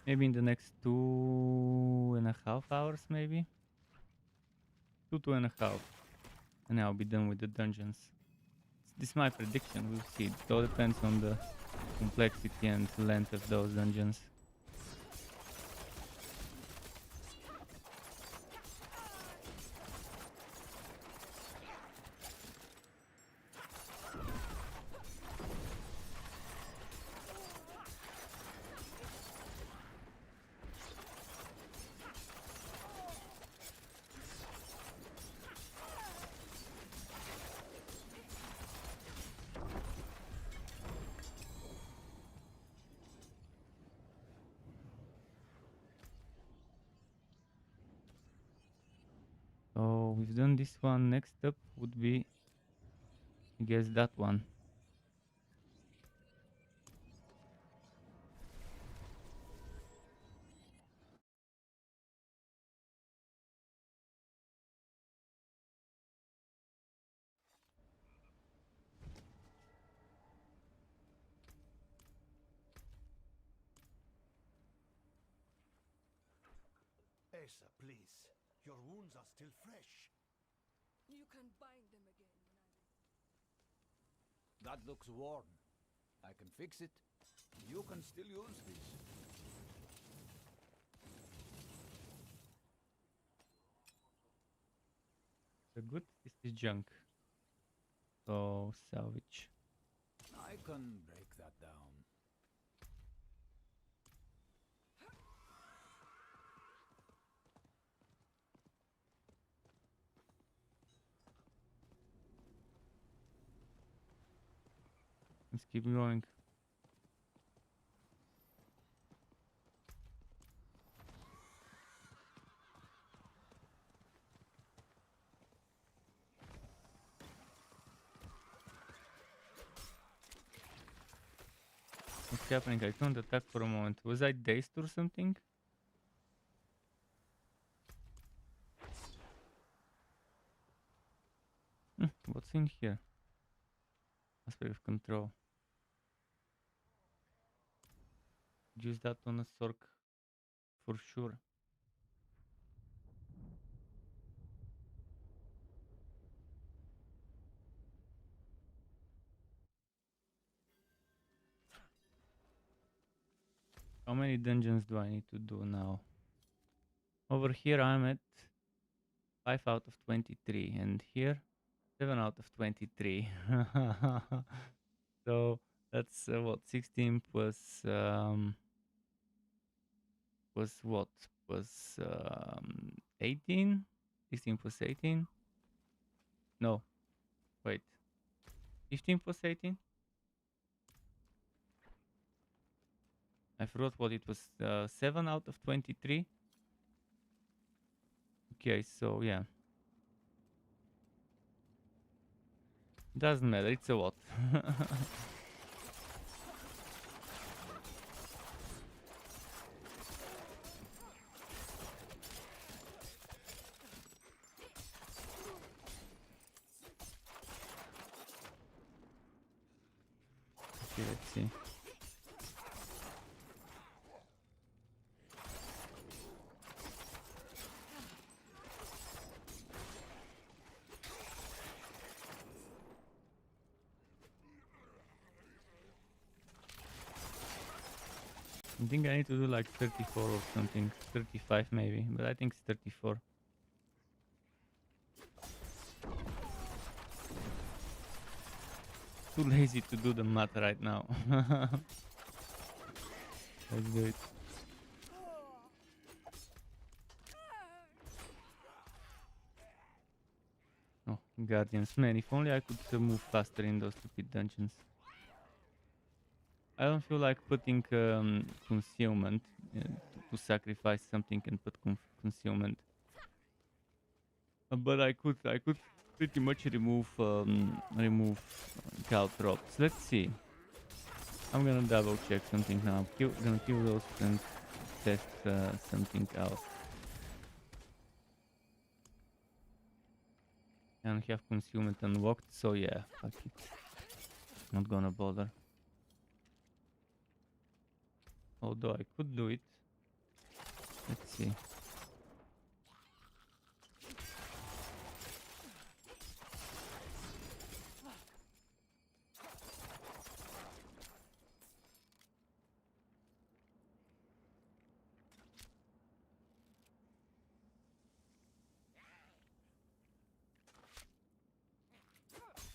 Maybe in the next 2.5 hours, maybe? 2.5. And I'll be done with the dungeons. This is my prediction, we'll see. It all depends on the complexity and length of those dungeons. we've done this one. Next up would be, I guess, that one. Asa, please. Your wounds are still fresh. You can bind them again when That looks worn. I can fix it. You can still use this. The good is junk. So salvage. I can break that down. Let's keep going. What's happening? I couldn't attack for a moment. Was I dazed or something? What's in here? Aspect of control. Use that on a Sork for sure. How many dungeons do I need to do now? Over here I'm at 5 out of 23 and here 7 out of 23. So that's what, 16 plus what? Was 18? 16 plus 18? No, wait. 15 plus 18? I forgot what it was. 7 out of 23? Okay, so yeah. Doesn't matter, it's a lot. Okay, let's see. I think I need to do like 34 or something, 35 maybe, but I think it's 34. Too lazy to do the math right now. Let's do it. Oh, Guardians, man, if only I could move faster in those stupid dungeons. I don't feel like putting concealment to sacrifice something and put concealment. But I could pretty much remove caltrops. Let's see. I'm gonna double check something now. Gonna kill those and test something else. And have concealment unlocked, so yeah, fuck it. Not gonna bother. Although I could do it. Let's see.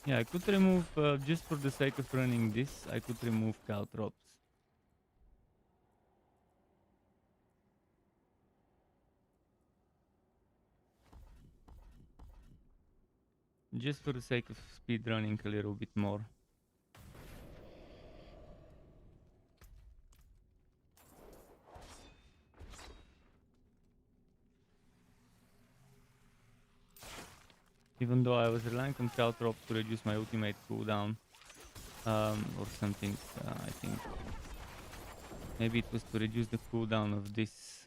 Yeah, I could remove, just for the sake of running this, I could remove caltrops. Just for the sake of speed running a little bit more. Even though I was relying on trough to reduce my ultimate cooldown, or something, I think. Maybe it was to reduce the cooldown of this.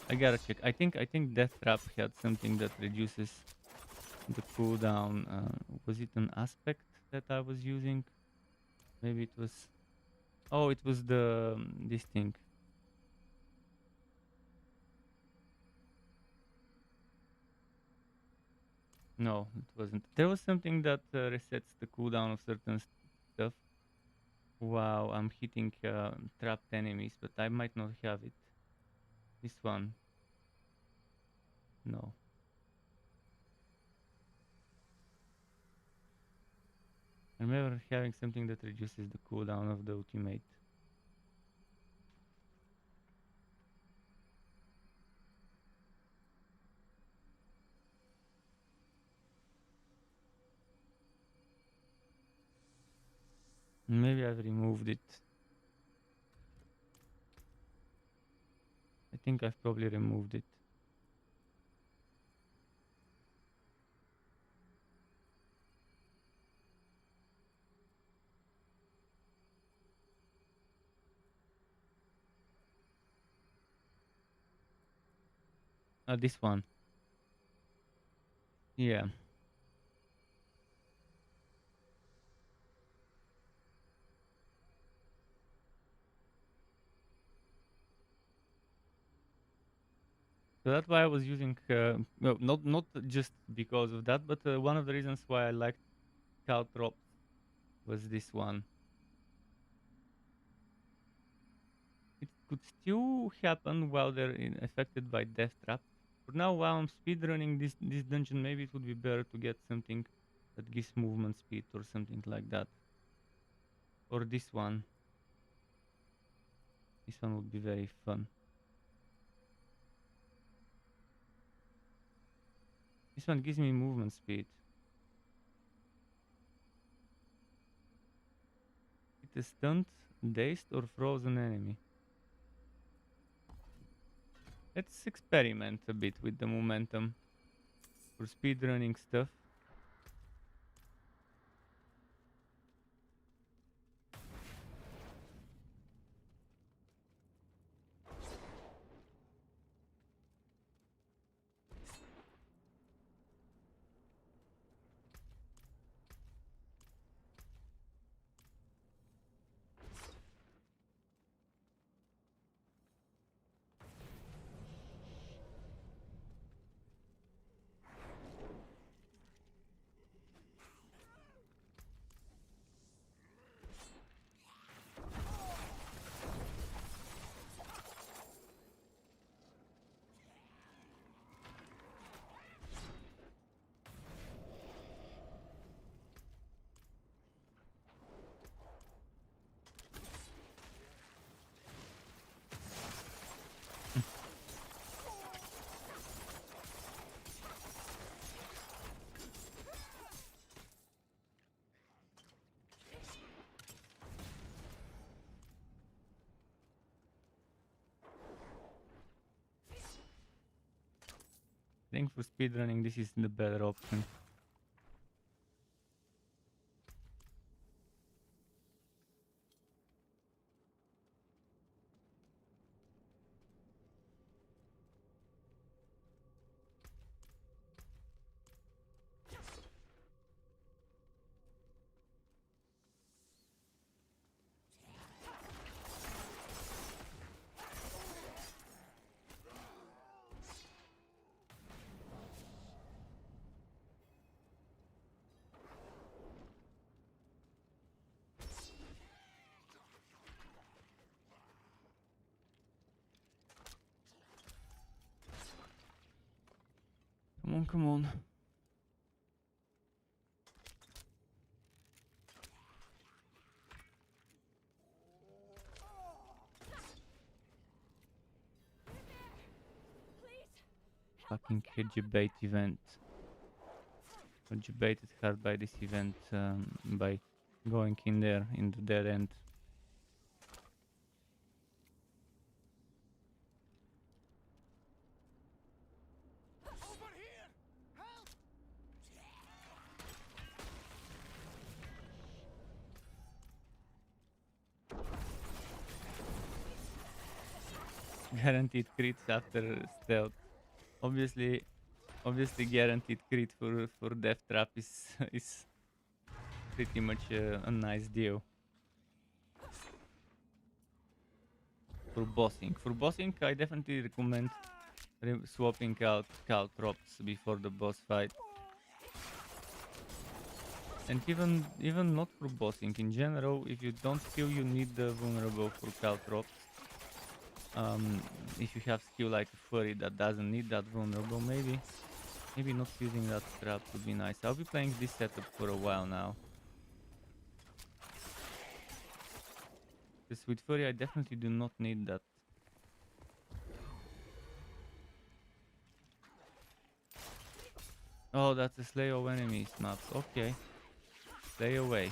I gotta check. I think Death Trap had something that reduces the cooldown. Was it an aspect that I was using? Maybe it was. Oh, it was the this thing. No, it wasn't. There was something that resets the cooldown of certain stuff. Wow, I'm hitting trapped enemies, but I might not have it. This one. No. I remember having something that reduces the cooldown of the ultimate. Maybe I've removed it. I think I've probably removed it. This one. Yeah. So that's why I was using, well, not just because of that, but one of the reasons why I liked Caltrop was this one. It could still happen while they're affected by Death Trap. For now, while I'm speedrunning this dungeon, maybe it would be better to get something that gives movement speed or something like that. Or this one. This one would be very fun. This one gives me movement speed. It is stunned, dazed, or frozen enemy. Let's experiment a bit with the momentum for speedrunning stuff. I think for speedrunning this is the better option. Come on, come on. Fucking Hedgebait event. Hedgebaited hard by this event by going in there in the dead end. guaranteed crits after stealth. Obviously guaranteed crit for Death Trap is pretty much a nice deal. For bossing, I definitely recommend swapping out caltrops before the boss fight. And even not for bossing, in general, if you don't feel you need the vulnerable for caltrops, if you have skill like a furry that doesn't need that vulnerable, maybe not using that trap would be nice. I'll be playing this setup for a while now. Because with furry I definitely do not need that. Oh, that's a slay of enemies map. Okay. Stay away.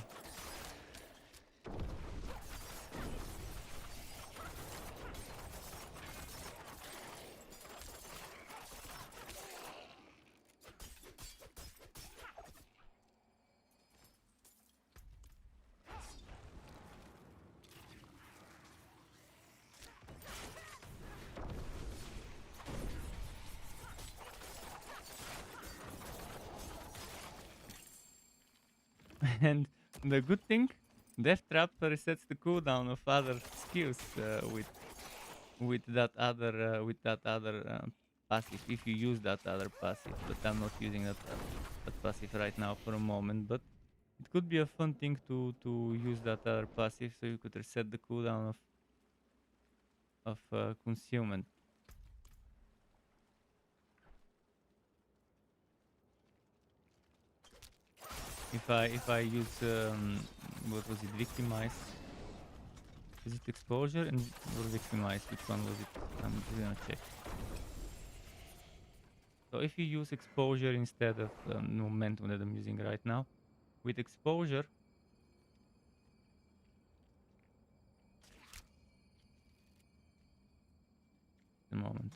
And the good thing, Death Trap resets the cooldown of other skills with that other passive, if you use that other passive. But I'm not using that passive right now for a moment. But it could be a fun thing to use that other passive, so you could reset the cooldown of concealment. If I use what was it, victimize? Is it exposure and or victimize? Which one was it? I'm just gonna check. So if you use exposure instead of momentum that I'm using right now, with exposure, a moment.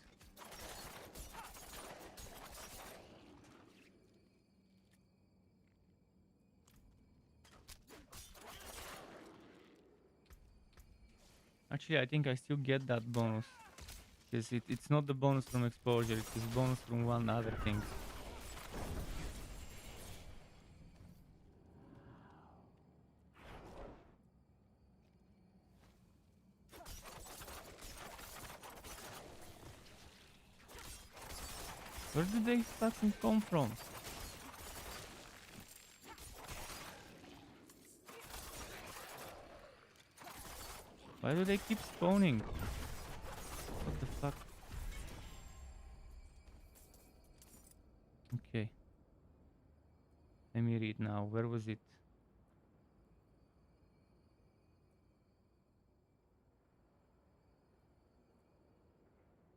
Actually, I think I still get that bonus. Because it's not the bonus from exposure, it's the bonus from one other thing. Where do they fucking come from? Why do they keep spawning? What the fuck? Okay. Let me read now. Where was it?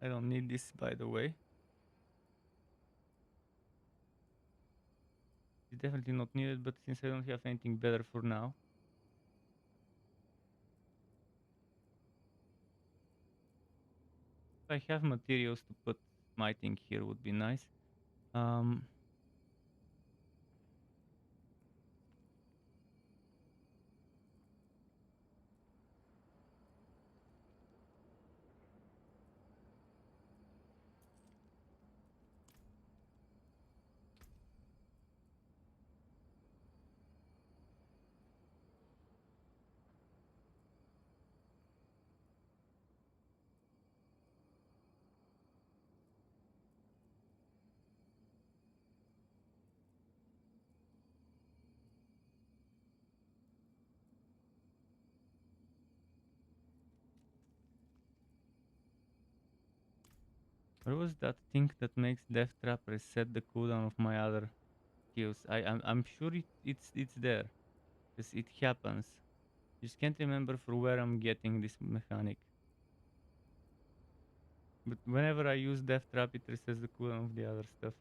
I don't need this, by the way. It's definitely not needed, but since I don't have anything better for now. If I have materials to put my thing here would be nice. Where was that thing that makes Death Trap reset the cooldown of my other skills? I'm sure it's there. Because it happens. Just can't remember for where I'm getting this mechanic. But whenever I use Death Trap, it resets the cooldown of the other stuff.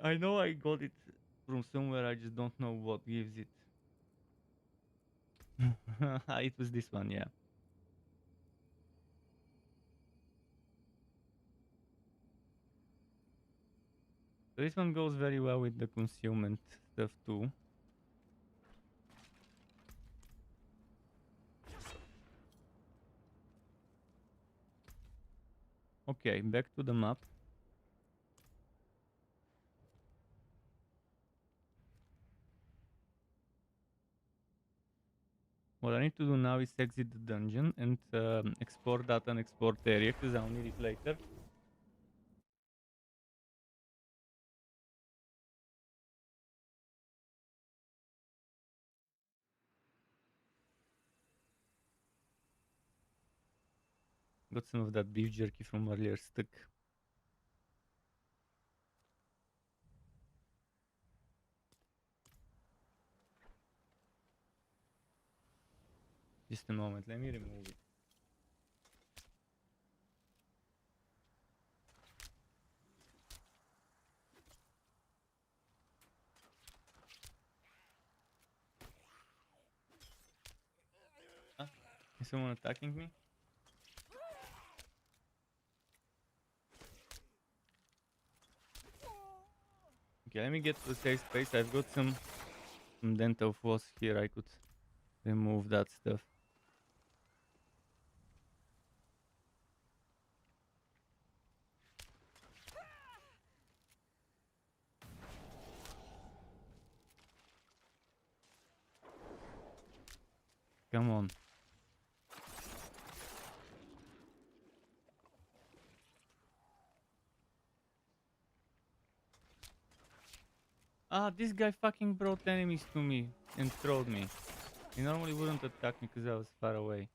I know I got it from somewhere, I just don't know what gives it. It was this one, yeah. So this one goes very well with the concealment stuff too. Okay, back to the map. What I need to do now is exit the dungeon and export that and export area because I'll need it later. Got some of that beef jerky from earlier stuck. Just a moment, let me remove it. Is someone attacking me? Okay, let me get to the safe space. I've got some dental floss here. I could remove that stuff. Come on. Ah, this guy fucking brought enemies to me and throwed me. He normally wouldn't attack me because I was far away.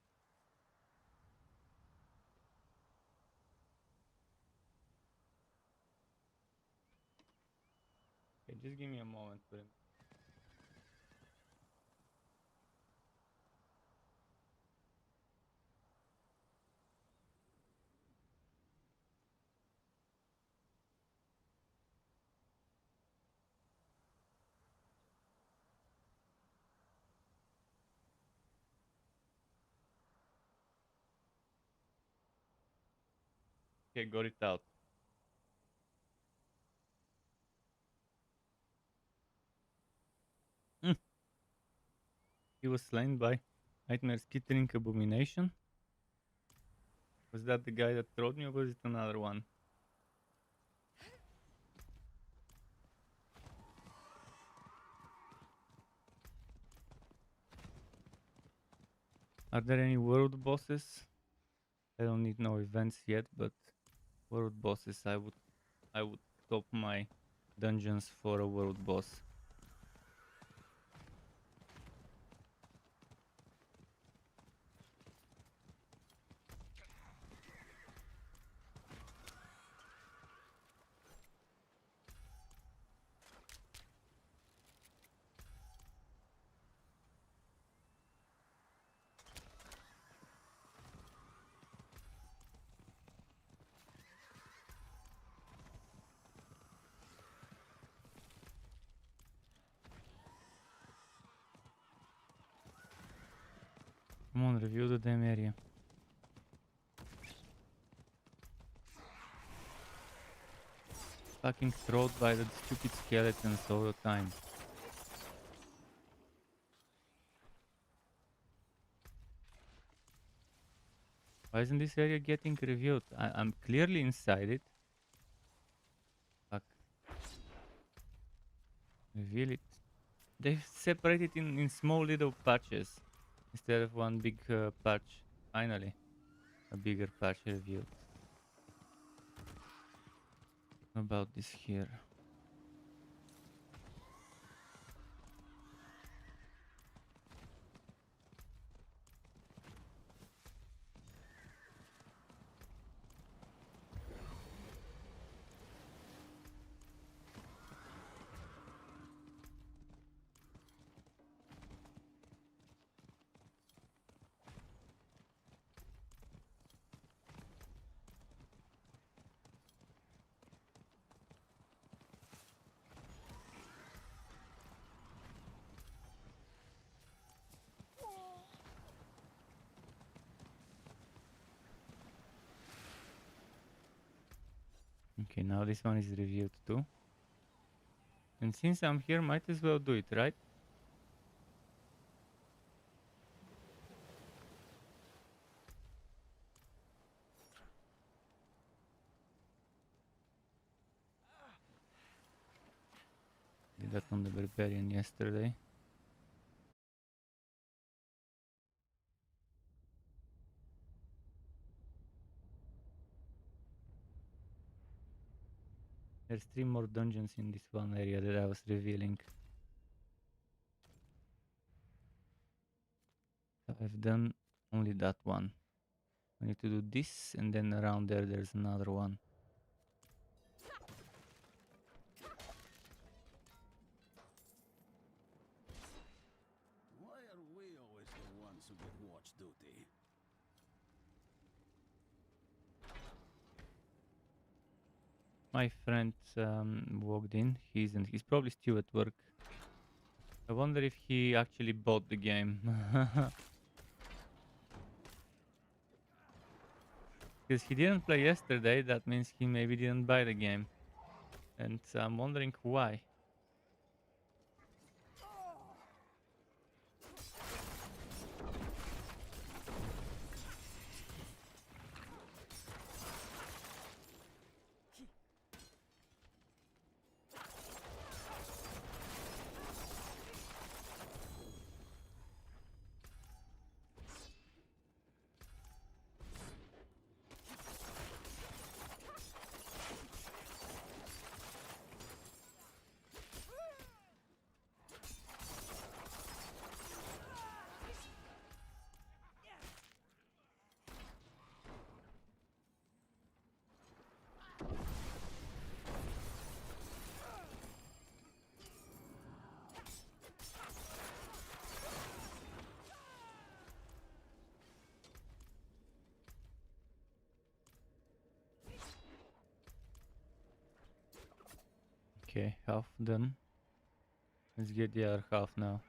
Okay, just give me a moment for him. Okay, got it out. He was slain by Nightmare's Skittering Abomination. Was that the guy that throwed me or was it another one? Are there any world bosses? I don't need no events yet, but world bosses I would top my dungeons for a world boss. Come on, review the damn area. Fucking thrown by the stupid skeletons all the time. Why isn't this area getting reviewed? I'm clearly inside it. Fuck. Reveal it. They've separated in small little patches instead of one big patch. Finally, a bigger patch revealed. What about this here? Okay, now this one is reviewed too. And since I'm here, might as well do it, right? that on the barbarian yesterday. There's 3 more dungeons in this one area that I was revealing. I've done only that one. I need to do this, and then around there there's another one. Why are we always the ones who get watch duty? My friend walked in. He's probably still at work. I wonder if he actually bought the game. Because he didn't play yesterday, that means he maybe didn't buy the game. And I'm wondering why. Okay, half done. Let's get the other half now.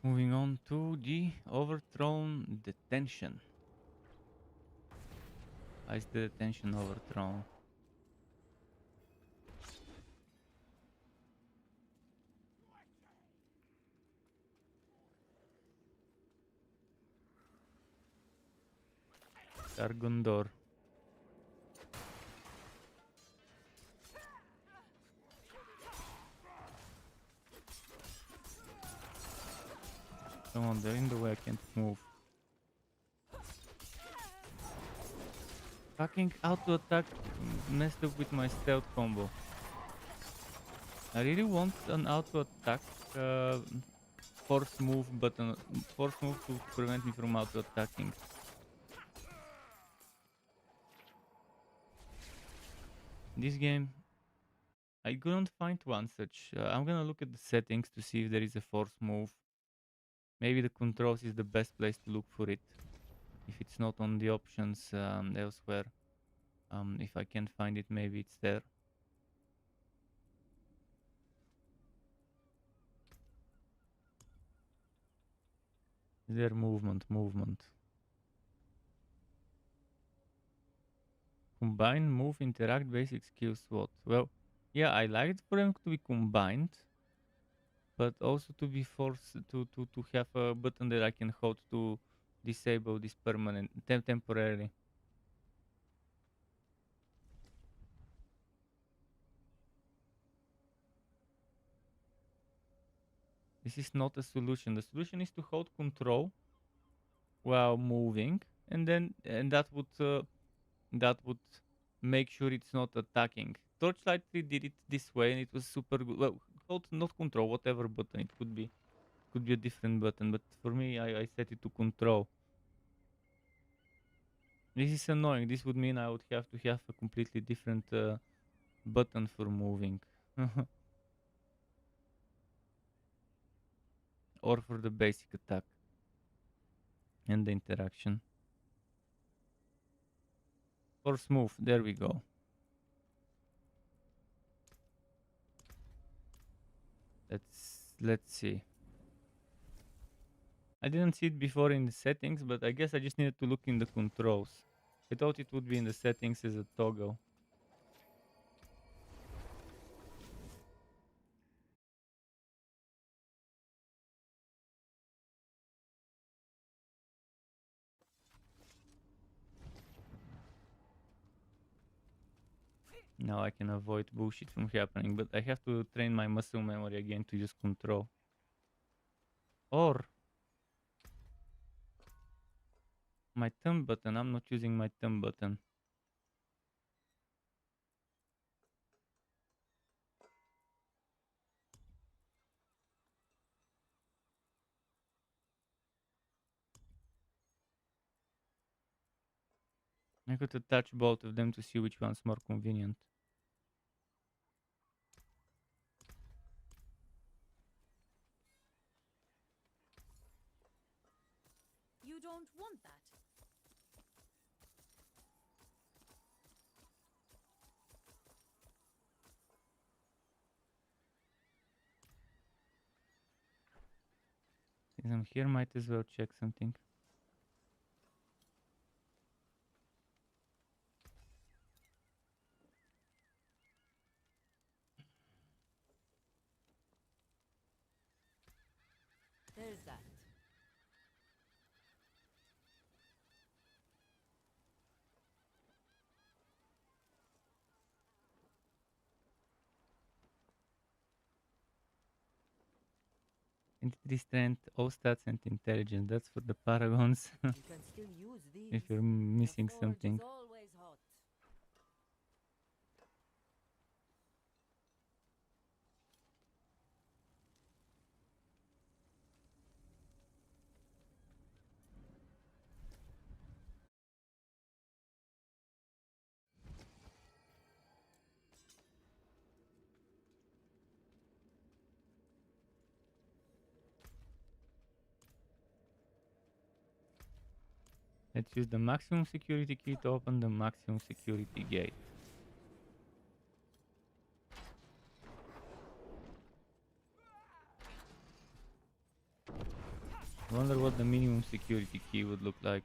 Moving on to the overthrown detention. Why is the detention overthrown? Paragon door. Come on, they're in the way, I can't move. Fucking auto attack messed up with my stealth combo. I really want an auto attack force move button, force move to prevent me from auto attacking. This game, I couldn't find one such. I'm gonna look at the settings to see if there is a force move. Maybe the controls is the best place to look for it. If it's not on the options elsewhere. If I can find it, maybe it's there. Their movement. Combine, move, interact, basic skill SWOT. Well, yeah, I like it for them to be combined, but also to be forced to have a button that I can hold to disable this temporarily. This is not a solution. The solution is to hold control while moving, and that would make sure it's not attacking. Torchlight 3 did it this way, and it was super good. Well, hold not control, whatever button. It could be a different button, but for me, I set it to control. This is annoying. This would mean I would have to have a completely different button for moving. Or for the basic attack and the interaction. Or smooth, there we go. Let's see. I didn't see it before in the settings, but I guess I just needed to look in the controls. I thought it would be in the settings as a toggle. Now I can avoid bullshit from happening, but I have to train my muscle memory again to use control. Or my thumb button. I'm not using my thumb button. I could attach both of them to see which one's more convenient. You don't want that. Since I'm here, might as well check something. There's that. Entity strength, all stats and intelligence. That's for the paragons. You can still use these. If you're missing The forge something. is always hot. Let's use the maximum security key to open the maximum security gate. Wonder what the minimum security key would look like.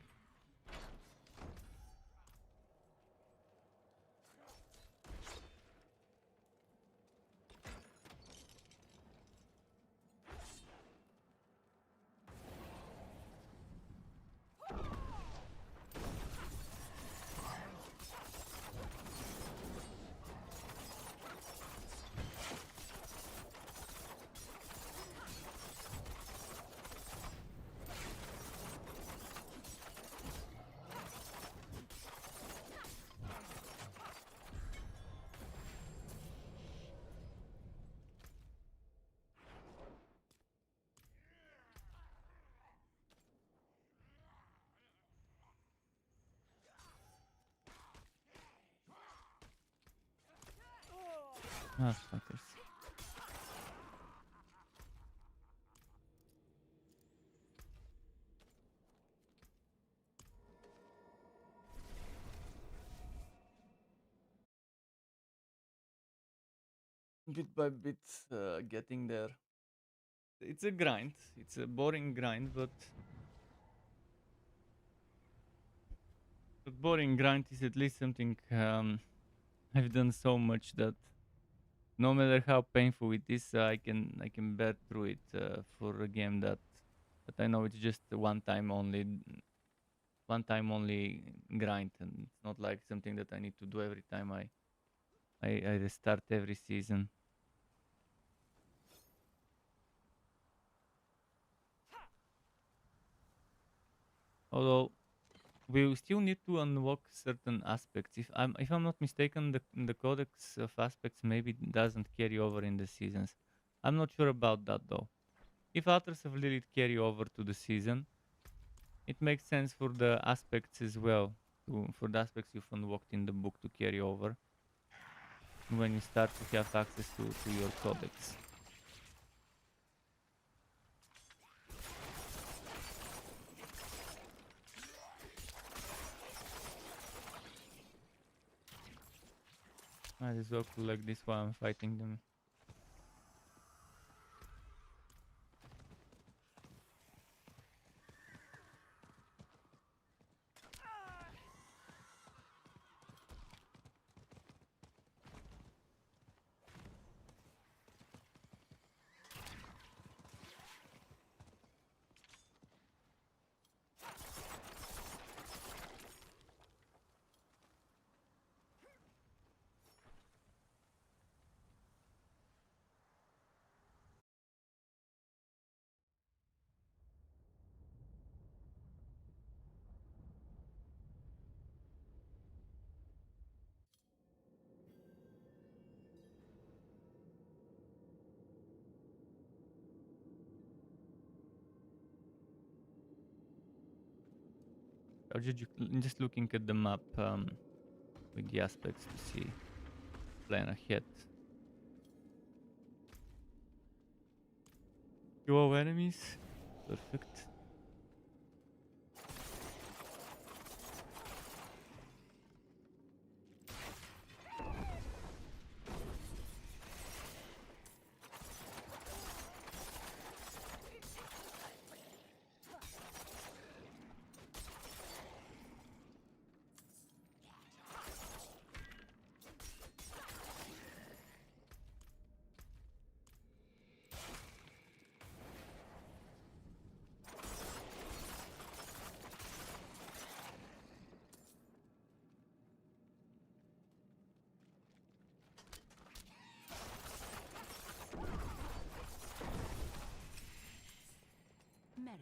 Ah, fuckers. Bit by bit, getting there. It's a grind. It's a boring grind, but the boring grind is at least something I've done so much that no matter how painful it is, I can bear through it for a game that I know it's just a one time only grind, and it's not like something that I need to do every time I restart every season. Although we still need to unlock certain aspects. If I'm not mistaken, the codex of aspects maybe doesn't carry over in the seasons. I'm not sure about that though. If Altars of Lilith carry over to the season, it makes sense for the aspects as well. For the aspects you've unlocked in the book to carry over when you start to have access to your codex. Might as well collect this while I'm fighting them. I'm just looking at the map with the aspects to see plan ahead. Duo enemies, perfect. Merrick.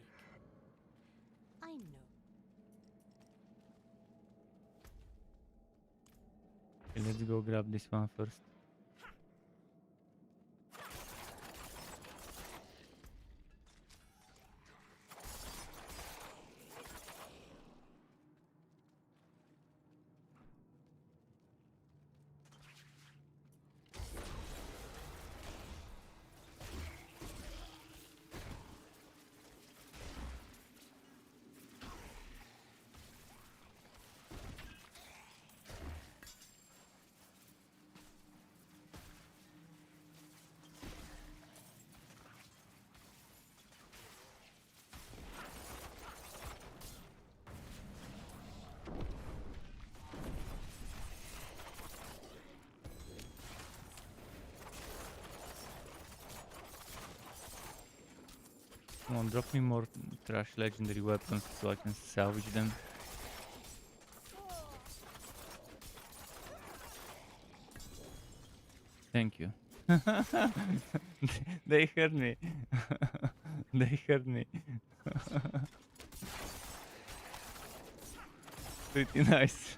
I know. Okay, let's go grab this one first. Come on, drop me more trash legendary weapons so I can salvage them. Thank you. They heard me. They heard me. Pretty nice.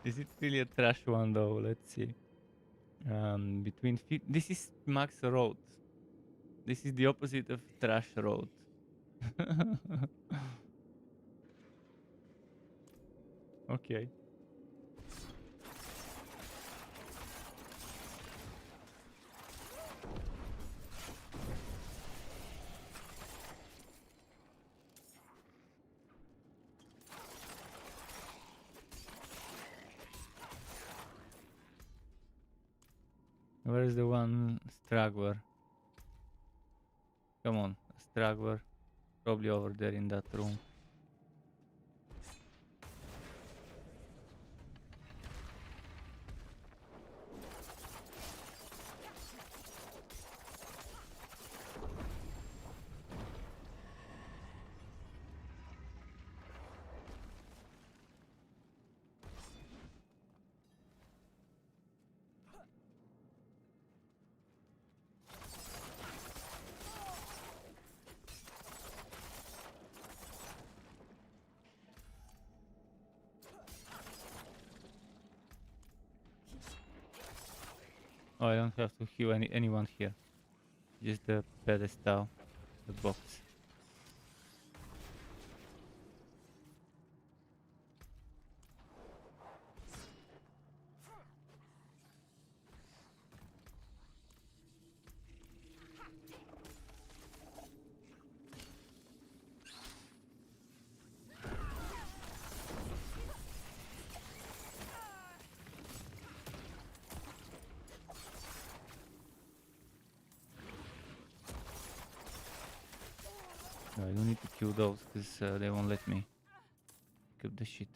Is it really a trash one though? Let's see. This is max road. This is the opposite of trash road. Okay. Where's the one straggler? Come on, a straggler. Probably over there in that room. Oh, I don't have to heal anyone here. Just the pedestal, the box. No, I don't need to kill those because they won't let me pick up the shit.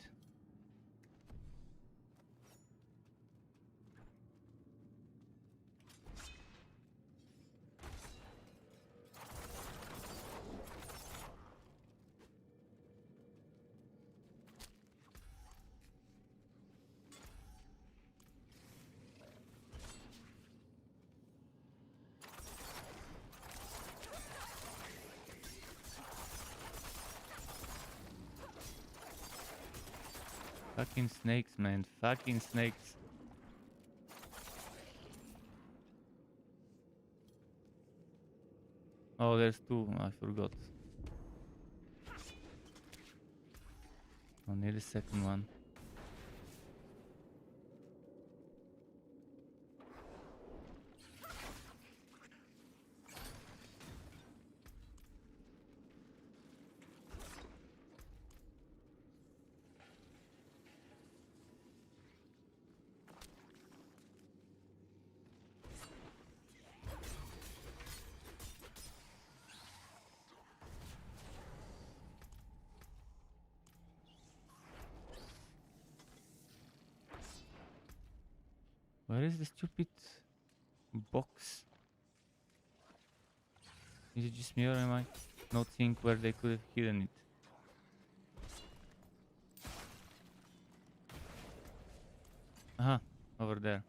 Fucking snakes, man. Fucking snakes. Oh, there's two. I forgot. I need a second one. Where is the stupid box? Is it just me or am I not seeing where they could have hidden it? Aha, over there.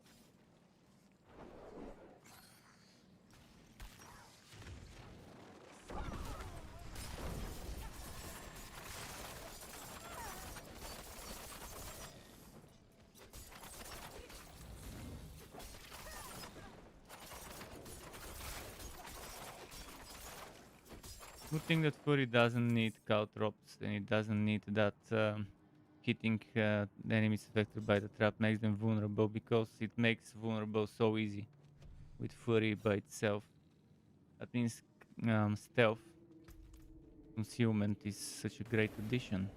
Good thing that Fury doesn't need cow drops and it doesn't need that hitting the enemies affected by the trap makes them vulnerable, because it makes vulnerable so easy with Fury by itself. That means stealth concealment is such a great addition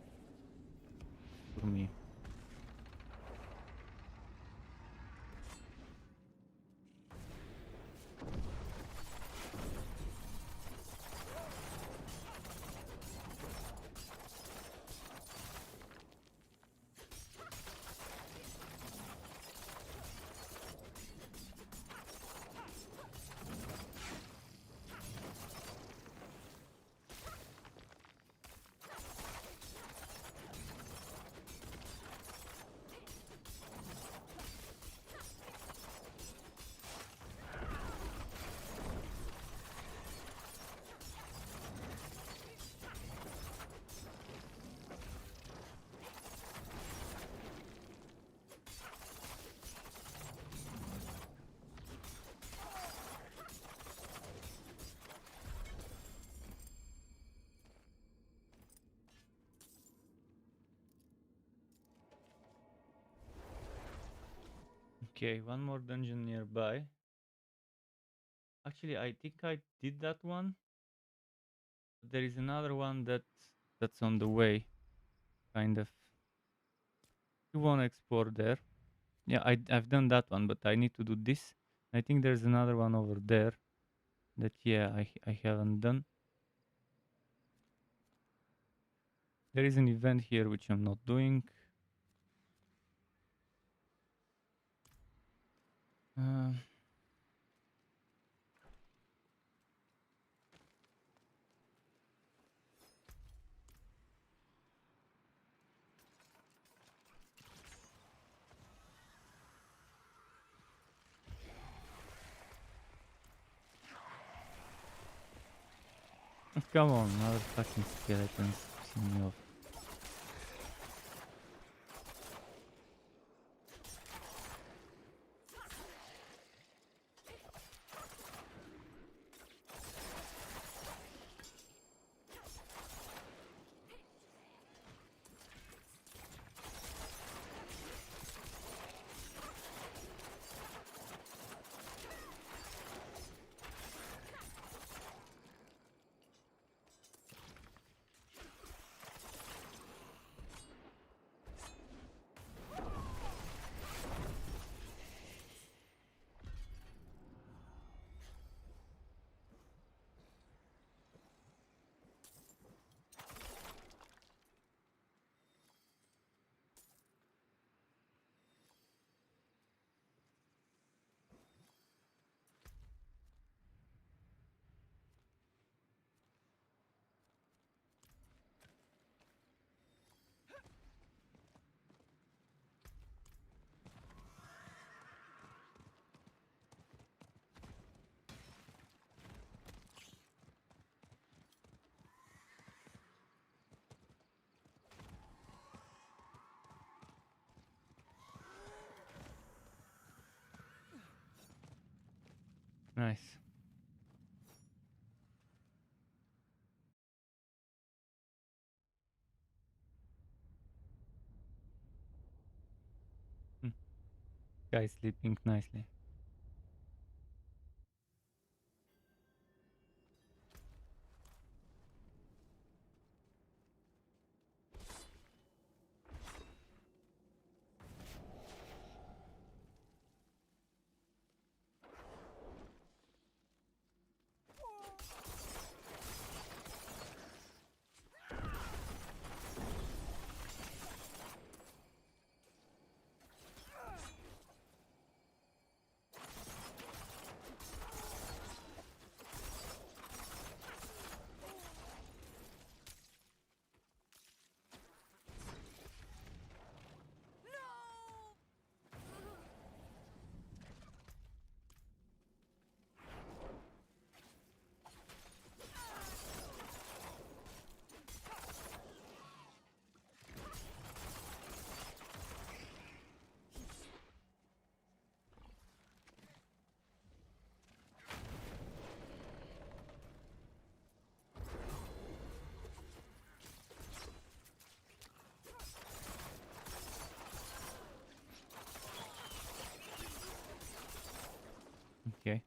for me. Okay, one more dungeon nearby. Actually, I think I did that one. There is another one that's on the way, kind of. You want to explore there? Yeah, I've done that one, but I need to do this. I think there's another one over there that I haven't done. There is an event here which I'm not doing. Come on, another fucking skeletons pissing me off. Nice. Guy sleeping nicely. Okay.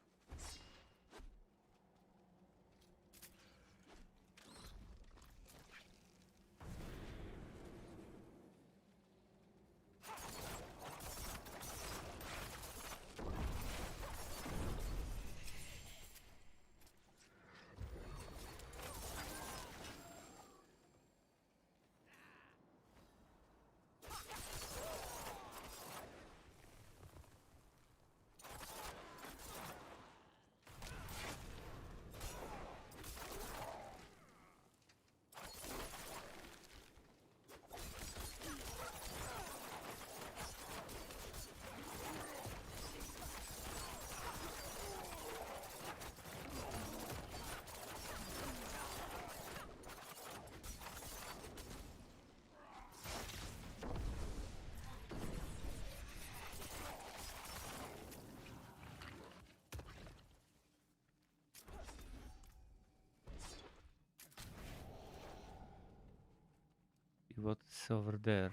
What's over there?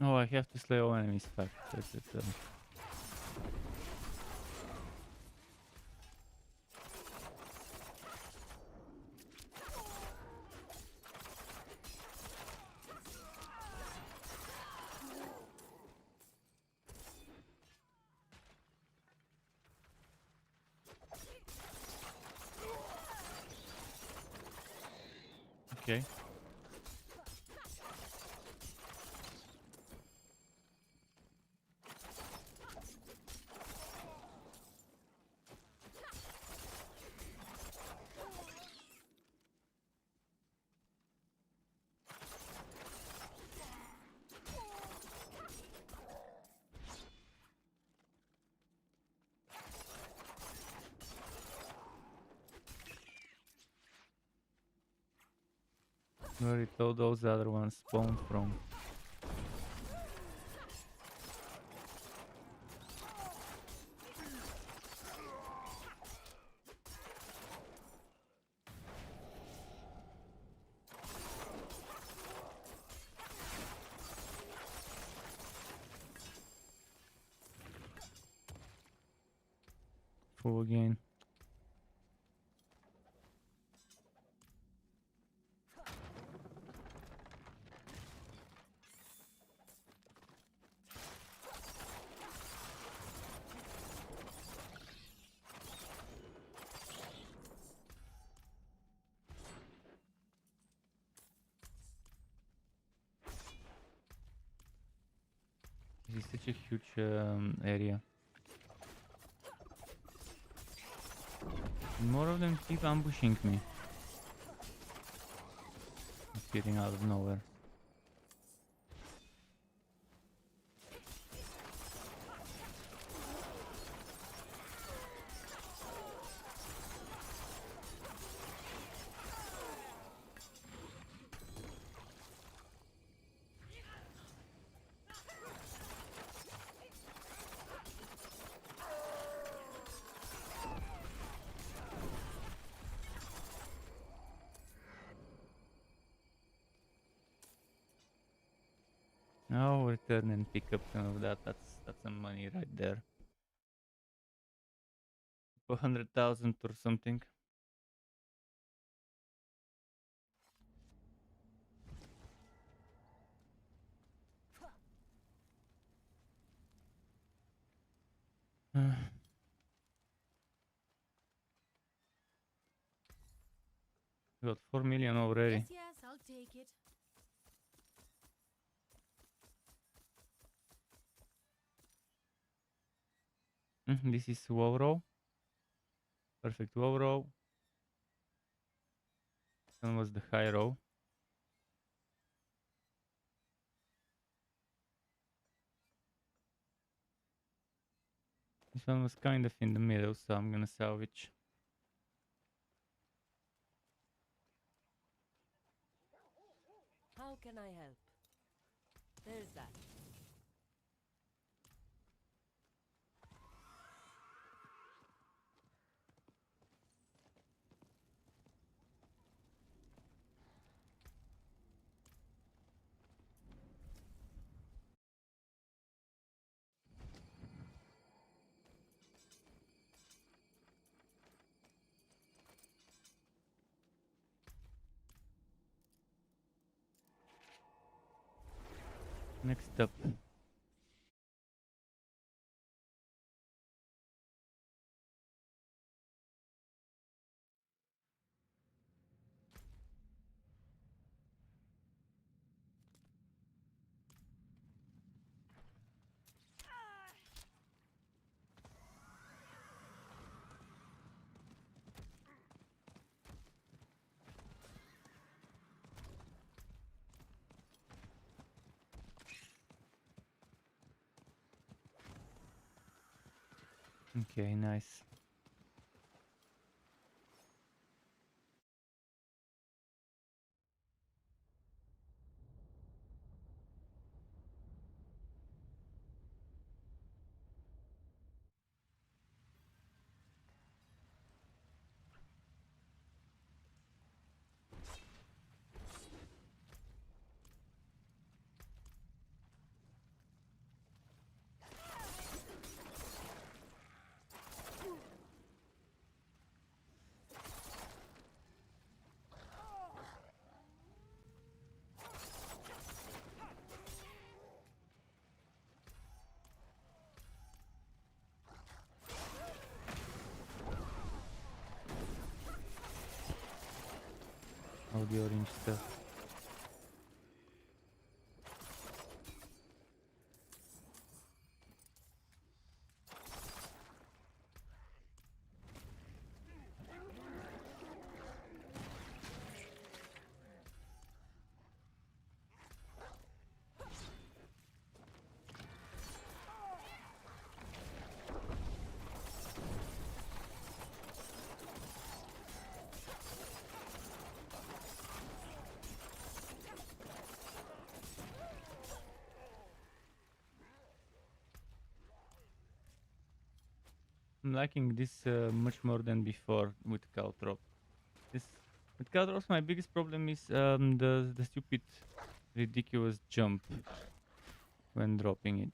Oh, I have to slay all enemies. Fuck. That's it. Okay. Where did all those other ones spawn from? Full again. This is such a huge area. More of them keep ambushing me. Appearing out of nowhere. turn and pick up some of that. That's some money right there. 400,000 or something. Got 4 million already. Yes, yes, I'll take it. This is wow row. Perfect wow row. This one was the high row. This one was kind of in the middle, so I'm gonna salvage. How can I help? There's that. Next up. Okay, nice. All the orange stuff. I'm liking this much more than before with Caltrop. This with Caltrops, my biggest problem is the stupid, ridiculous jump when dropping it.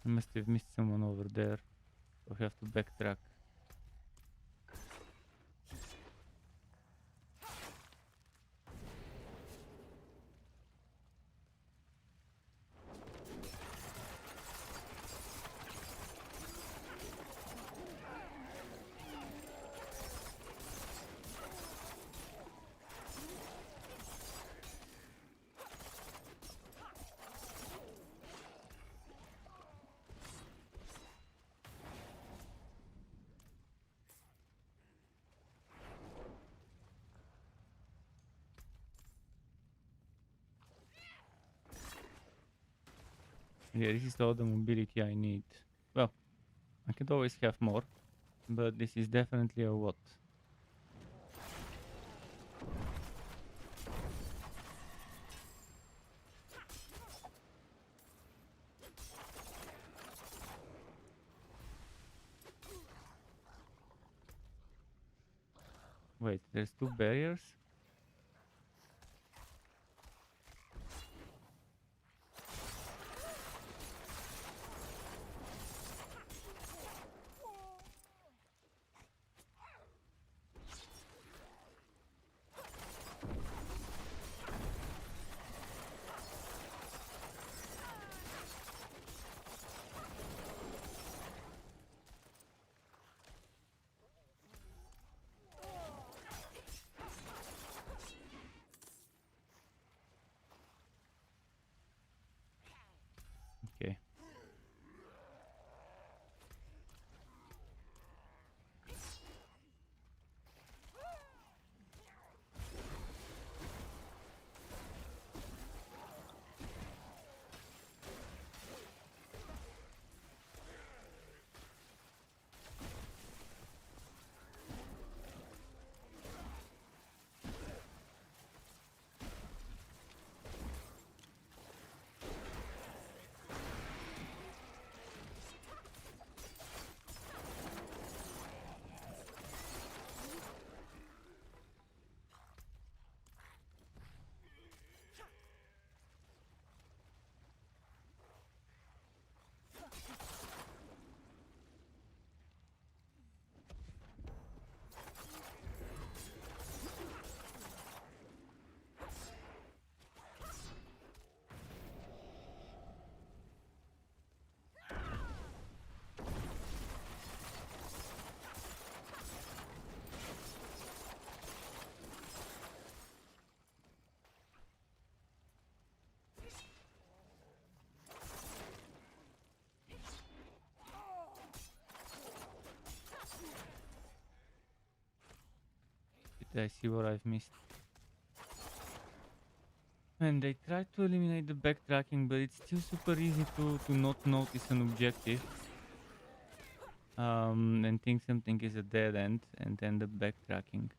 I must have missed someone over there, so I have to backtrack. Yeah, this is all the mobility I need. Well, I could always have more, but this is definitely a lot. Wait, there's 2 barriers? Okay. Did I see what I've missed? And they try to eliminate the backtracking, but it's still super easy to not notice an objective. And think something is a dead end and end up backtracking.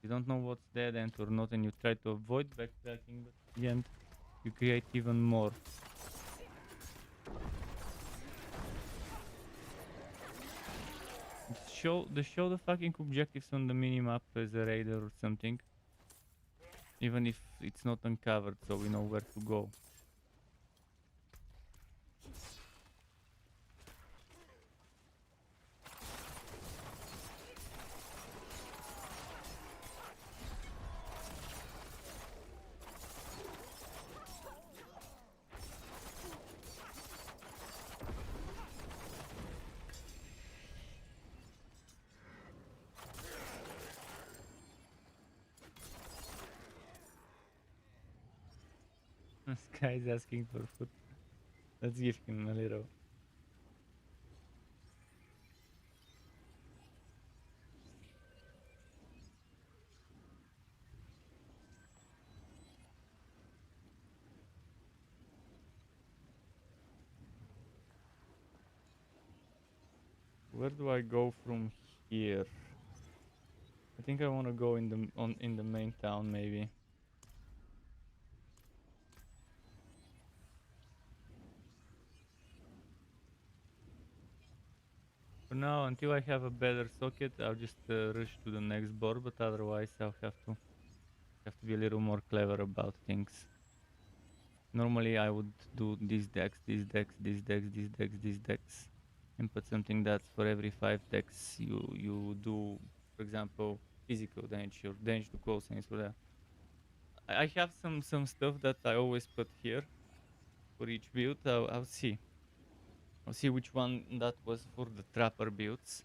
You don't know what's dead end or not, and you try to avoid backtracking, but in the end, you create even more. Show the fucking objectives on the minimap as a raider or something. Even if it's not uncovered, so we know where to go. This guy is asking for food. Let's give him a little. Where do I go from here? I think I want to go in the main town maybe. For now, until I have a better socket, I'll just rush to the next board. But otherwise, I'll have to be a little more clever about things. Normally, I would do these decks, these decks, these decks, these decks, these decks, and put something that for every 5 decks you do, for example, physical damage or damage to close things for that. I have some stuff that I always put here for each build. I'll see. I'll see which one that was for the trapper builds.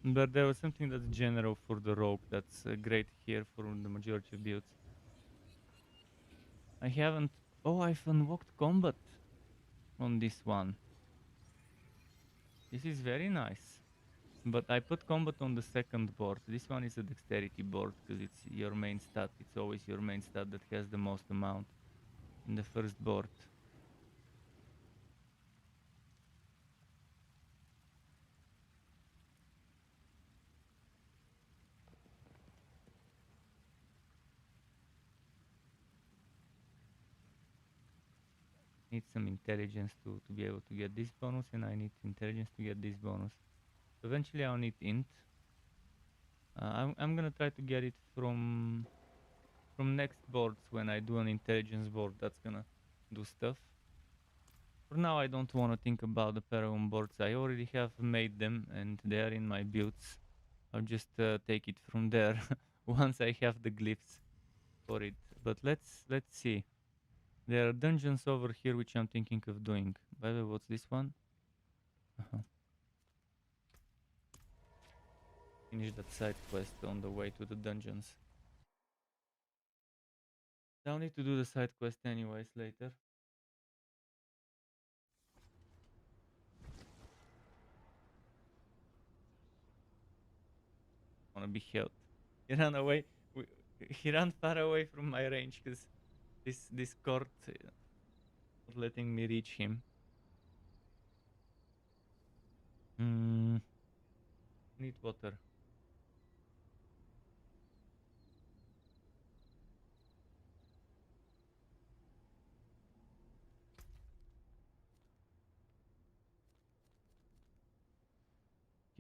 But there was something that's general for the rogue that's great here for the majority of builds. I haven't... Oh, I've unlocked combat on this one. This is very nice. But I put combat on the second board. This one is a dexterity board because it's your main stat. It's always your main stat that has the most amount in the first board. Need some intelligence to be able to get this bonus, and I need intelligence to get this bonus. Eventually I'll need int. I'm gonna try to get it from next boards when I do an intelligence board that's gonna do stuff. For now, I don't want to think about the Paragon boards. I already have made them and they are in my builds. I'll just take it from there once I have the glyphs for it. But let's see. There are dungeons over here which I'm thinking of doing. By the way, what's this one? Finish that side quest on the way to the dungeons. I'll need to do the side quest anyways later. Wanna be helped. He ran away. He ran far away from my range because this court not letting me reach him. Need water.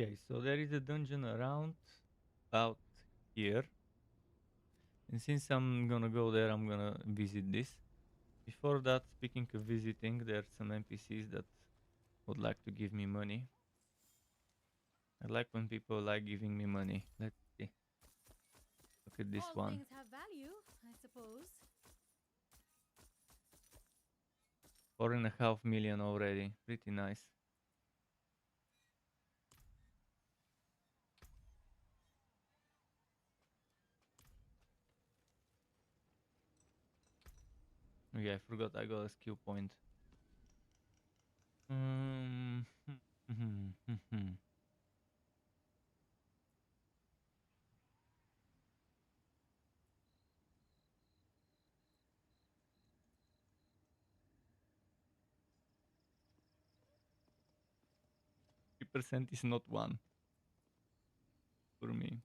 Okay, so there is a dungeon around out here. And since I'm gonna go there, I'm gonna visit this. Before that, speaking of visiting, there are some NPCs that would like to give me money. I like when people like giving me money. Let's see. Look at this All one. things have value, I suppose. 4.5 million already. Pretty nice. Yeah, I forgot I got a skill point. 3% is not one for me.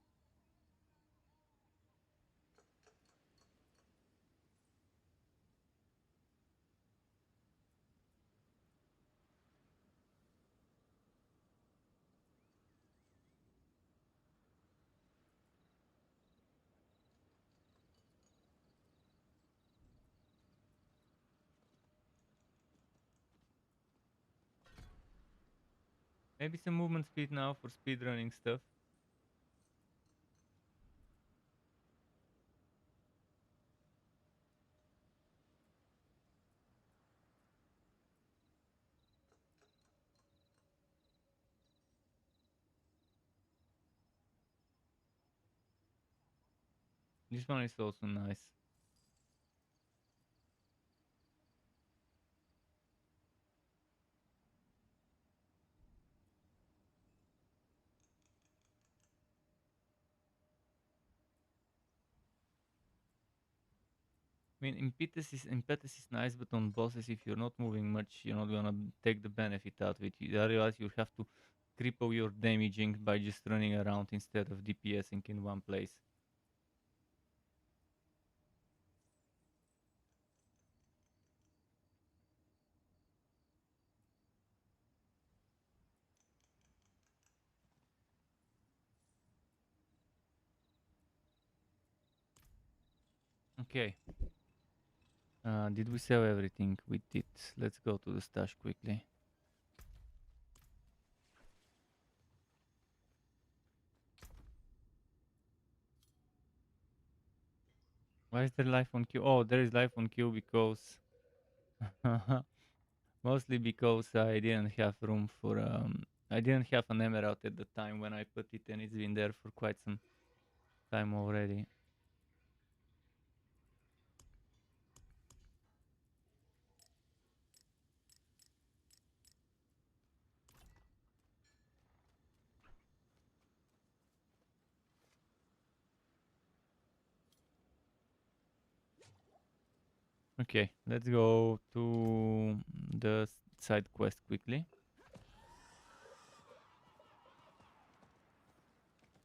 Maybe some movement speed now for speedrunning stuff. This one is also nice. I mean, impetus is nice, but on bosses, if you're not moving much, you're not gonna take the benefit out of it. Otherwise, you have to cripple your damaging by just running around instead of DPSing in one place. Okay. Did we sell everything? We did. Let's go to the stash quickly. Why is there life on queue? Oh, there is life on queue because mostly because I didn't have room for I didn't have an emerald at the time when I put it, and it's been there for quite some time already. Okay, let's go to the side quest quickly.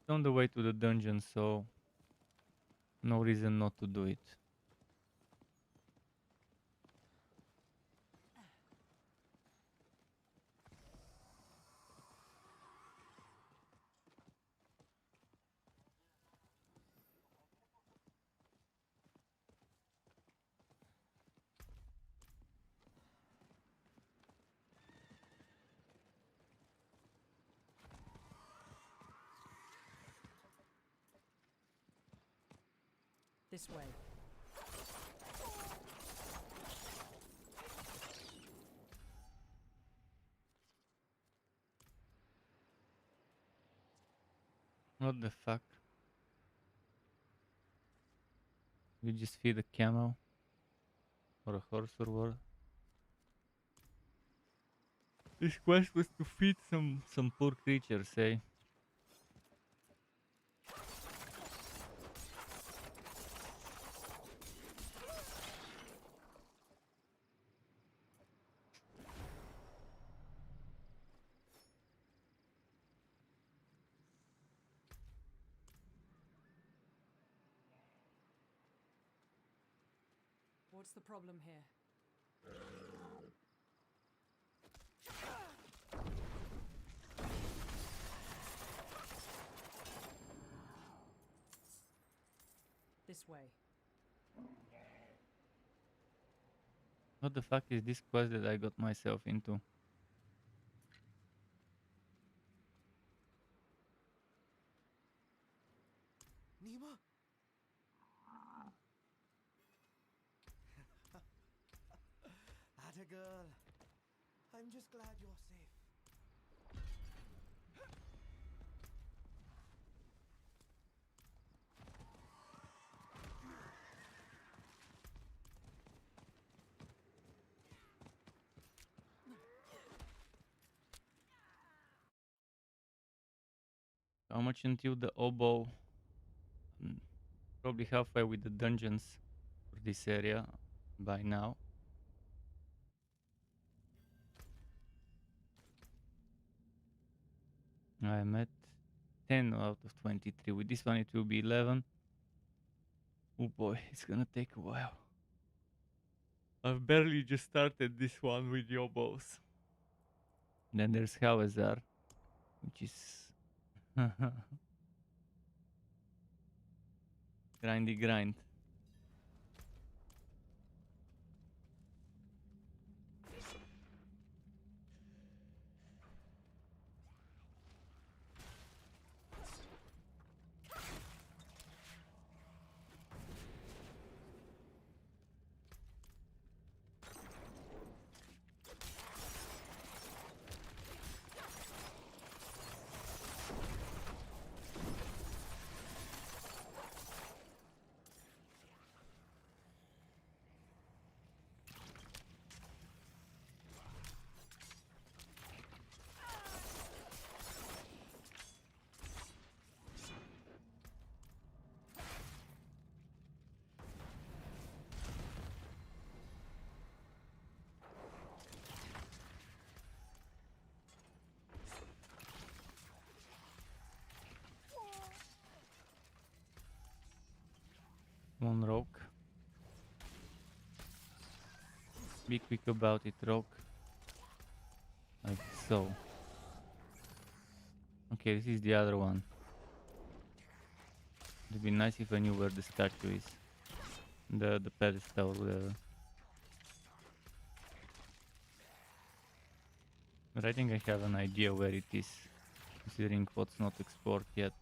It's on the way to the dungeon, so no reason not to do it. This way. What the fuck? We just feed a camel? Or a horse or what? This quest was to feed some poor creatures, eh? What's the problem here? This way. What the fuck is this quest that I got myself into? Nima? Atta girl. I'm just glad you're safe. How much until the oboe? Probably halfway with the dungeons for this area by now. I'm at 10 out of 23. With this one it will be 11. Oh boy, it's gonna take a while. I've barely just started this one with the oboes. Then there's Hawazar, which is grindy grind. One rogue. Be quick about it, rogue. Like so. Okay, this is the other one. It'd be nice if I knew where the statue is. The pedestal or whatever. But I think I have an idea where it is, considering what's not explored yet.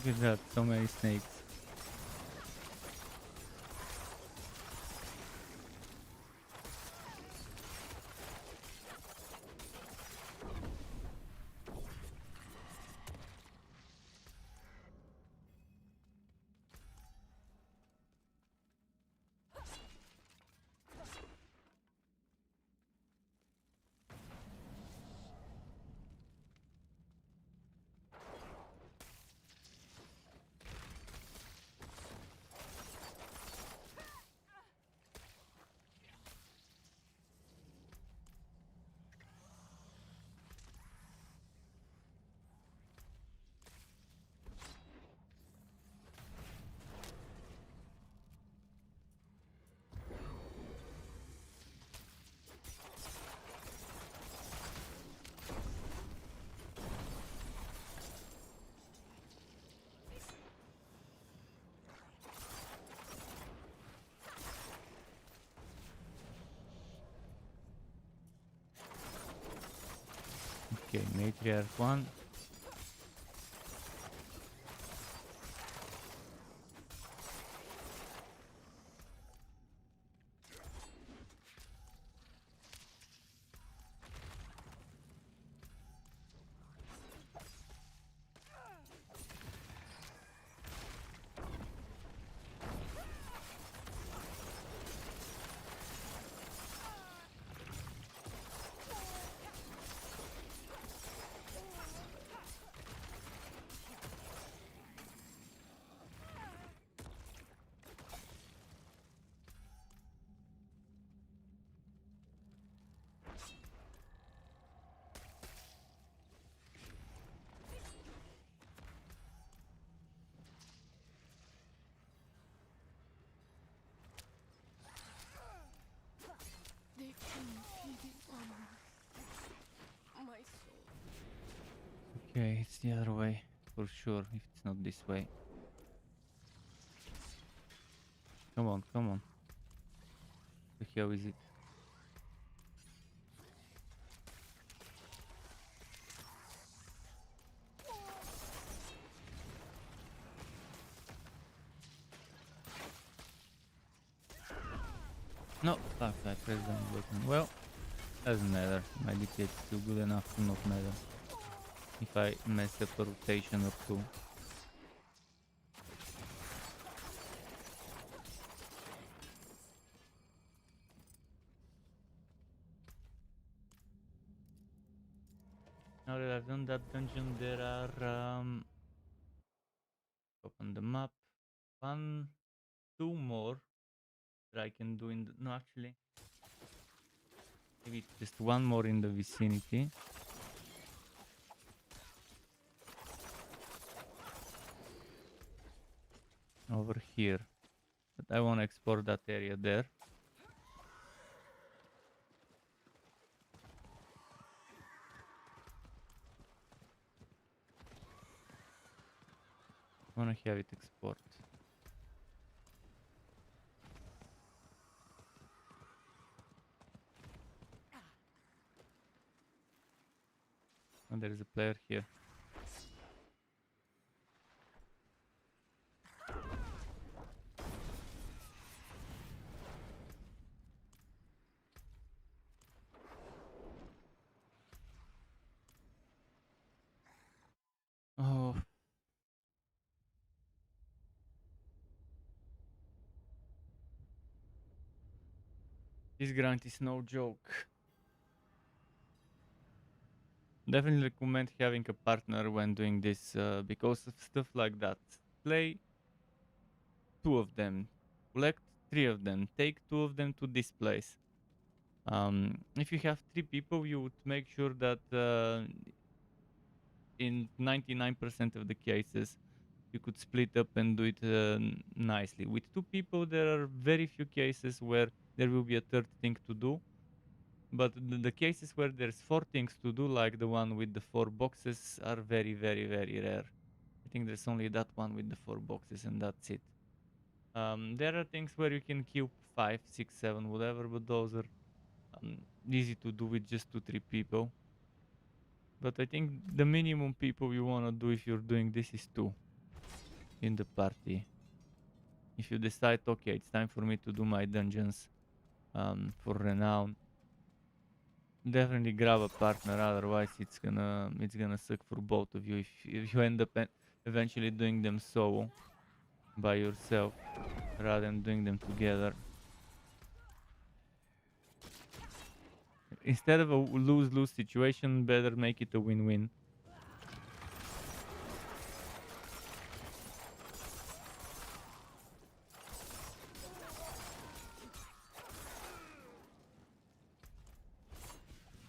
Look at that, so many snakes. Okay, matriarch 1. They couldn't feed it on my soul. Okay, it's the other way, for sure, if it's not this way. Come on, come on. The hell is it? No, fuck, I pressed the wrong button. Well, doesn't matter. My DPH is still good enough to not matter. If I mess up a rotation or two. Now that I've done that dungeon, there are open the map. 1, 2 more that I can do in the, no, actually maybe just one more in the vicinity. Over here, but I want to explore that area there. I want to have it export. And there is a player here. Oh. This grunt is no joke. Definitely recommend having a partner when doing this because of stuff like that. Play 2 of them, collect 3 of them, take 2 of them to this place. If you have 3 people, you would make sure that in 99% of the cases you could split up and do it nicely. With 2 people, there are very few cases where there will be a third thing to do. But the cases where there's 4 things to do, like the one with the 4 boxes, are very, very, very rare. I think there's only that one with the 4 boxes and that's it. There are things where you can kill 5, 6, 7, whatever, but those are easy to do with just 2-3 people. But I think the minimum people you want to do if you're doing this is 2. in the party. If you decide, okay, it's time for me to do my dungeons for renown, definitely grab a partner. Otherwise, it's gonna suck for both of you if you end up eventually doing them solo by yourself rather than doing them together. Instead of a lose-lose situation, better make it a win-win.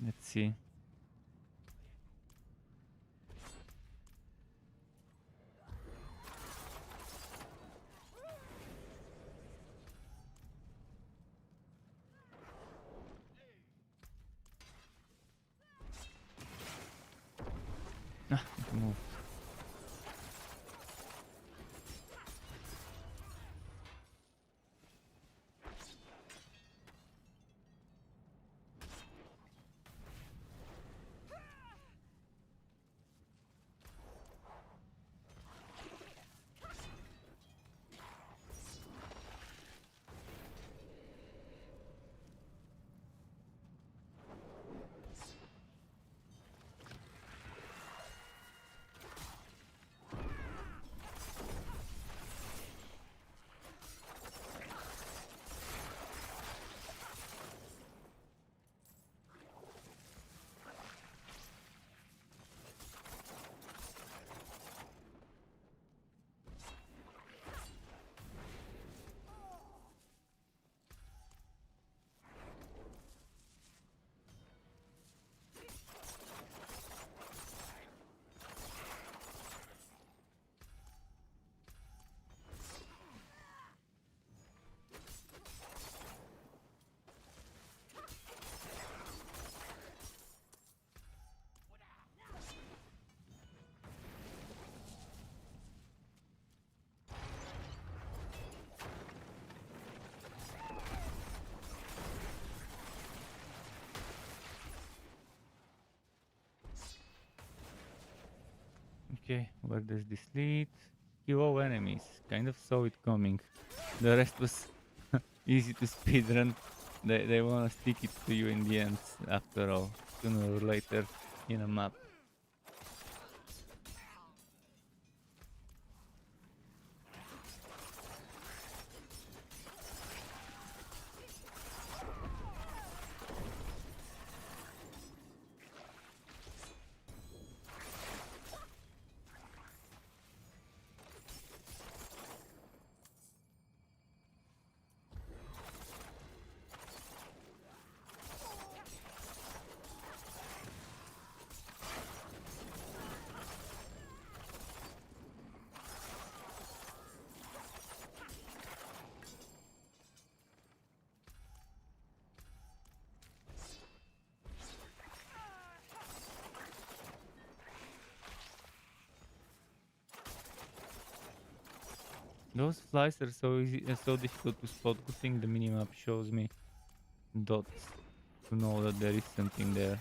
Let's see. Ah, it moved. Okay, where does this lead? Kill all enemies. Kind of saw it coming. The rest was easy to speedrun. They wanna stick it to you in the end, after all, sooner or later in a map. Those flies are so easy and so difficult to spot. Good thing the minimap shows me dots to know that there is something there.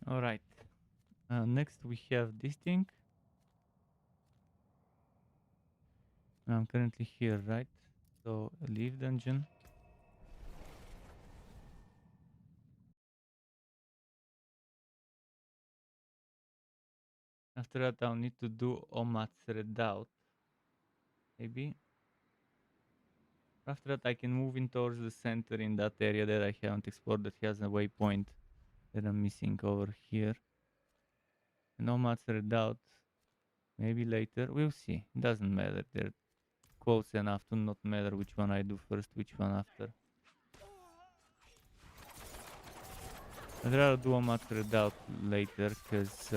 Alright. Next we have this thing. I'm currently here, right? So leave dungeon. After that, I'll need to do Omat's Redoubt. Maybe. After that, I can move in towards the center in that area that I haven't explored that has a waypoint that I'm missing over here. And Omat's Redoubt. Maybe later. We'll see. Doesn't matter. They're close enough to not matter which one I do first, which one after. I'd rather do Omat's Redoubt later because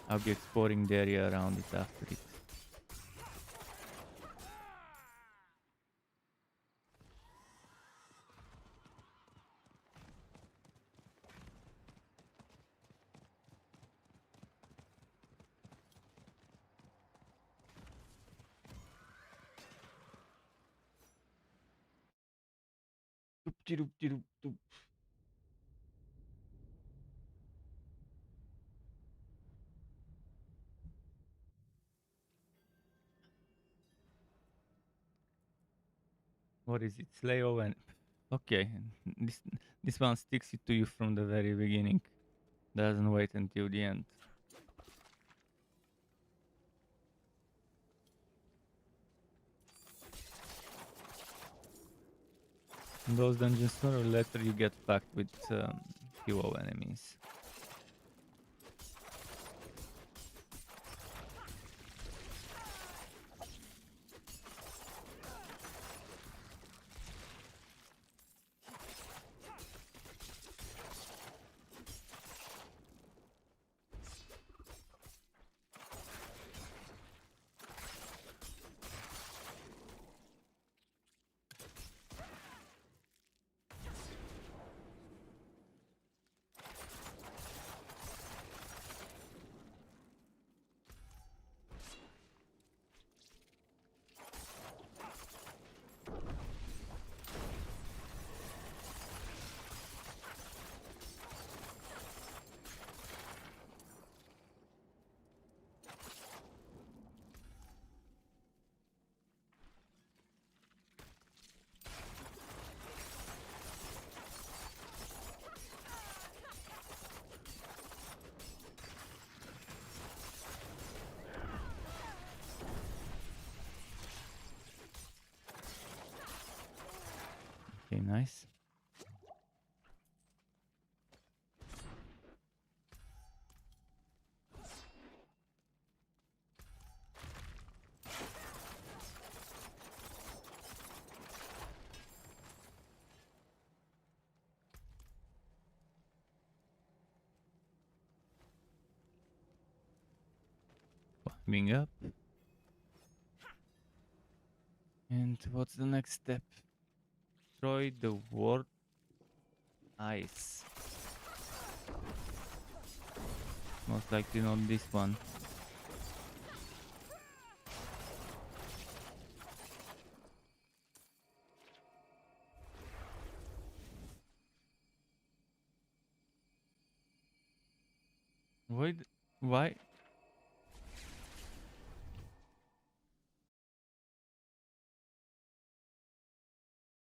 I'll be exploring the area around it after it. What is it? Slayo and okay, this one sticks it to you from the very beginning. Doesn't wait until the end. In those dungeons, sooner or later you get packed with hero enemies. Okay, nice. Climbing up. And what's the next step? Destroy the ward ice. Most likely not this one. Wait, why?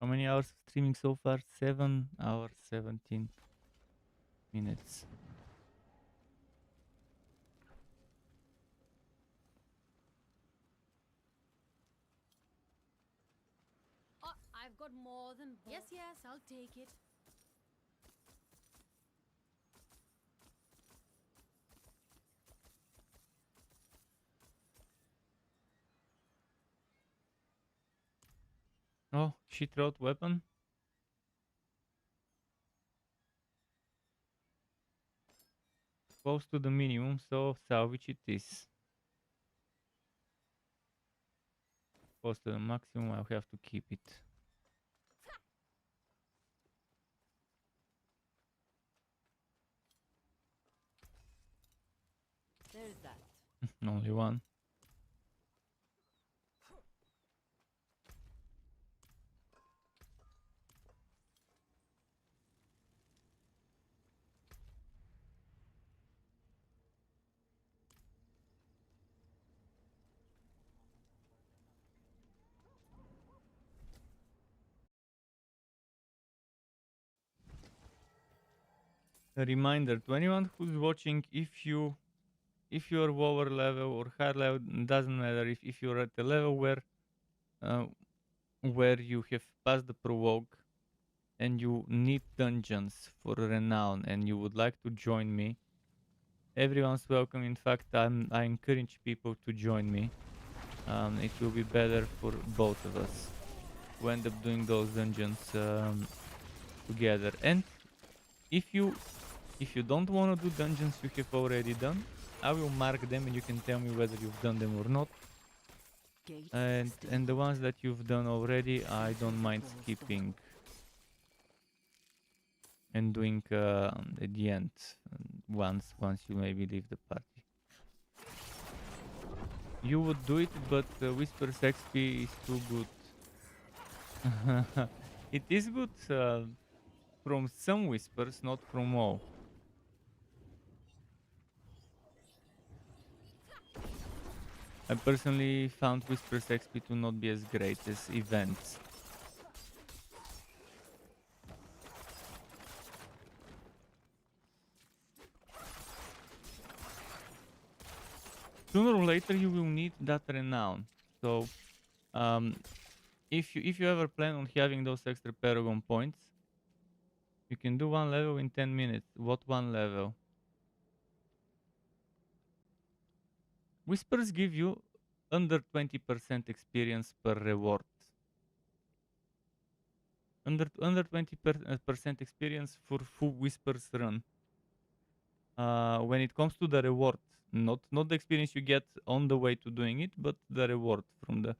How many hours of streaming so far? 7 hours, 17 minutes. Oh, I've got more than yes, yes, I'll take it. Oh, shit road weapon? Close to the minimum, so salvage it is. Close to the maximum, I'll have to keep it. There's that. Only one. A reminder to anyone who's watching, if you if you're lower level or higher level, doesn't matter. If you're at a level where you have passed the provoke and you need dungeons for renown and you would like to join me, everyone's welcome. In fact, I encourage people to join me. It will be better for both of us to end up doing those dungeons together. And if you don't want to do dungeons you have already done, I will mark them and you can tell me whether you've done them or not. And the ones that you've done already, I don't mind skipping and doing at the end once you maybe leave the party. You would do it, but Whisper's XP is too good. It is good from some Whispers, not from all. I personally found Whisper's XP to not be as great as events. Sooner or later you will need that renown. So if you ever plan on having those extra Paragon points, you can do one level in 10 minutes. What one level? Whispers give you under 20% experience per reward. Under 20% experience for full Whispers run. When it comes to the reward, not the experience you get on the way to doing it, but the reward from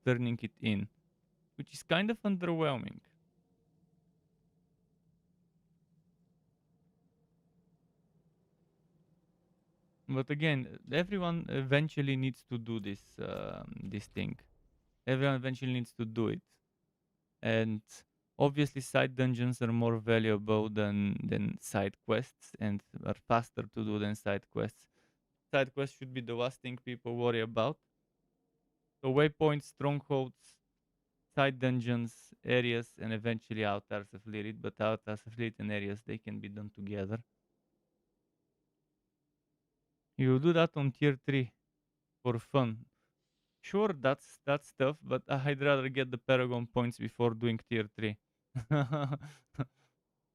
turning it in, which is kind of underwhelming. But again, everyone eventually needs to do this this thing. Everyone eventually needs to do it, and obviously side dungeons are more valuable than side quests and are faster to do than side quests. Side quests should be the last thing people worry about. So waypoints, strongholds, side dungeons, areas, and eventually altars of Lilith. But altars of Lilith and areas, they can be done together. You do that on tier 3 for fun. Sure, that's tough, but I'd rather get the Paragon points before doing tier 3.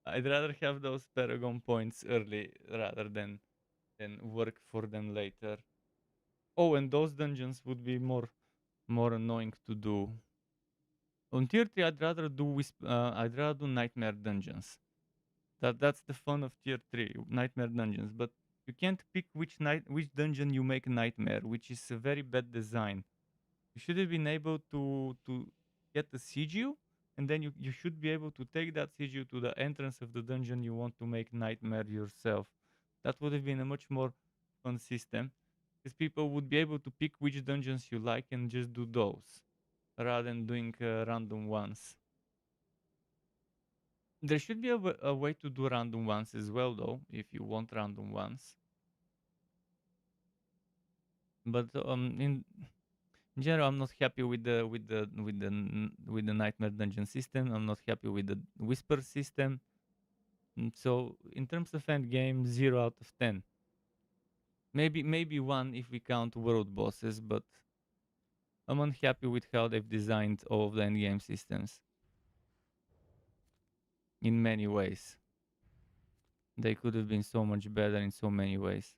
I'd rather have those Paragon points early rather than work for them later. Oh, and those dungeons would be more annoying to do. On tier 3, I'd rather do nightmare dungeons. That's the fun of tier 3, nightmare dungeons. But you can't pick which dungeon you make nightmare, which is a very bad design. You should have been able to get the sigil, and then you should be able to take that sigil to the entrance of the dungeon you want to make nightmare yourself. That would have been a much more fun system, because people would be able to pick which dungeons you like and just do those, rather than doing random ones. There should be a way to do random ones as well, though, if you want random ones. But in general, I'm not happy with the nightmare dungeon system. I'm not happy with the whisper system. So in terms of end game, 0 out of 10. Maybe 1 if we count world bosses, but I'm unhappy with how they've designed all of the end game systems. In many ways, they could have been so much better in so many ways.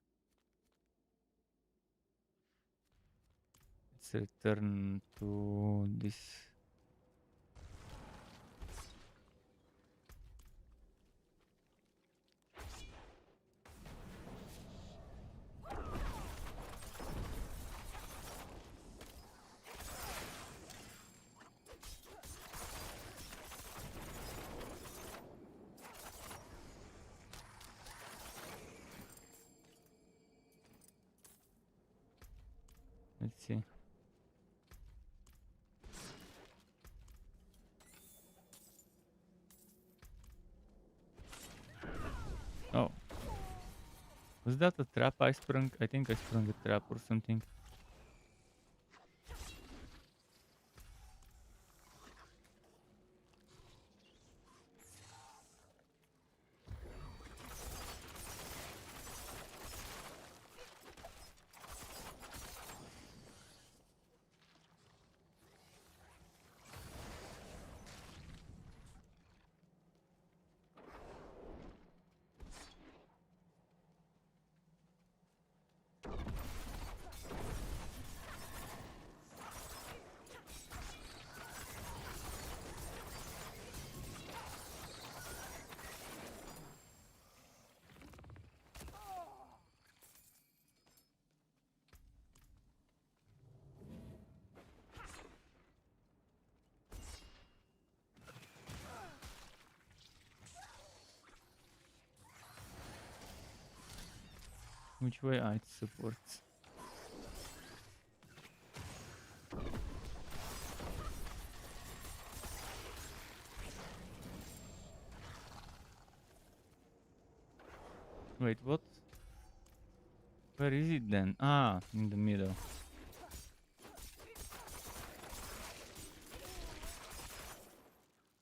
Let's return to this. Let's see. Oh. Was that a trap I sprung? I think I sprung a trap or something. Which way? Ah, it supports. Wait, what? Where is it then? Ah, in the middle.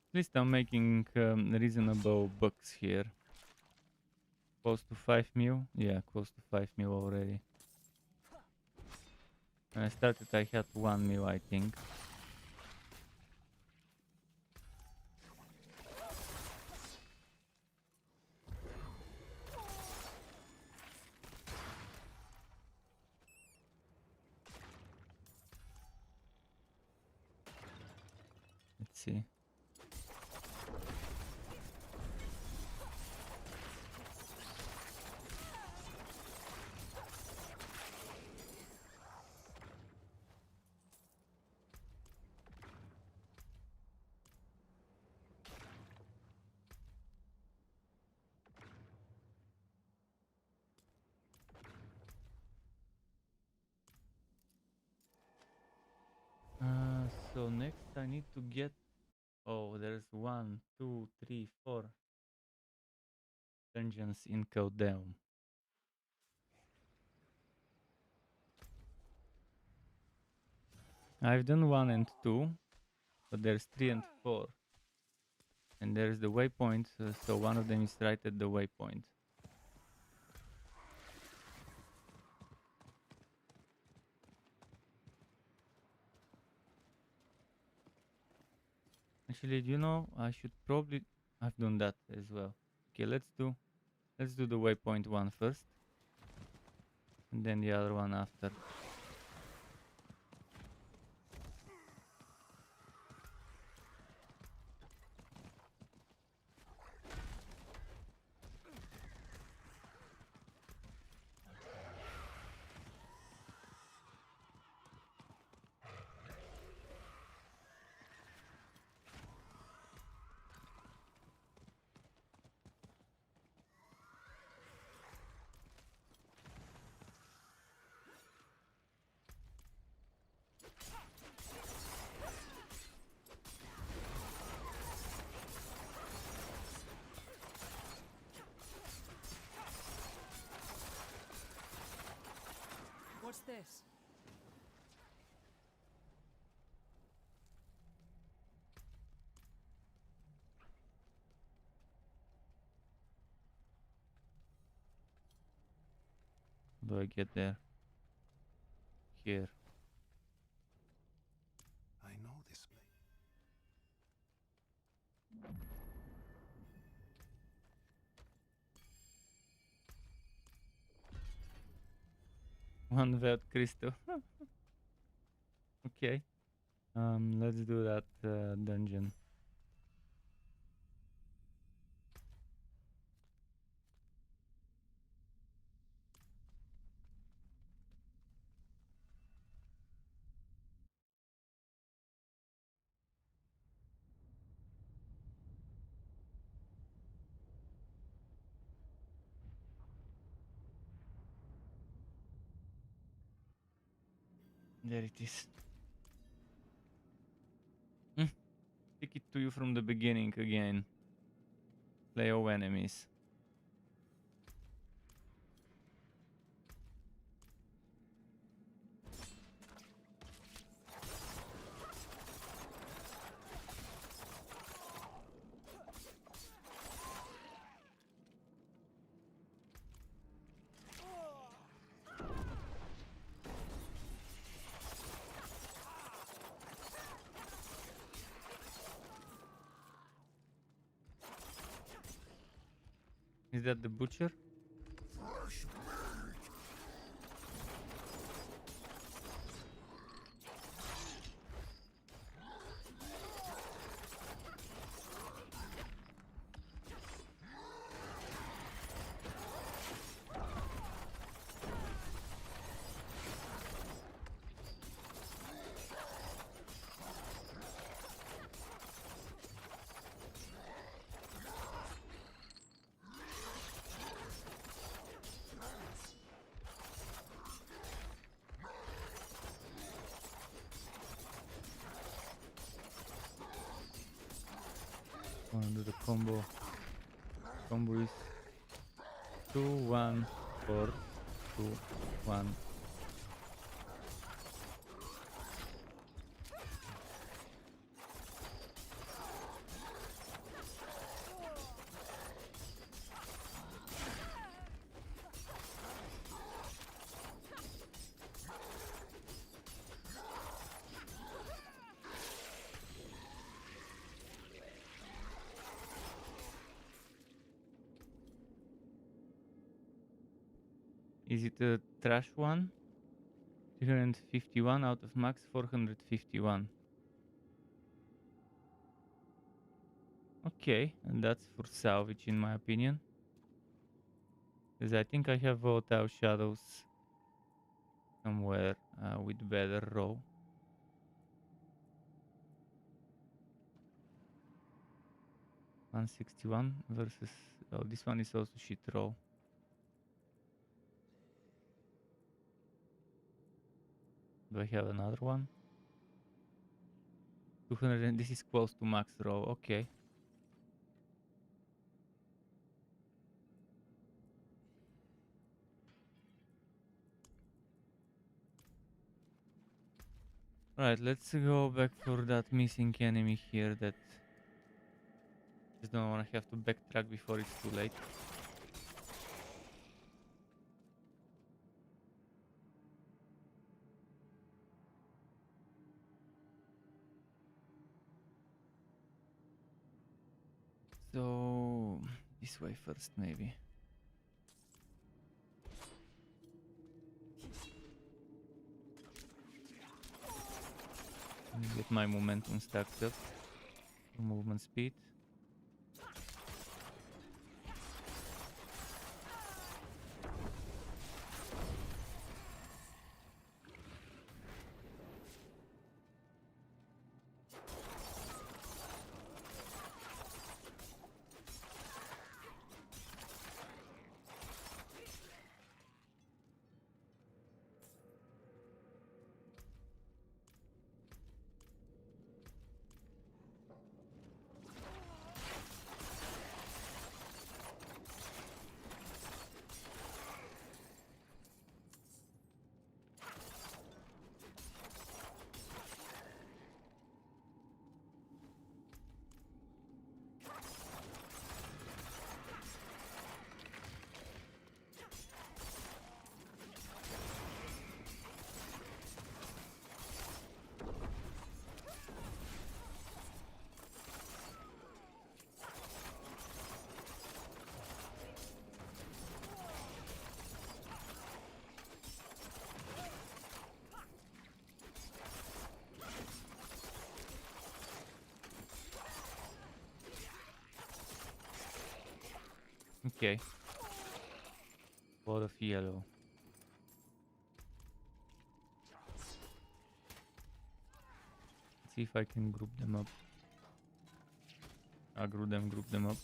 At least I'm making reasonable bucks here. Close to 5 mil? Yeah, close to 5 mil already. When I started I had 1 mil, I think. Let's see. So next I need to get... Oh, there's 1, 2, 3, 4 dungeons in Countdown. I've done 1 and 2, but there's 3 and 4. And there's the waypoint, so one of them is right at the waypoint. Actually, you know, I should probably... I've done that as well. Okay, let's do the waypoint one first. And then the other one after. What's this? How do I get there? Here. I know this place. One wet crystal. Okay. Let's do that dungeon. There it is. Pick it to you from the beginning again. Play all enemies. Is that the butcher? Wanna do the combo. Combo is 2, 1, 4, 2, 1. Is it a trash one? 351 out of max 451. Okay, and that's for salvage in my opinion. Because I think I have volatile shadows somewhere with better row. $161 versus, oh, this one is also shit row. Do I have another one? 200, and this is close to max row. Okay. Right, let's go back for that missing enemy here that just don't want to have to backtrack before it's too late. So this way first maybe. Let me get my momentum stacked up. Movement speed. Okay. A lot of yellow. Let's see if I can group them up. Group them up.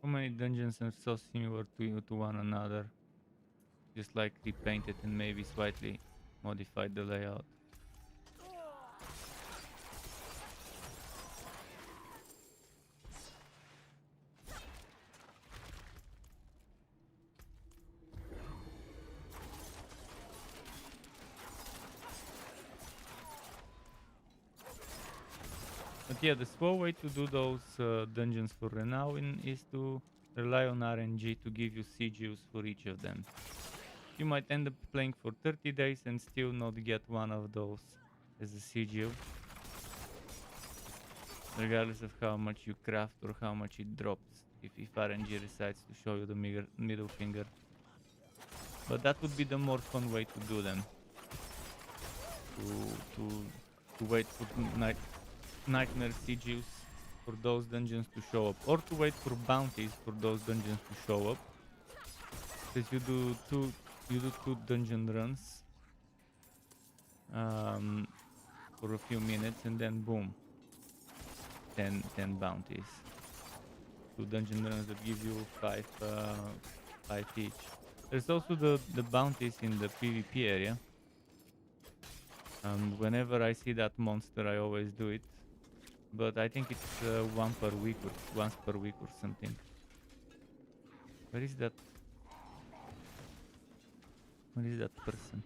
How many dungeons are so similar to one another? Just like repainted and maybe slightly modified the layout. But yeah, the slow way to do those dungeons for renown is to rely on RNG to give you CGUs for each of them. You might end up playing for 30 days and still not get one of those as a CGU, regardless of how much you craft or how much it drops, if RNG decides to show you the middle finger. But that would be the more fun way to do them. To to wait for nightmare sieges for those dungeons to show up, or to wait for bounties for those dungeons to show up. Because you do two dungeon runs for a few minutes, and then boom, 10 bounties. 2 dungeon runs that give you 5 each. There's also the bounties in the PvP area. Whenever I see that monster, I always do it. But I think it's once per week or something. Where is that? Where is that person?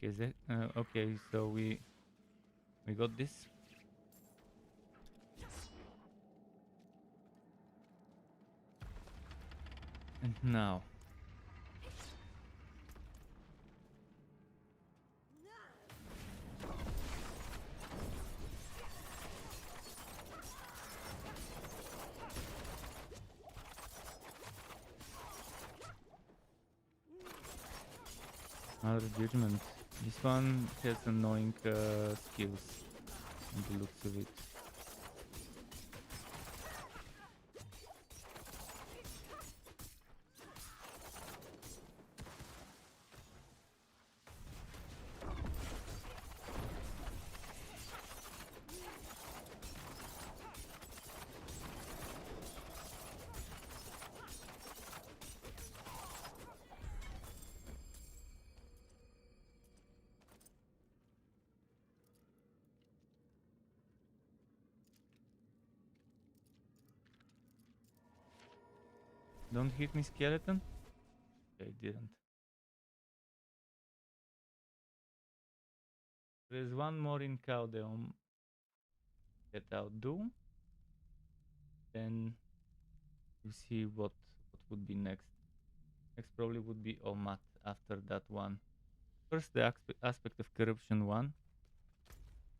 Okay, okay, so we got this. And now another judgment. This one has annoying skills on the looks of it. Don't hit me, skeleton. Okay, didn't. There's one more in Caldeum that I'll do. Then we see what would be next. Next probably would be Omat after that one. First, the aspect of corruption one,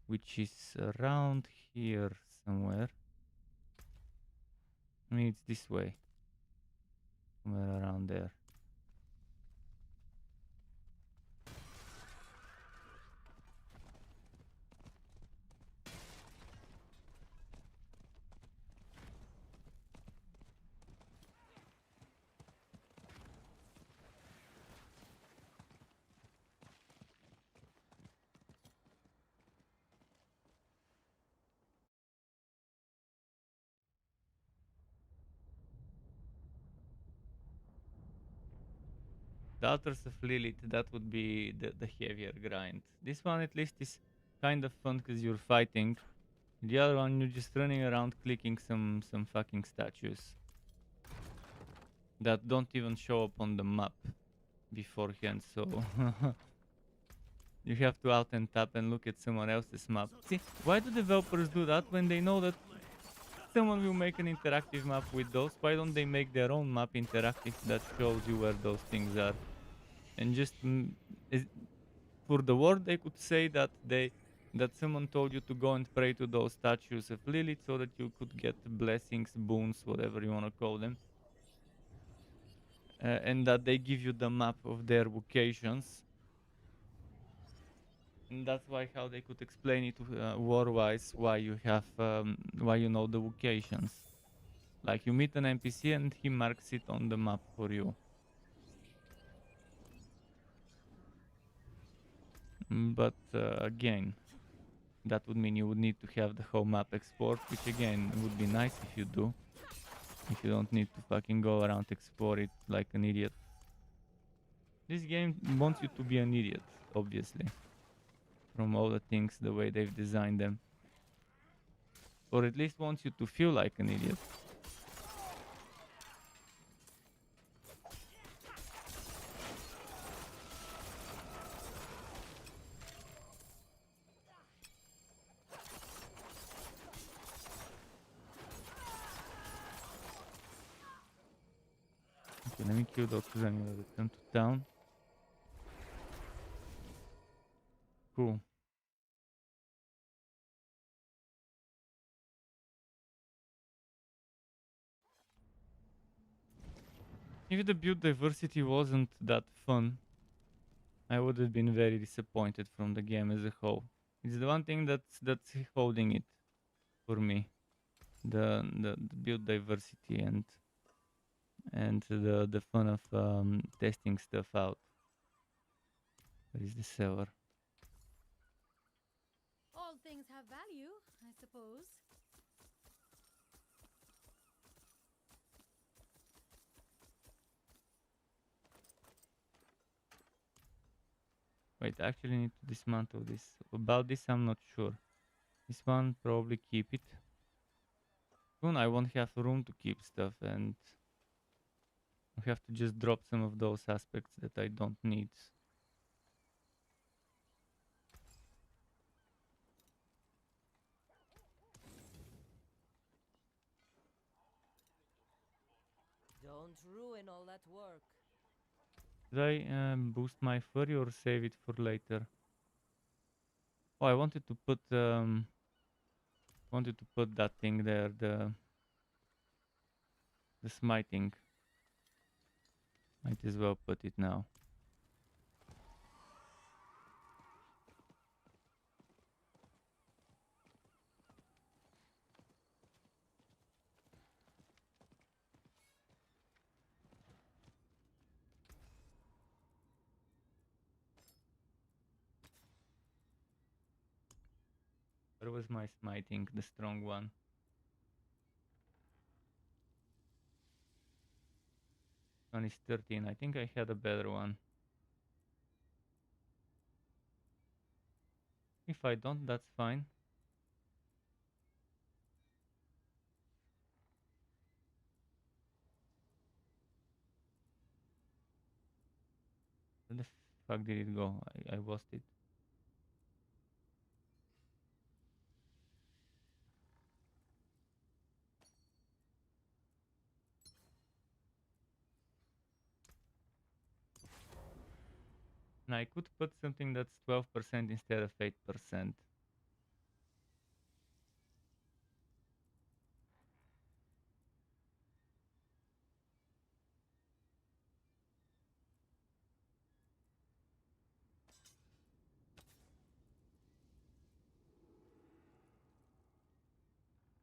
which is around here somewhere. I mean, it's this way. Somewhere around there. The Altars of Lilith, that would be the heavier grind. This one at least is kind of fun because you're fighting. The other one, you're just running around clicking some fucking statues that don't even show up on the map beforehand, so you have to alt and tap and look at someone else's map. See, why do developers do that when they know that someone will make an interactive map with those? Why don't they make their own map interactive that shows you where those things are? And just for the word, they could say that someone told you to go and pray to those statues of Lilith so that you could get blessings, boons, whatever you want to call them. And that they give you the map of their vocations. And that's how they could explain it war-wise, why you have, why you know the vocations. Like you meet an NPC and he marks it on the map for you. But again, that would mean you would need to have the whole map explored, which again would be nice if you do. If you don't need to fucking go around explore it like an idiot. This game wants you to be an idiot, obviously. From all the things, the way they've designed them. Or at least wants you to feel like an idiot. Okay, let me kill those because I'm gonna return to town. Cool. If the build diversity wasn't that fun, I would have been very disappointed from the game as a whole. It's the one thing that's holding it for me. The build diversity and the fun of testing stuff out. Where is the seller? All things have value, I suppose. Wait, I actually need to dismantle this. About this, I'm not sure. This one, probably keep it. Soon I won't have room to keep stuff, and I have to just drop some of those aspects that I don't need. Don't ruin all that work. Did I boost my furry or save it for later? Oh, I wanted to put that thing there, the smiting. Might as well put it now. Where was my smiting, the strong one? One is 13. I think I had a better one. If I don't, that's fine. Where the fuck did it go? I lost it. And I could put something that's 12% instead of 8%.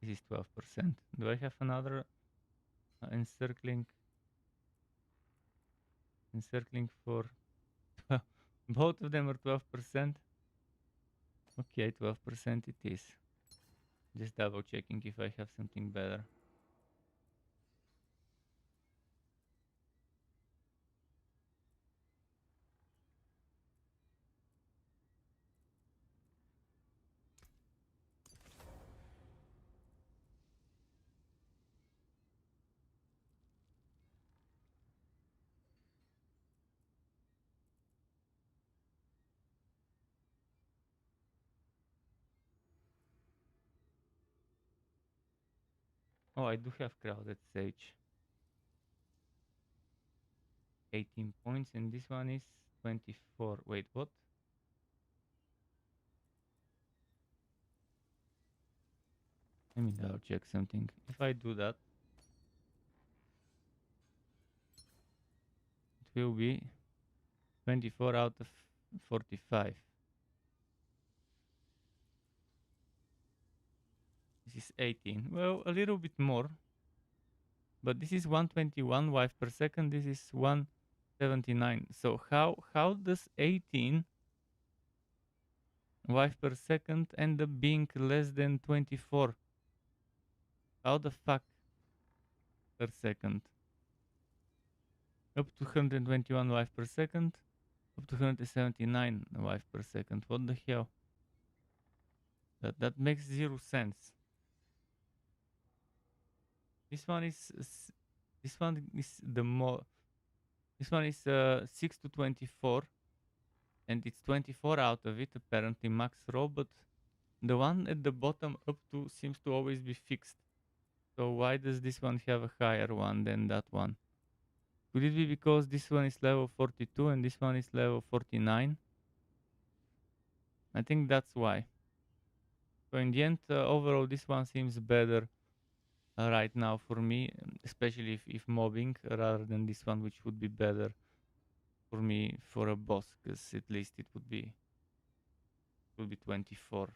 This is 12%. Do I have another encircling for both of them are 12%? Okay, 12% it is. Just double checking if I have something better. Oh, I do have crowded sage. 18 points, and this one is 24. Wait, what? Let me double check something. If I do that, it will be 24 out of 45. This is 18. Well, a little bit more. But this is 121 wife per second. This is 179. So how does 18 wife per second end up being less than 24? How the fuck per second? Up to 121 wife per second. Up to 179 wife per second. What the hell? That makes zero sense. This one is this one is the more. This one is 6 to 24, and it's 24 out of it apparently max roll. But the one at the bottom up to seems to always be fixed. So why does this one have a higher one than that one? Could it be because this one is level 42 and this one is level 49? I think that's why. So in the end, overall, this one seems better right now for me, especially if mobbing, rather than this one, which would be better for me for a boss, because at least it would be 24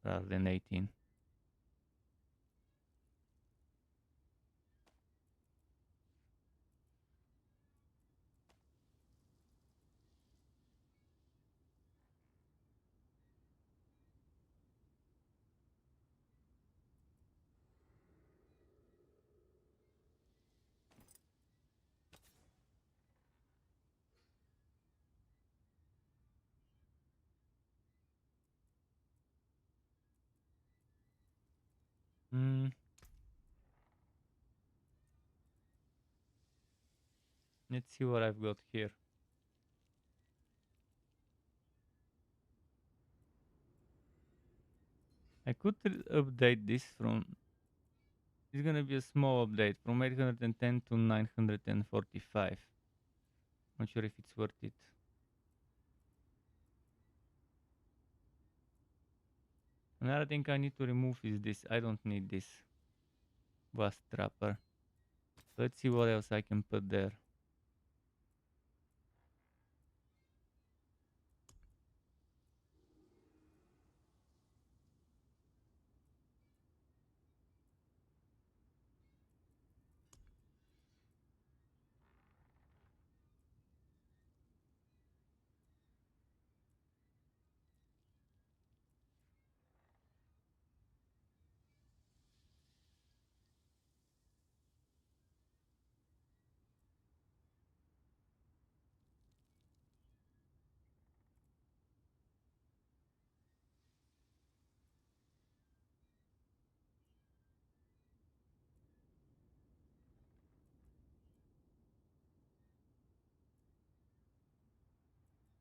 rather than 18. Let's see what I've got here. I could update this from... It's gonna be a small update from 810 to 945. Not sure if it's worth it. Another thing I need to remove is this. I don't need this Vast Trapper. Let's see what else I can put there.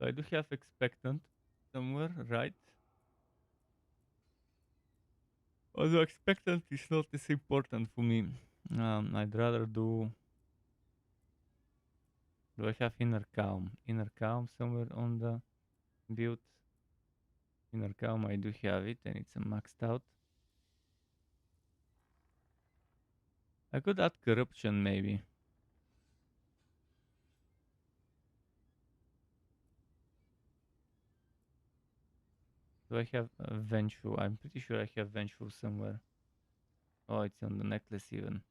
So I do have expectant somewhere, right? Although expectant is not as important for me. I'd rather do... Do I have inner calm? Inner calm somewhere on the build. Inner calm, I do have it, and it's a maxed out. I could add corruption maybe. Do I have vengeful? I'm pretty sure I have vengeful somewhere. Oh, it's on the necklace even.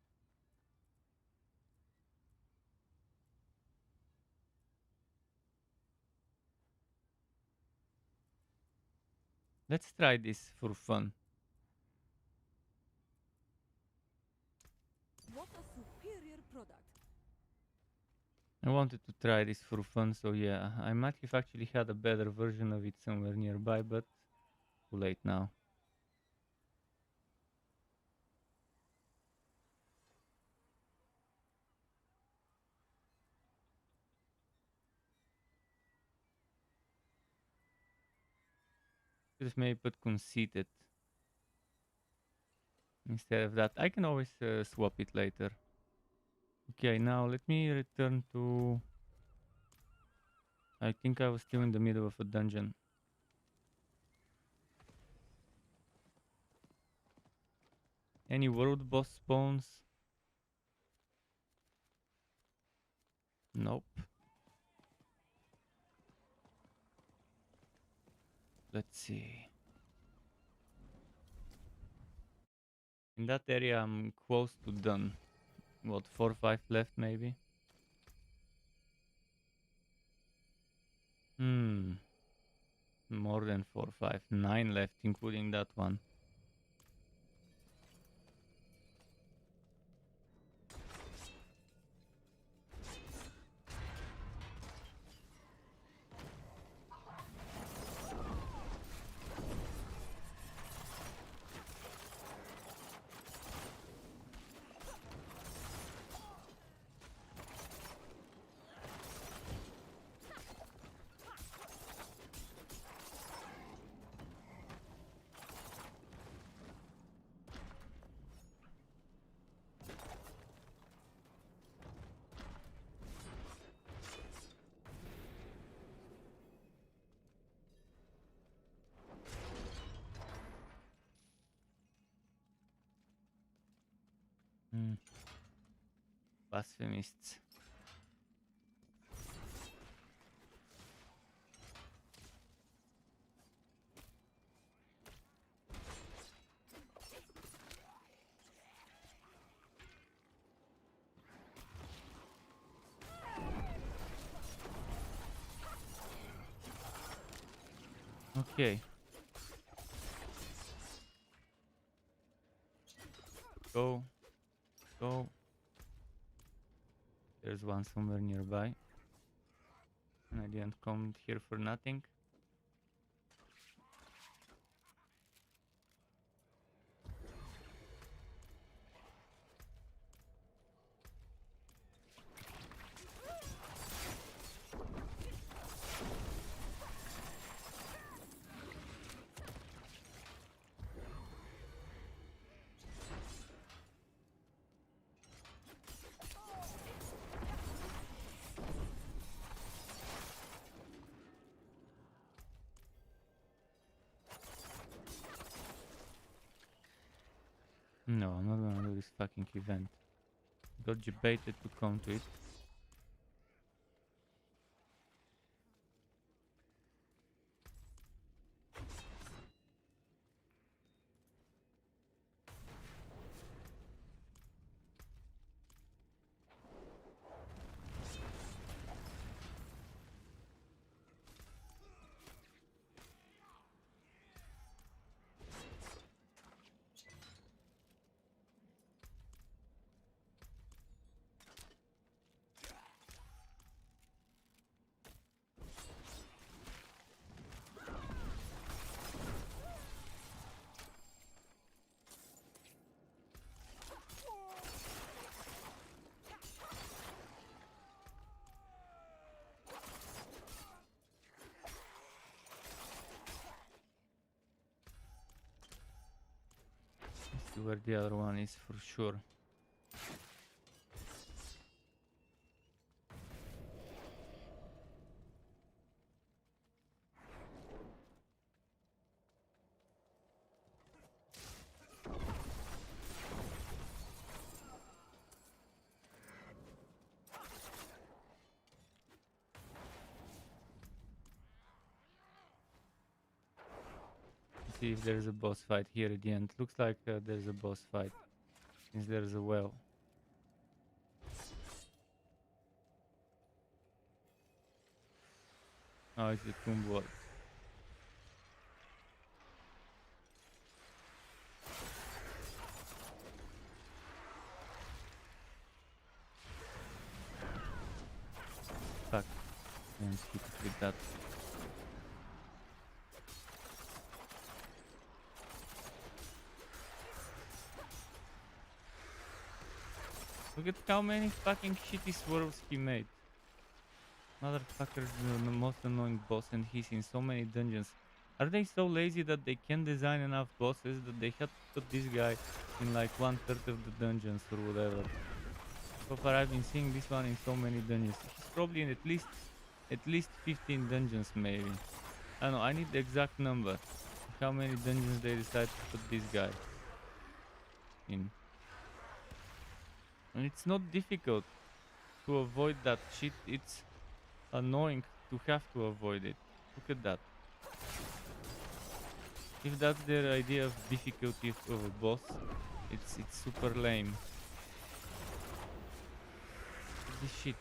Let's try this for fun. What a superior product. I wanted to try this for fun, so yeah, I might have actually had a better version of it somewhere nearby, but too late now. Just maybe put conceited instead of that. I can always swap it later. Okay, now let me return to... I think I was still in the middle of a dungeon. Any world boss spawns? Nope. Let's see. In that area I'm close to done. What, 4 or 5 left maybe? More than 4 or 5. 9 left, including that one. Blasphemists. Okay. Go. Go. There's one somewhere nearby. And I didn't come here for nothing. No, I'm not gonna do this fucking event. Got debated to come to it. Let's see where the other one is for sure. See if there's a boss fight here at the end. Looks like there's a boss fight since there's a well. Oh, it's the tomb wall. Fuck. And hit it with that. Look at how many fucking shitty swerves he made. Motherfucker's the most annoying boss and he's in so many dungeons. Are they so lazy that they can't design enough bosses that they had to put this guy in like 1/3 of the dungeons or whatever? So far I've been seeing this one in so many dungeons. He's probably in at least 15 dungeons maybe. I don't know, I need the exact number. How many dungeons they decide to put this guy in. And it's not difficult to avoid that shit, it's annoying to have to avoid it. Look at that. If that's their idea of difficulty of a boss, it's super lame. This shit.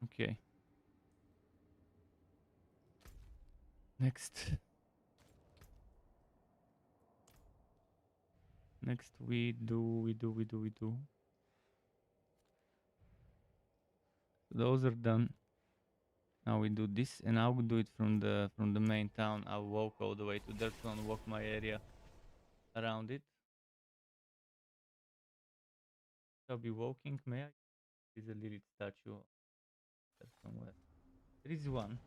Okay. Next we do. Those are done. Now we do this, and I'll do it from the main town. I'll walk all the way to there to unlock my area around it. I'll be walking. May I? There's a Lilith statue there somewhere. There is one.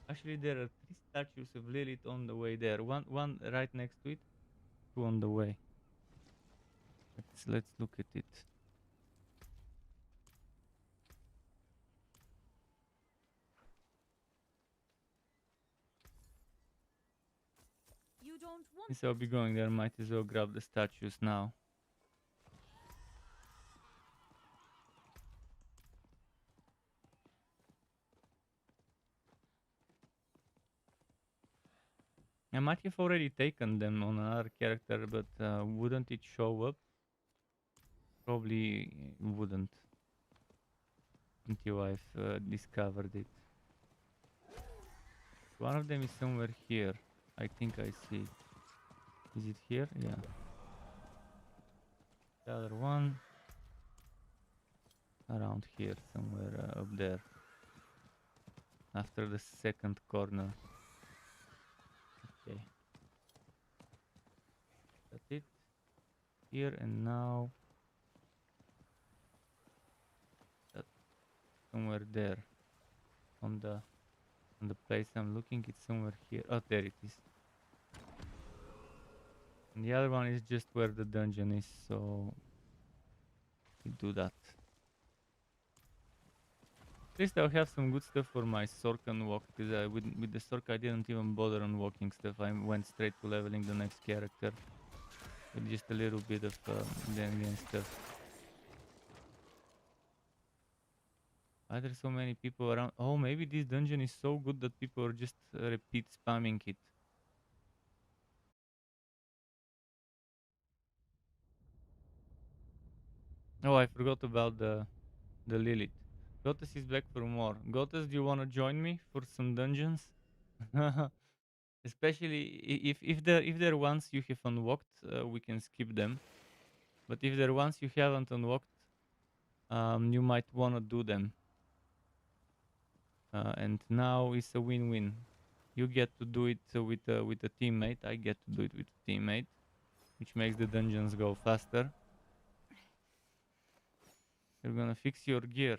Actually, there are 3 statues of Lilith on the way there. One right next to it, 2 on the way. let's look at it. You don't want Since I'll be going there, might as well grab the statues now. I might have already taken them on another character, but wouldn't it show up? Probably wouldn't until I've discovered it. One of them is somewhere here. I think I see. Is it here? Yeah. The other one around here, somewhere up there. After the second corner. Okay. That's it. Here and now. That's somewhere there. On the place I'm looking, it's somewhere here. Oh, there it is. And the other one is just where the dungeon is, so we do that. At least I'll have some good stuff for my Sork unwalk, because with the Sork I didn't even bother unwalking stuff. I went straight to leveling the next character with just a little bit of dangling stuff. Why there so many people around? Oh, maybe this dungeon is so good that people are just repeat spamming it. Oh, I forgot about the Lilith. Gotas is back for more. Gotas, do you want to join me for some dungeons? Especially if they're ones you have unlocked, we can skip them. But if they're ones you haven't unlocked, you might want to do them. And now it's a win-win. You get to do it with a teammate. I get to do it with a teammate, which makes the dungeons go faster. You're gonna fix your gear.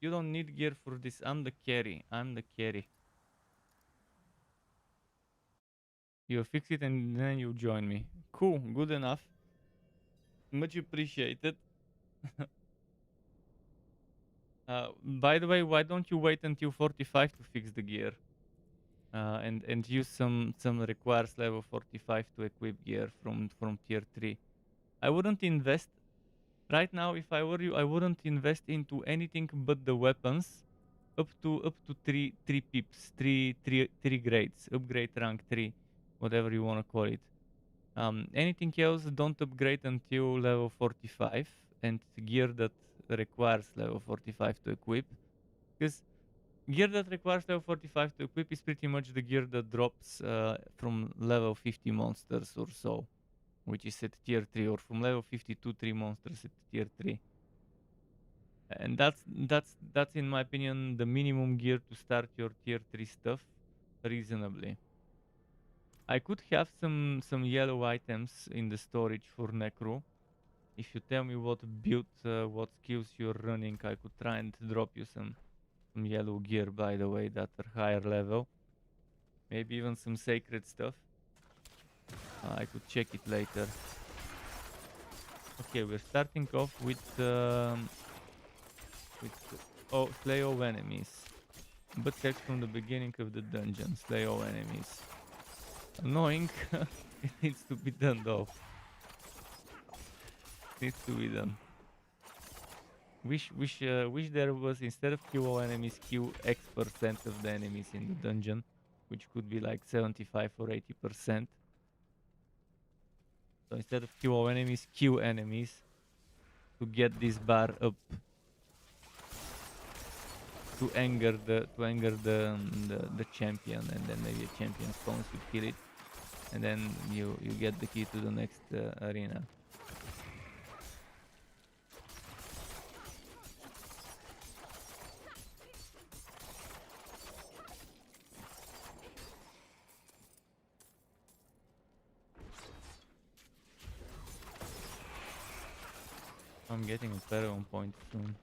You don't need gear for this. I'm the carry. I'm the carry. You fix it and then you join me. Cool. Good enough. Much appreciated. By the way, why don't you wait until 45 to fix the gear? And use some requires level 45 to equip gear from tier 3. I wouldn't invest right now. If I were you, I wouldn't invest into anything but the weapons up to 3 pips, 3 grades, upgrade rank 3, whatever you want to call it. Anything else, don't upgrade until level 45, and gear that requires level 45 to equip, because gear that requires level 45 to equip is pretty much the gear that drops from level 50 monsters or so, which is at tier 3, or from level 52 3 monsters at tier 3. And that's in my opinion the minimum gear to start your tier 3 stuff reasonably. I could have some yellow items in the storage for Necro. If you tell me what build, what skills you're running, I could try and drop you some yellow gear, by the way, that are higher level. Maybe even some sacred stuff. I could check it later. Okay, we're starting off with slay all enemies. But text from the beginning of the dungeon. Slay all enemies. Annoying. It needs to be done though. Needs to be done. Wish there was, instead of kill all enemies, kill X% of the enemies in the dungeon, which could be like 75 or 80%. So instead of kill all enemies, kill enemies to get this bar up, to anger the champion, and then maybe a champion spawns, you kill it, and then you get the key to the next arena. I'm getting a Paragon point soon.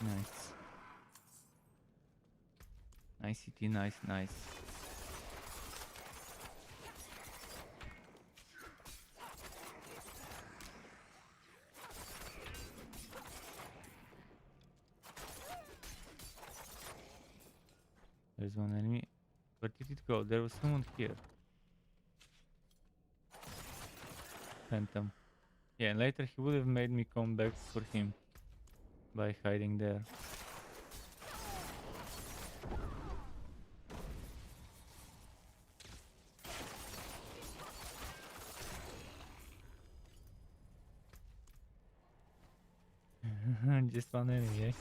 Nice. Nice city, nice. There's one enemy. Where did it go? There was someone here. Phantom. Yeah, and later he would have made me come back for him by hiding there. Just one enemy, eh?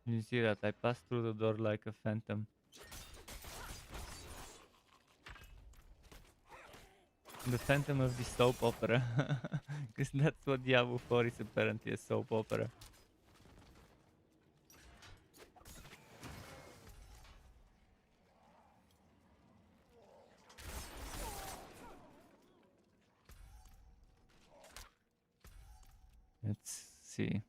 You see that? I passed through the door like a phantom. The phantom of the soap opera. Because that's what Diablo 4 is apparently, a soap opera. Let's see.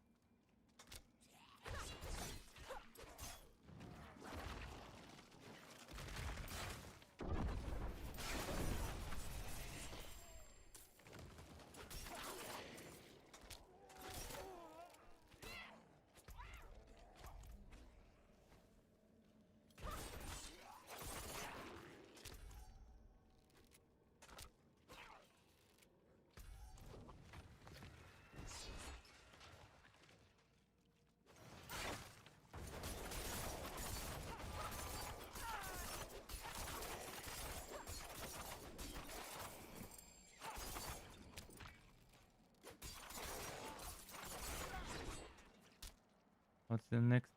What's the next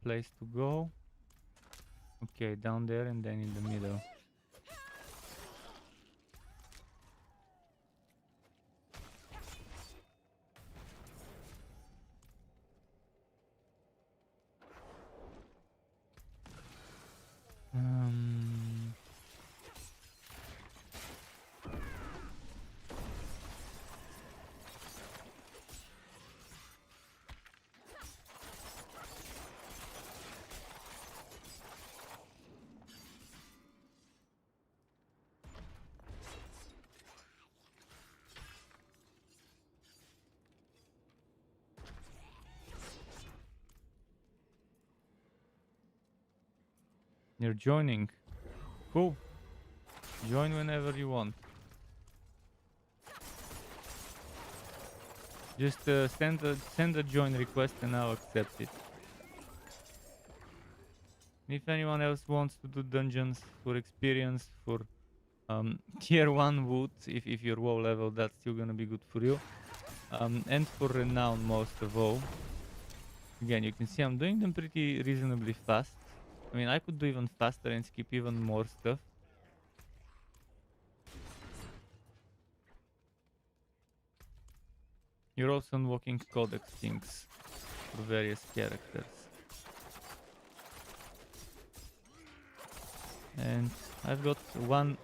place to go? Okay, down there and then in the middle. You're joining. Cool. Join whenever you want. Just send a join request and I'll accept it. If anyone else wants to do dungeons for experience, for tier 1 wood, if you're WoW level, that's still gonna be good for you. And for renown most of all. Again, you can see I'm doing them pretty reasonably fast. I mean, I could do even faster and skip even more stuff. You're also unlocking codex things for various characters. And I've got one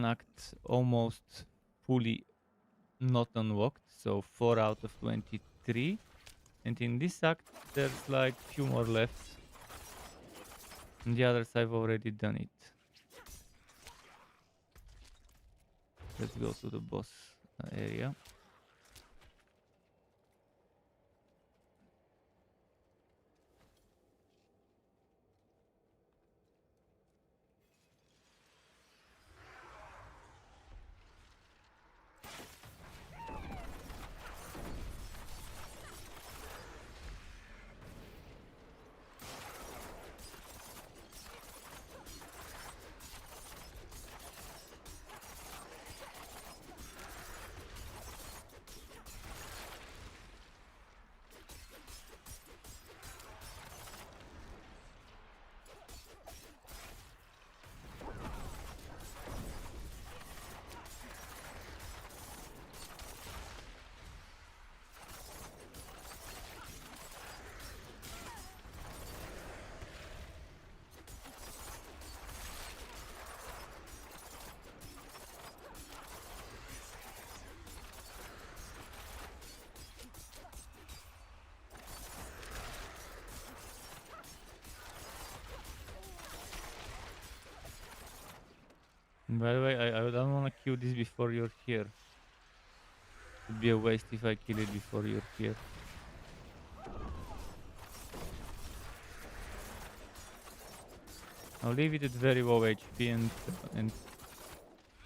act almost fully not unlocked, so 4 out of 23. And in this act, there's like few more left. And the others I've already done it. Let's go to the boss area. By the way, I don't want to kill this before you're here. It'd be a waste if I kill it before you're here. I'll leave it at very low HP and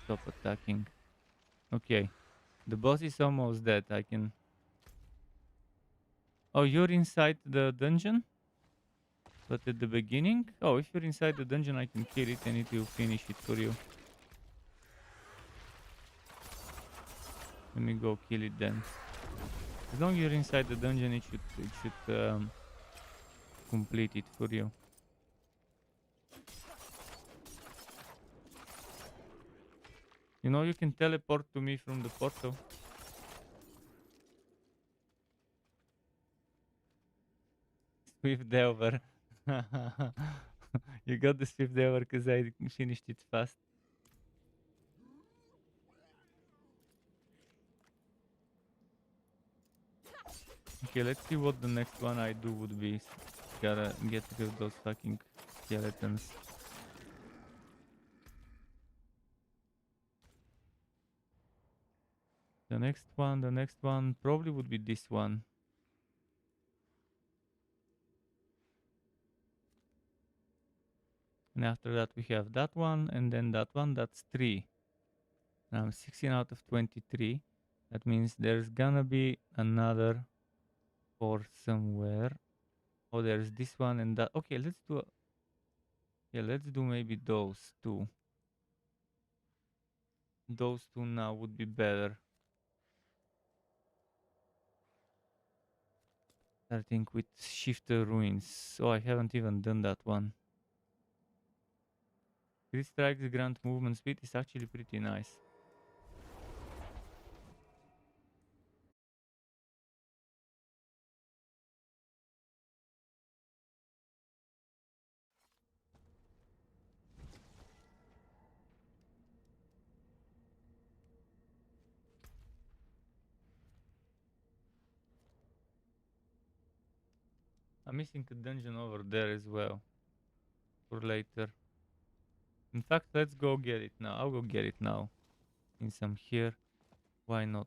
stop attacking. Okay, the boss is almost dead. I can... Oh, you're inside the dungeon? But at the beginning? Oh, if you're inside the dungeon, I can kill it and it will finish it for you. Let me go kill it then. As long as you're inside the dungeon, it should complete it for you. You know, you can teleport to me from the portal. Swift Delver. You got the Swift Delver because I finished it fast. Okay, let's see what the next one I do would be. Gotta get rid of those fucking skeletons. The next one probably would be this one. And after that we have that one, and then that one, that's 3. Now I'm 16 out of 23. That means there's gonna be another 4 somewhere. Oh, there's this one and that. Okay, let's do... Yeah, let's do maybe those two. Those two now would be better. Starting with Shifter Ruins. Oh, I haven't even done that one. Crit strikes grant movement speed is actually pretty nice. I'm missing a dungeon over there as well. For later. In fact, let's go get it now. I'll go get it now. Since I'm here, why not?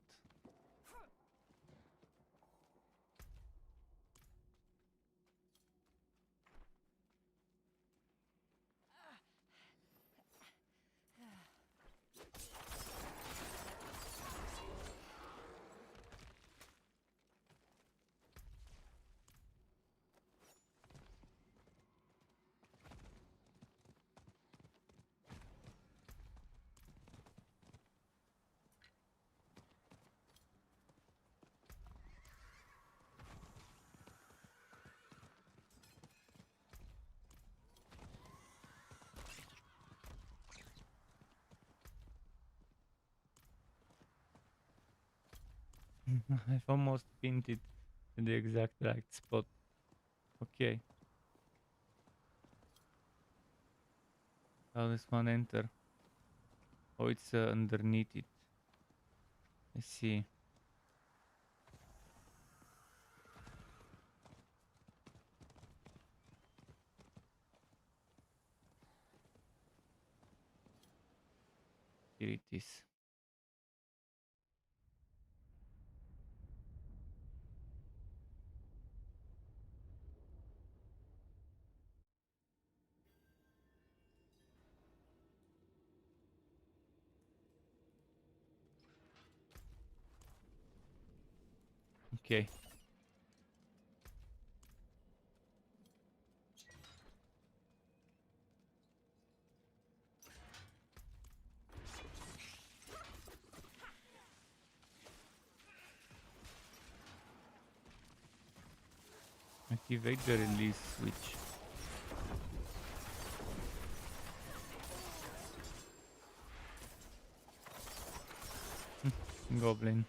I've almost pinned it in the exact right spot. Okay. How does one enter? Oh, it's underneath it. I see. Here it is. Okay. Activate the release switch. Goblin.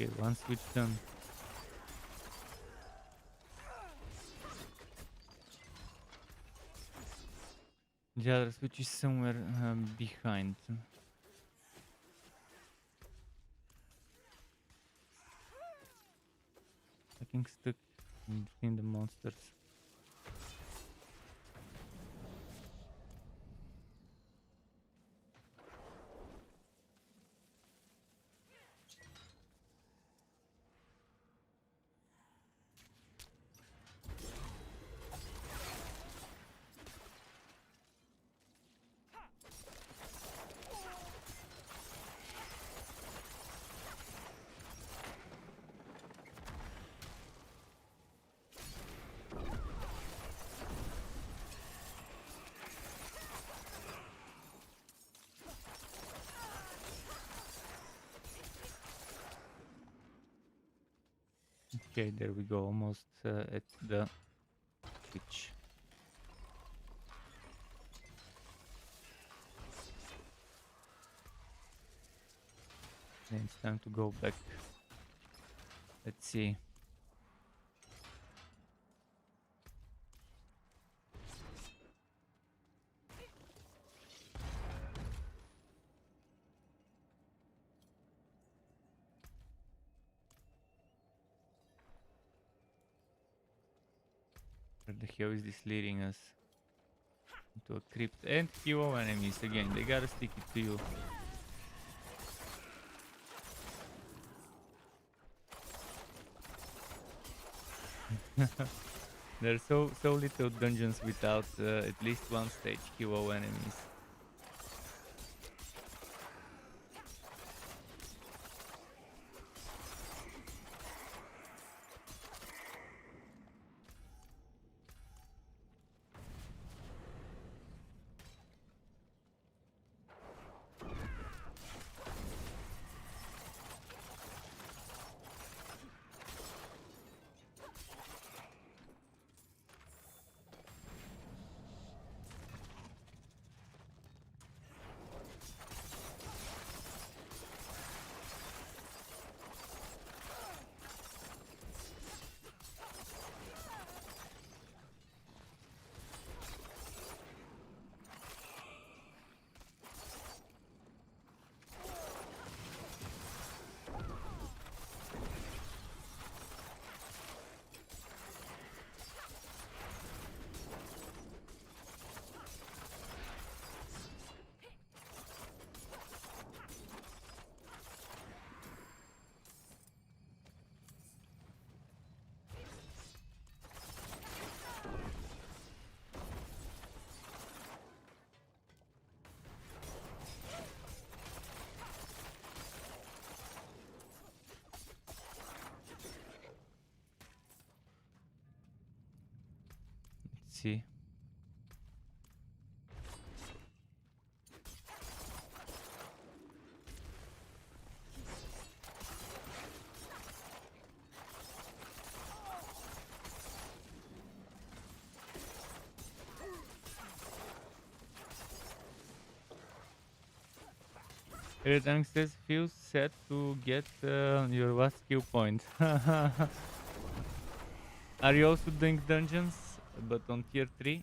Okay, one switch done. The other switch is somewhere behind. Fucking stuck in between the monsters. Okay, there we go, almost at the switch. Then it's time to go back. Let's see. Where the hell is this leading us? Into a crypt and hero enemies again. They gotta stick it to you. There's so little dungeons without at least one stage hero enemies. See. Red says feels sad to get your last skill point. Are you also doing dungeons, but on tier 3?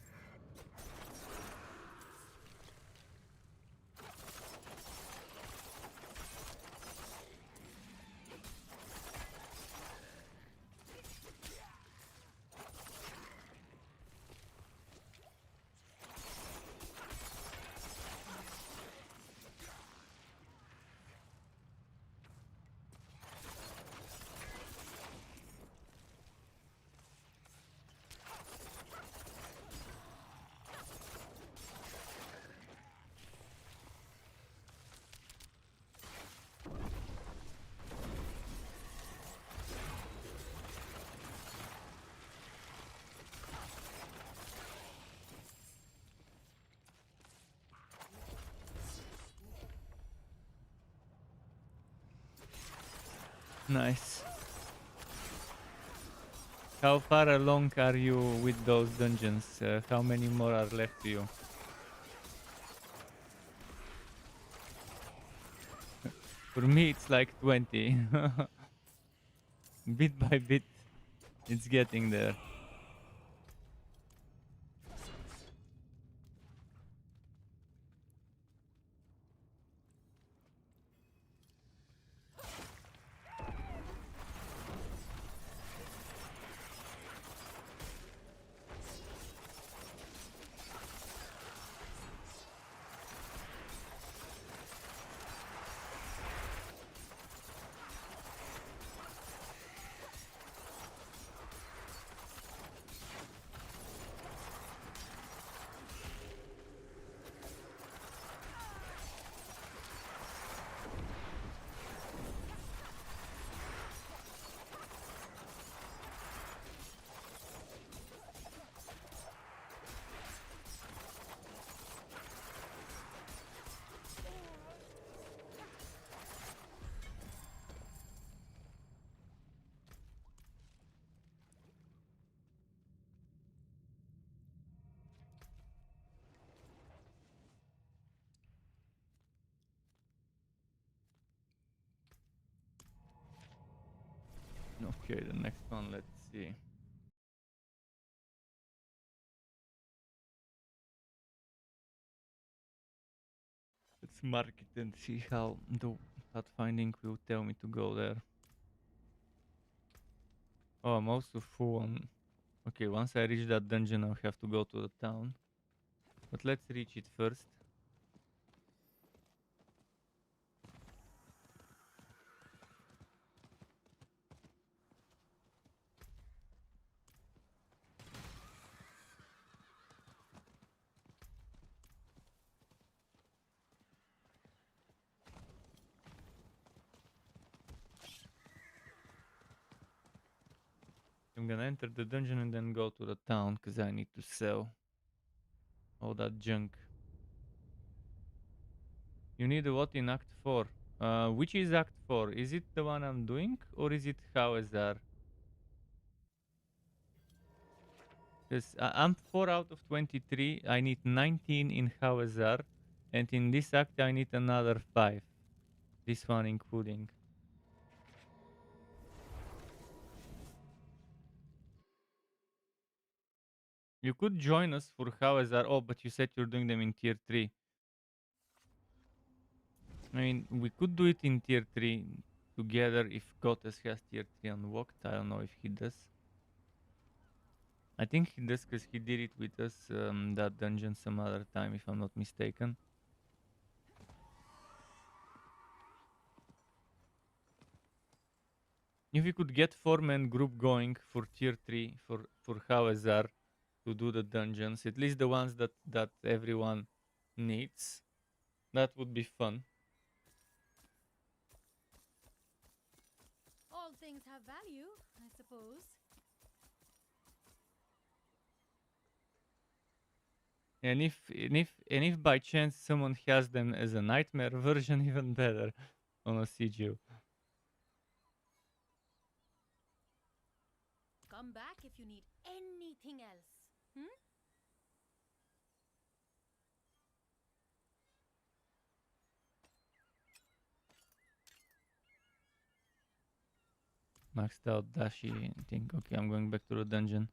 Nice. How far along are you with those dungeons? How many more are left to you? For me it's like 20. bit by bit, it's getting there. Okay, the next one, let's see. Let's mark it and see how the pathfinding will tell me to go there. Oh, I'm also full on. Okay, once I reach that dungeon, I'll have to go to the town. But let's reach it first. I'm gonna enter the dungeon and then go to the town because I need to sell all that junk. You need a what in Act 4? Which is Act 4? Is it the one I'm doing or is it Hawazar? Because I'm 4 out of 23. I need 19 in Hawazar. And in this act I need another 5. This one including. You could join us for Hawazar. Oh, but you said you're doing them in tier 3. I mean, we could do it in tier 3 together if Gottes has tier 3 unlocked. I don't know if he does. I think he does because he did it with us that dungeon some other time, if I'm not mistaken. If we could get 4-man group going for tier 3 for Hawazar to do the dungeons, at least the ones that everyone needs, that would be fun. All things have value, I suppose. And if by chance someone has them as a nightmare version, even better on a CGU. Come back if you need anything else. Maxed out Dashi thing. Okay, I'm going back to the dungeon.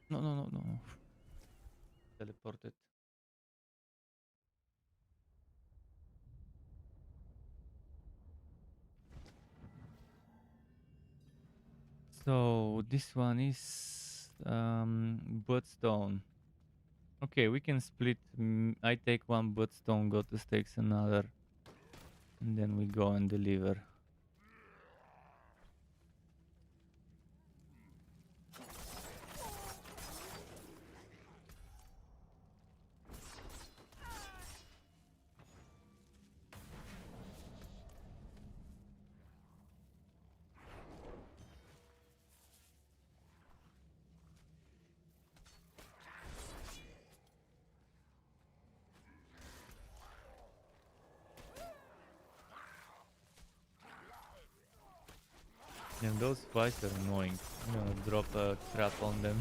No. Teleported. So this one is Bloodstone. Okay, we can split. I take one Bloodstone, Gottes takes another, and then we go and deliver. And those fights are annoying. I'm gonna drop a trap on them.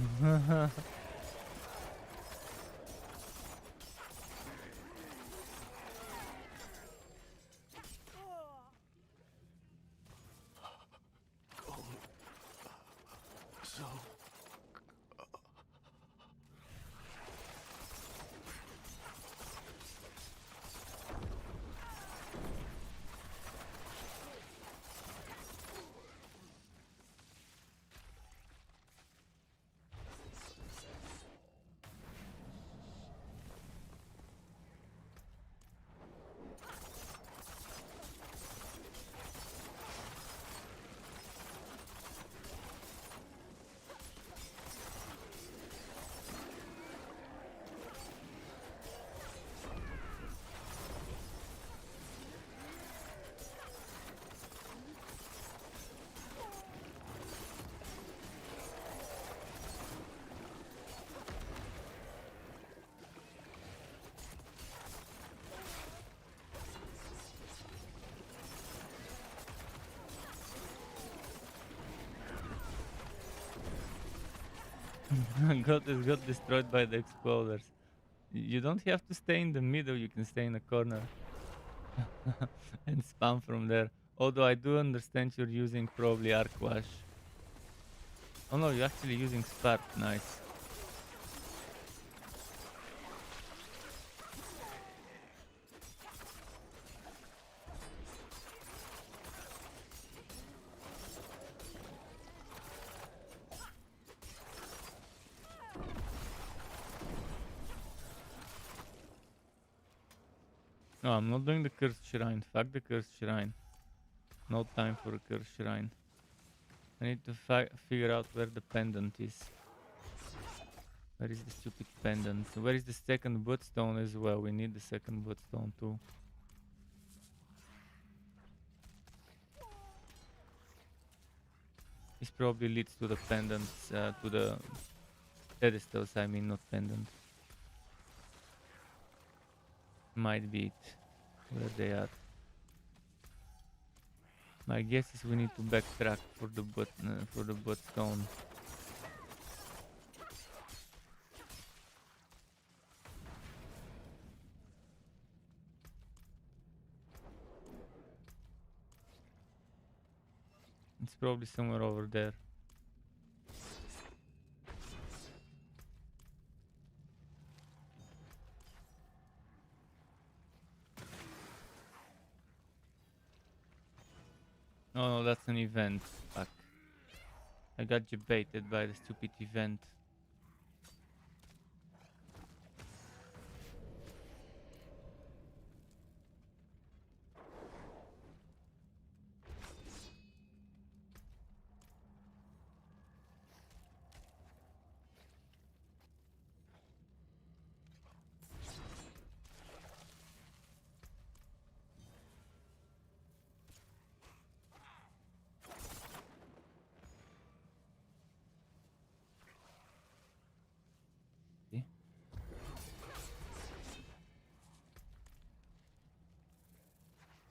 Goddess got destroyed by the exploders. You don't have to stay in the middle, you can stay in a corner and spam from there. Although I do understand you're using probably Arcwash. Oh no, you're actually using Spark, nice. No, I'm not doing the Cursed Shrine. Fuck the Cursed Shrine. No time for a Cursed Shrine. I need to figure out where the pendant is. Where is the stupid pendant? Where is the second bloodstone as well? We need the second bloodstone too. This probably leads to the pendants, to the pedestals, I mean, not pendant. Might be it, where they are. My guess is we need to backtrack for the bloodstone. It's probably somewhere over there. Oh no, that's an event. Fuck. I got debated by the stupid event.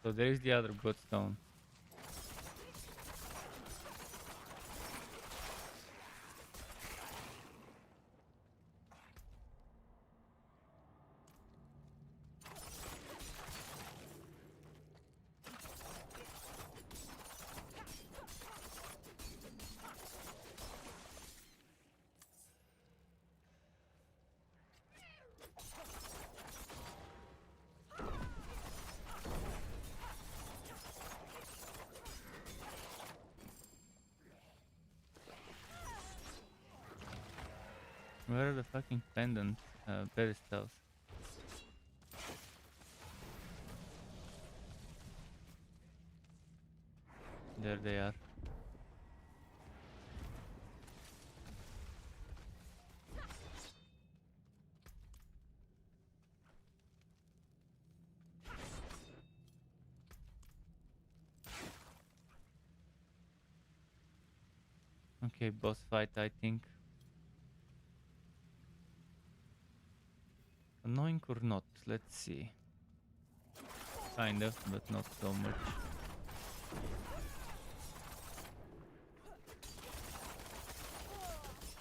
So there is the other bloodstone. Where are the fucking pendant pedestals? There they are. Okay, boss fight, I think. Annoying or not? Let's see. Kind of, but not so much.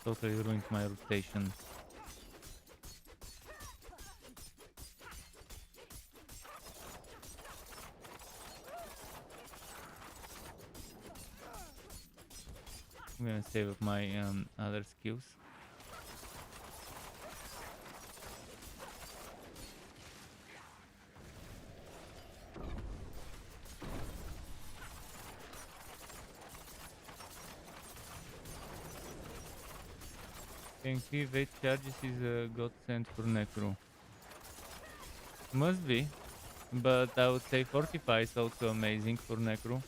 Totally ruined my rotation. I'm gonna save up my other skills. Think 8 charges is a godsend for Necro. Must be, but I would say Fortify is also amazing for Necro.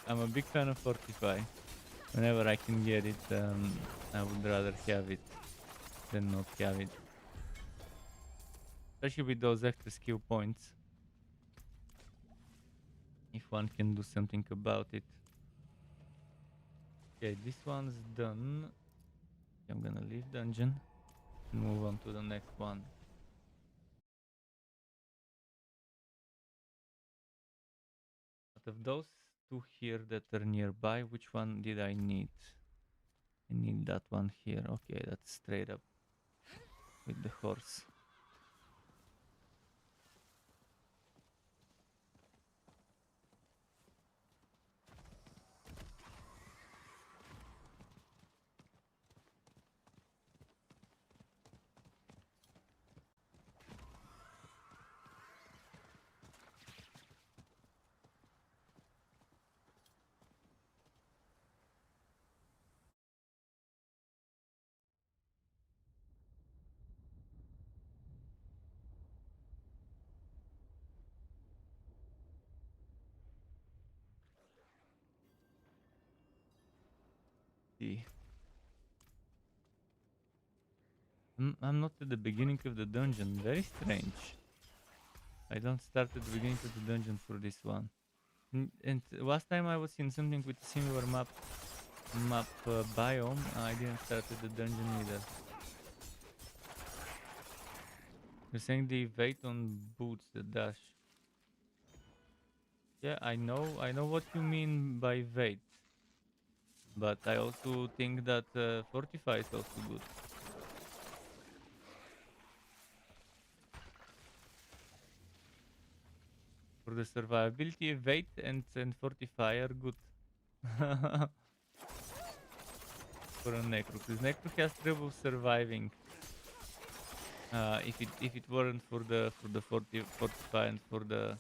I'm a big fan of Fortify. Whenever I can get it, I would rather have it than not have it. Especially with those extra skill points. If one can do something about it. Okay, this one's done. I'm gonna leave dungeon and move on to the next one. Out of those two here that are nearby. Which one did I need? I need that one here. Okay, that's straight up with the horse. See. I'm not at the beginning of the dungeon. Very strange. I don't start at the beginning of the dungeon for this one. And last time I was in something with a similar map biome, I didn't start at the dungeon either. You're saying they wait on boots, the dash. Yeah, I know what you mean by wait. But I also think that fortify is also good. For the survivability, wait and fortify are good. For a necro, because necro has trouble surviving. If it weren't for the fortify and for the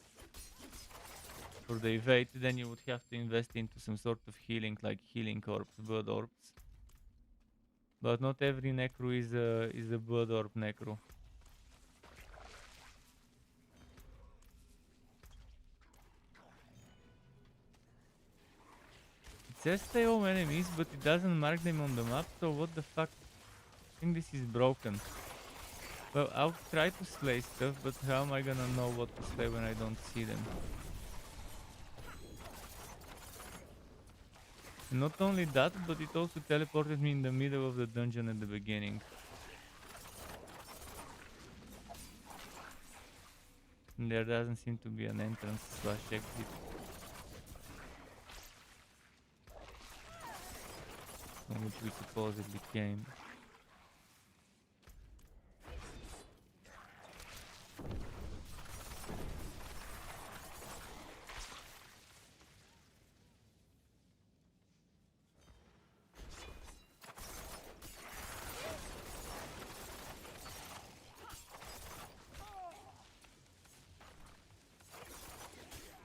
evade, then you would have to invest into some sort of healing, like healing orbs, blood orbs. But not every necro is a blood orb necro. It says stay home enemies, but it doesn't mark them on the map, so what the fuck? I think this is broken. Well, I'll try to slay stuff, but how am I gonna know what to slay when I don't see them? And not only that, but it also teleported me in the middle of the dungeon at the beginning. And there doesn't seem to be an entrance / exit. From which we supposedly came.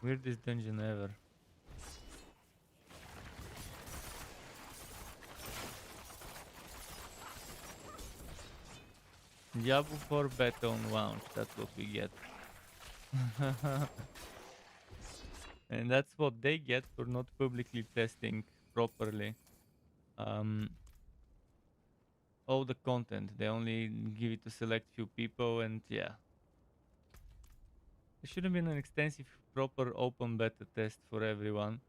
Weirdest dungeon ever. Diablo 4 beta on launch, that's what we get. And that's what they get for not publicly testing properly all the content. They only give it to select few people, and yeah. There should have been an extensive proper open beta test for everyone,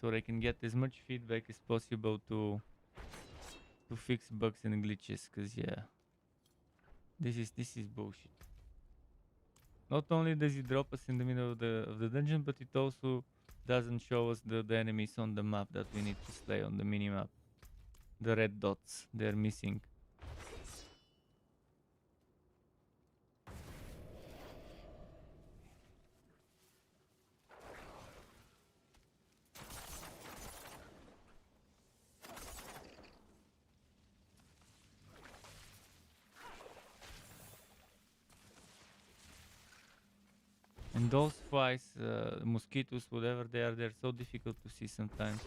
so they can get as much feedback as possible to fix bugs and glitches, cause yeah, this is bullshit. Not only does it drop us in the middle of the dungeon, but it also doesn't show us the enemies on the map that we need to slay on the minimap. The red dots, they're missing. And those flies, mosquitoes, whatever they are, they're so difficult to see sometimes.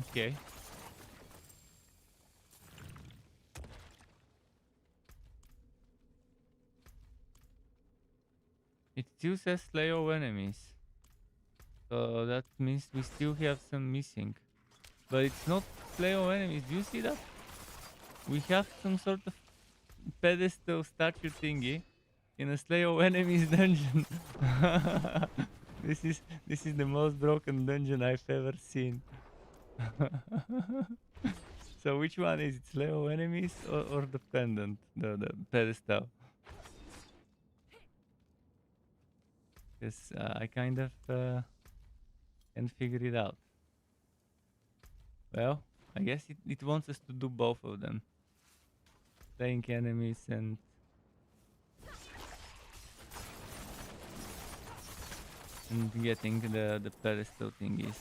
Okay. It still says slay all enemies. So that means we still have some missing. But it's not slay all enemies. Do you see that? We have some sort of pedestal statue thingy in a slay all enemies dungeon. This is the most broken dungeon I've ever seen. So which one is it? Slay all enemies or the pendant, the pedestal? Because I kind of can't figure it out. Well, I guess it wants us to do both of them. Slaying enemies and getting the pedestal thingies.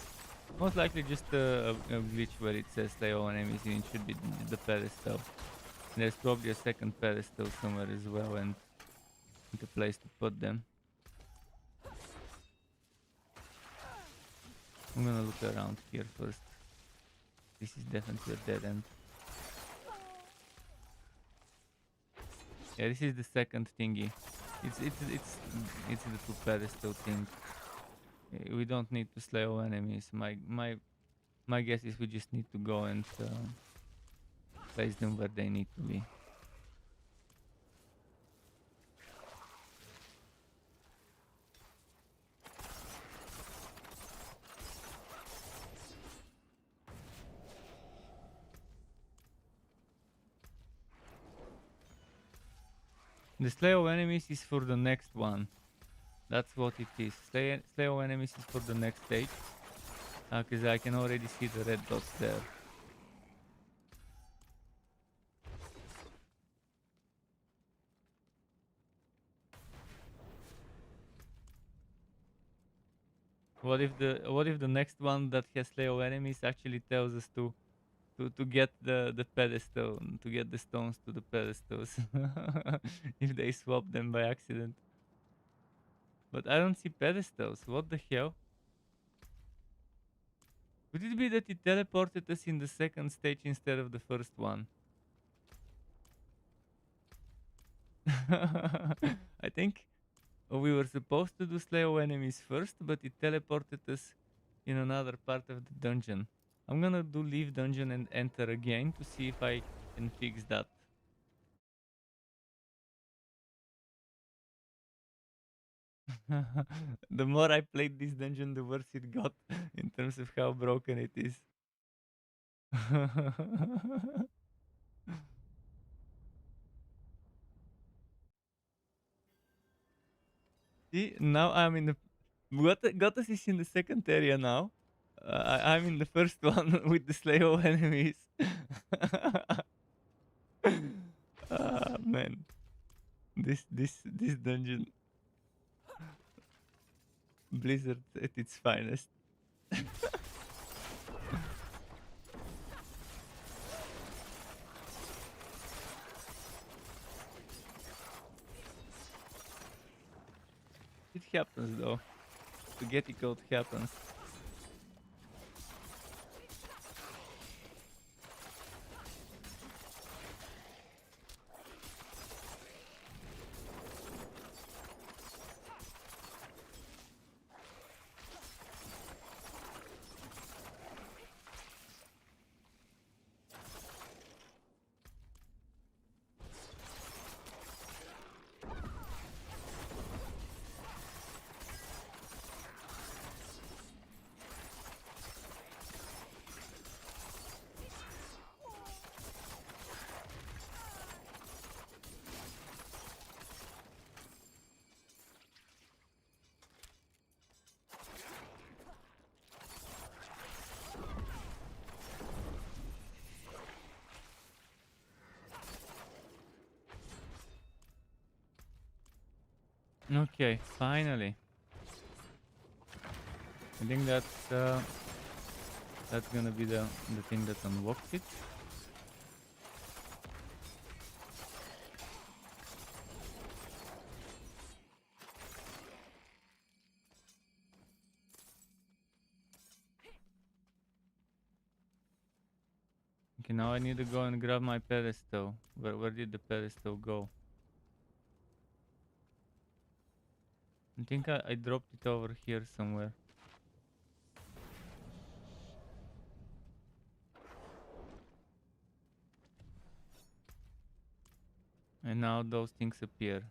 Most likely just a glitch where it says slay all enemies and it should be the pedestal. There's probably a second pedestal somewhere as well and the place to put them. I'm gonna look around here first. This is definitely a dead end. Yeah, this is the second thingy. It's the two pedestal thing. We don't need to slay all enemies. My guess is we just need to go and place them where they need to be. The slay all enemies is for the next one. That's what it is. Slay all enemies is for the next stage. Because I can already see the red dots there. What if the next one that has slay all enemies actually tells us to get the pedestal, to get the stones to the pedestals? If they swap them by accident. But I don't see pedestals. What the hell? Could it be that it teleported us in the second stage instead of the first one? I think we were supposed to do slay all enemies first, but it teleported us in another part of the dungeon. I'm gonna do leave dungeon and enter again to see if I can fix that. The more I played this dungeon, the worse it got in terms of how broken it is. See, now I'm in the... Gotas is in the second area now. I'm in the first one with the slay all enemies. Ah, man. This dungeon. Blizzard at its finest. It happens though. Spaghetti code happens. Okay, finally. I think that's gonna be the thing that unlocks it. Okay, now I need to go and grab my pedestal. Where did the pedestal go? I think I dropped it over here somewhere. And now those things appear.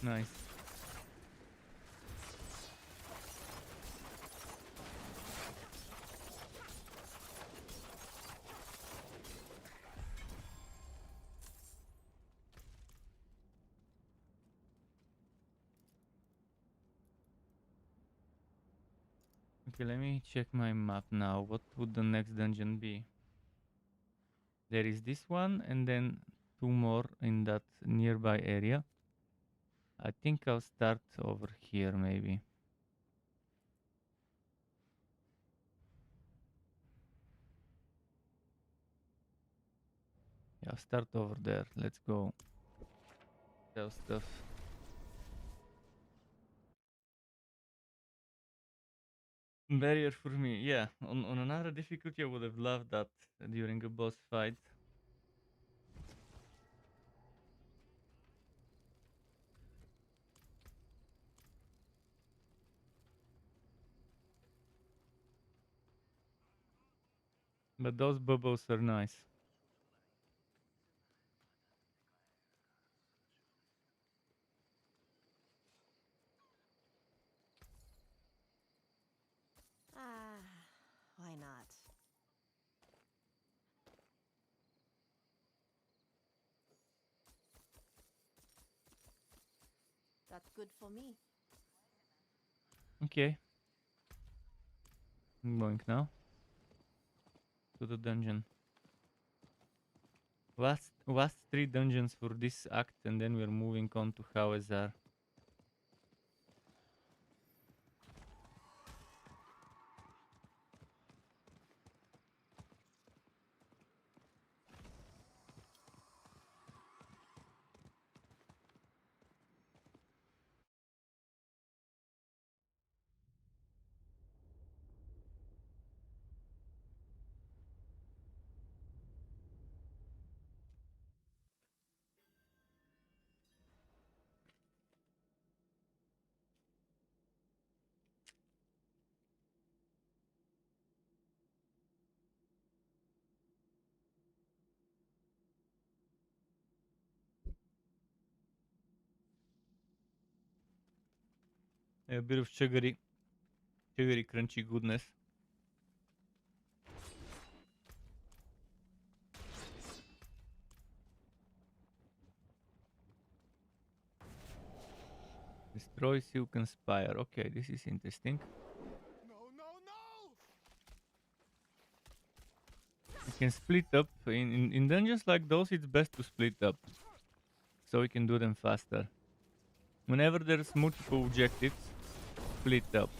Nice. Okay, let me check my map now. What would the next dungeon be? There is this one and then 2 more in that nearby area. I think I'll start over here maybe. Yeah, I'll start over there. Let's go. Sell stuff. Barrier for me. Yeah, on another difficulty I would have loved that during a boss fight. But those bubbles are nice. Why not? That's good for me. Okay. I'm going now to the dungeon. Last 3 dungeons for this act, and then we're moving on to Hawazar. A bit of sugary crunchy goodness. Destroy Silken Spire. Okay, this is interesting. You can split up. In dungeons like those, it's best to split up, so we can do them faster. Whenever there's multiple objectives, split up.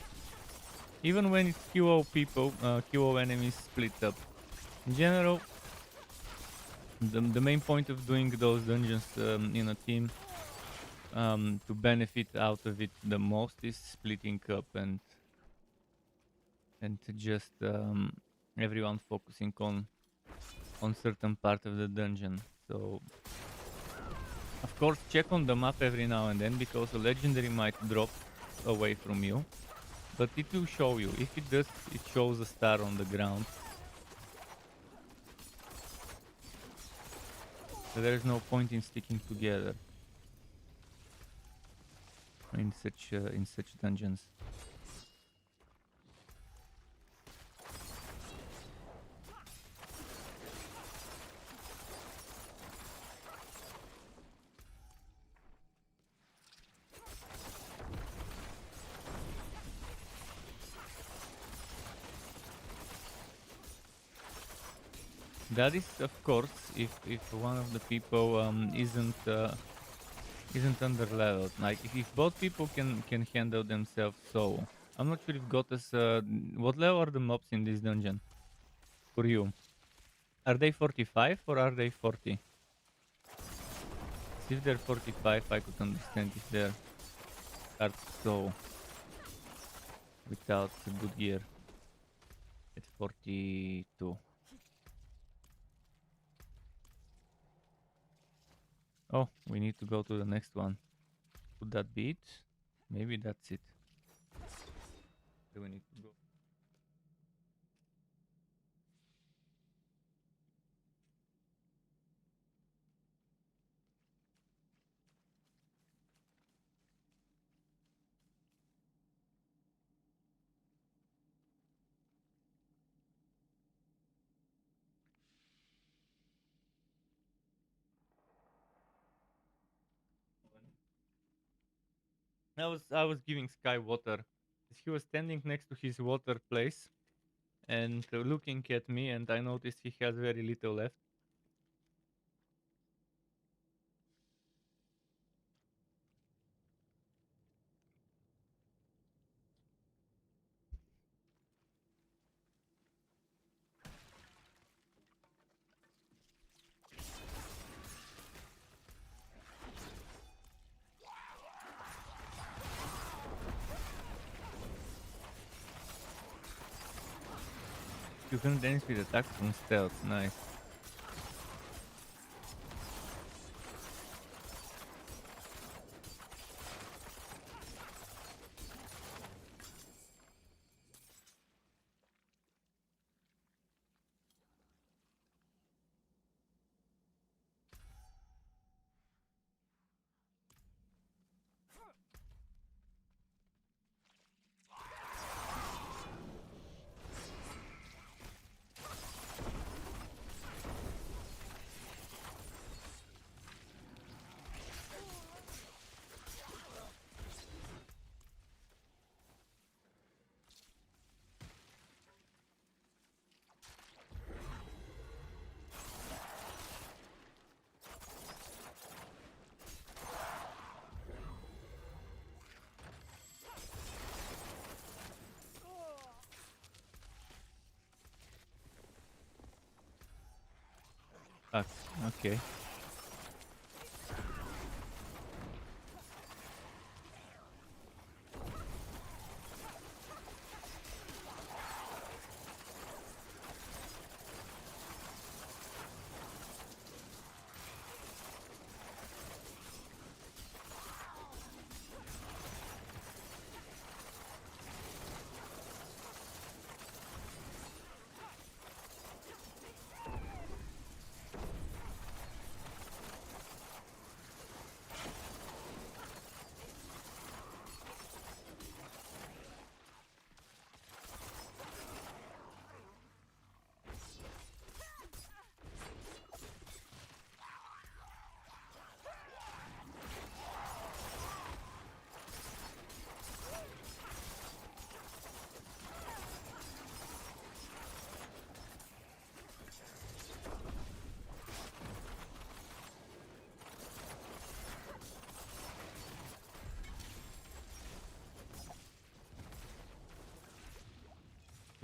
Even when it's QO people, QO enemies, split up. In general, the main point of doing those dungeons in a team, to benefit out of it the most, is splitting up and to just everyone focusing on certain part of the dungeon. So of course check on the map every now and then, because a legendary might drop away from you, but it will show you. If it does, it shows a star on the ground. So there is no point in sticking together in such dungeons. That is, of course, if one of the people isn't under leveled. Like if both people can handle themselves solo. I'm not sure if Gottes what level are the mobs in this dungeon for you? Are they 45 or are they 40? If they're 45, I could understand if they're hard solo without good gear. At 42. Oh, we need to go to the next one. Could that be it? Maybe that's it. Do we need to go? I was giving Sky water. He was standing next to his water place and looking at me, and I noticed he has very little left. You can dance with attacks from stealth. Nice. Fuck. Okay.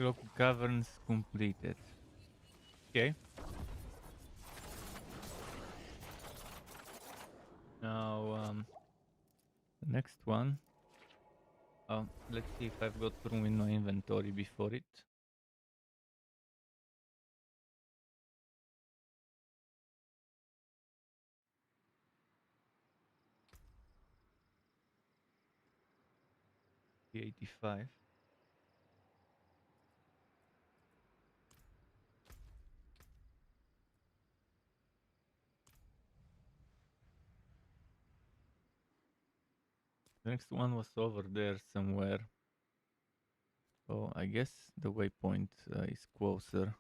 Local caverns completed. Okay. Now, the next one. Let's see if I've got room in my inventory before it. The 85. The next one was over there somewhere. So I guess the waypoint is closer.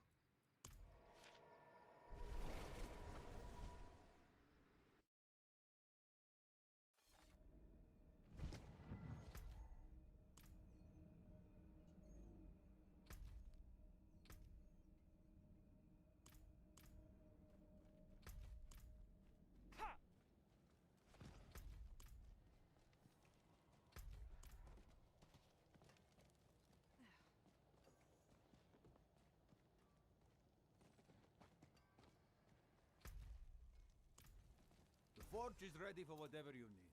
forge is ready for whatever you need.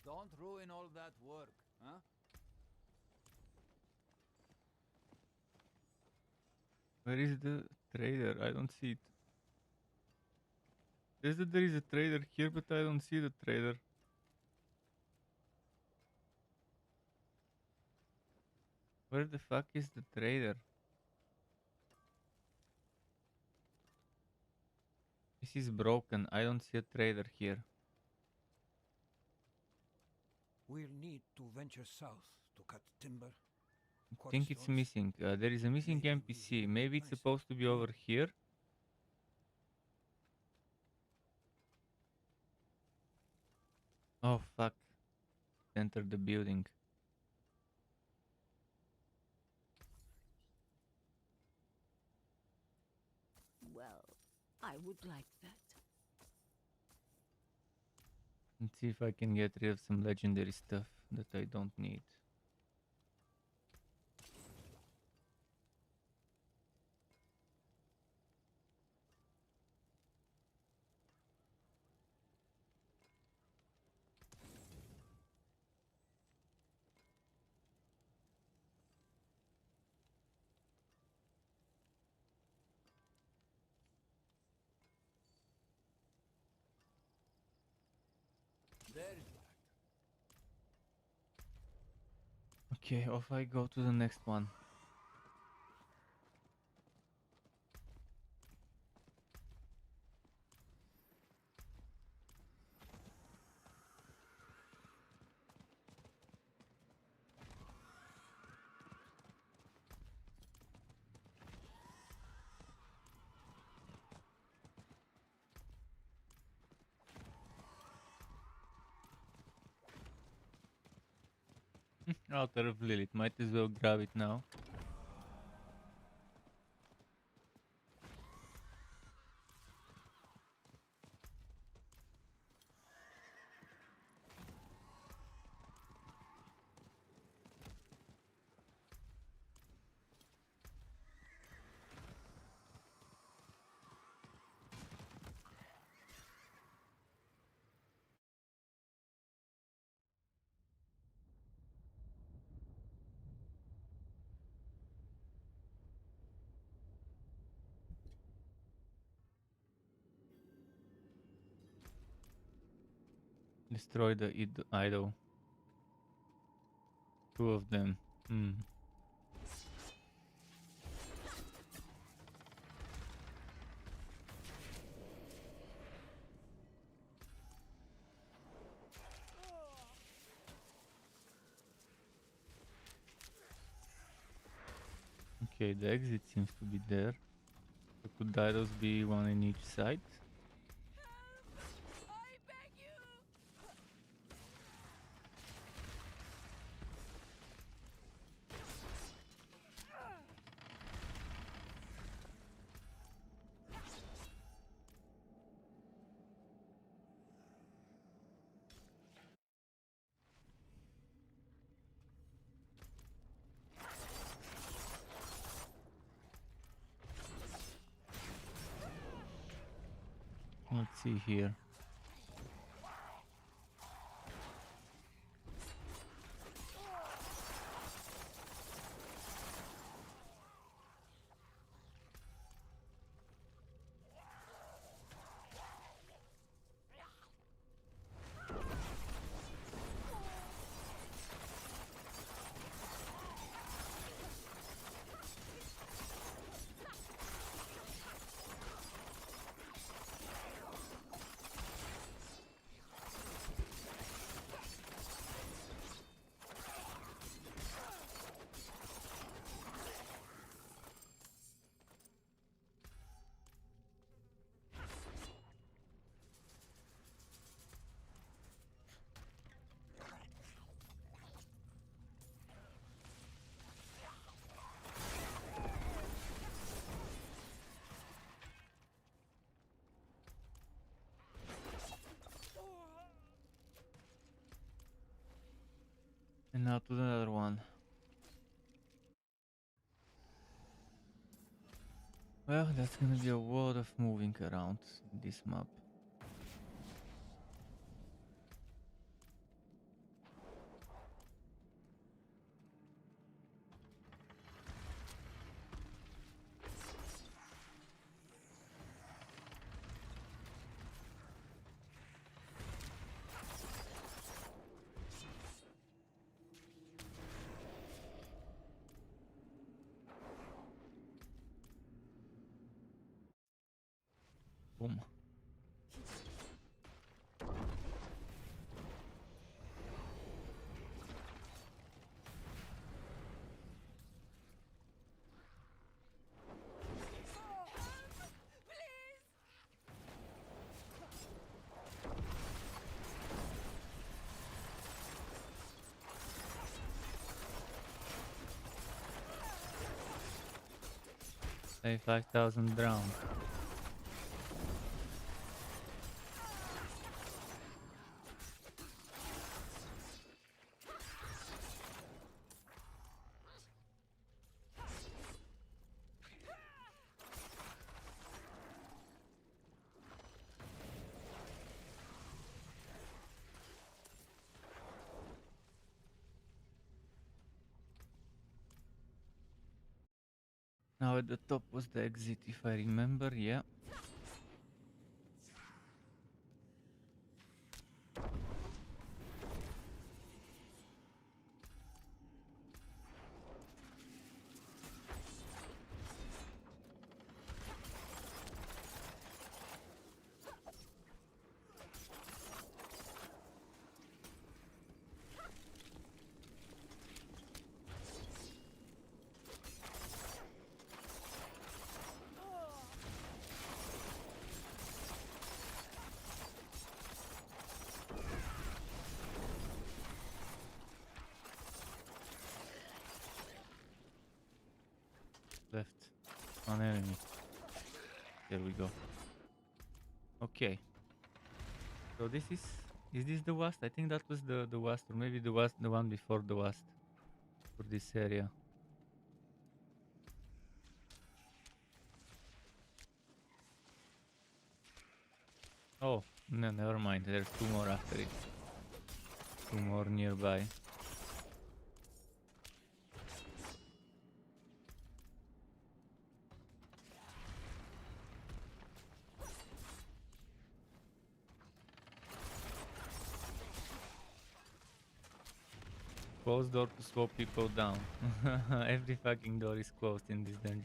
Don't ruin all that work, huh? Where is the trader? I don't see it. Says that there is a trader here, but I don't see the trader. Where the fuck is the trader? This is broken. I don't see a trader here. We'll need to venture south to cut timber. I think it's missing. There is a missing NPC. Maybe it's supposed to be over here. Oh fuck. Enter the building. Well, I would like that. Let's see if I can get rid of some legendary stuff that I don't need. There is that. Okay, off I go to the next one. Altar of Lilith, might as well grab it now. Destroy the idol. Two of them. Okay, the exit seems to be there. So could idols be one in each side? I beg you! Let's see here. And now to another one. Well, that's gonna be a lot of moving around this map. Boom. Say 5,000 drowned. Now at the top was the exit, if I remember, yeah. Left. One enemy. There we go. Okay. So this is this the Wast? I think that was the Wast, or maybe the Wast, the one before the Wast for this area. Oh, no, never mind. There's two more after it. Two more nearby. Closed door to slow people down. Every fucking door is closed in this dungeon.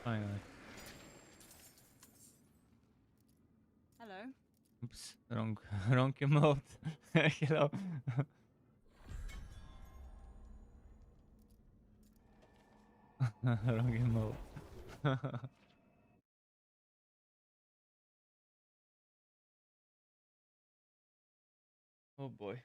Finally. Hello. Oops, wrong, wrong emote. Hello. Wrong emote. Oh boy.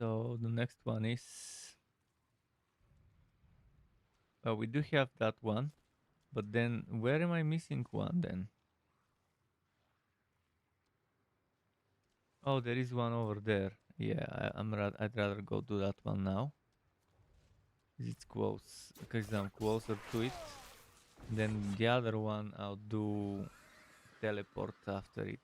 So the next one is... Well, we do have that one. But then, where am I missing one then? Oh, there is one over there. Yeah, I'd rather go do that one now. It's close, because I'm closer to it. Then the other one, I'll do teleport after it.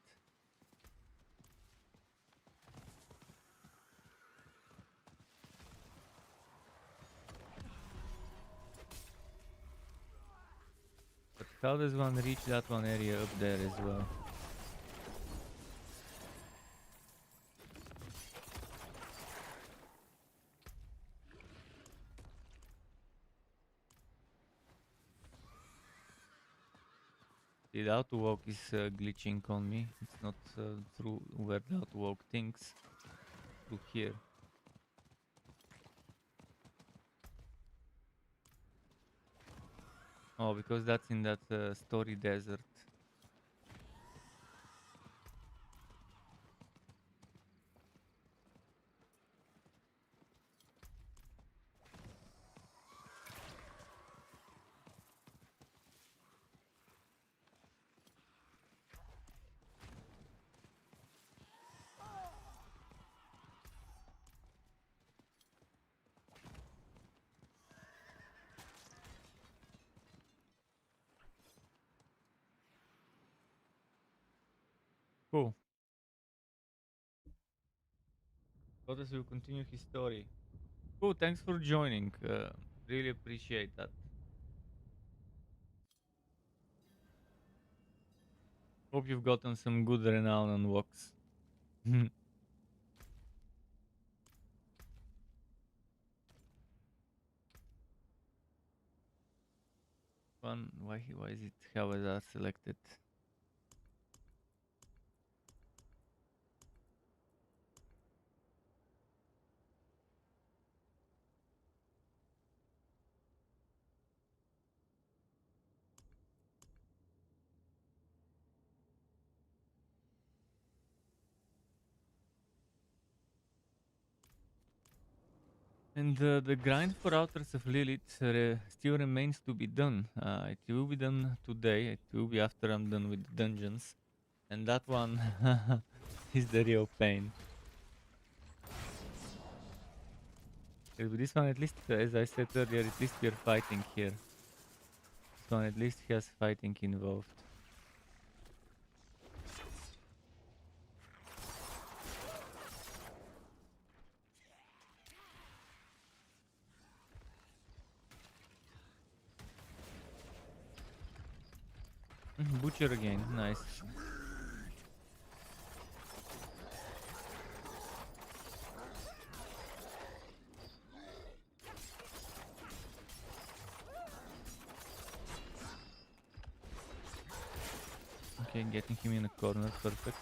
But how does one reach that one area up there as well? The auto-walk is glitching on me. It's not through where the auto-walk thinks. Through here. Oh, because that's in that story desert. Cool. Others will continue his story. Cool, thanks for joining. Really appreciate that. Hope you've gotten some good renown on walks. Why is it how is that selected? And the grind for Altars of Lilith still remains to be done. It will be done today. It will be after I'm done with the dungeons. And that one is the real pain. With this one, at least, as I said earlier, at least we're fighting here. This one at least has fighting involved. Butcher again, nice. Okay, getting him in a corner, perfect.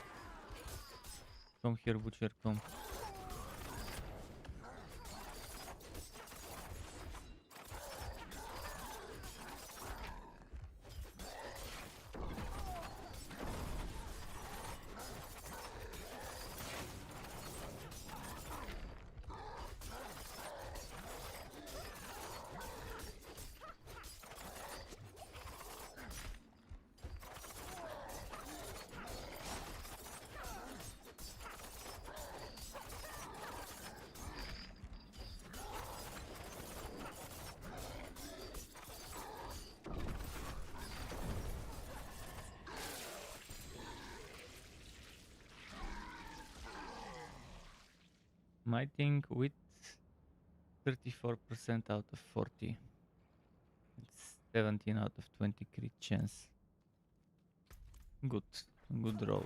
Come here, Butcher, come. Mighting with 34% out of 40. It's 17 out of 20 crit chance. Good roll.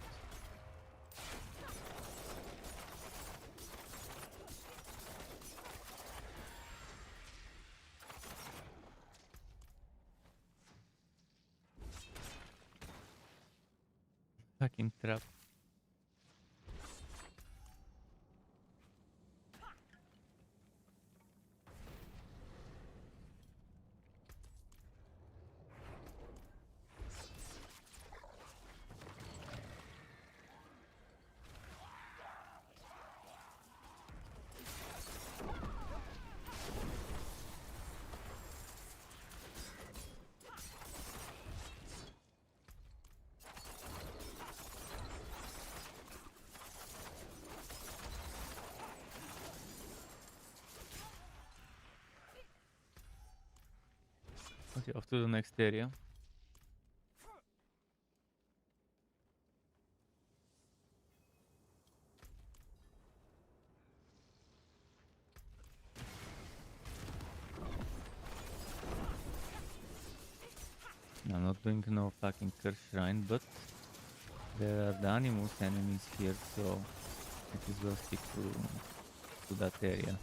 Fucking trap. Okay, off to the next area. I'm not doing no fucking curse shrine, but there are the animus enemies here, so it is well stick to that area.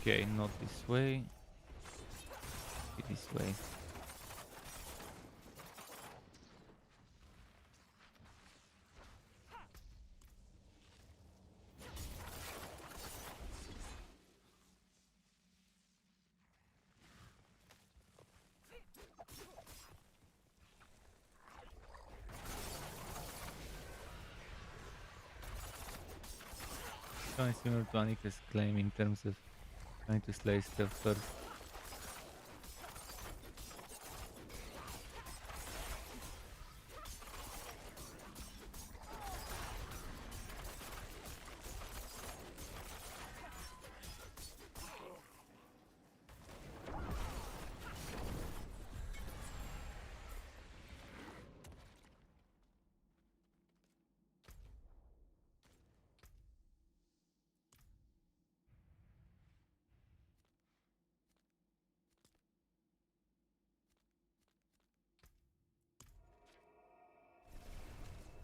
Okay, not this way. This way. Kind of similar to Annika's claim in terms of trying to slay stuff first.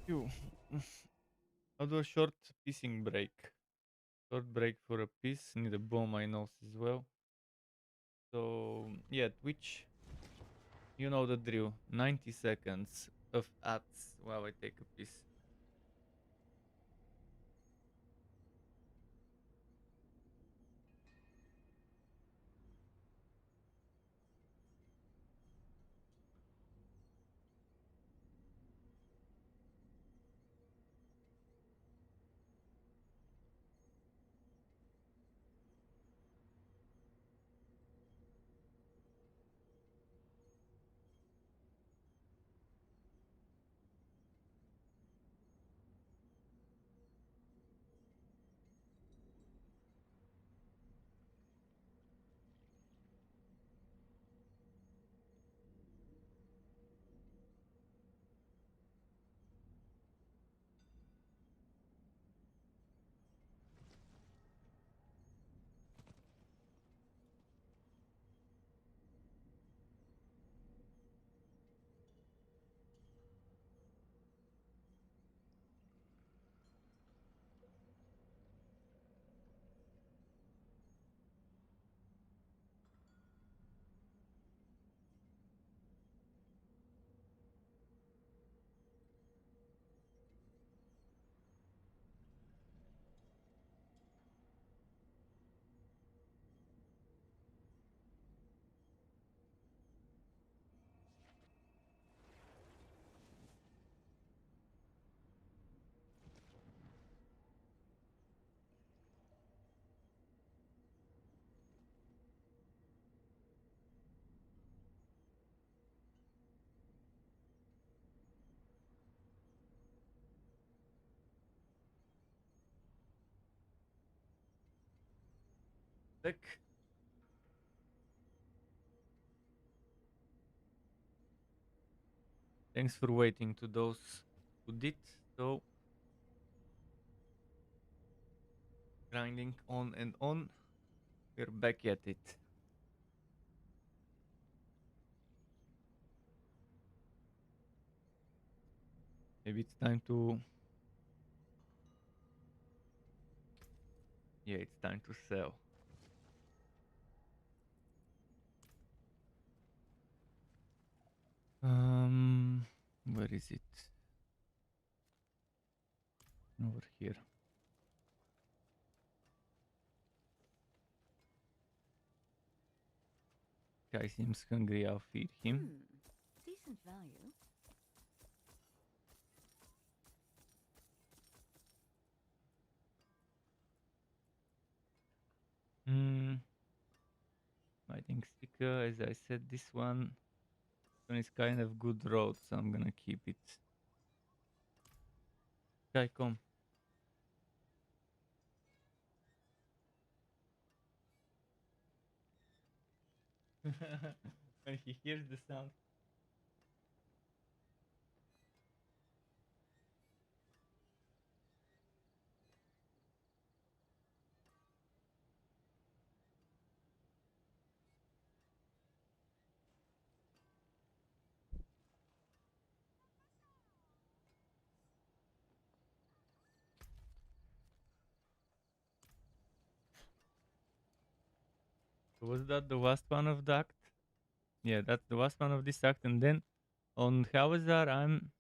You. I'll do a short piecing break. Short break for a piece. Need a bomb my nose as well. So yeah, Twitch. You know the drill. 90 seconds of ads while I take a piece. Back. Thanks for waiting to those who did so. Grinding on and on. We're back at it. Maybe it's time to... Yeah, it's time to sell. Where is it? Over here. Guy seems hungry, I'll feed him. Decent value. I think sticker, as I said, this one is kind of good road, so I'm gonna keep it. Guy, come. When he hears the sound. Was that the last one of the act? Yeah, that's the last one of this act, and then on Hawazar I'm...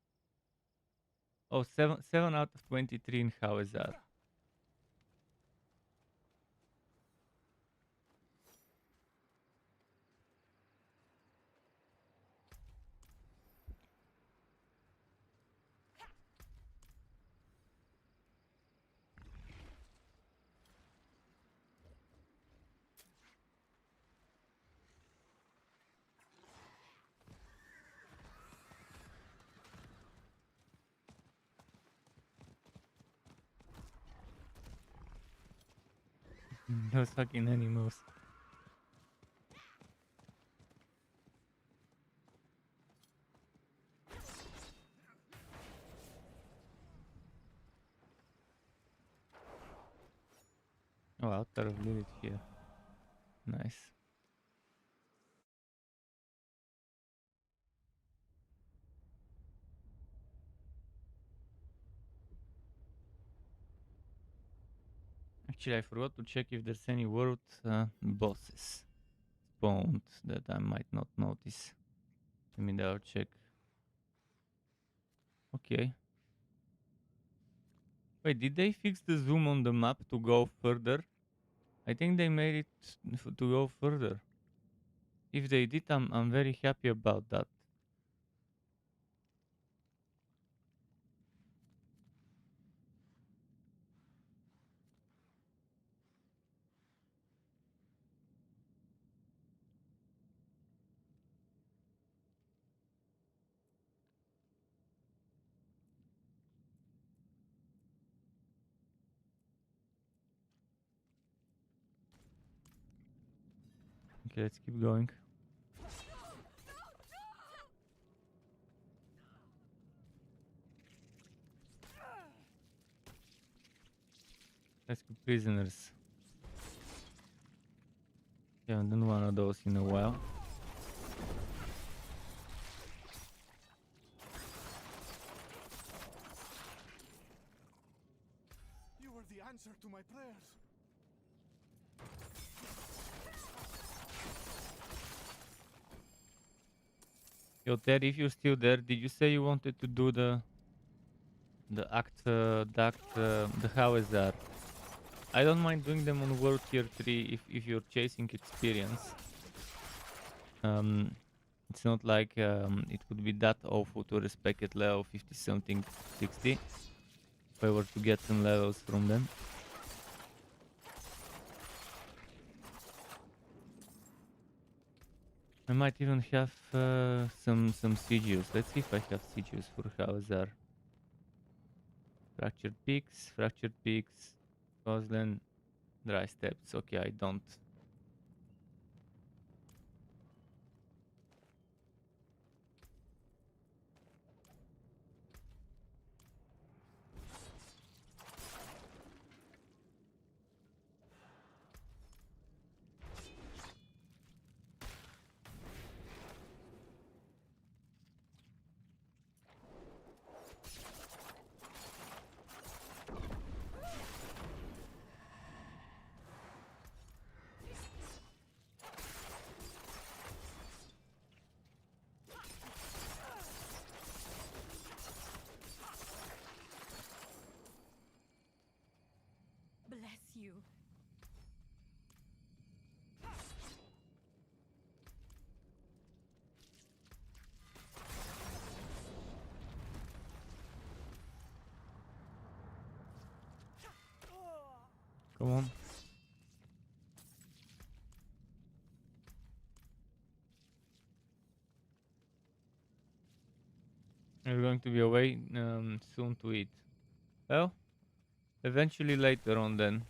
Oh, 7 out of 23 in Hawazar. Those fucking animals. Oh, Altar of Lilith here. Nice. Actually, I forgot to check if there's any world bosses spawned that I might not notice. Let me double check. Okay. Wait, did they fix the zoom on the map to go further? I think they made it to go further. If they did, I'm very happy about that. Okay, let's keep going. Rescue prisoners. Haven't done one of those in a while. You were the answer to my prayers. Yo, Ted, if you're still there, did you say you wanted to do the Hawazar? I don't mind doing them on World Tier 3 if you're chasing experience. It's not like it would be that awful to respec at level 50 something 60 if I were to get some levels from them. I might even have some Sigius. Let's see if I have Sigius for Hawazar. Fractured peaks, Goslen, dry steps. Okay, I don't. bless you. Come on. We're going to be away soon to eat. Well, eventually later on then.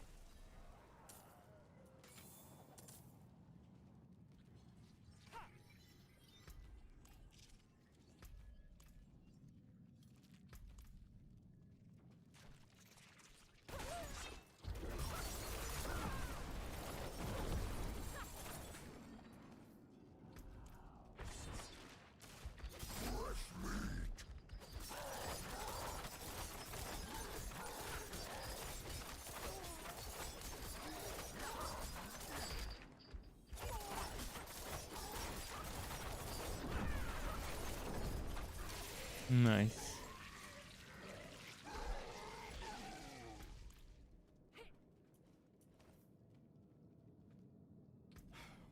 Nice.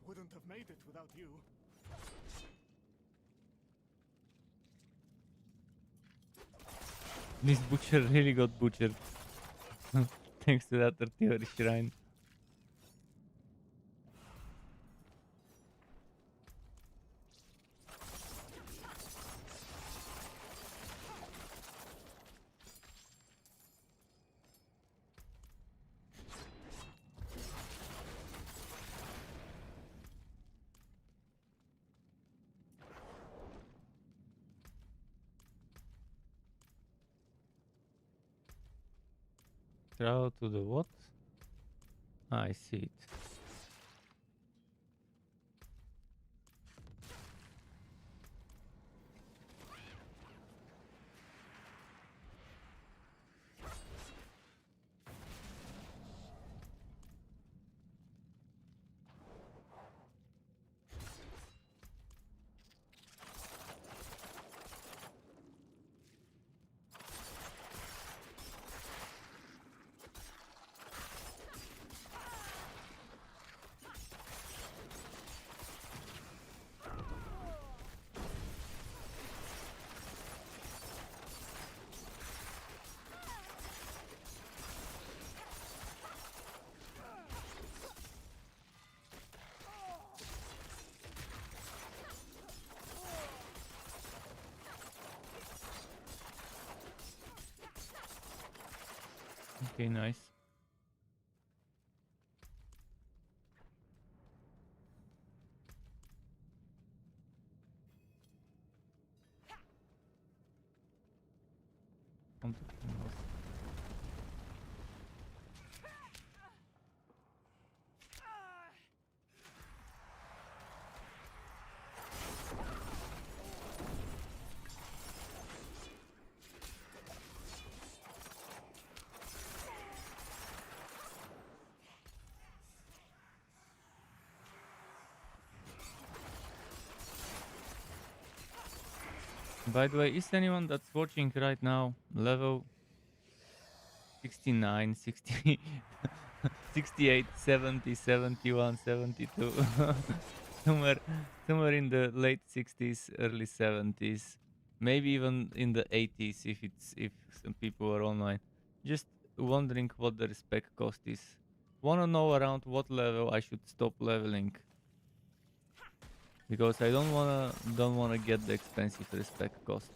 Wouldn't have made it without you. This butcher really got butchered. Thanks to that artillery shrine. Travel to the what? I see it. Okay, nice. By the way, is anyone that's watching right now level 69, 60, 68, 70, 71, 72? somewhere in the late 60s, early 70s, maybe even in the 80s if some people are online. Just wondering what the respec cost is. Wanna know around what level I should stop leveling. Because I don't wanna get the expensive respec cost.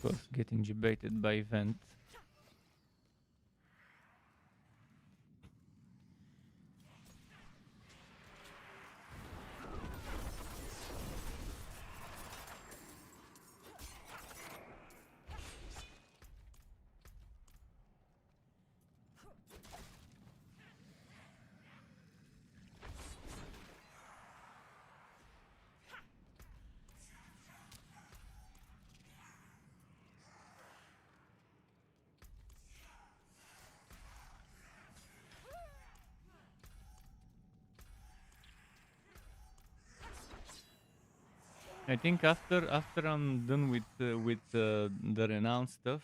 course, getting debated by event. I think after I'm done with the renown stuff,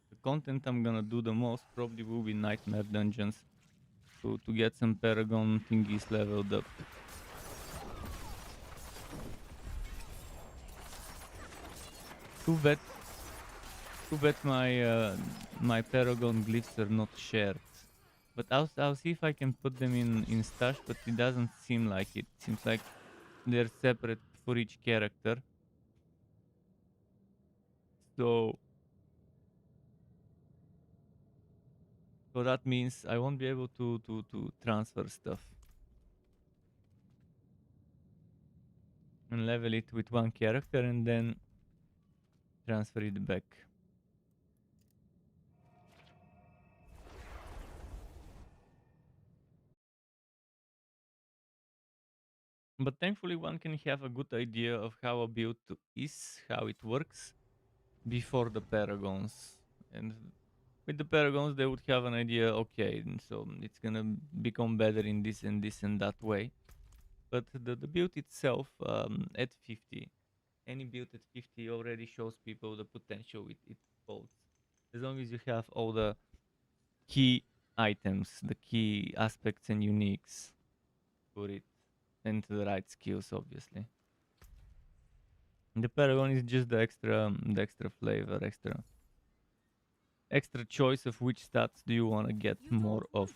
the content I'm gonna do the most probably will be nightmare dungeons to get some Paragon thingies leveled up. Too bad my Paragon glyphs are not shared. But I'll see if I can put them in stash, but it doesn't seem like it. Seems like they're separate for each character. So that means I won't be able to transfer stuff and level it with one character and then transfer it back. But thankfully one can have a good idea of how a build is, how it works, before the Paragons. And with the Paragons they would have an idea, okay, so it's gonna become better in this and this and that way. But the build itself, at 50, any build at 50 already shows people the potential it holds. As long as you have all the key items, the key aspects and uniques for it, and the right skills, obviously. And the Paragon is just the extra flavor, extra choice of which stats do you want to get more of.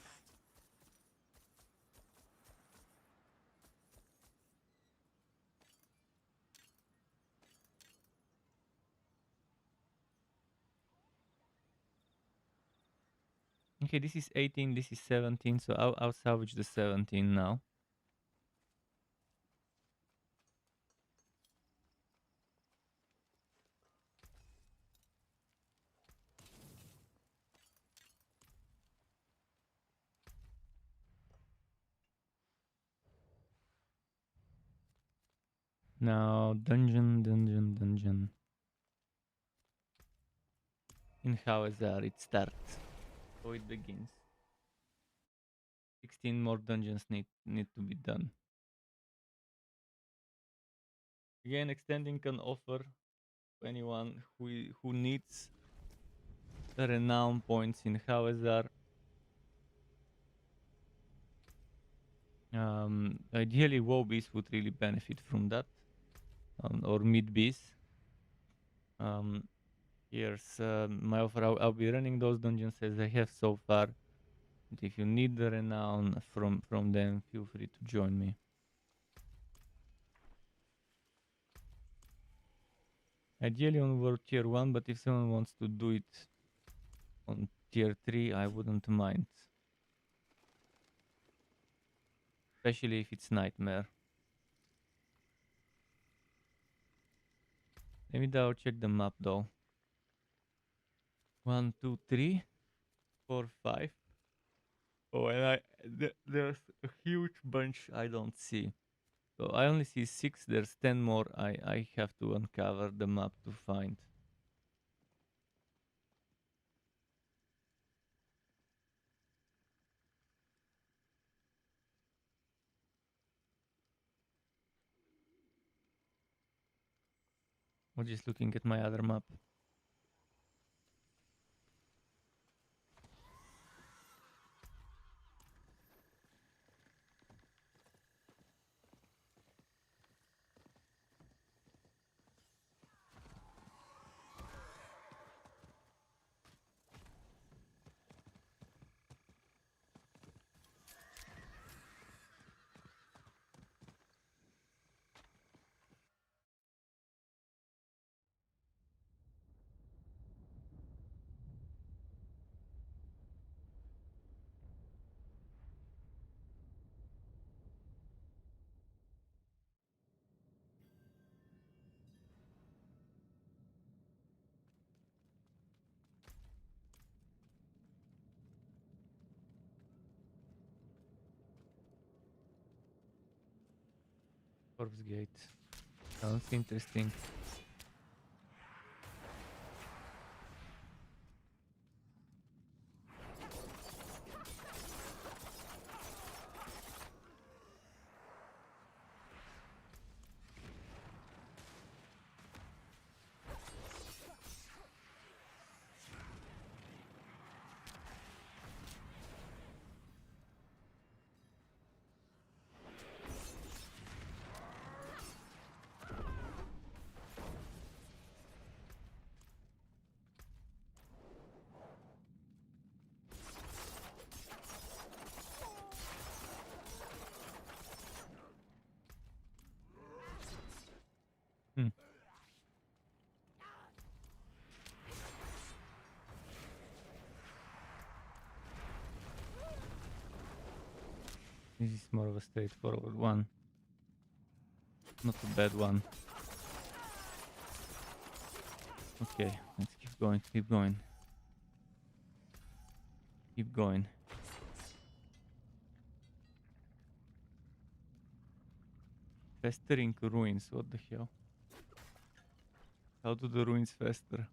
Okay, this is 18, this is 17, so I'll salvage the 17 now. Now, dungeon. In Hawazar, it starts. So it begins. 16 more dungeons need to be done. Again, extending an offer to anyone who needs renown points in Hawazar. Ideally, WoW bees would really benefit from that, or mid bees. Here's my offer. I'll be running those dungeons as I have so far. And if you need the renown from them, feel free to join me. Ideally on World Tier 1, but if someone wants to do it on Tier 3, I wouldn't mind. Especially if it's Nightmare. Let me double check the map though. 1, 2, 3, 4, 5. Oh, and there's a huge bunch I don't see. So I only see 6, there's 10 more I have to uncover the map to find. I'm just looking at my other map. Corpse gate. Sounds interesting. This is more of a straightforward one. Not a bad one. Okay, let's keep going, keep going. Keep going. Festering ruins, what the hell? How do the ruins fester?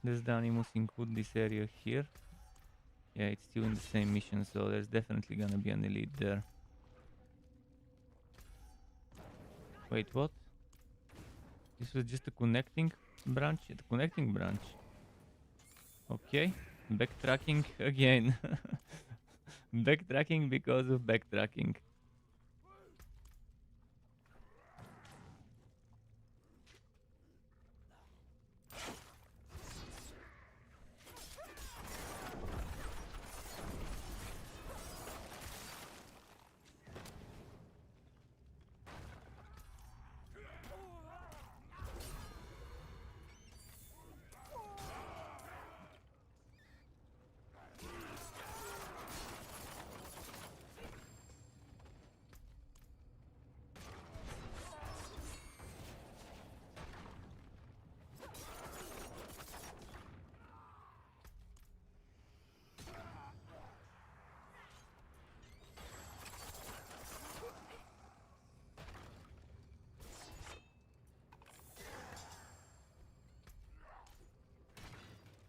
Does the animus include this area here? Yeah, it's still in the same mission, so there's definitely gonna be an elite there. Wait, what? This was just a connecting branch? The connecting branch. Okay, backtracking again. Backtracking because of backtracking.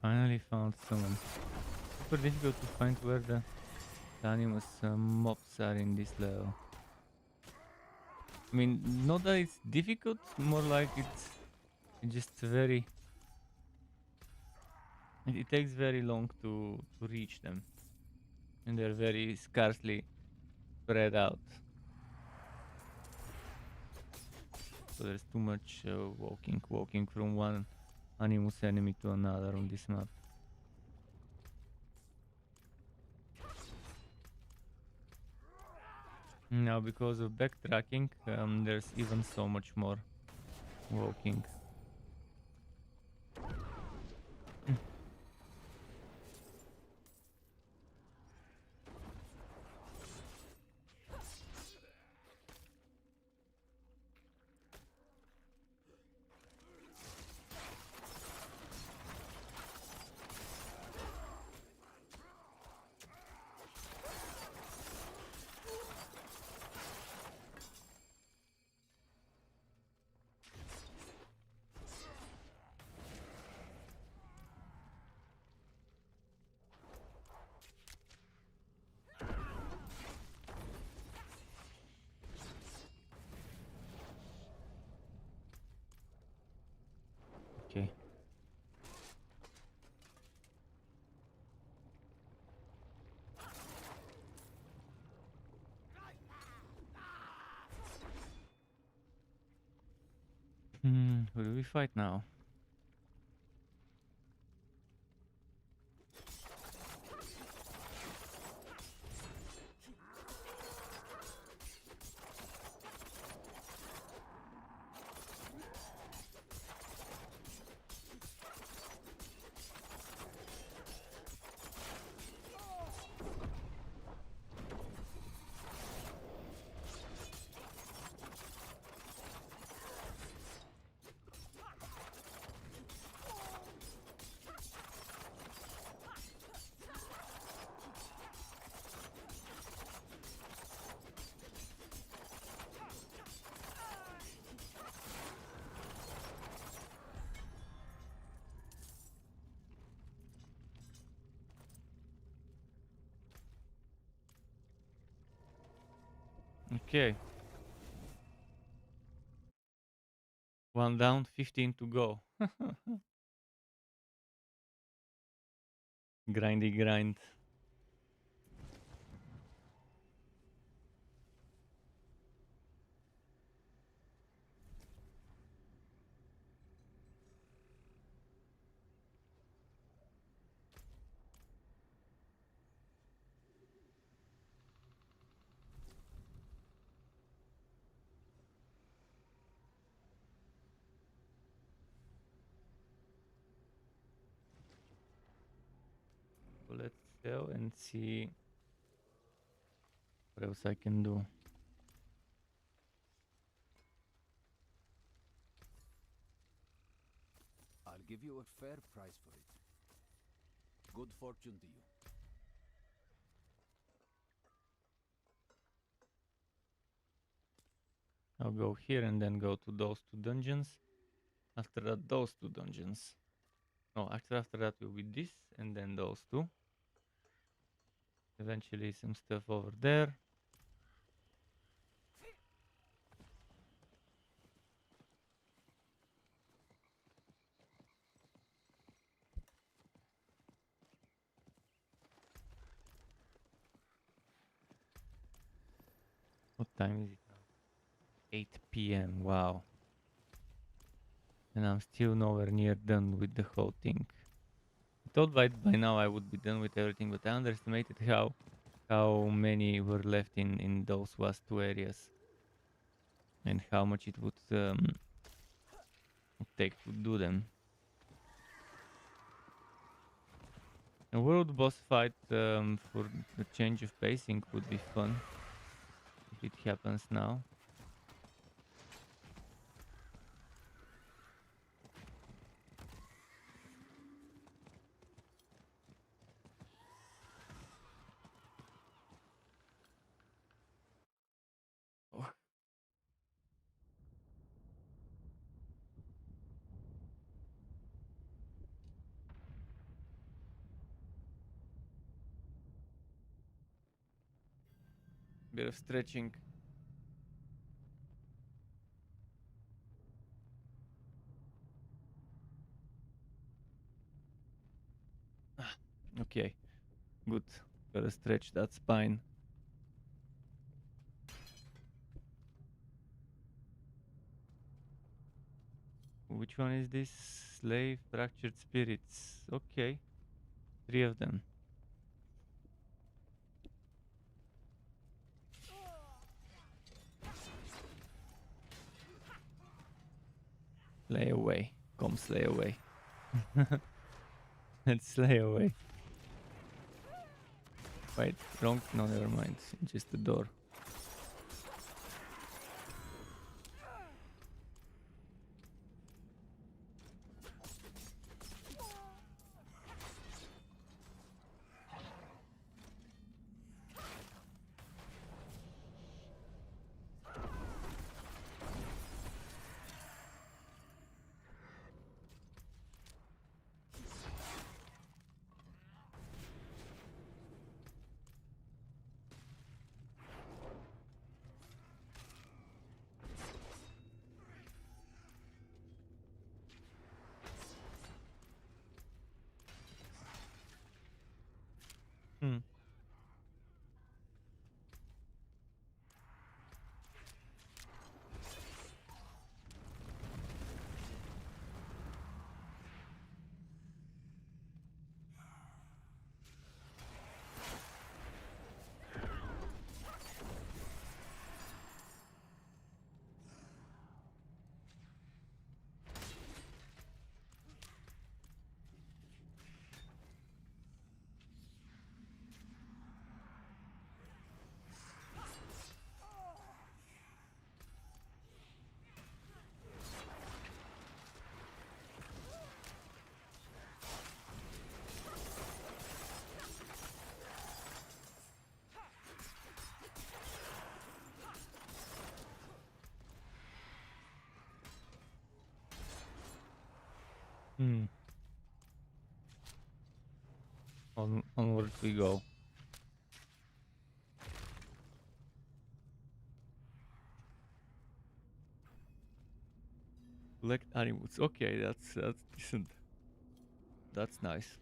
Finally found someone. Super difficult to find where the animus mobs are in this level. I mean, not that it's difficult, more like it's just very... It takes very long to reach them. And they're very scarcely spread out. So there's too much walking from one animus enemy to another on this map. Now because of backtracking, there's even so much more walking. Okay. Who do we fight now? Okay. 1 down, 15 to go. Grindy grind. So let's sell and see what else I can do. I'll give you a fair price for it. Good fortune to you. I'll go here and then go to those 2 dungeons. After that, those 2 dungeons. No, after that will be this and then those 2. Eventually some stuff over there. What time is it now? 8 p.m. Wow. And I'm still nowhere near done with the whole thing. I thought by now I would be done with everything, but I underestimated how many were left in those last 2 areas. And how much it would take to do them. A world boss fight for the change of pacing would be fun if it happens now. Oh. Bit of stretching. Okay, good. Gotta stretch that spine. Which one is this? Slave, fractured spirits. Okay, 3 of them. Slay away. Come slay away. Let's slay away. Wait, wrong? No, never mind. Just the door. Hmm. Hmm. Onward we go. Collect animals. Okay, that's decent. That's nice.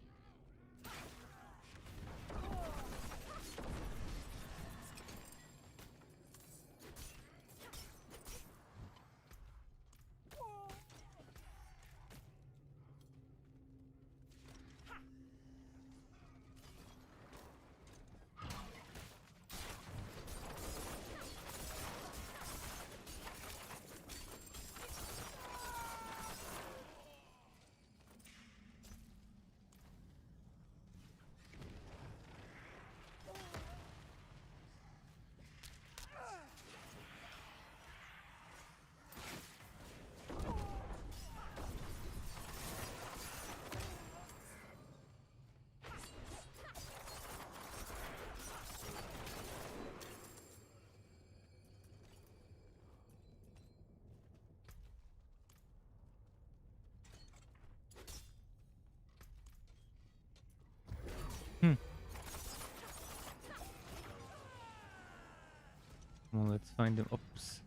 Well, let's find them. Oops.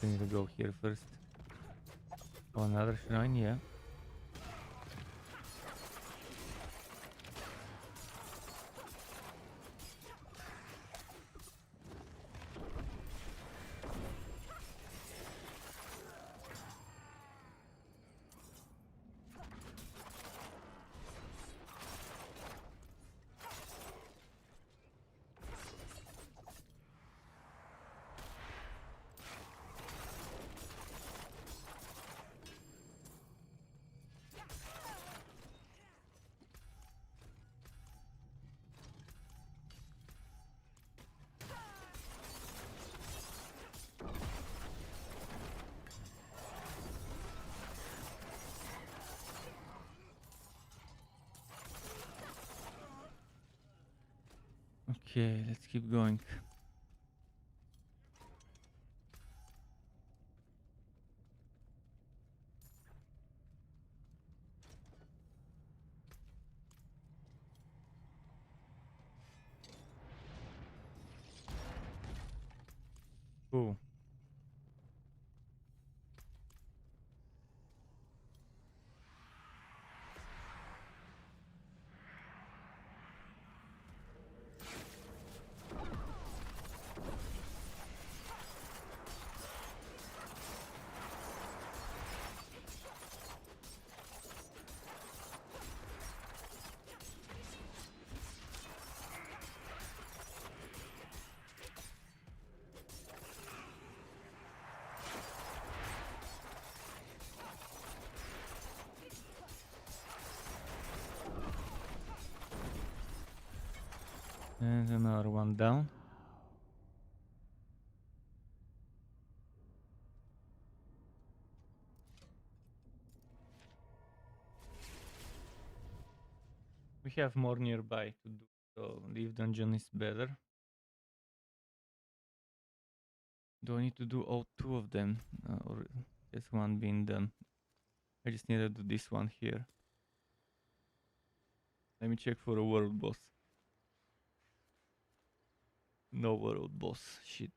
I need to go here first. Oh, another shrine, yeah. Okay, let's keep going. Cool. And another one down. We have more nearby to do, so leave dungeon is better. Do I need to do all two of them? Or just one being done? I just need to do this one here. Let me check for a world boss. No world boss. Shit.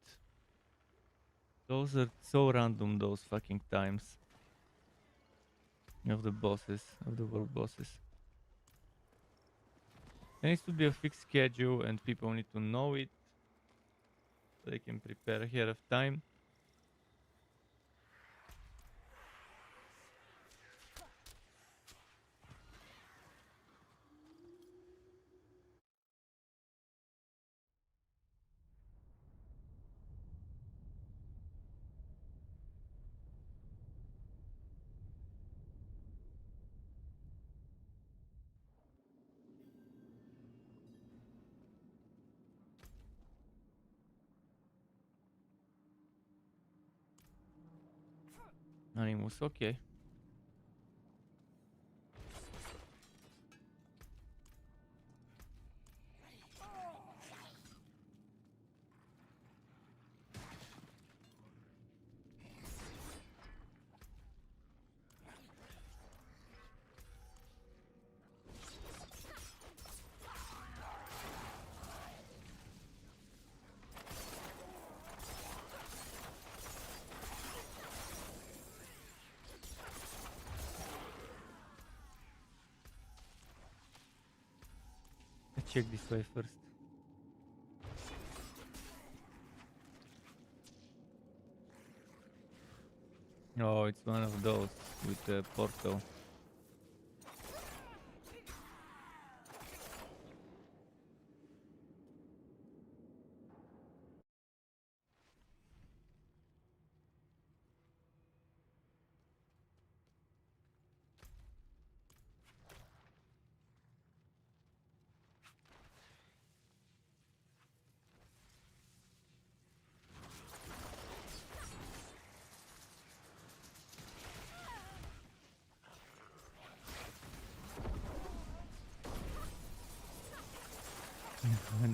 Those are so random, those fucking times. Of the bosses, of the world bosses. There needs to be a fixed schedule and people need to know it. So they can prepare ahead of time. Animus, okay. check this way first. Oh, it's one of those with the portal.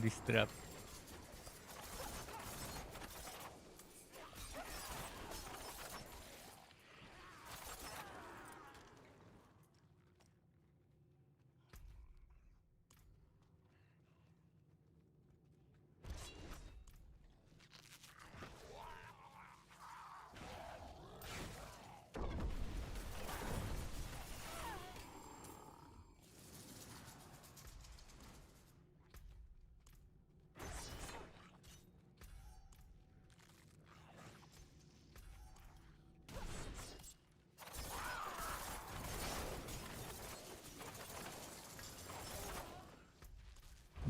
This trap.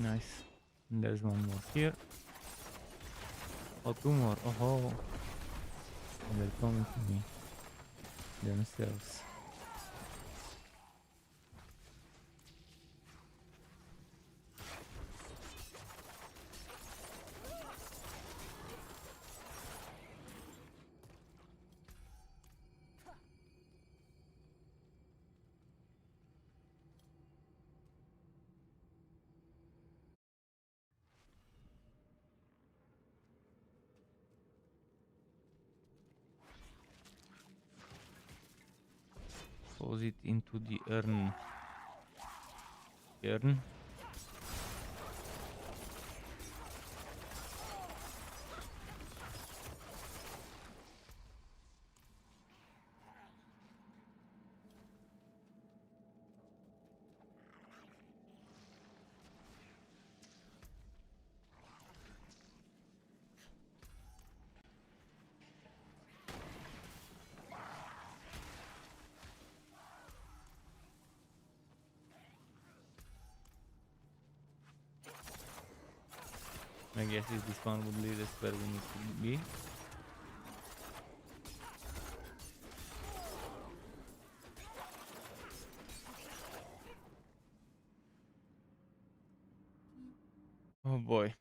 Nice. And there's one more here. Oh, two more. Oh, they're coming to me themselves. Pose it into the urn. Urn. I guess this one would lead us where we need to be. Oh boy.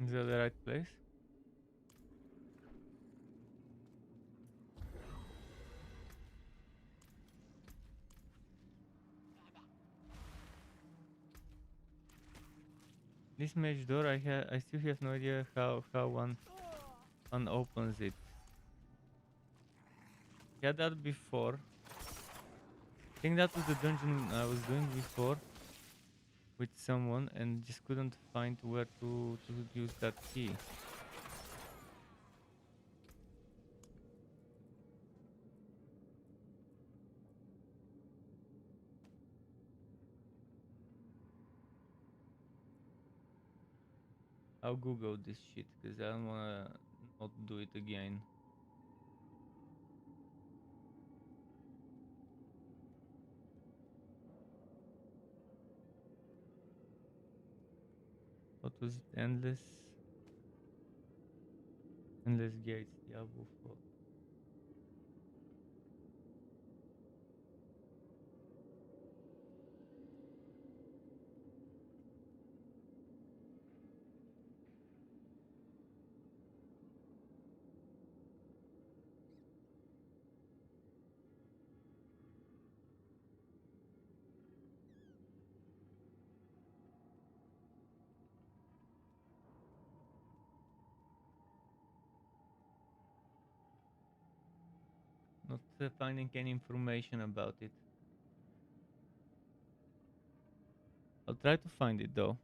Is that the right place? This mage door, I still have no idea how one opens it. Had that before. I think that was the dungeon I was doing before with someone and just couldn't find where to use that key. I'll Google this shit because I don't wanna not do it again. What was it? Endless gates, Diablo 4. Not finding any information about it. I'll try to find it though.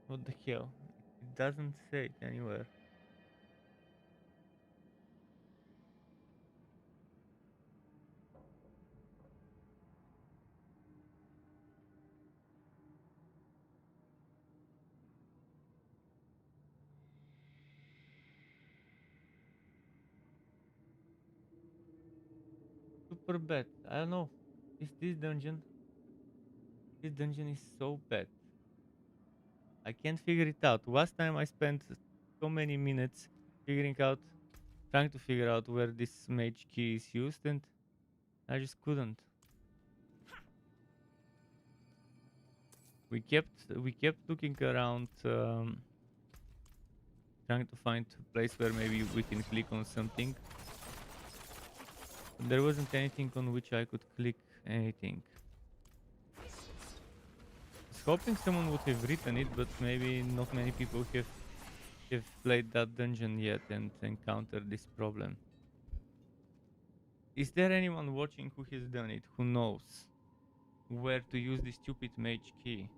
What the hell? It doesn't say it anywhere. Super bad. I don't know. This dungeon. This dungeon is so bad. I can't figure it out. Last time I spent so many minutes trying to figure out where this mage key is used, and I just couldn't. We kept looking around, trying to find a place where maybe we can click on something. But there wasn't anything on which I could click anything. I was hoping someone would have written it, but maybe not many people have played that dungeon yet and encountered this problem. Is there anyone watching who has done it, who knows where to use the stupid mage key?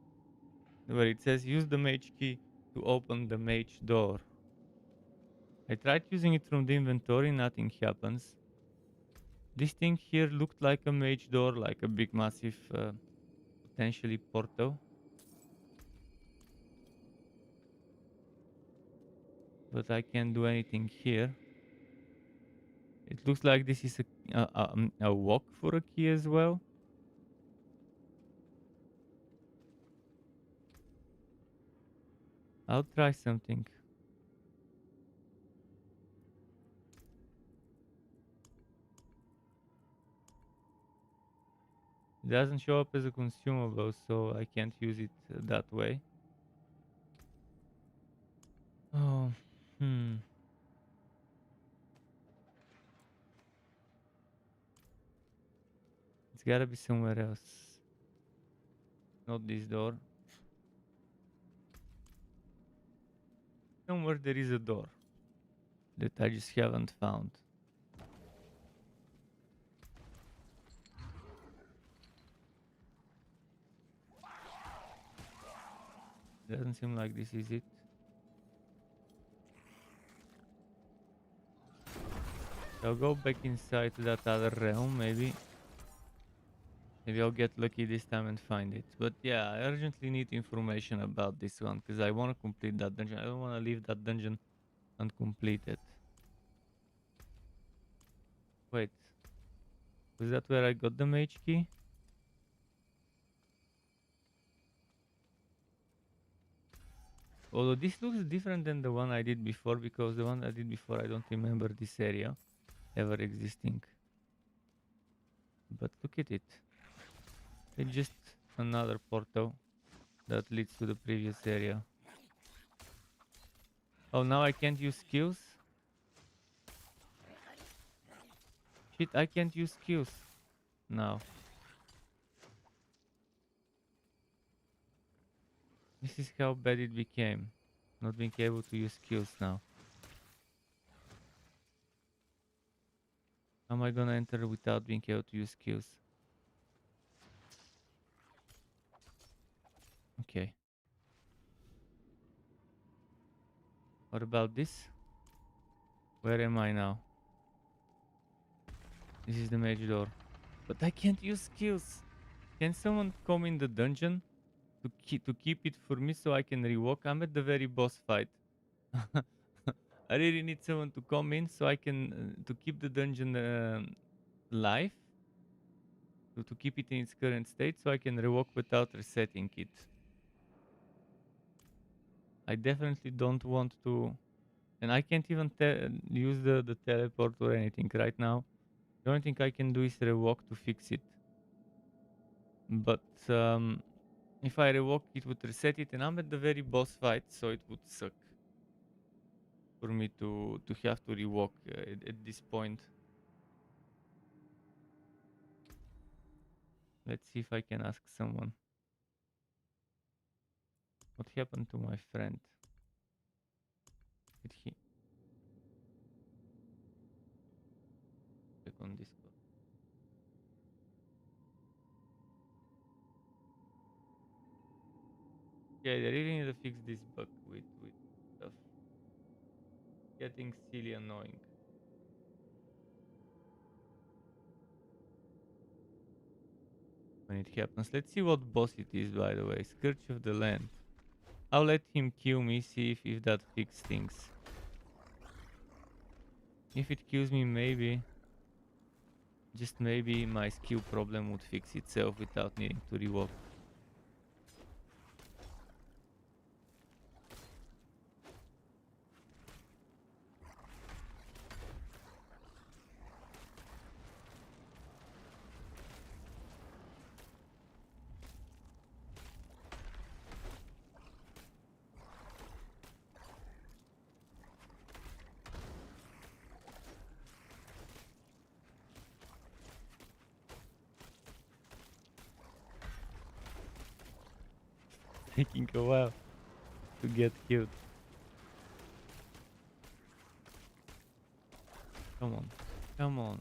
Where it says use the mage key to open the mage door. I tried using it from the inventory, nothing happens. This thing here looked like a mage door, like a big massive potentially portal. But I can't do anything here. It looks like this is a walk for a key as well. I'll try something. It doesn't show up as a consumable, so I can't use it that way. Oh, It's gotta be somewhere else. Not this door. Somewhere there is a door that I just haven't found. Doesn't seem like this is it. I'll go back inside that other realm, maybe. Maybe I'll get lucky this time and find it. But yeah, I urgently need information about this one, because I want to complete that dungeon. I don't want to leave that dungeon uncompleted. Wait. Was that where I got the mage key? Although this looks different than the one I did before, because the one I did before, I don't remember this area ever existing. But look at it. It's just another portal that leads to the previous area. Oh, now I can't use skills? Shit, I can't use skills now. This is how bad it became. Not being able to use skills now. How am I gonna enter without being able to use skills? Okay. What about this? Where am I now? This is the mage door. But I can't use skills. Can someone come in the dungeon to keep it for me so I can rewalk? I'm at the very boss fight. I really need someone to come in so I can to keep the dungeon live, to keep it in its current state, so I can rewalk without resetting it. I definitely don't want to, and I can't even use the teleport or anything right now. The only thing I can do is rewalk to fix it. But if I rewalk, it would reset it, and I'm at the very boss fight, so it would suck for me to have to rewalk at this point. Let's see if I can ask someone. What happened to my friend? Did he check on Discord? Yeah, they really need to fix this bug with stuff. Getting silly annoying. When it happens. Let's see what boss it is, by the way. Scourge of the Land. I'll let him kill me, see if that fixes things. If it kills me, maybe, just maybe, my skill problem would fix itself without needing to rewalk. Taking a while to get killed. Come on, come on.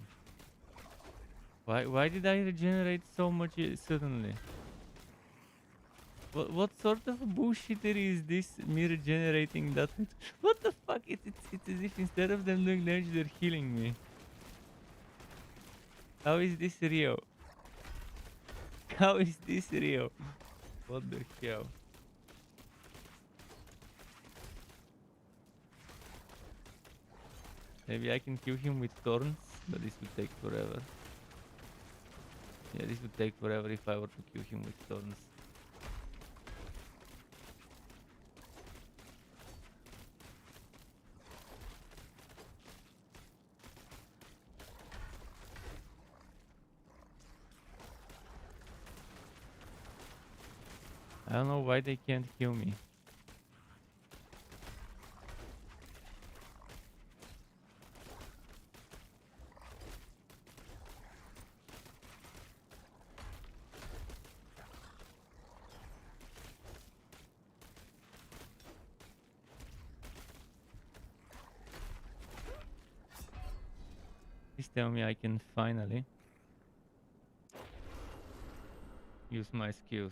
Why did I regenerate so much suddenly? What sort of bullshitter is this, me regenerating that much? What the fuck? It's as if instead of them doing damage, they're healing me. How is this real? How is this real? What the hell? Maybe I can kill him with thorns, but this would take forever. Yeah, this would take forever if I were to kill him with thorns. I don't know why they can't kill me. Please tell me I can finally use my skills.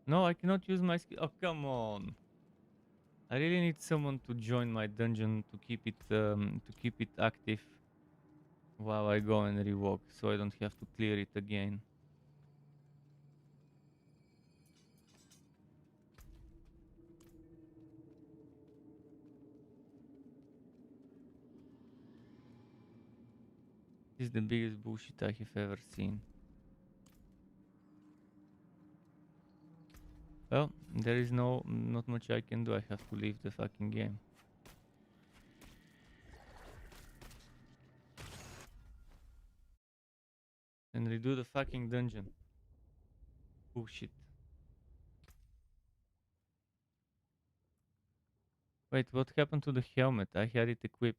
No, I cannot use my skill. Oh, come on! I really need someone to join my dungeon to keep it active while I go and rewalk, so I don't have to clear it again. This is the biggest bullshit I have ever seen. Well, there is not much I can do. I have to leave the fucking game. And redo the fucking dungeon. Bullshit. Wait, what happened to the helmet? I had it equipped.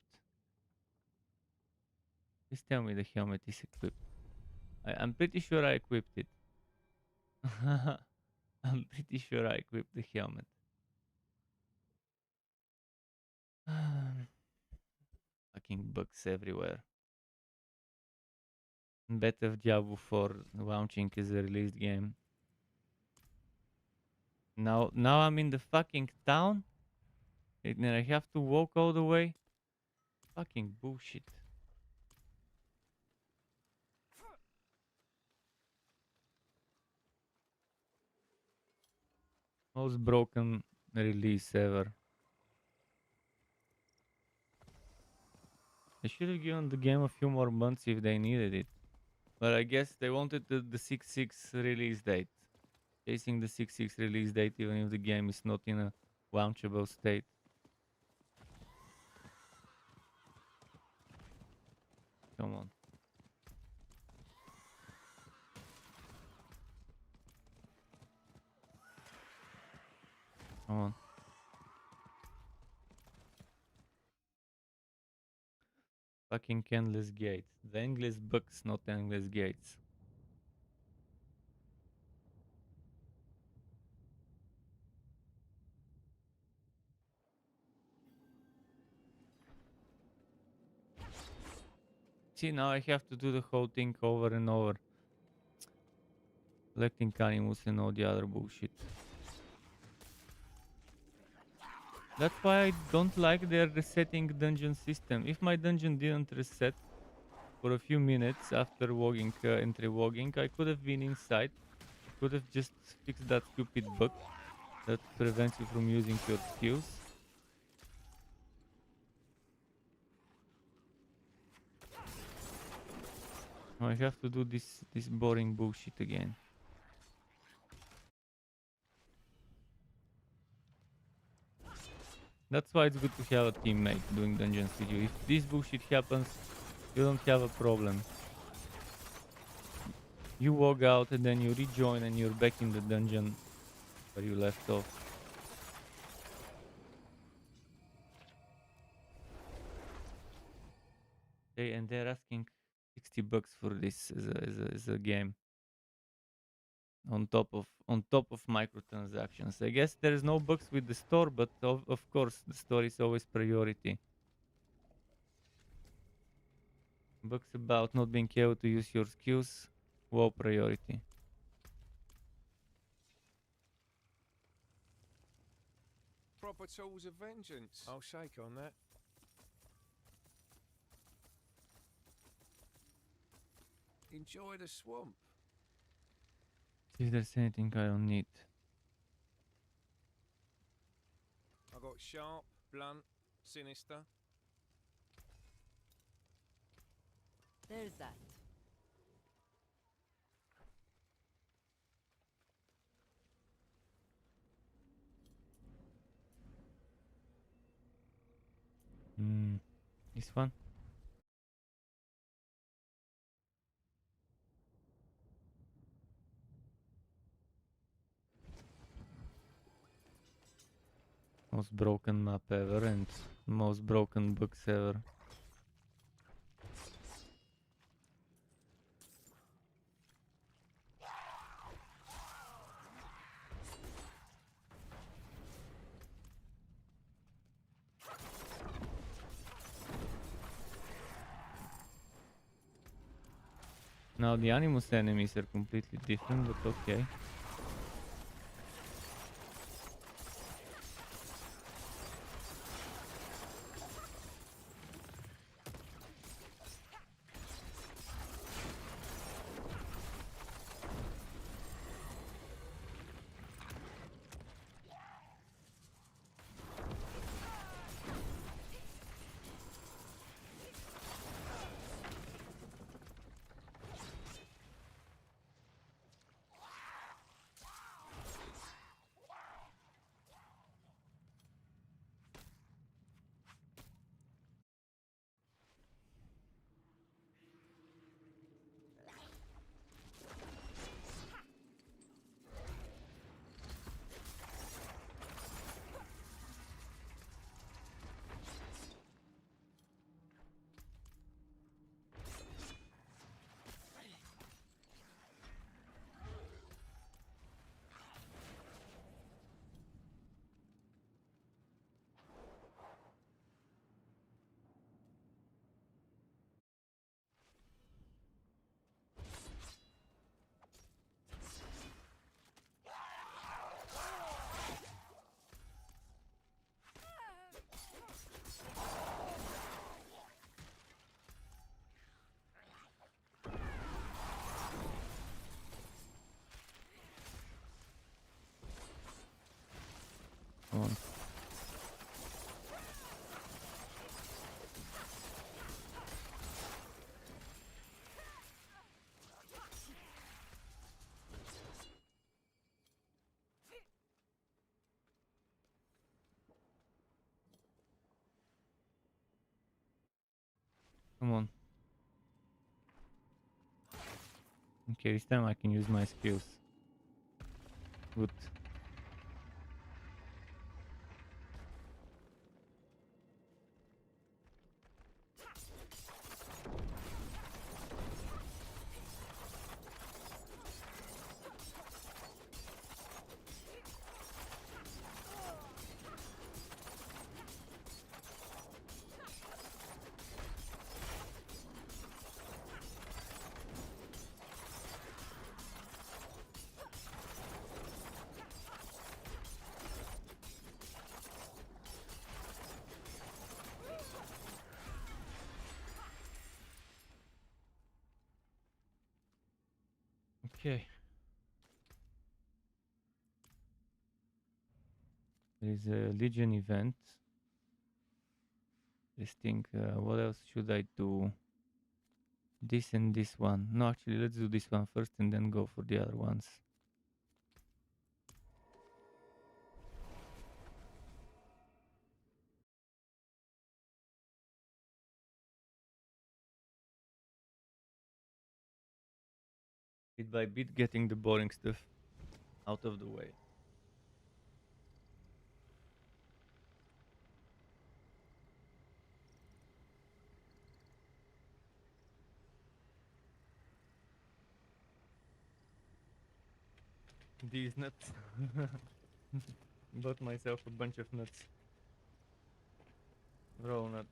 Please tell me the helmet is equipped. I'm pretty sure I equipped it. I'm pretty sure I equipped the helmet. Fucking bugs everywhere. Bet of Diablo IV launching is a released game. Now I'm in the fucking town. And then I have to walk all the way? Fucking bullshit. Most broken release ever. They should have given the game a few more months if they needed it. But I guess they wanted the 6.6 release date. Chasing the 6.6 release date even if the game is not in a launchable state. Come on. Come on. Fucking endless gates. The endless books, not endless gates. See, now I have to do the whole thing over and over. Collecting animals and all the other bullshit. That's why I don't like their resetting dungeon system. If my dungeon didn't reset for a few minutes after logging, entry logging, I could have been inside. Could have just fixed that stupid bug that prevents you from using your skills. Now I have to do this boring bullshit again. That's why it's good to have a teammate doing dungeons with you. If this bullshit happens, you don't have a problem. You log out and then you rejoin and you're back in the dungeon where you left off. Okay, and they're asking $60 for this as a game. On top of microtransactions. I guess there is no bugs with the store, but of course the store is always priority. Bugs about not being able to use your skills, low priority. Proper tools of vengeance. I'll shake on that. Enjoy the swamp. See if there's anything I don't need. I got sharp, blunt, sinister. There's that. This one. Most broken map ever and most broken books ever. Now the Animus enemies are completely different, but okay. Come on. Come on. Okay, this time I can use my skills. Good. Okay. There is a Legion event. Let's think, what else should I do? This and this one. No, actually, let's do this one first and then go for the other ones. Bit by bit, getting the boring stuff out of the way. These nuts. Bought myself a bunch of nuts. Raw nuts.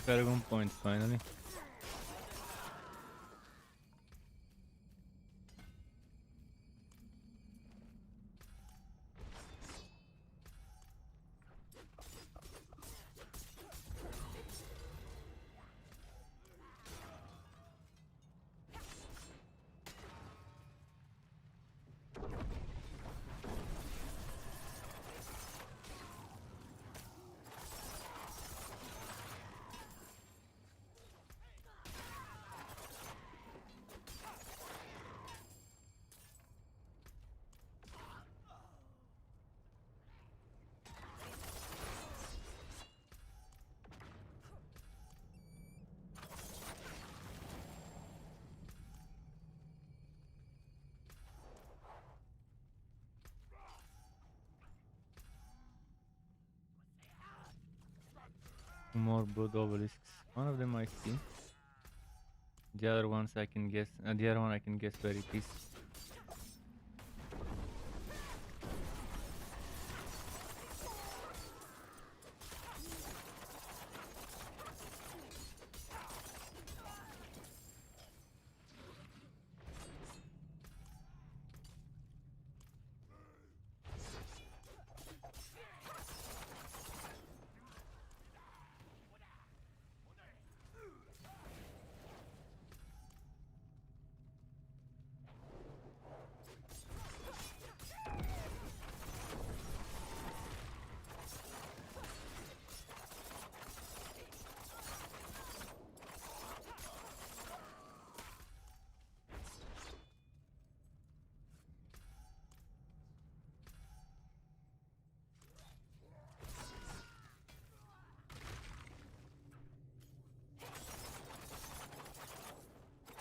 Paragon point finally. More blood obelisks. One of them I see. The other ones I can guess. The other one I can guess where it is.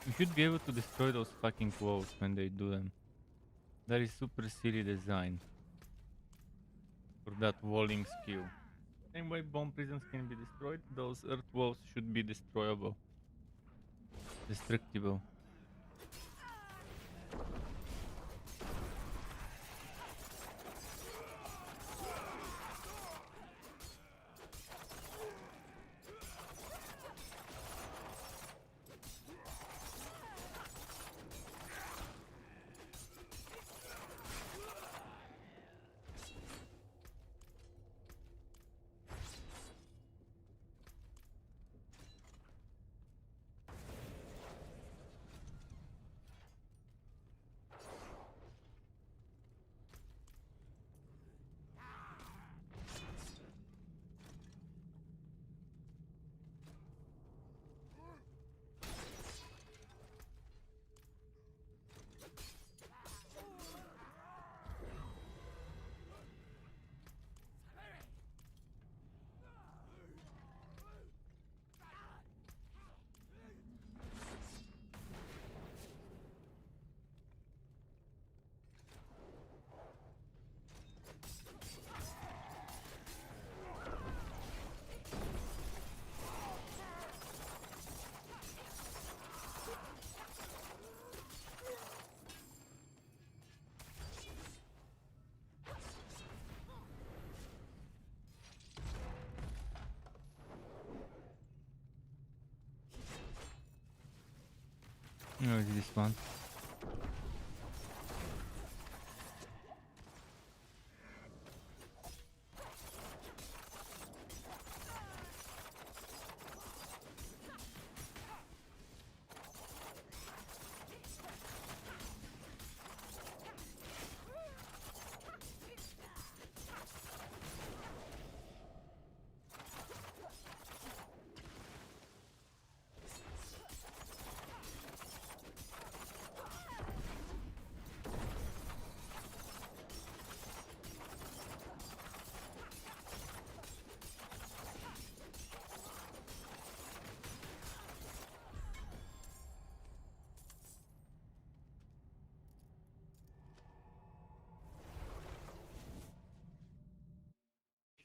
You should be able to destroy those fucking walls when they do them. That is super silly design for that walling skill. Same way bomb prisms can be destroyed, those earth walls should be destroyable. Destructible. No, it's this one.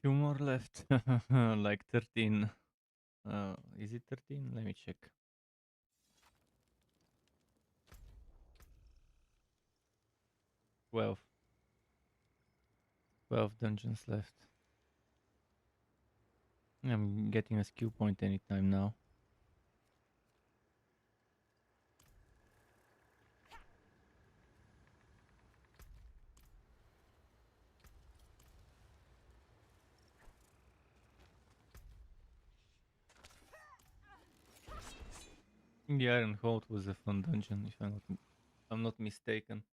Few more left. Like 13. Is it 13? Let me check. 12. 12 dungeons left. I'm getting a skill point anytime now. The Iron Hold was a fun dungeon, if I'm not mistaken.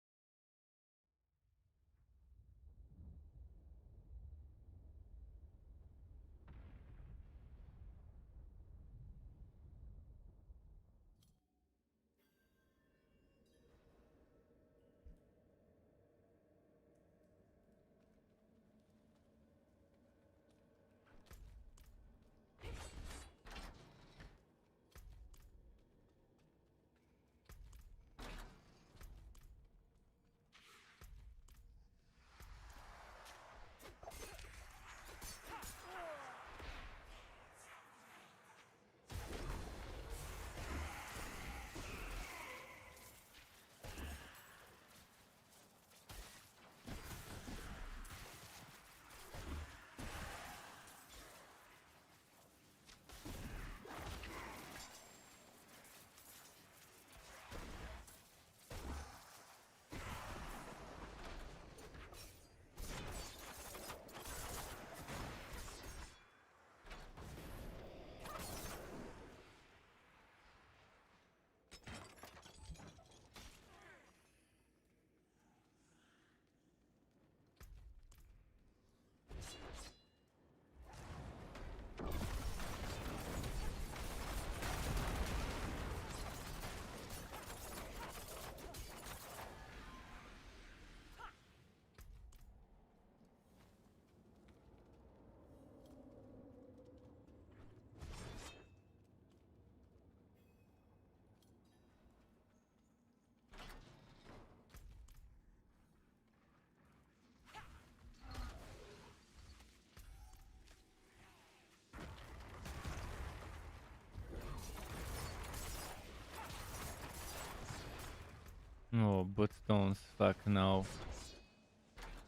Oh, but stones. Fuck, now.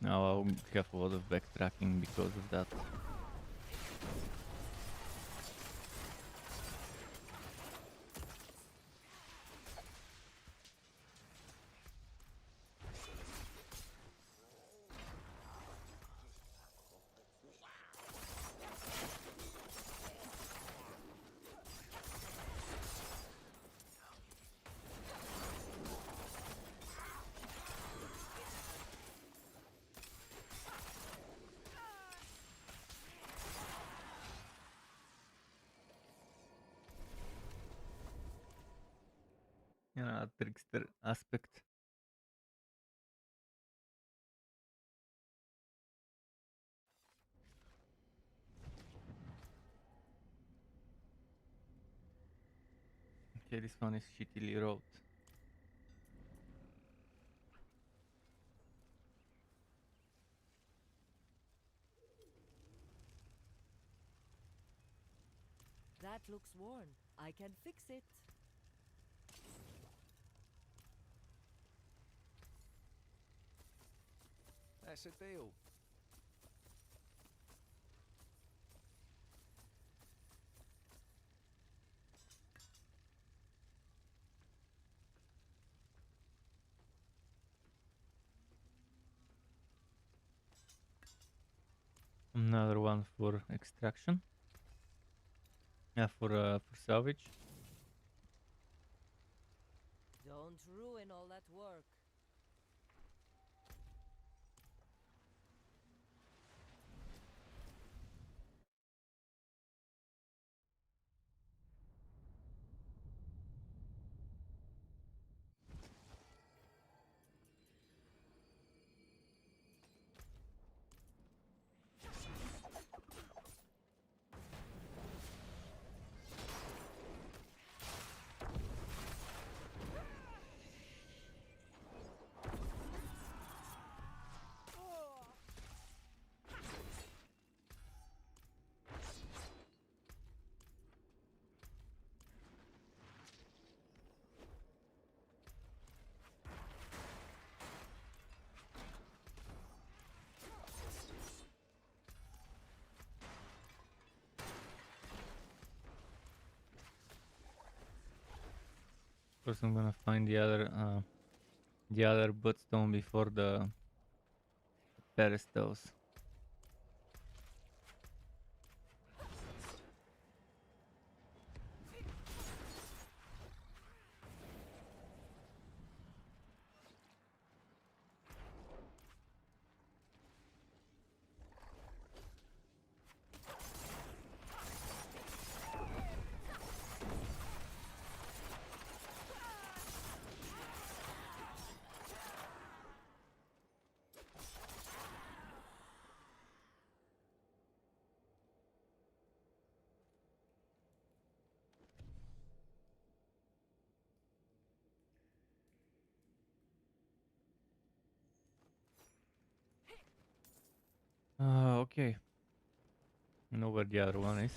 Now I'll have a lot of backtracking because of that. Yeah, trickster aspect. Okay, this one is shittily wrote. That looks worn. I can fix it. That's a deal. Another one for extraction. Yeah, for salvage. Don't ruin all that work. First, I'm gonna find the other buttstone before the pedestals. Okay. I know where the other one is.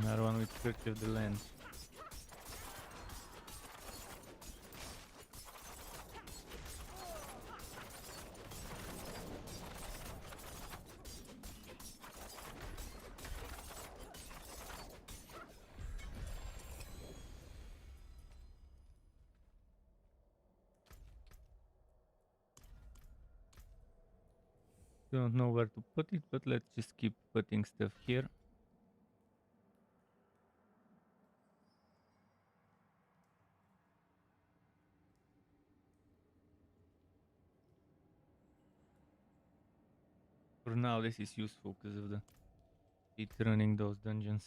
Another one with Church of the Land. Don't know where to put it, but let's just keep putting stuff here. For now, this is useful because of the speed running those dungeons.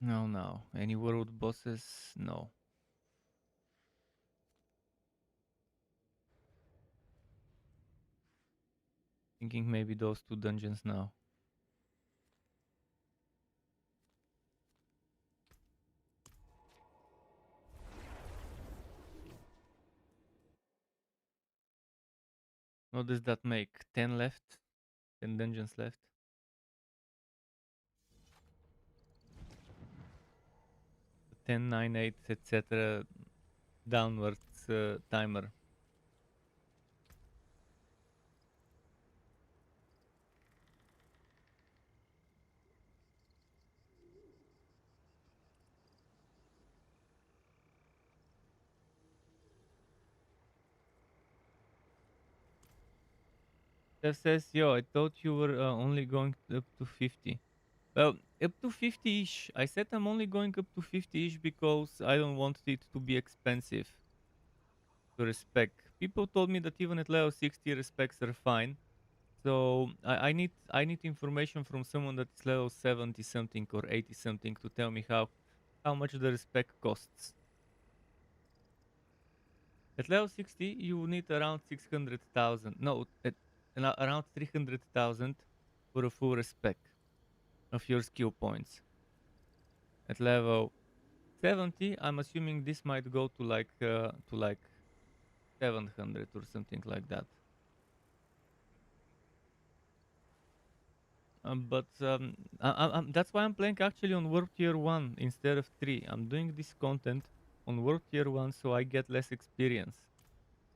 No. Any world bosses? No. Thinking maybe those 2 dungeons now. What does that make? 10 left? 10 dungeons left? 10, 9, 8, etc. downwards timer. Steph says, yo, I thought you were only going up to 50. Well, up to 50-ish. I said I'm only going up to 50-ish because I don't want it to be expensive to respec. People told me that even at level 60 respecs are fine. So I need information from someone that is level 70 something or 80 something to tell me how much the respec costs. At level 60 you need around 600,000. No, around 300,000 for a full respec of your skill points. At level 70, I'm assuming this might go to like 700 or something like that. But that's why I'm playing actually on World Tier 1 instead of 3. I'm doing this content on World Tier 1 so I get less experience.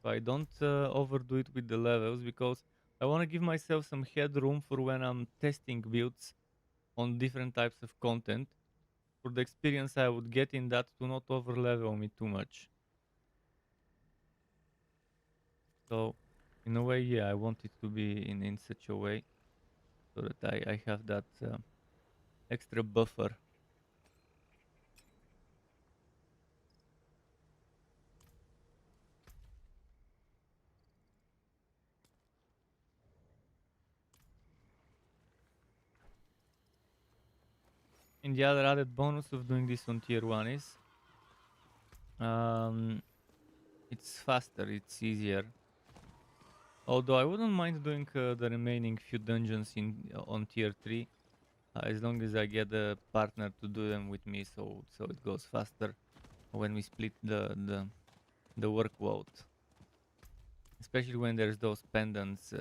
So I don't overdo it with the levels because I want to give myself some headroom for when I'm testing builds on different types of content. For the experience I would get in that to not over level me too much. So in a way, yeah, I want it to be in such a way so that I have that extra buffer. And the other added bonus of doing this on tier 1 is it's faster, it's easier. Although I wouldn't mind doing the remaining few dungeons on tier 3 as long as I get a partner to do them with me, so it goes faster when we split the workload. Especially when there's those pendants,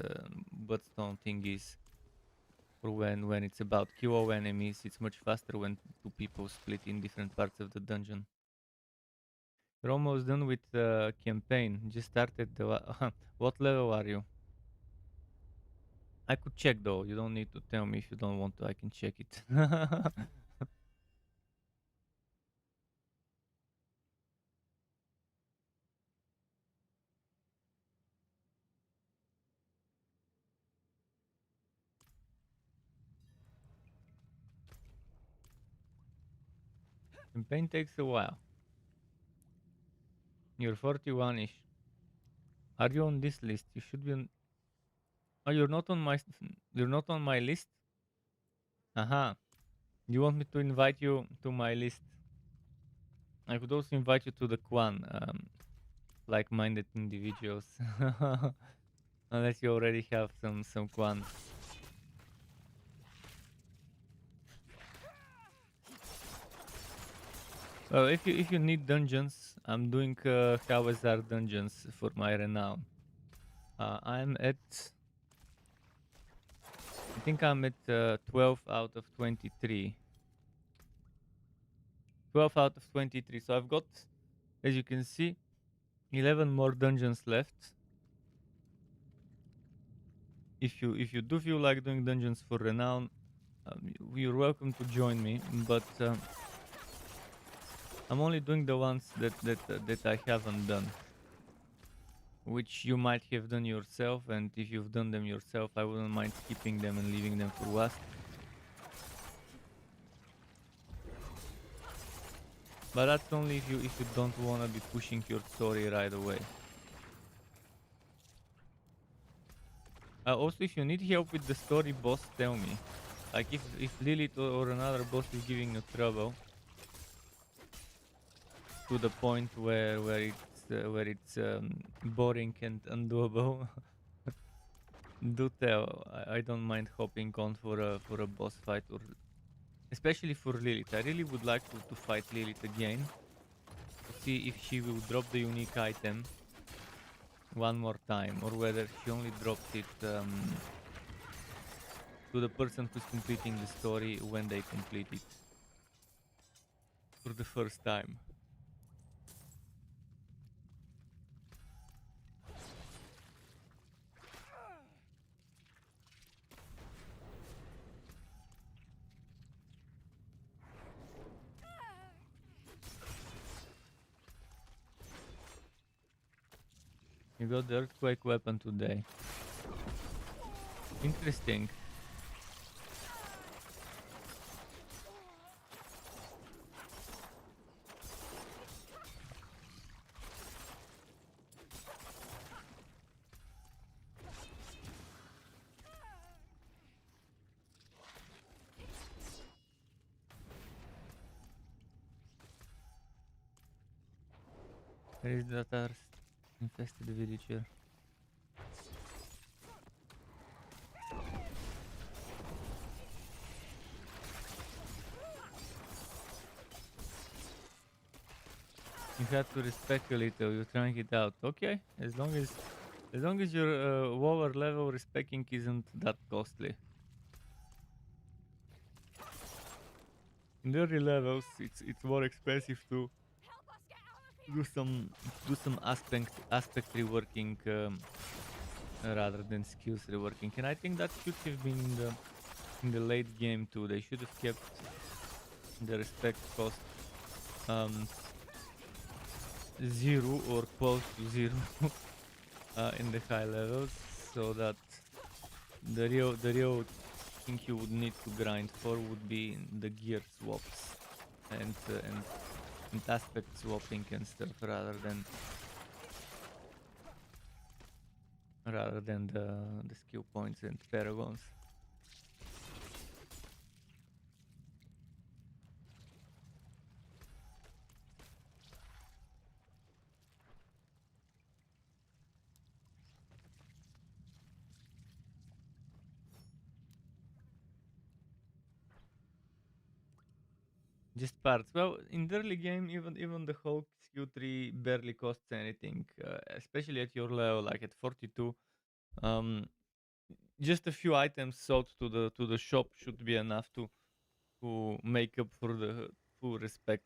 buttstone thingies, or when it's about QO enemies, it's much faster when 2 people split in different parts of the dungeon. We're almost done with the campaign. Just started the... What level are you? I could check though. You don't need to tell me if you don't want to. I can check it. Campaign takes a while. You're 41-ish. Are you on this list? You should be on... Oh, you're not on my... You're not on my list? Aha. You want me to invite you to my list? I could also invite you to the Quan, like-minded individuals. Unless you already have some Quan. Well, if you need dungeons, I'm doing Kawazar dungeons for my renown. I'm at... I think I'm at 12 out of 23. 12 out of 23. So I've got, as you can see, 11 more dungeons left. If you do feel like doing dungeons for renown, you're welcome to join me. But I'm only doing the ones that I haven't done, which you might have done yourself. And if you've done them yourself, I wouldn't mind skipping them and leaving them for last. But that's only if you don't wanna be pushing your story right away. Also, if you need help with the story boss, tell me. Like if Lilith or another boss is giving you trouble, to the point where it's boring and undoable. Do tell. I don't mind hopping on for a boss fight, or especially for Lilith. I really would like to fight Lilith again to see if she will drop the unique item one more time, or whether she only drops it to the person who's completing the story when they complete it for the first time. You got the earthquake weapon today. Interesting. Where is that infested villager? You have to respect a little. You're trying it out, okay? As long as your lower level respecting isn't that costly. In the early levels, it's more expensive to do some aspect reworking rather than skills reworking, and I think that should have been in the late game too. They should have kept the respect cost 0 or close to 0 in the high levels, so that the real thing you would need to grind for would be the gear swaps and aspect swapping and stuff, rather than the skill points and paragons. Just parts. Well, in the early game, even the whole skill tree barely costs anything, especially at your level, like at 42. Just a few items sold to the shop should be enough to make up for the full respect.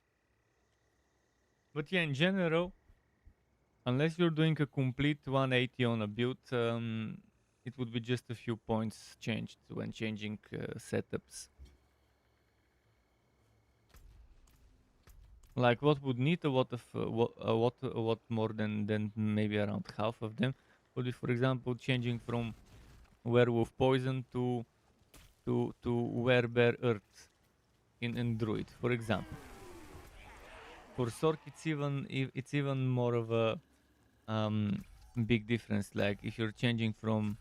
But yeah, in general, unless you're doing a complete 180 on a build, it would be just a few points changed when changing setups. Like what would need a lot of a lot more than maybe around half of them would be, for example, changing from werewolf poison to werebear earth in druid, for example. For Sork, it's even more of a big difference. Like if you're changing from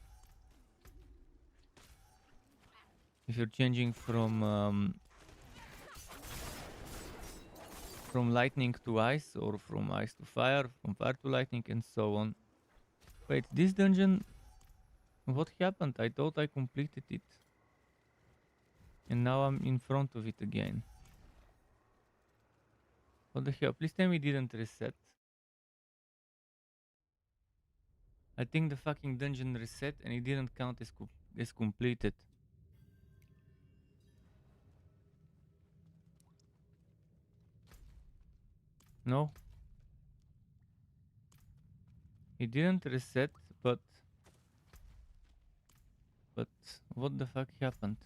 from lightning to ice, or from ice to fire, from fire to lightning, and so on. Wait, this dungeon, what happened? I thought I completed it, and now I'm in front of it again. What the hell? Please tell me it didn't reset. I think the fucking dungeon reset and it didn't count as completed. No, it didn't reset, but what the fuck happened?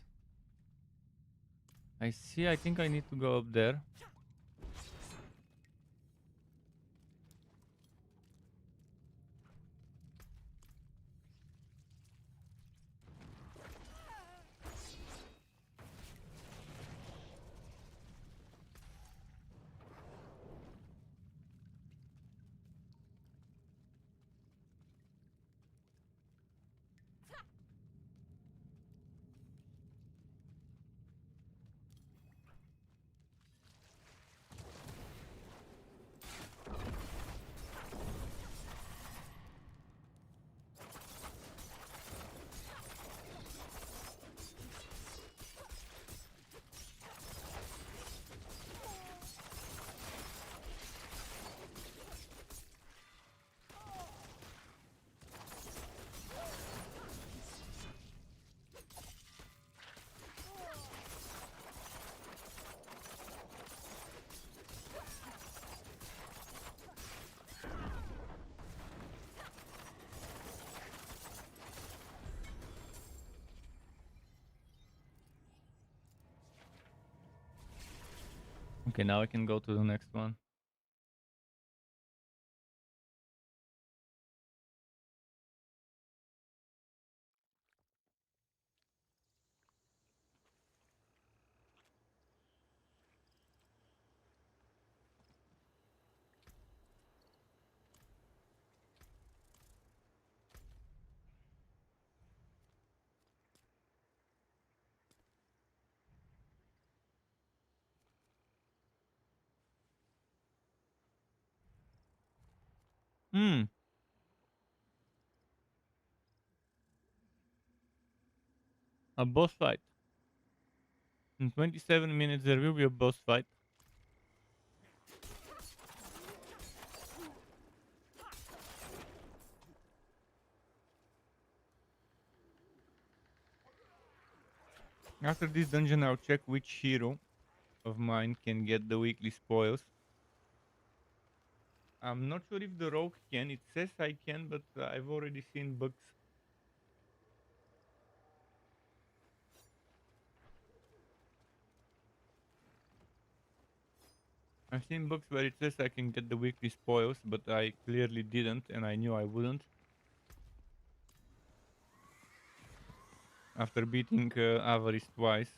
I see, I think I need to go up there. Okay, now I can go to the next one. Hmm. A boss fight. In 27 minutes there will be a boss fight. After this dungeon I'll check which hero of mine can get the weekly spoils. I'm not sure if the rogue can. It says I can, but I've already seen bugs. I've seen bugs where it says I can get the weekly spoils, but I clearly didn't, and I knew I wouldn't. After beating Avarice twice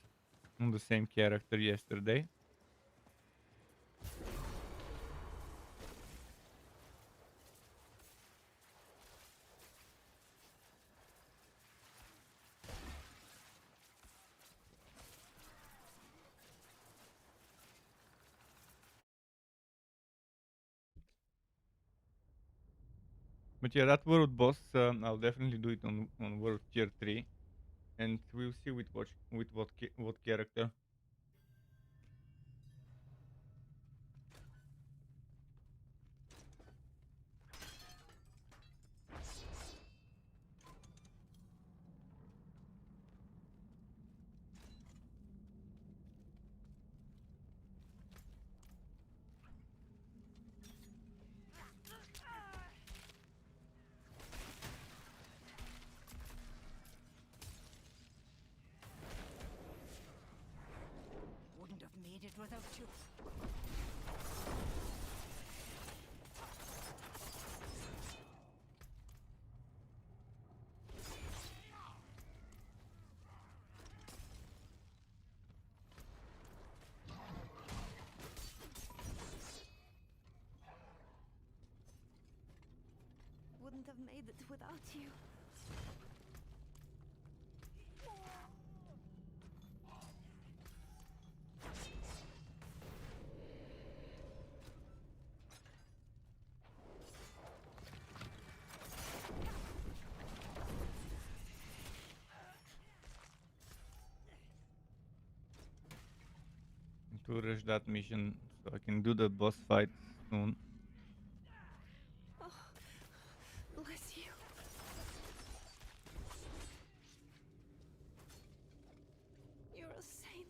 on the same character yesterday. But yeah, that world boss, I'll definitely do it on world tier 3, and we'll see with what character. Wouldn't have made it without you. Wouldn't have made it without you. To rush that mission so I can do the boss fight soon. Oh, bless you. You're a saint.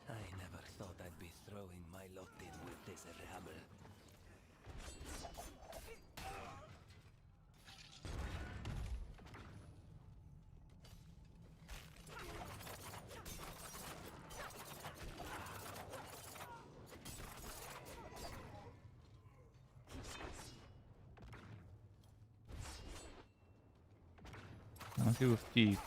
I never thought I'd be throwing my lot in with this rabble. Massive with teeth.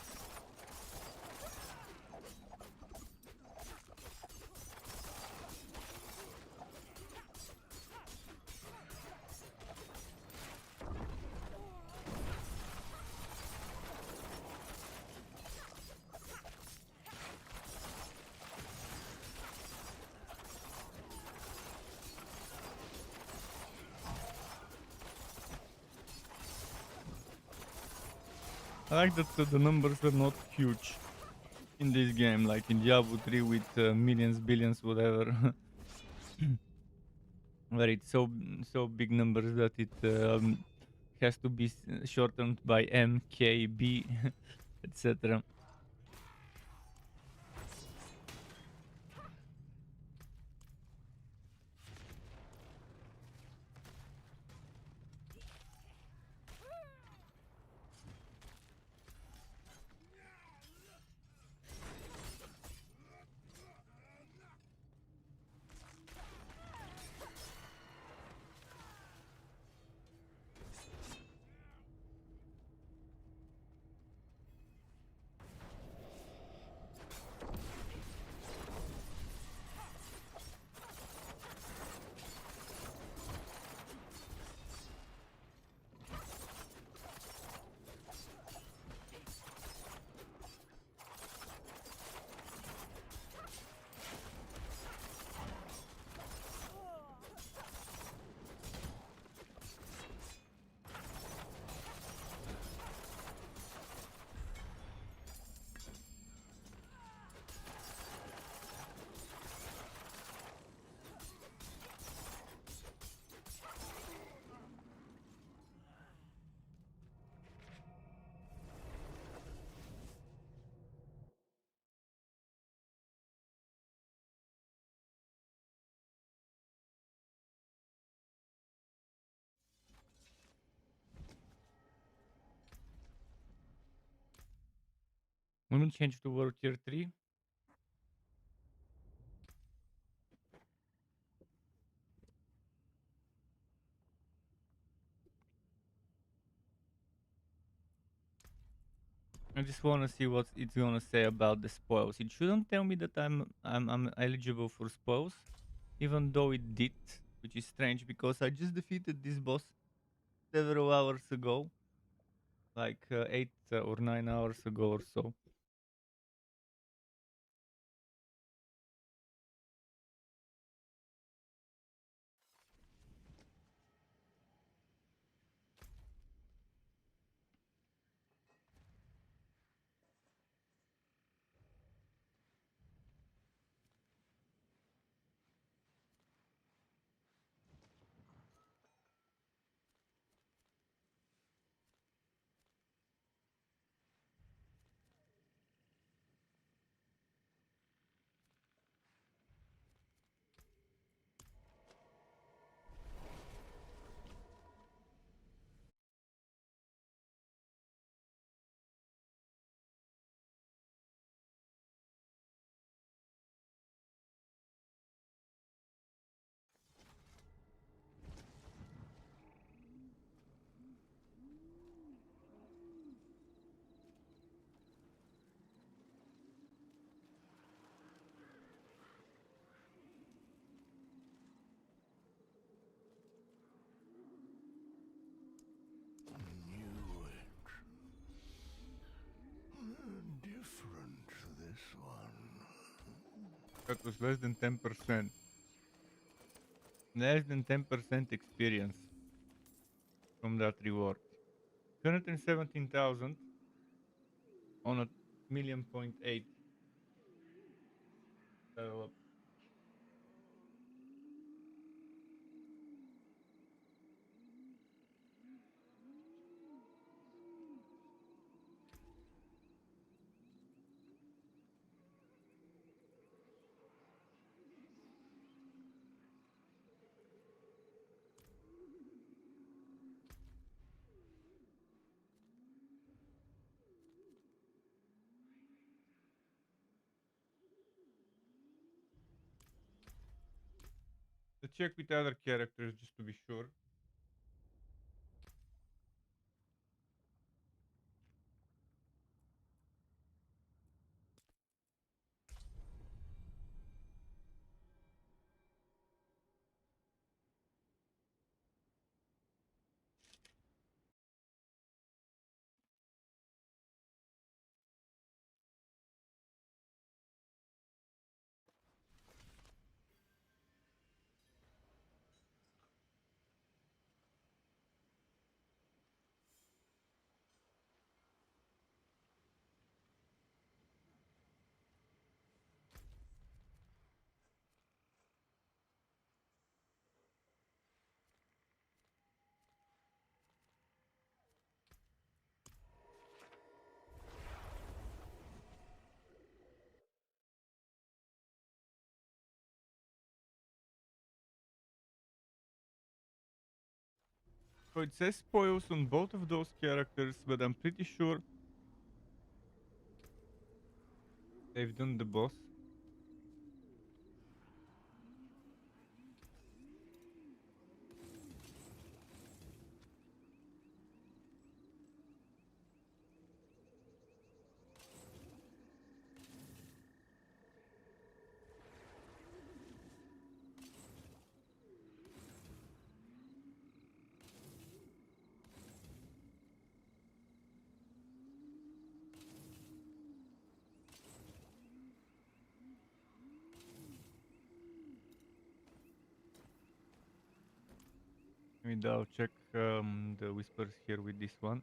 I like that the numbers are not huge in this game, like in Diablo 3 with millions, billions, whatever. Where it's so big numbers that it has to be shortened by M, K, B, etc. I'm gonna change to World Tier 3. I just wanna see what it's gonna say about the spoils. It shouldn't tell me that I'm eligible for spoils, even though it did, which is strange because I just defeated this boss several hours ago, like 8 or 9 hours ago or so. Different, this one. That was less than 10%. Less than 10% experience from that reward. 117,000 on a 1.8 level up. Let's check with other characters just to be sure. So it says spoils on both of those characters, but I'm pretty sure they've done the boss. Maybe I'll check the whispers here with this one.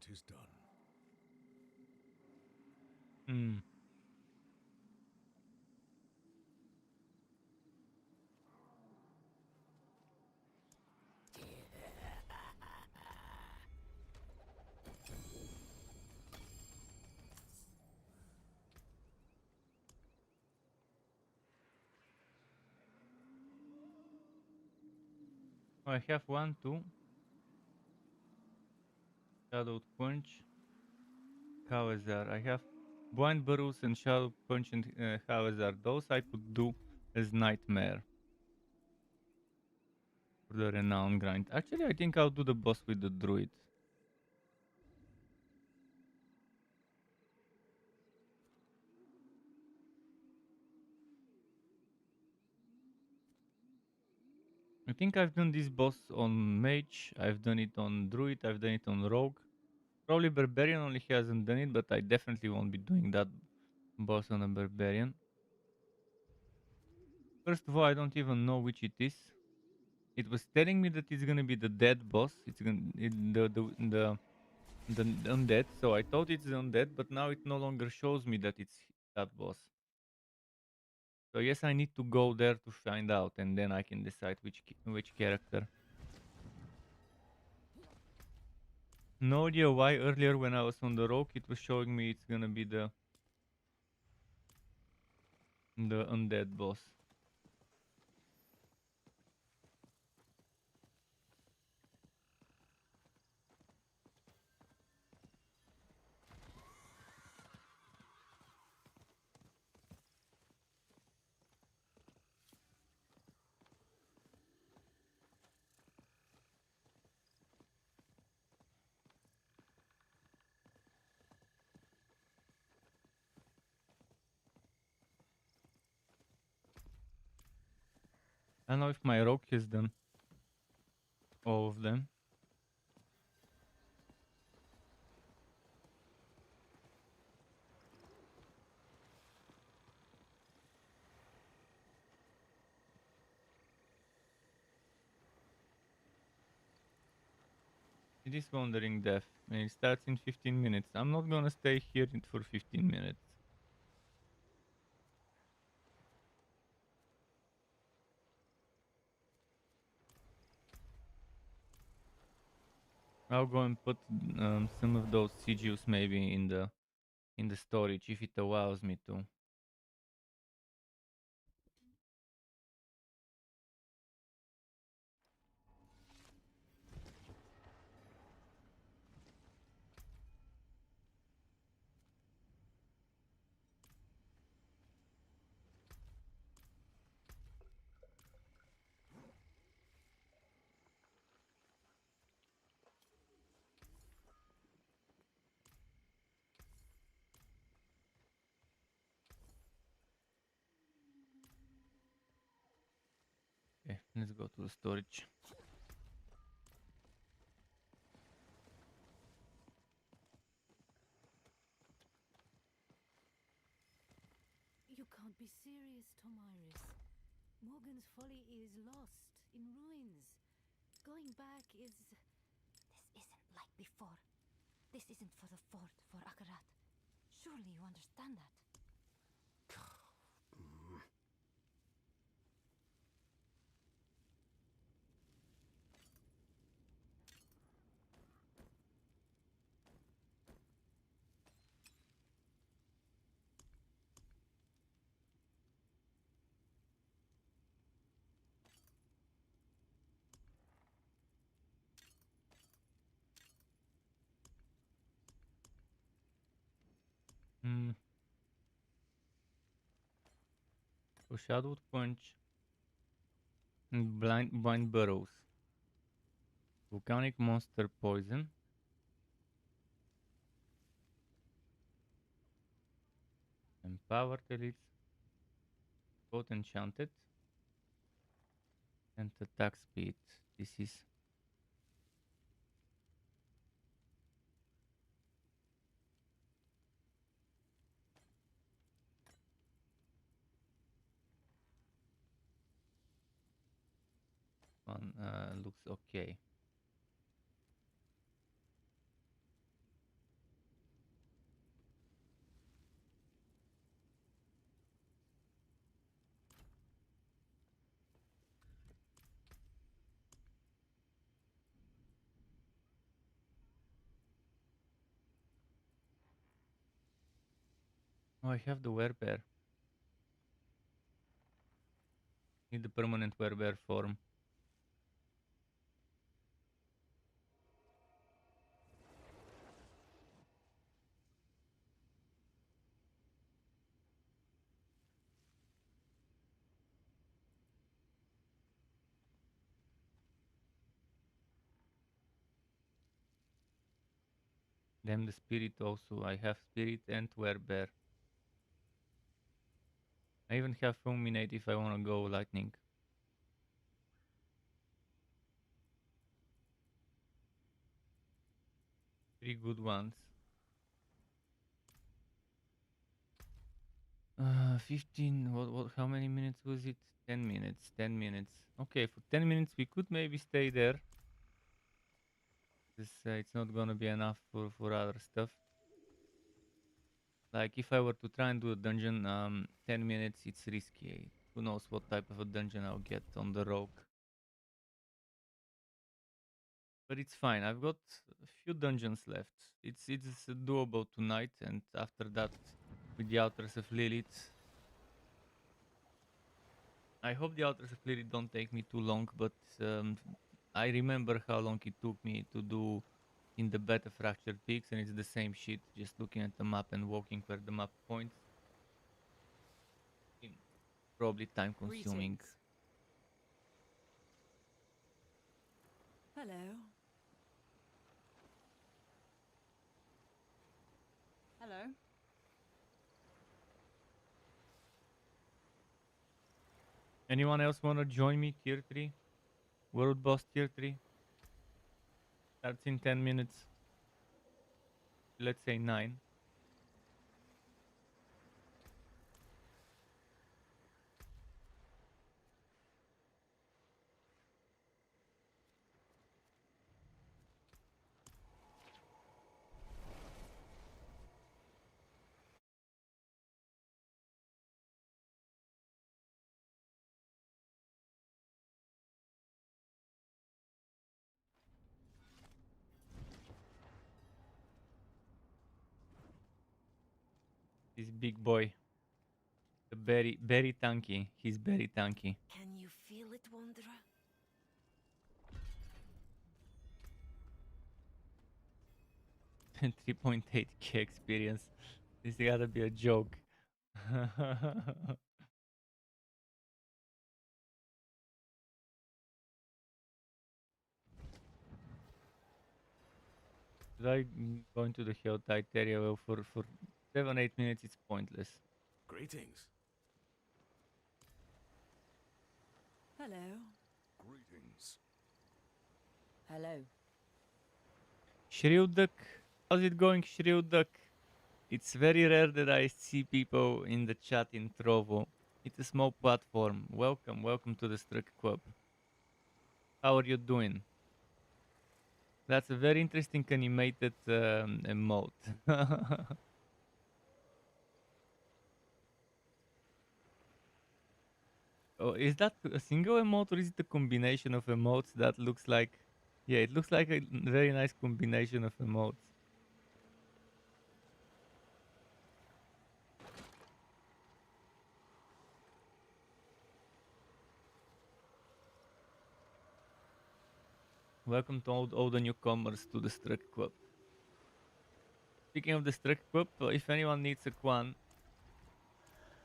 It is done. Hmm. I have 1, 2. Shadow Punch. Howitzer. I have Blind Burrows and Shadow Punch and Howitzer. Those I could do as Nightmare. For the renown grind. Actually, I think I'll do the boss with the druid. I think I've done this boss on Mage, I've done it on Druid, I've done it on Rogue. Probably Barbarian only hasn't done it, but I definitely won't be doing that boss on a Barbarian. First of all, I don't even know which it is. It was telling me that it's gonna be the dead boss. It's the undead, so I thought it's the undead, but now it no longer shows me that it's that boss. So yes, I need to go there to find out, and then I can decide which character. No idea why earlier when I was on the rock it was showing me it's gonna be the undead boss. I don't know if my rock has done all of them. It is Wandering Death and it starts in 15 minutes. I'm not gonna stay here for 15 minutes. I'll go and put some of those CGUs maybe in the storage if it allows me to. Okay, let's go to the storage. You can't be serious, Tomiris. Morgan's Folly is lost, in ruins. Going back is... This isn't like before. This isn't for the fort, for Akarat. Surely you understand that. So Shadow Punch and Blind Burrows. Volcanic Monster Poison. Empowered Elites. Both Enchanted. And attack speed. This is one looks okay. Oh, I have the werebear. Need the permanent werebear form. Then the spirit also. I have spirit and werebear. I even have fulminate if I want to go lightning. Three good ones. 15. What? How many minutes was it? 10 minutes. 10 minutes. Okay, for 10 minutes we could maybe stay there. This, it's not gonna be enough for other stuff. Like if I were to try and do a dungeon, 10 minutes, it's risky. Who knows what type of a dungeon I'll get on the rogue. But it's fine. I've got a few dungeons left. It's doable tonight, and after that, with the Altars of Lilith. I hope the Altars of Lilith don't take me too long, but I remember how long it took me to do in the beta Fractured Peaks, and it's the same shit, just looking at the map and walking where the map points. Probably time consuming. Greetings. Hello. Hello. Anyone else wanna join me? Tier 3? World Boss Tier 3? Starts in 10 minutes. Let's say 9. This big boy. The very tanky. He's very tanky. Can you feel it, Wanderer? 3.8k experience. This gotta be a joke. Should I go into the Helltide area? Well, for 7-8 minutes it's pointless. Greetings. Hello. Greetings. Hello. Shrill Duck, how's it going, Shrill Duck? It's very rare that I see people in the chat in Trovo. It's a small platform. Welcome to the Struck Club. How are you doing? That's a very interesting animated emote. Oh, is that a single emote or is it a combination of emotes that looks like... Yeah, it looks like a very nice combination of emotes. Welcome to all the newcomers to the Struck Club. Speaking of the Struck Club, if anyone needs a Quan,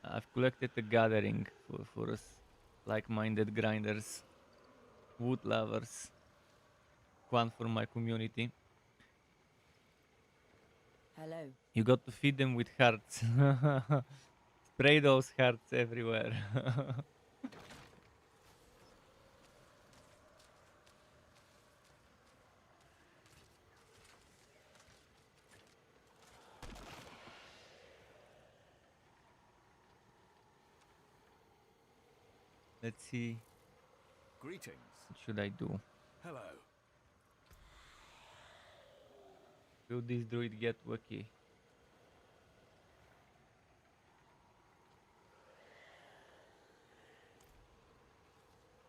I've collected a gathering for us like-minded grinders, wood lovers, Quan for my community. Hello. You got to feed them with hearts. Spray those hearts everywhere. Let's see. Greetings. What should I do? Hello. Will this druid get wacky?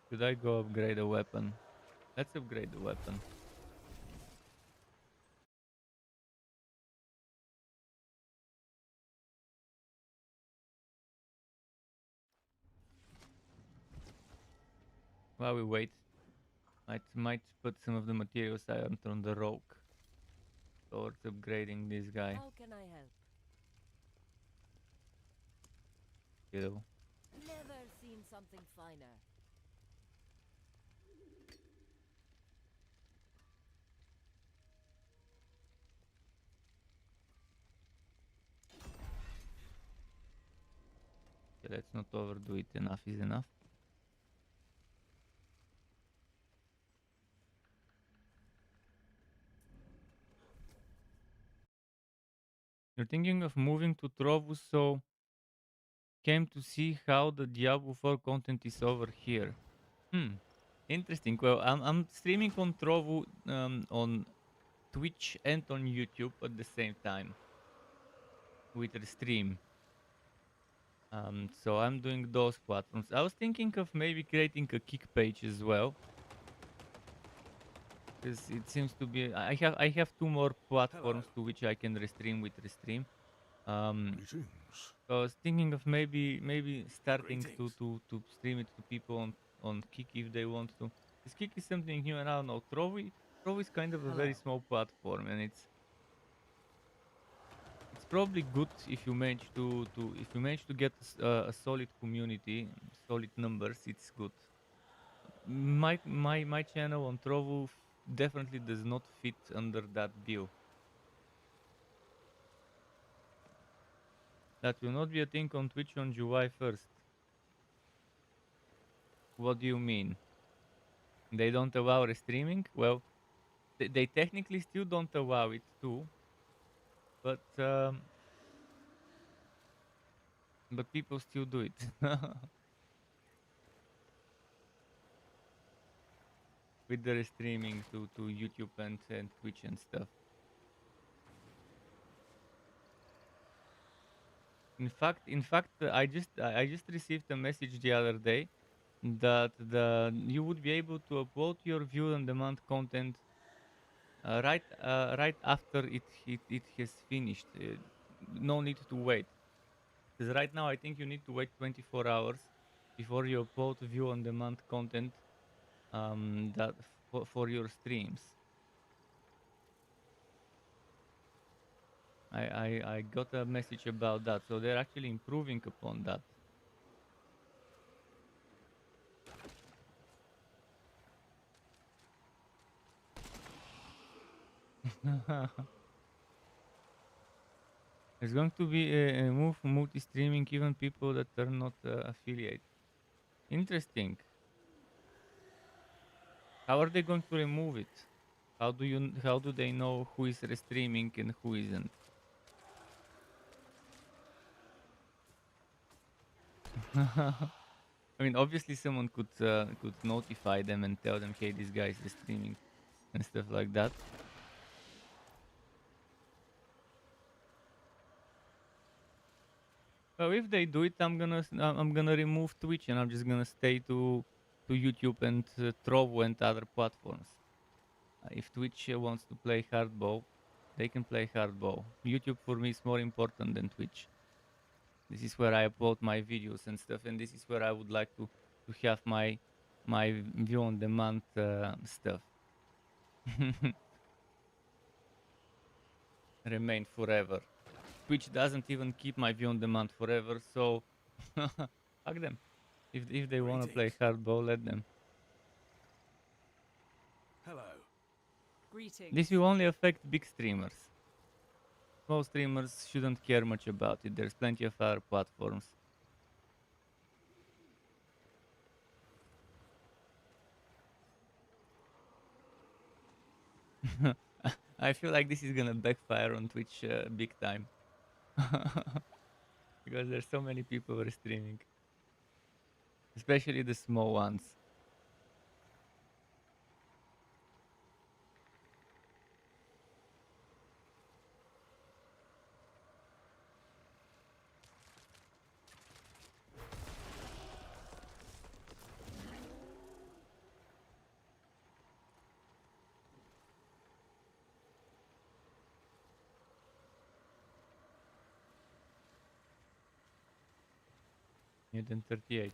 Should I go upgrade a weapon? Let's upgrade the weapon. While we wait, might put some of the materials I earned on the rogue towards upgrading this guy. How can I help? You. Never seen something finer. Okay, let's not overdo it. Enough is enough. You're thinking of moving to Trovu, so came to see how the Diablo 4 content is over here. Interesting. Well, I'm streaming on Trovu on Twitch and on YouTube at the same time with the stream. So I'm doing those platforms. I was thinking of maybe creating a kick page as well, because it seems to be I have two more platforms to which I can restream with restream. So I was thinking of maybe starting to stream it to people on Kick if they want to. This Kick is something new, and I don't know. Trovo is kind of a very small platform, and it's probably good if you manage to get a solid community, solid numbers. It's good. My channel on Trovo definitely does not fit under that bill. That will not be a thing on Twitch on July 1st. What do you mean? They don't allow restreaming? Well, they technically still don't allow it too. But people still do it. With the restreaming to YouTube and Twitch and stuff. In fact, I just received a message the other day that you would be able to upload your view on demand content right after it has finished. No need to wait. Because right now I think you need to wait 24 hours before you upload view on demand content that for your streams. I got a message about that, so they're actually improving upon that. There's going to be a move for multi-streaming, even people that are not affiliate. Interesting. How are they going to remove it? How do they know who is restreaming and who isn't? I mean, obviously someone could notify them and tell them, hey, this guy is restreaming and stuff like that. So if they do it, I'm gonna remove Twitch and I'm just gonna stay to YouTube and Trovo and other platforms. If Twitch wants to play hardball, they can play hardball. YouTube for me is more important than Twitch. This is where I upload my videos and stuff, and this is where I would like to have my view on demand stuff remain forever. Twitch doesn't even keep my view on demand forever, so fuck them. If they want to play hardball, let them. Hello. Greetings. This will only affect big streamers. Small streamers shouldn't care much about it. There's plenty of other platforms. I feel like this is gonna backfire on Twitch big time. Because there's so many people streaming. Especially the small ones. Mutant 38.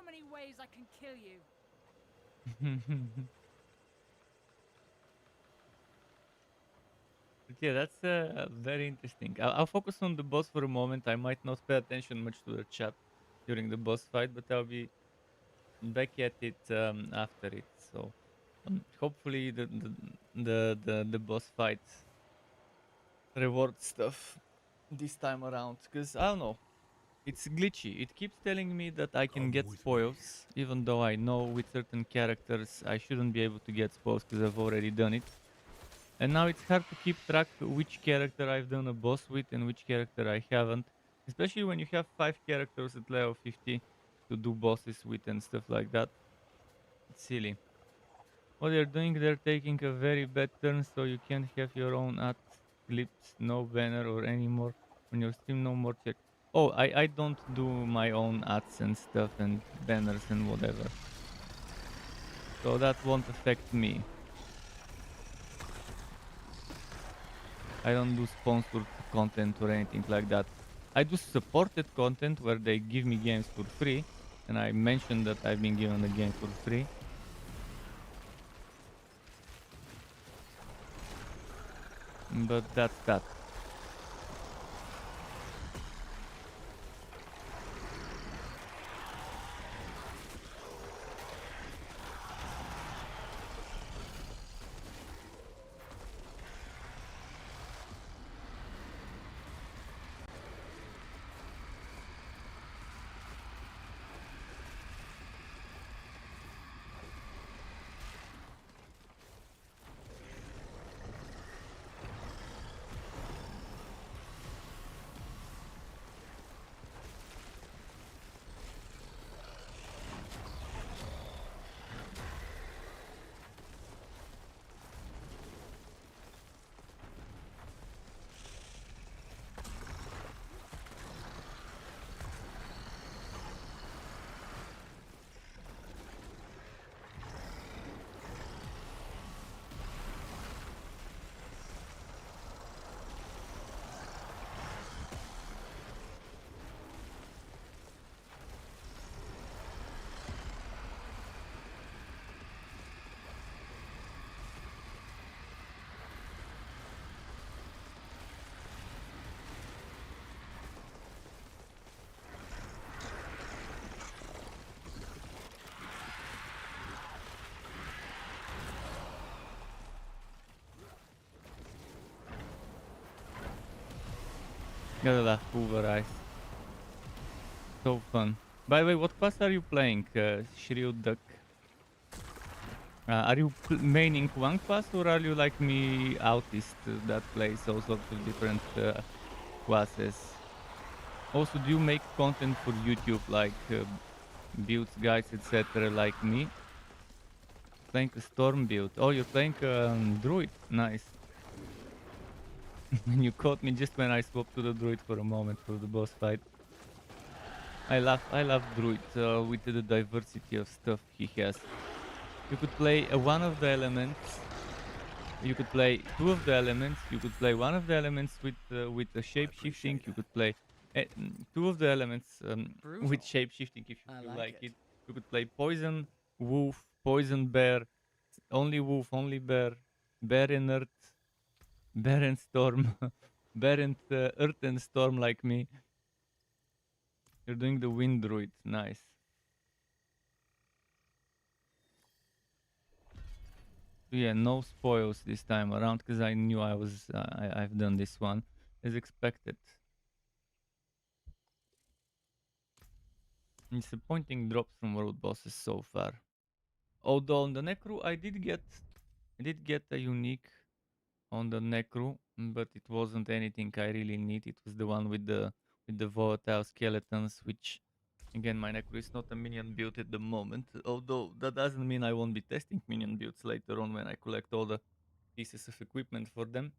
many ways I can kill you. Yeah, that's very interesting. I'll focus on the boss for a moment. I might not pay attention much to the chat during the boss fight, but I'll be back at it after it. So hopefully the boss fight reward stuff this time around, because I don't know, it's glitchy. It keeps telling me that I can get spoils, even though I know with certain characters I shouldn't be able to get spoils because I've already done it. And now it's hard to keep track which character I've done a boss with and which character I haven't, especially when you have 5 characters at level 50 to do bosses with and stuff like that. It's silly. What they're doing, they're taking a very bad turn, so you can't have your own ad clips, no banner or anymore on your stream, no more check. Oh, I don't do my own ads and stuff and banners and whatever. So that won't affect me. I don't do sponsored content or anything like that. I do supported content where they give me games for free, and I mentioned that I've been given the game for free. But that's that. Gotta laugh, Hoover Eyes. So fun. By the way, what class are you playing, Shiryu Duck? Are you maining one class, or are you like me, autist, that plays all sorts of different classes? Also, do you make content for YouTube, like builds, guides, etc., like me? Playing a storm build. Oh, you're playing druid. Nice. You caught me just when I swapped to the druid for a moment for the boss fight. I love druid with the diversity of stuff he has. You could play one of the elements. You could play two of the elements. You could play one of the elements with the shape shifting. You could play two of the elements with shape shifting if you feel like it. You could play poison, wolf, poison bear, only wolf, only bear, bear and earth, bear and storm, bear and earth and storm like me. You're doing the wind druid, nice. Yeah, no spoils this time around because I knew I've done this one as expected. Disappointing drops from world bosses so far. Although on the Necro I did get a unique on the Necro, but it wasn't anything I really need. It was the one with the volatile skeletons, which again my Necro is not a minion build at the moment. Although that doesn't mean I won't be testing minion builds later on when I collect all the pieces of equipment for them.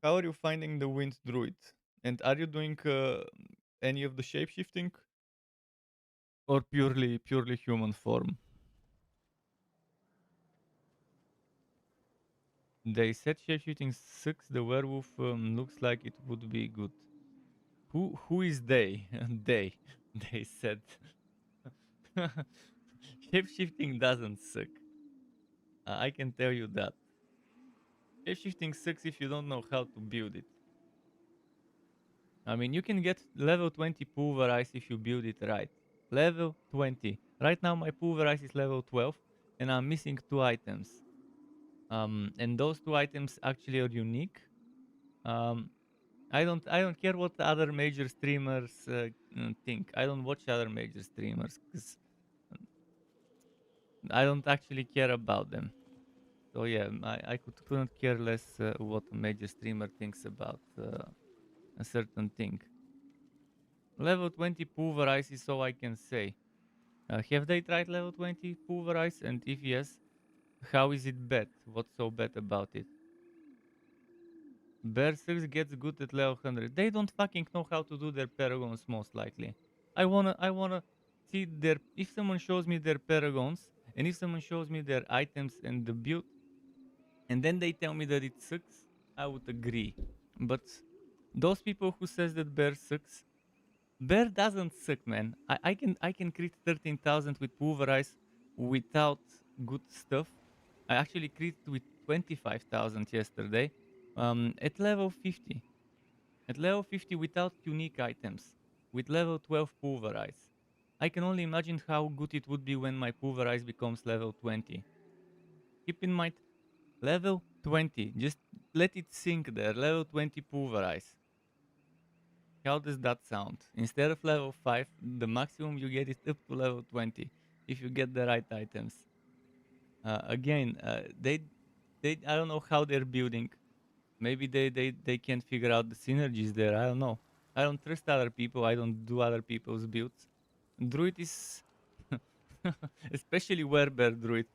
How are you finding the wind druid? And are you doing any of the shapeshifting? Or purely human form? They said shapeshifting sucks. The werewolf looks like it would be good. Who is they? They. They said shapeshifting doesn't suck. I can tell you that. Shapeshifting sucks if you don't know how to build it. I mean, you can get level 20 pulverize if you build it right. Level 20. Right now my pulverize is level 12 and I'm missing 2 items. And those 2 items actually are unique. I don't care what other major streamers think. I don't watch other major streamers because I don't actually care about them. So yeah, I couldn't care less what a major streamer thinks about a certain thing. Level 20 pulverize is all I can say. Have they tried level 20 pulverize? And if yes, how is it bad? What's so bad about it? Bear 6 gets good at level 100. They don't fucking know how to do their paragons most likely. I wanna see their, if someone shows me their paragons, and if someone shows me their items and the build, and then they tell me that it sucks, I would agree. But those people who says that bear sucks, bear doesn't suck, man. I can crit 13,000 with pulverize without good stuff. I actually crit with 25,000 yesterday. At level 50. At level 50 without unique items. With level 12 pulverize. I can only imagine how good it would be when my pulverize becomes level 20. Keep in mind, level 20. Just let it sink there. Level 20 pulverize. How does that sound? Instead of level 5, the maximum you get is up to level 20 if you get the right items. Again, I don't know how they're building. Maybe they can't figure out the synergies there. I don't know. I don't trust other people. I don't do other people's builds. Druid is, especially werebear druid.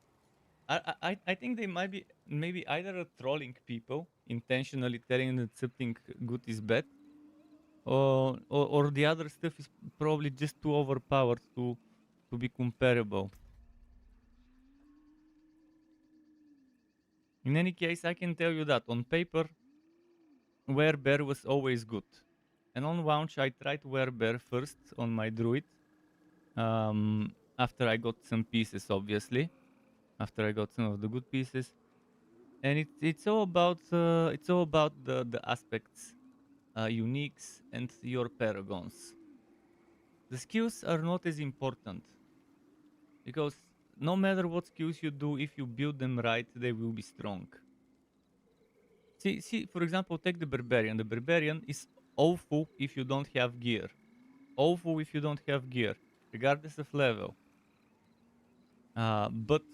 I think they might be maybe either trolling people, intentionally telling that something good is bad, or the other stuff is probably just too overpowered to be comparable. In any case, I can tell you that on paper, werebear was always good. And on launch, I tried werebear first on my druid. After I got some pieces, obviously. After I got some of the good pieces. And it's all about the aspects, uniques, and your paragons. The skills are not as important. Because no matter what skills you do, if you build them right, they will be strong. See, for example, take the barbarian. The barbarian is awful if you don't have gear. Awful if you don't have gear, regardless of level. But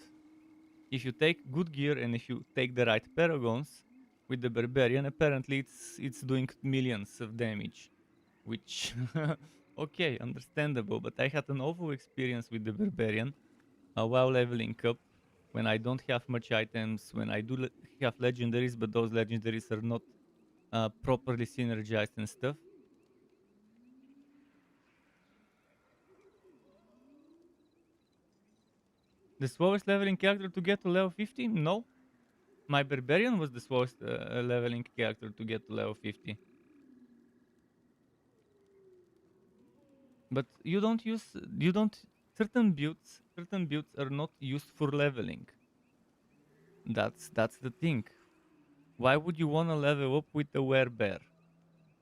if you take good gear and if you take the right paragons with the barbarian, apparently it's doing millions of damage, which okay, understandable. But I had an awful experience with the barbarian while leveling up, when I don't have much items, when I do have legendaries, but those legendaries are not properly synergized and stuff. The slowest leveling character to get to level 50? No. My barbarian was the slowest leveling character to get to level 50. But certain builds are not used for leveling. That's the thing. Why would you want to level up with the werebear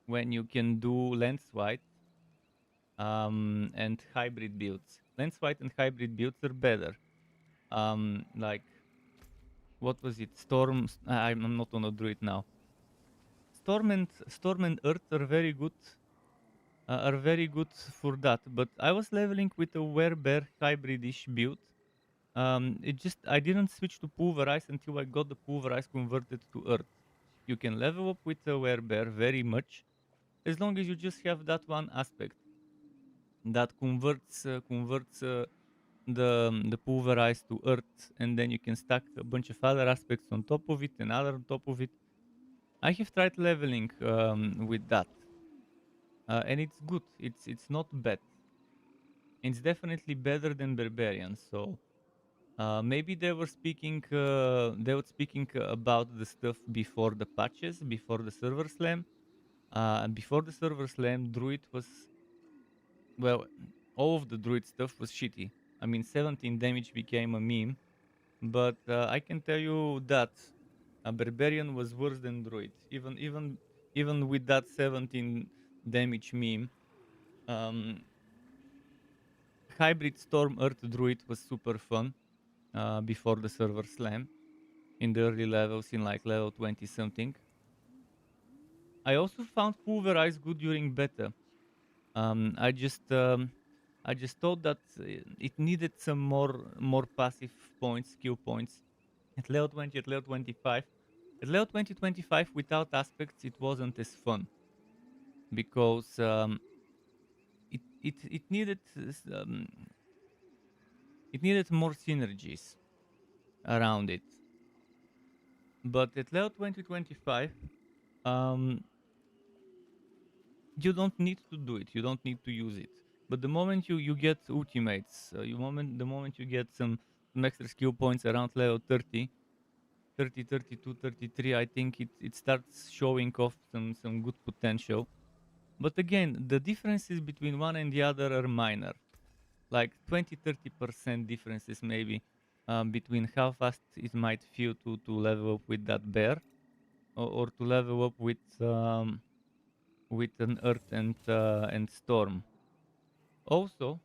when you can do lenswide and hybrid builds? Lenswide and hybrid builds are better. Like, what was it? Storm. I'm not on a druid now. Storm and Earth are very good. Are very good for that. But I was leveling with a werebear hybridish build. I didn't switch to pulverize until I got the pulverize converted to Earth. You can level up with a werebear very much, as long as you just have that one aspect that converts the pulverize to Earth, and then you can stack a bunch of other aspects on top of it and other on top of it. I have tried leveling with that, and it's good. It's not bad. It's definitely better than barbarian. So maybe they were speaking about the stuff before the patches, before the server slam. Before the server slam, druid was, well, all of the druid stuff was shitty. I mean, 17 damage became a meme, but I can tell you that a barbarian was worse than druid. Even with that 17 damage meme, hybrid storm earth druid was super fun before the server slam in the early levels, in like level 20 something. I also found pulverize good during beta. I just thought that it needed some more passive points, skill points at level 20, at level 25. At level 20, 25 without aspects, it wasn't as fun because it needed it needed more synergies around it. But at level 20, 25, you don't need to do it. You don't need to use it. But the moment you get ultimates, the moment you get some extra skill points around level 30, 30, 32, 33, I think it starts showing off some good potential. But again, the differences between one and the other are minor. Like 20-30% differences maybe between how fast it might feel to level up with that bear or to level up with an earth and storm. Also,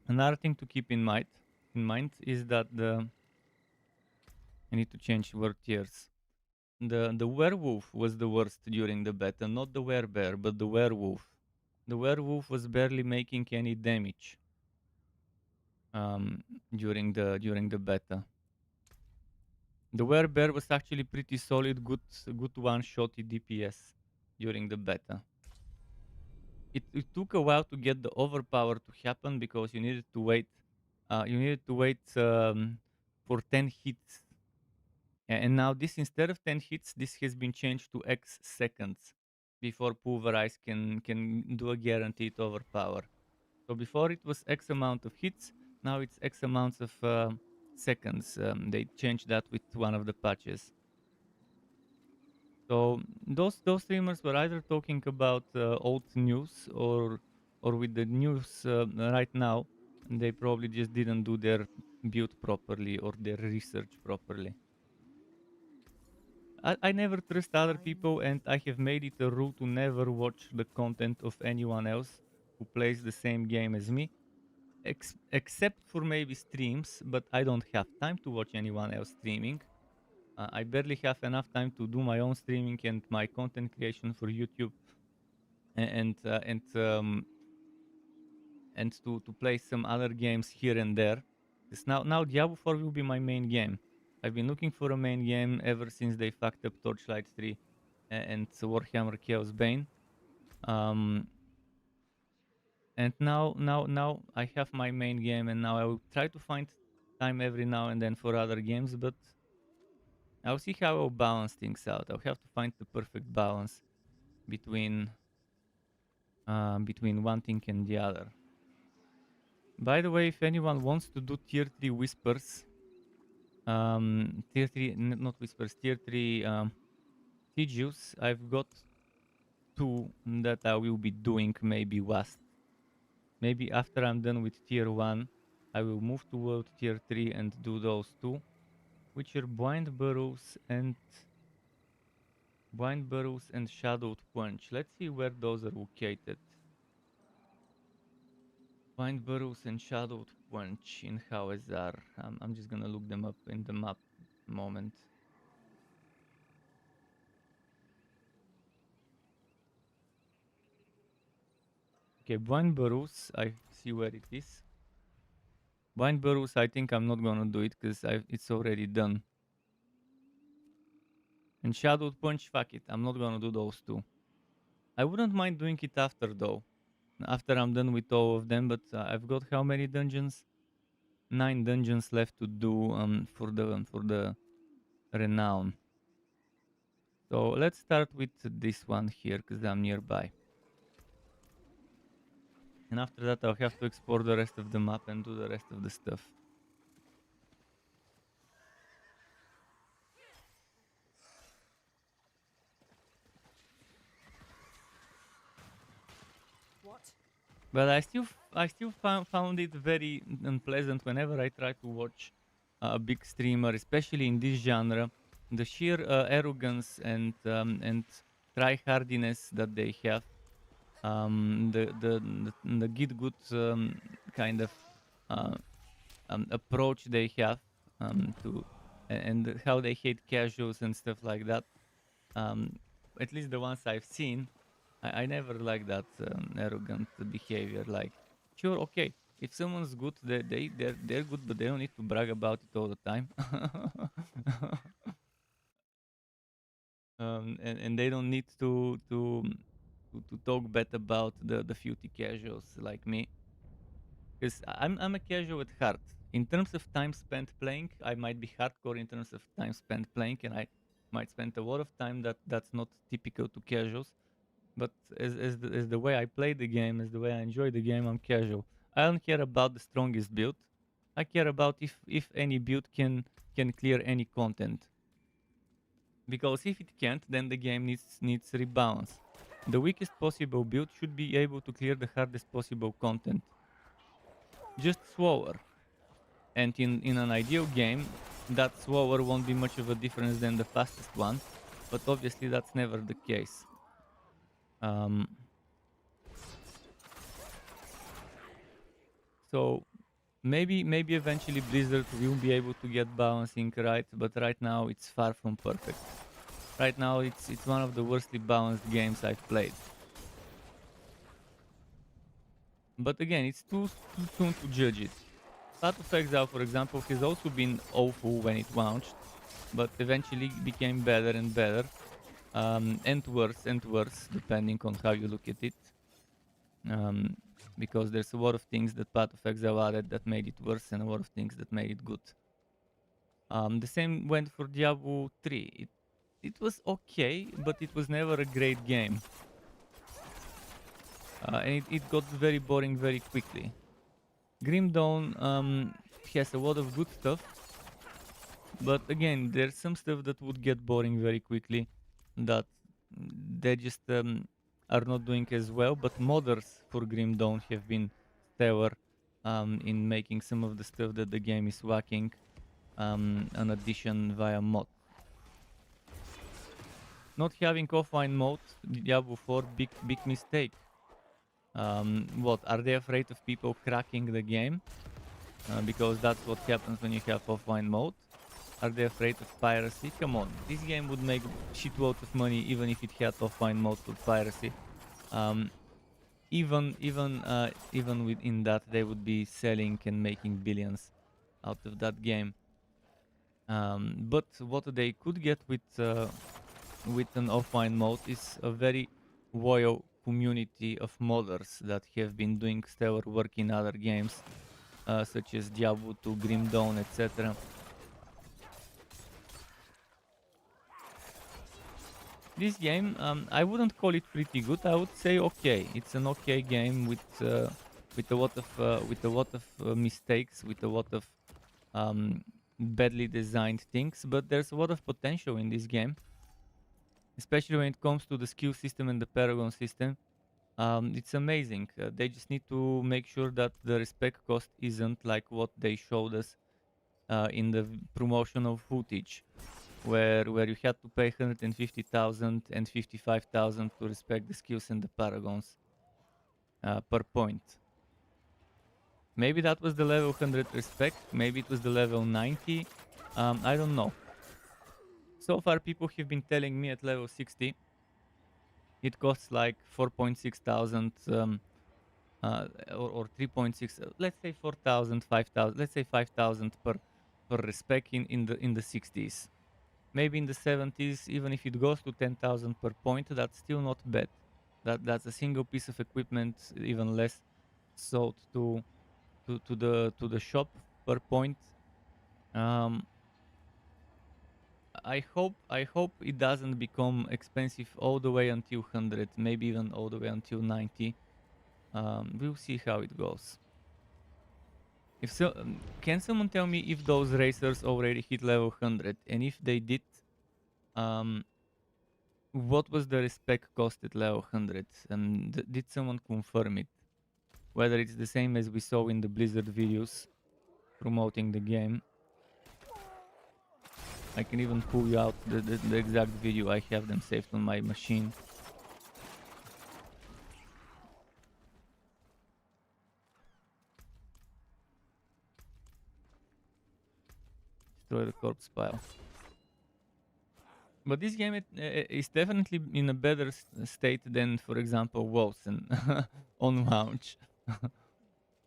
another thing to keep in mind is that I need to change word tiers. The werewolf was the worst during the beta, not the werebear, but the werewolf. The werewolf was barely making any damage during the beta. The werebear was actually pretty solid, good one-shotty DPS during the beta. It took a while to get the overpower to happen because you needed to wait. For 10 hits, and now this, instead of 10 hits, this has been changed to X seconds before pulverize can do a guaranteed overpower. So before it was X amount of hits, now it's X amounts of seconds. They changed that with one of the patches. So those streamers were either talking about old news or with the news right now, and they probably just didn't do their build properly or their research properly. I never trust other people, and I have made it a rule to never watch the content of anyone else who plays the same game as me, except for maybe streams, but I don't have time to watch anyone else streaming. I barely have enough time to do my own streaming and my content creation for YouTube, and to play some other games here and there. Because now Diablo 4 will be my main game. I've been looking for a main game ever since they fucked up Torchlight 3 and Warhammer Chaos Bane. And now I have my main game, and now I will try to find time every now and then for other games, but I'll see how I'll balance things out. I'll have to find the perfect balance between one thing and the other. By the way, if anyone wants to do tier 3 whispers, tier 3, not whispers, tier 3 Tiju's, I've got 2 that I will be doing maybe last. Maybe after I'm done with tier 1, I will move toward tier 3 and do those 2, which are Blind Burrows and Shadowed Punch. Let's see where those are located. Blind Burrows and Shadowed Punch in Hawazar. I'm just gonna look them up in the map moment. Okay, Blind Burrows, I see where it is. Blind Burrows, I think I'm not gonna do it because it's already done. And Shadowed Punch, fuck it, I'm not gonna do those 2. I wouldn't mind doing it after though. After I'm done with all of them, but I've got how many dungeons? 9 dungeons left to do for the renown. So let's start with this one here because I'm nearby. And after that I'll have to explore the rest of the map and do the rest of the stuff. What? But I still found it very unpleasant whenever I try to watch a big streamer, especially in this genre. The sheer arrogance and tryhardiness that they have, the get good kind of uh, approach they have to, and how they hate casuals and stuff like that. Um, at least the ones I've seen, I never like that arrogant behavior. Like, sure, okay, if someone's good, they're good, but they don't need to brag about it all the time. And they don't need to talk bad about the filthy casuals like me. Because I'm a casual at heart. In terms of time spent playing, I might be hardcore in terms of time spent playing, and I might spend a lot of time that's not typical to casuals. But as the way I play the game, as the way I enjoy the game, I'm casual. I don't care about the strongest build. I care about if any build can clear any content. Because if it can't, then the game needs rebalance. The weakest possible build should be able to clear the hardest possible content. Just slower. And in an ideal game, that slower won't be much of a difference than the fastest one. But obviously that's never the case. So maybe eventually Blizzard will be able to get balancing right, but right now it's far from perfect. Right now it's one of the worstly balanced games I've played. But again, it's too soon to judge it. Path of Exile, for example, has also been awful when it launched, but eventually became better and better, and worse, depending on how you look at it. Because there's a lot of things that Path of Exile added that made it worse, and a lot of things that made it good. The same went for Diablo 3. It was okay, but it was never a great game. And it got very boring very quickly. Grim Dawn has a lot of good stuff, but again, there's some stuff that would get boring very quickly, that they just are not doing as well. But modders for Grim Dawn have been stellar in making some of the stuff that the game is lacking an addition via mod. Not having offline mode, Diablo 4, big mistake. What, are they afraid of people cracking the game? Because that's what happens when you have offline mode. Are they afraid of piracy? Come on, this game would make shitloads of money even if it had offline mode with piracy. Even within that, they would be selling and making billions out of that game. But what they could get with an offline mode is a very loyal community of modders that have been doing stellar work in other games, such as Diablo 2, Grim Dawn, etc. This game, I wouldn't call it pretty good. I would say okay. It's an okay game with a lot of mistakes, with a lot of badly designed things. But there's a lot of potential in this game, especially when it comes to the skill system and the Paragon system. It's amazing. They just need to make sure that the respec cost isn't like what they showed us in the promotional footage, where you had to pay 150,000 and 55,000 to respect the skills and the Paragons per point. Maybe that was the level 100 respect, maybe it was the level 90, I don't know. So far people have been telling me at level 60 it costs like 4.6 thousand or 3.6, let's say 4,000, 5,000, let's say 5,000 per respec in the 60s. Maybe in the 70s, even if it goes to 10,000 per point, that's still not bad. That's a single piece of equipment, even less, sold to the shop per point. I hope it doesn't become expensive all the way until 100, maybe even all the way until 90. We'll see how it goes. If so, can someone tell me if those racers already hit level 100, and if they did, what was the respec cost at level 100? Did someone confirm it? whether it's the same as we saw in the Blizzard videos promoting the game. I can even pull you out the exact video. I have them saved on my machine. Destroy the corpse pile. But this game is definitely in a better state than, for example, Wilson on launch.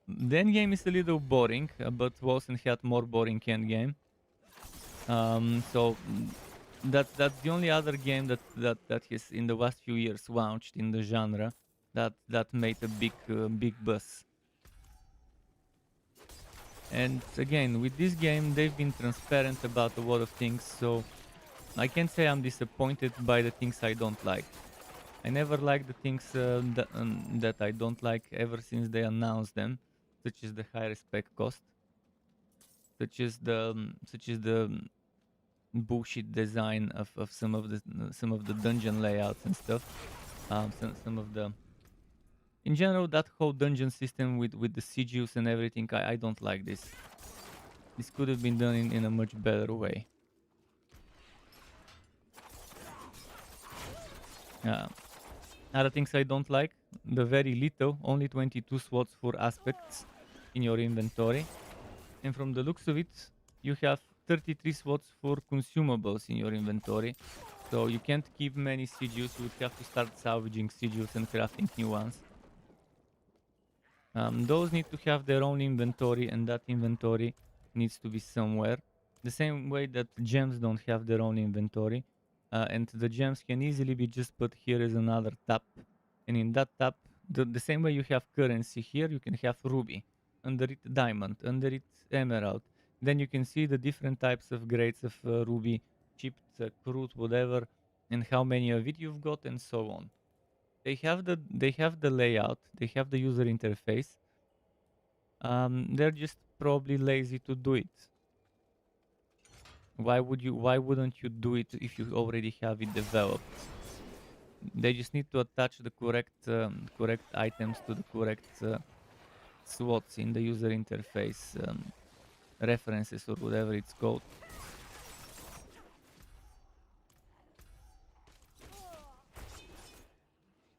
The end game is a little boring, but Wilson had more boring end game. So that's the only other game that has in the last few years launched in the genre that made a big buzz. And again, with this game, they've been transparent about a lot of things, so I can't say I'm disappointed by the things I don't like. I never like the things that I don't like ever since they announced them, such as the high respec cost, such as the bullshit design of some of the dungeon layouts and stuff. Some of the, in general, that whole dungeon system with the sigils and everything, I don't like this. This could have been done in a much better way. Other things I don't like, the very little, only 22 slots for aspects in your inventory. And from the looks of it, you have 33 slots for consumables in your inventory. So you can't keep many sigils, you would have to start salvaging sigils and crafting new ones. Those need to have their own inventory, and that inventory needs to be somewhere. The same way that gems don't have their own inventory. And the gems can easily be just put here as another tab. And in that tab, the same way you have currency here, you can have ruby. Under it diamond, under it emerald. Then you can see the different types of grades of ruby, chipped, crude, whatever, and how many of it you've got, and so on. They have the layout, they have the user interface. They're just probably lazy to do it. Why wouldn't you do it if you already have it developed? They just need to attach the correct items to the correct slots in the user interface, references or whatever it's called.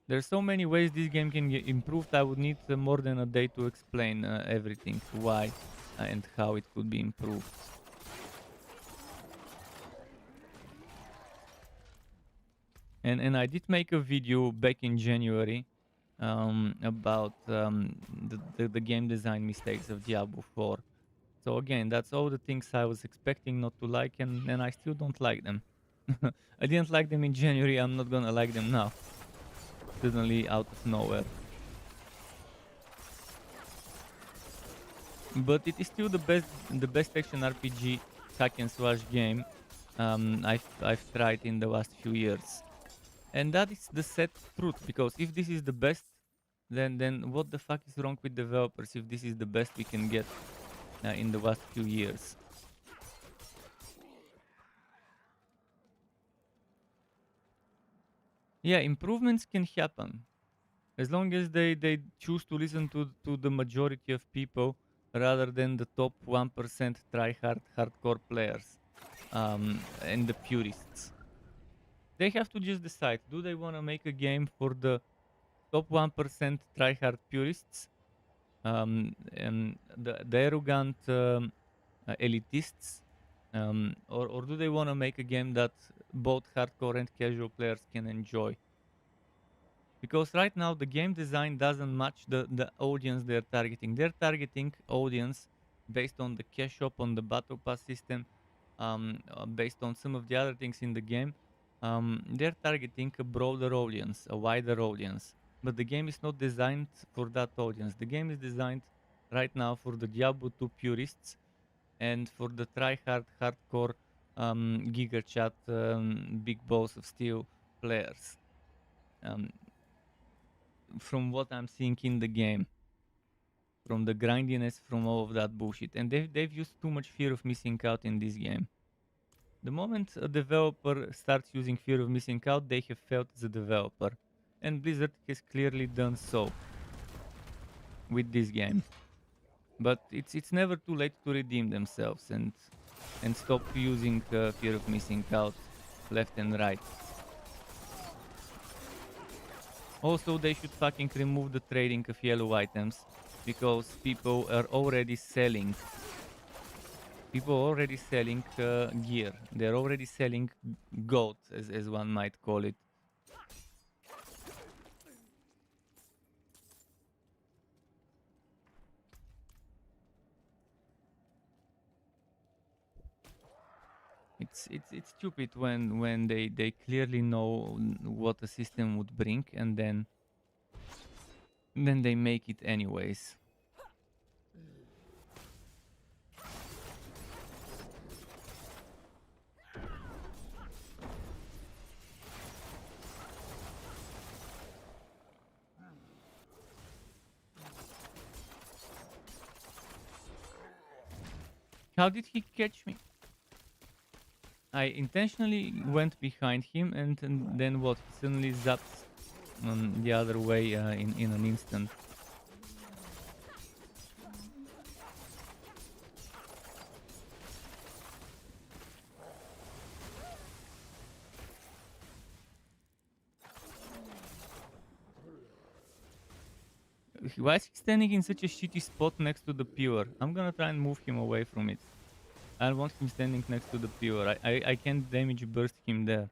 There's so many ways this game can get improved. I would need more than a day to explain everything, why and how it could be improved. And I did make a video back in January about the game design mistakes of Diablo IV. So again, that's all the things I was expecting not to like, and I still don't like them. I didn't like them in January, I'm not gonna like them now. Suddenly out of nowhere. But it is still the best action RPG hack and slash game I've tried in the last few years. And that is the sad truth, because if this is the best, then what the fuck is wrong with developers if this is the best we can get in the last few years? Yeah, improvements can happen as long as they choose to listen to the majority of people rather than the top 1% try-hard hardcore players and the purists. They have to just decide, do they want to make a game for the top 1% try-hard purists, and the arrogant elitists, or do they want to make a game that both hardcore and casual players can enjoy? Because right now the game design doesn't match the audience they're targeting. They're targeting audience based on the cash shop, on the battle pass system, based on some of the other things in the game. They're targeting a broader audience, a wider audience. But the game is not designed for that audience. The game is designed right now for the Diablo 2 purists and for the try-hard, hardcore, Giga Chat, big balls of steel players. From what I'm seeing in the game, from the grindiness, from all of that bullshit. And they've used too much fear of missing out in this game. The moment a developer starts using fear of missing out, they have failed as a developer. And Blizzard has clearly done so. with this game. But it's never too late to redeem themselves and stop using fear of missing out left and right. Also, they should fucking remove the trading of yellow items, because people are already selling. People are already selling gear. They're already selling gold, as one might call it. It's stupid when they clearly know what the system would bring, and then they make it anyways. How did he catch me? I intentionally went behind him, and then what? He suddenly zaps the other way in an instant. Why is he standing in such a shitty spot next to the pure? I'm gonna try and move him away from it. I don't want him standing next to the pure. I can't damage burst him there.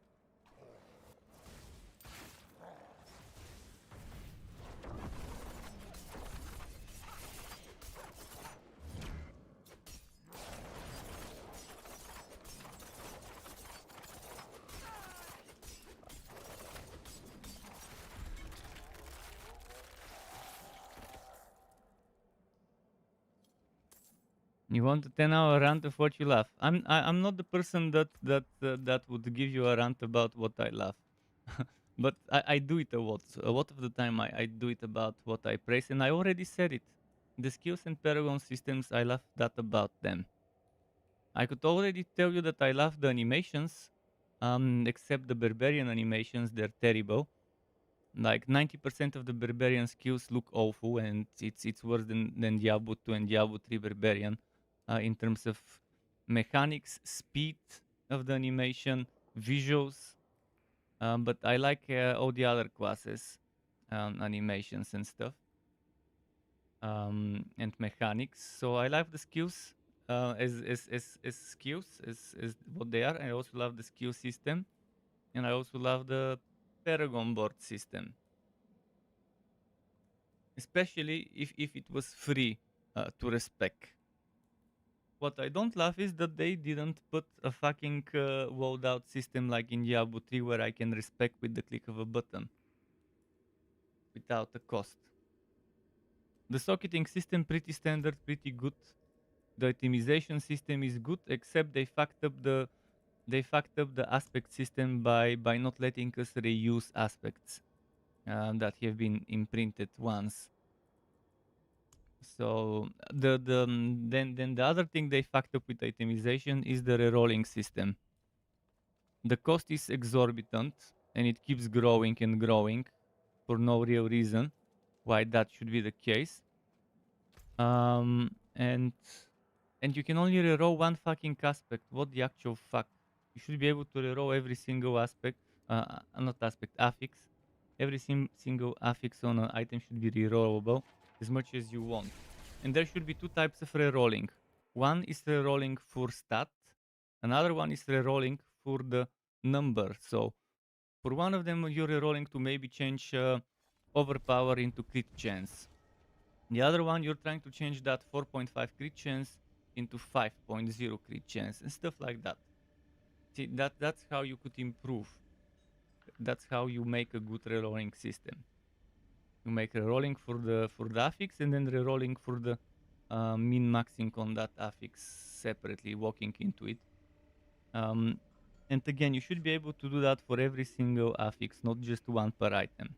You want a 10-hour rant of what you love? I'm not the person that would give you a rant about what I love, but I do it a lot. A lot of the time I do it about what I praise, and I already said it. The skills and Paragon systems, I love that about them. I could already tell you that I love the animations, except the barbarian animations. They're terrible. Like 90% of the barbarian skills look awful, and it's worse than Diablo 2 and Diablo 3 barbarian in terms of mechanics, speed of the animation, visuals. But I like all the other classes, animations and stuff, and mechanics. So I love the skills as skills, as what they are. I also love the skill system, and I also love the Paragon board system, especially if it was free to respec. What I don't love is that they didn't put a fucking walled out system like in Diablo 3, where I can respec with the click of a button without a cost. The socketing system pretty standard, pretty good. The optimization system is good, except they fucked up the aspect system by not letting us reuse aspects that have been imprinted once. So then the other thing they fucked up with itemization is the rerolling system. The cost is exorbitant, and it keeps growing and growing for no real reason why that should be the case. And you can only reroll one fucking aspect. What the actual fuck? You should be able to reroll every single aspect, not aspect, affix. Every single affix on an item should be rerollable as much as you want. And there should be two types of rerolling. One is rerolling for stat, another one is rerolling for the number. So for one of them, you're rerolling to maybe change overpower into crit chance. The other one, you're trying to change that 4.5 crit chance into 5.0 crit chance and stuff like that. See, that's how you could improve. That's how you make a good rerolling system. You make rerolling for the affix, and then rerolling for the min-maxing on that affix separately, walking into it. And again, you should be able to do that for every single affix, not just one per item.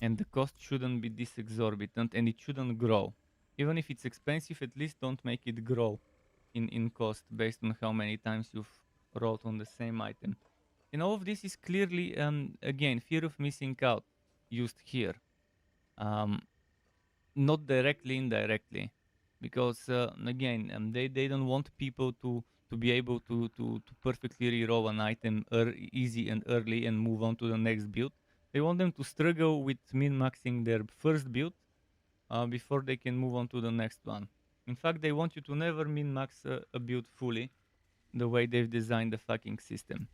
And the cost shouldn't be this exorbitant, and it shouldn't grow. Even if it's expensive, at least don't make it grow in cost based on how many times you've rolled on the same item. And all of this is clearly, again, fear of missing out used here. Not directly, indirectly, because again, they don't want people to be able to perfectly reroll an item easy and early and move on to the next build. They want them to struggle with min-maxing their first build before they can move on to the next one. In fact, they want you to never min-max a build fully the way they've designed the fucking system.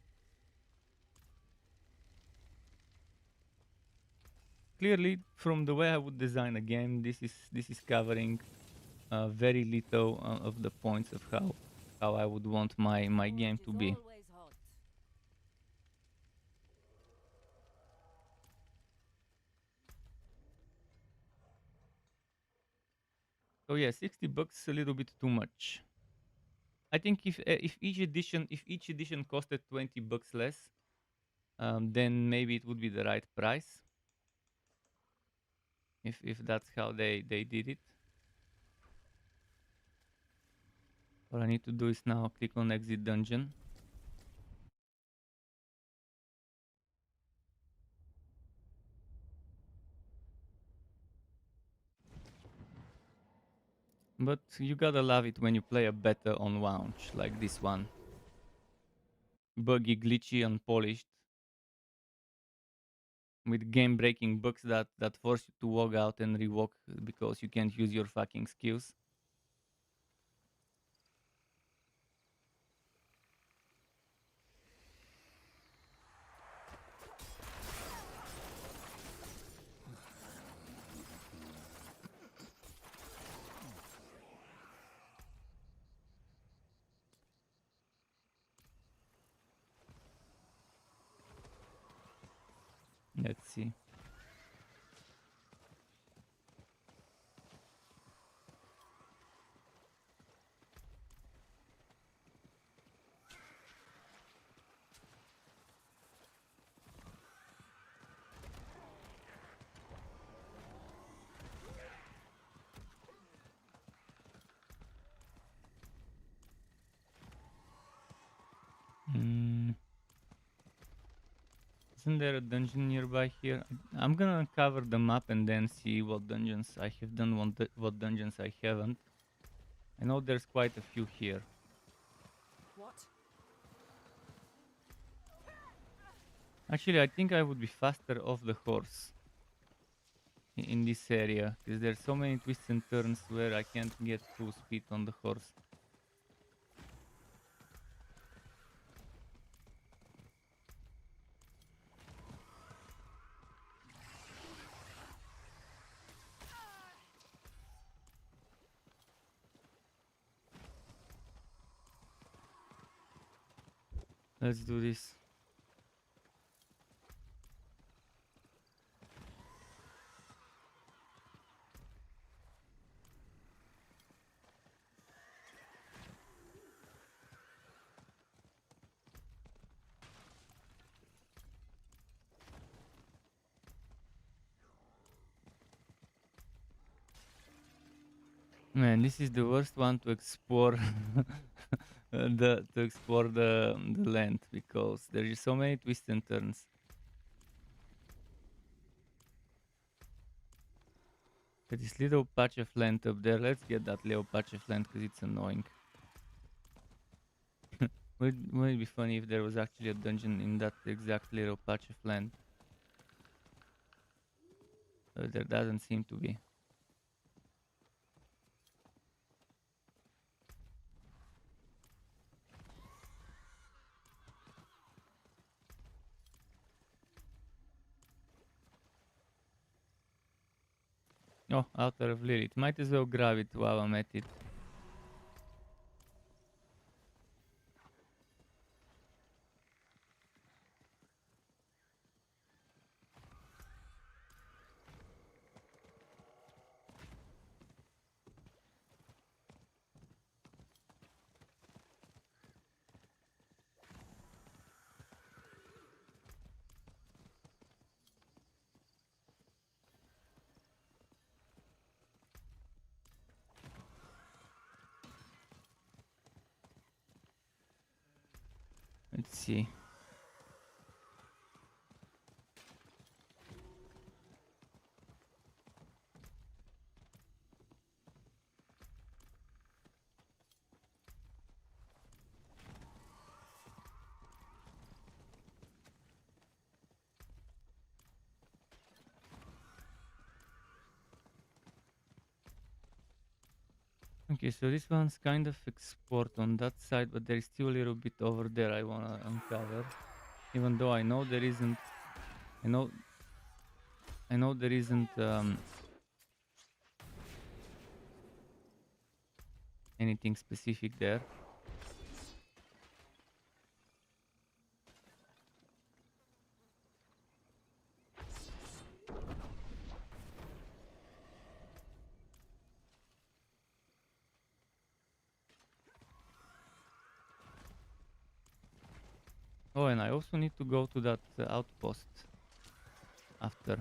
Clearly, from the way I would design a game, this is covering very little of the points of how I would want my game to be. So yeah, $60 a little bit too much. I think if each edition costed $20 less, then maybe it would be the right price. If that's how they did it. All I need to do is now click on exit dungeon. But you gotta love it when you play a beta on launch like this one. Buggy, glitchy, unpolished, with game-breaking bugs that force you to log out and rewalk because you can't use your fucking skills. Let's see. Isn't there a dungeon nearby here? I'm gonna uncover the map and then see what dungeons I have done, what dungeons I haven't. I know there's quite a few here. What? Actually, I think I would be faster off the horse in this area, because there's so many twists and turns where I can't get full speed on the horse. Let's do this. Man, this is the worst one to explore the land, because there is so many twists and turns. But this little patch of land up there, let's get that little patch of land because it's annoying. Would it be funny if there was actually a dungeon in that exact little patch of land? There doesn't seem to be. Oh, Altar of Lilith. Might as well grab it while I'm at it. Let's see. Okay, so this one's kind of explored on that side, but there is still a little bit over there I wanna uncover. Even though I know there isn't, I know there isn't anything specific there. Oh, and I also need to go to that outpost after.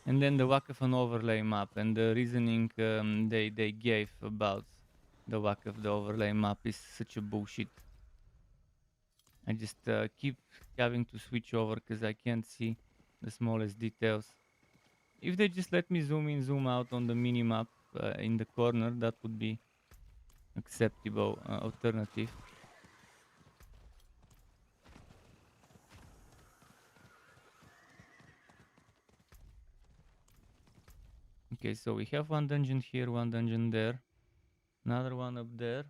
And then the whack of an overlay map and the reasoning they gave about the whack of the overlay map is such a bullshit. I just keep having to switch over because I can't see the smallest details. If they just let me zoom in, zoom out on the minimap in the corner, that would be acceptable alternative. Okay, so we have one dungeon here, one dungeon there, another one up there.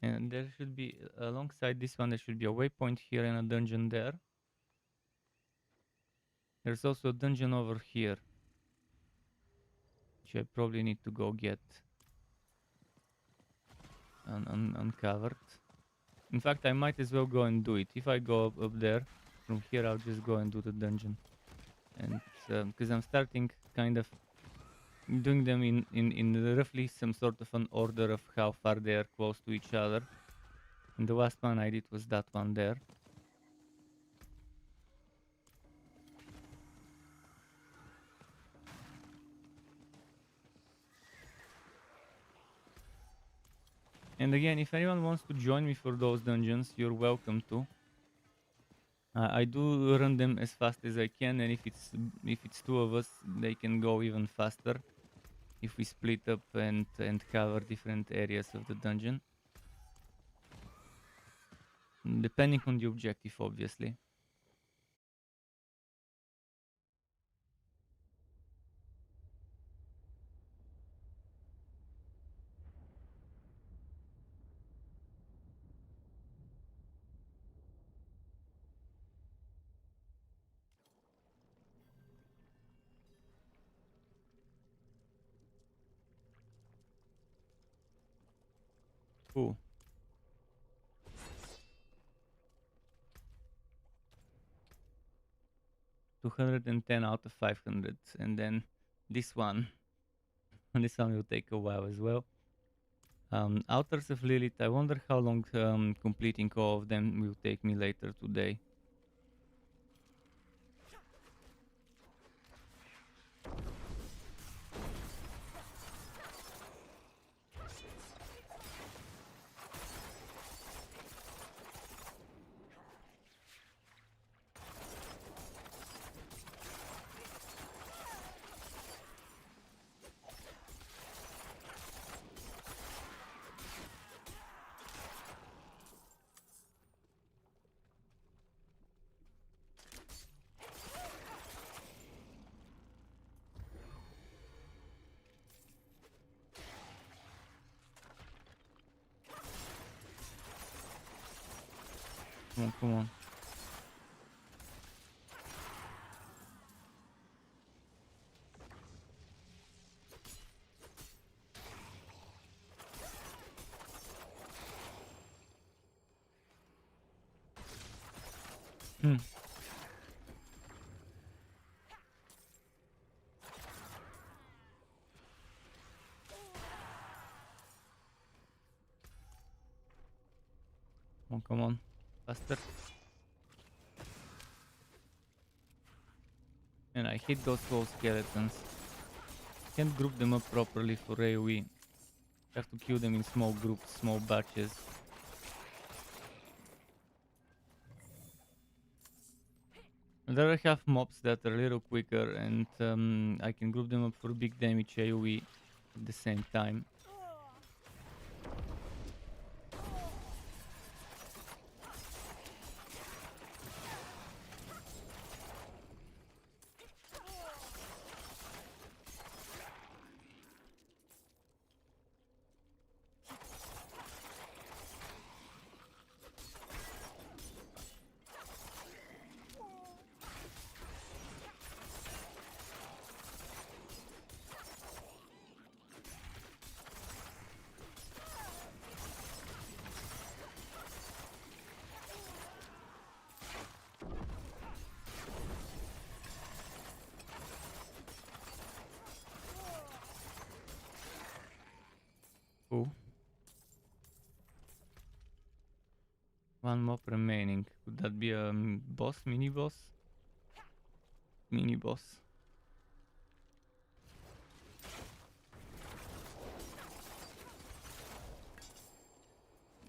And there should be, alongside this one, there should be a waypoint here and a dungeon there. There's also a dungeon over here, which I probably need to go get uncovered. In fact, I might as well go and do it. If I go up there, from here I'll just go and do the dungeon. And because I'm starting kind of doing them in roughly some sort of an order of how far they are close to each other. And the last one I did was that one there. And again, if anyone wants to join me for those dungeons, you're welcome to. I do run them as fast as I can, and if it's two of us, they can go even faster if we split up and cover different areas of the dungeon, depending on the objective, obviously. Cool. $210 out of 500, and then this one, this one will take a while as well. Altars of Lilith, I wonder how long completing all of them will take me later today. Come on, come on. Come on, faster. And I hate those slow skeletons. Can't group them up properly for AoE. Have to kill them in small groups, small batches. There I have mobs that are a little quicker, and I can group them up for big damage AoE at the same time. One mob remaining. Could that be a boss, mini boss? Mini boss.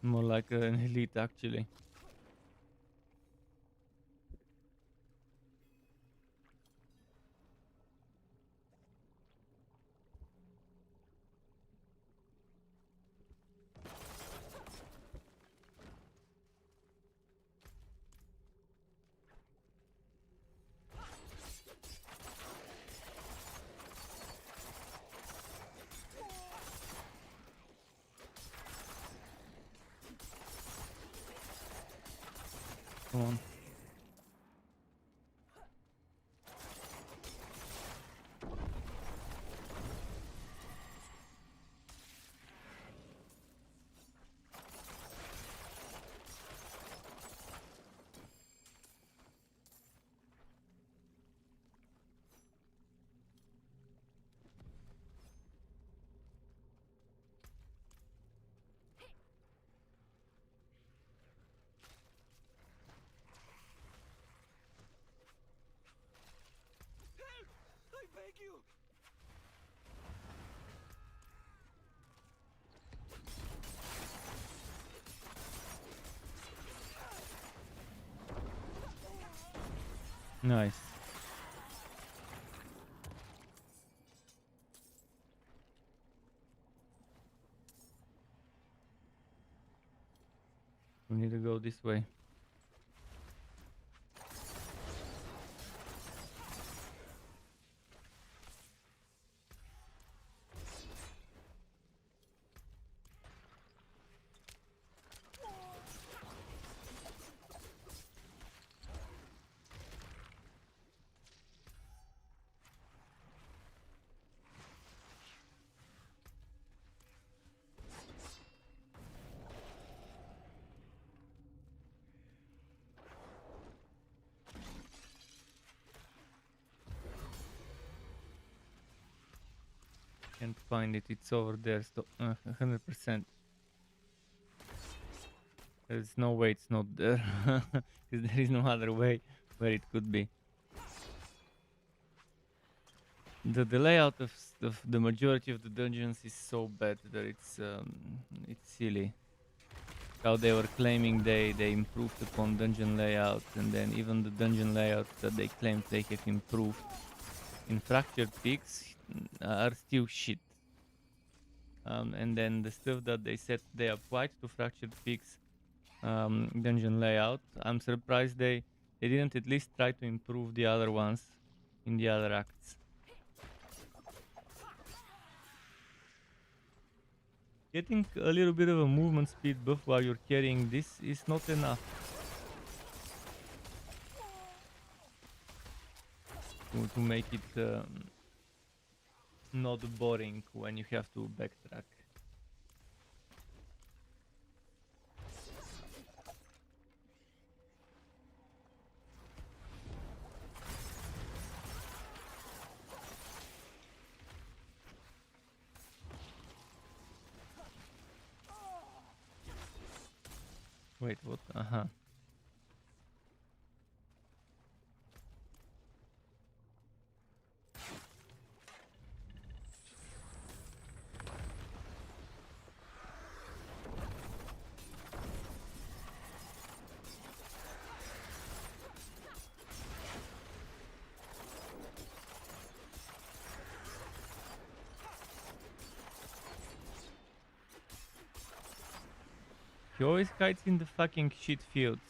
More like an elite actually. Come on. I beg you! Nice. We need to go this way. Can't find it. It's over there. Stop. 100%. There's no way it's not there. Because there is no other way where it could be. The layout of the majority of the dungeons is so bad that it's silly. How they were claiming they improved upon dungeon layout, and then even the dungeon layout that they claimed they have improved in Fractured Peaks are still shit. And then the stuff that they said they applied to Fractured Peaks dungeon layout, I'm surprised they didn't at least try to improve the other ones in the other acts. Getting a little bit of a movement speed buff while you're carrying this is not enough to make it not boring when you have to backtrack. Wait, what? Uh-huh. He always hides in the fucking shit fields.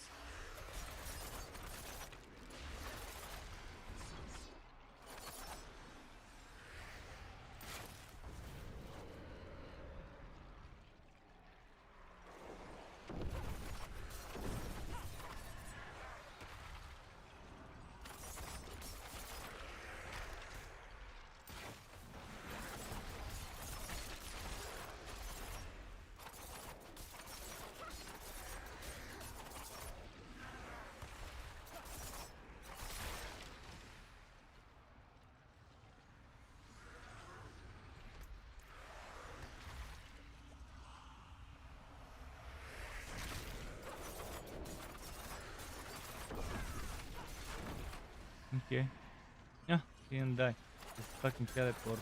Okay. Yeah, he didn't die. Just fucking teleport.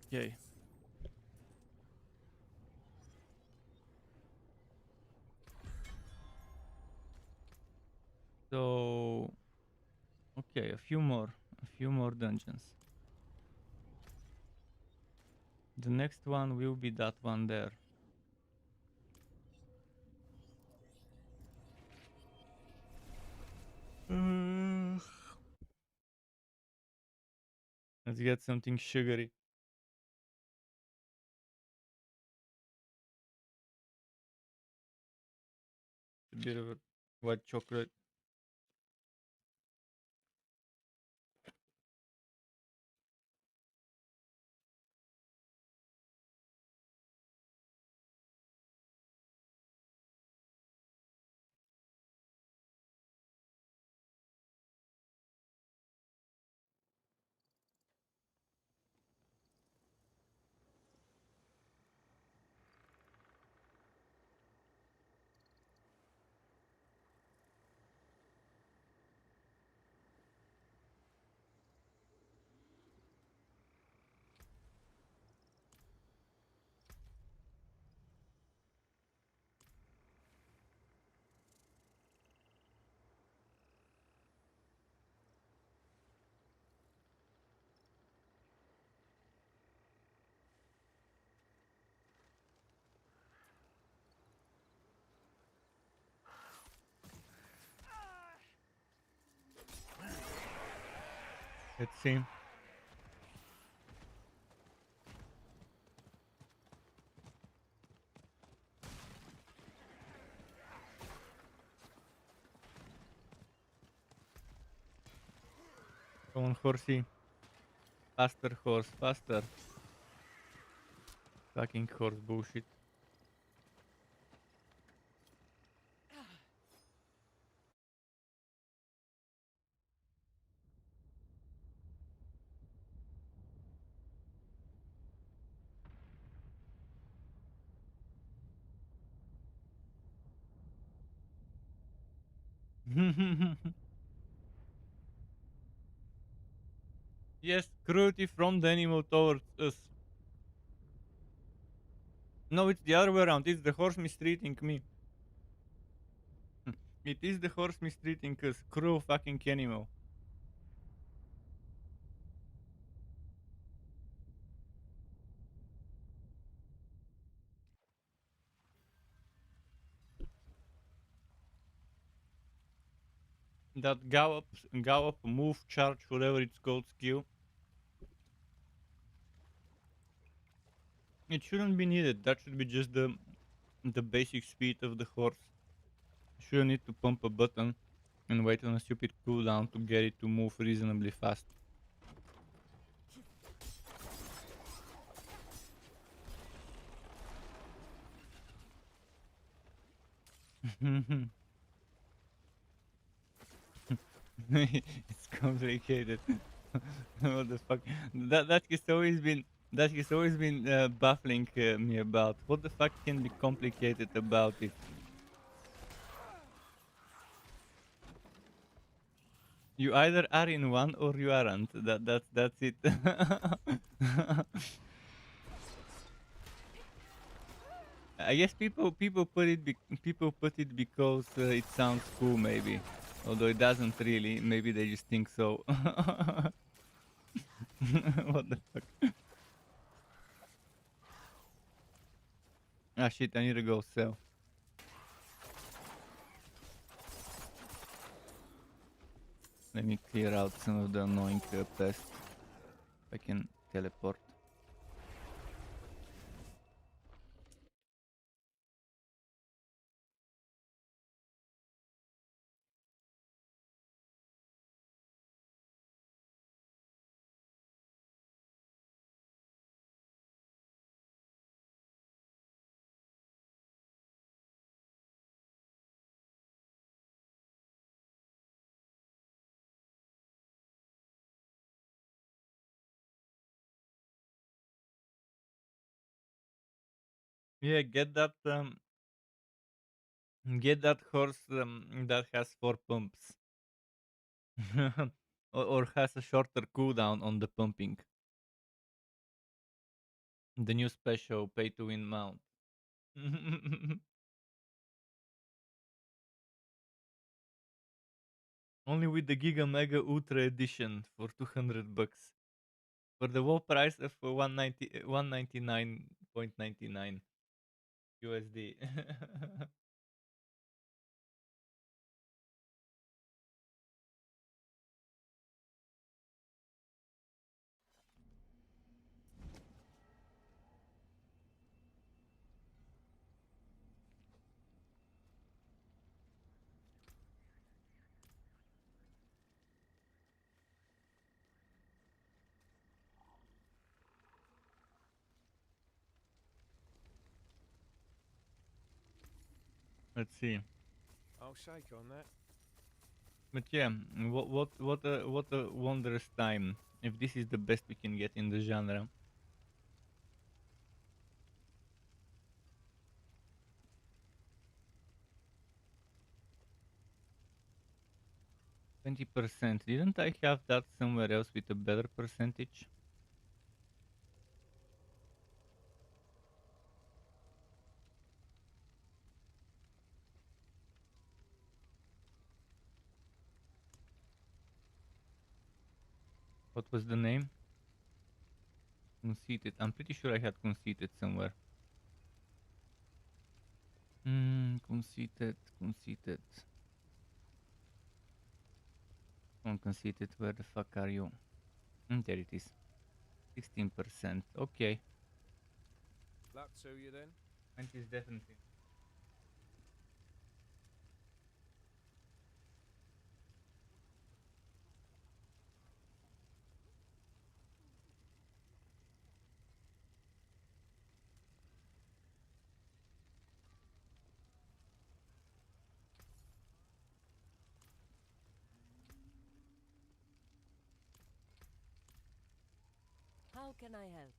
Okay. So, okay, a few more dungeons. The next one will be that one there. Let's get something sugary. A bit of a white chocolate. Let's see. Come on, horsey. Faster, horse, faster. Fucking horse bullshit. Yes, cruelty from the animal towards us. No, it's the other way around. It's the horse mistreating me. It is the horse mistreating us. Cruel fucking animal. That gallop, move, charge, whatever it's called, skill. It shouldn't be needed. That should be just the basic speed of the horse. You shouldn't need to pump a button and wait on a stupid cooldown to get it to move reasonably fast. It's complicated. What the fuck? That has always been baffling me about. What the fuck can be complicated about it? You either are in one or you aren't. That's it. I guess people put it because it sounds cool, maybe. Although it doesn't really. Maybe they just think so. What the fuck? Ah shit! I need to go sell. Let me clear out some of the annoying pests. If I can teleport. Yeah, get that. Get that horse that has 4 pumps. or has a shorter cooldown on the pumping. The new special pay to win mount. Only with the Giga Mega Ultra Edition for $200. For the WoW price of 199.99 USD. Let's see. I'll shake on that. But yeah, what a wondrous time if this is the best we can get in the genre. %. Didn't I have that somewhere else with a better percentage? What was the name? Conceited. I'm pretty sure I had conceited somewhere. Conceited. Conceited. Where the fuck are you? There it is. 16%. Okay. Luck to you then. And it's definitely. How can I help?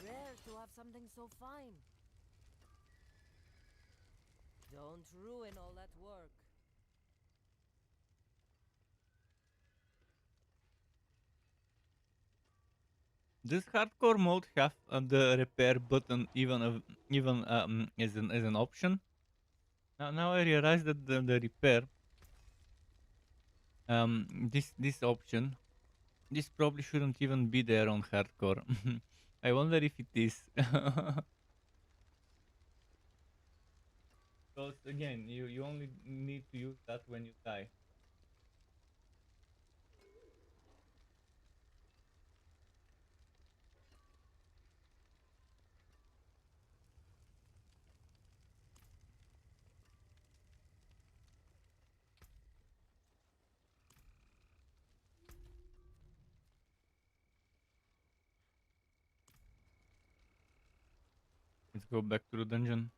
Rare to have something so fine. Don't ruin all that work. Does hardcore mode have the repair button even as an option? Now I realize that the repair this option, this probably shouldn't even be there on hardcore. I wonder if it is. Because again, you only need to use that when you die. Let's go back to the dungeon.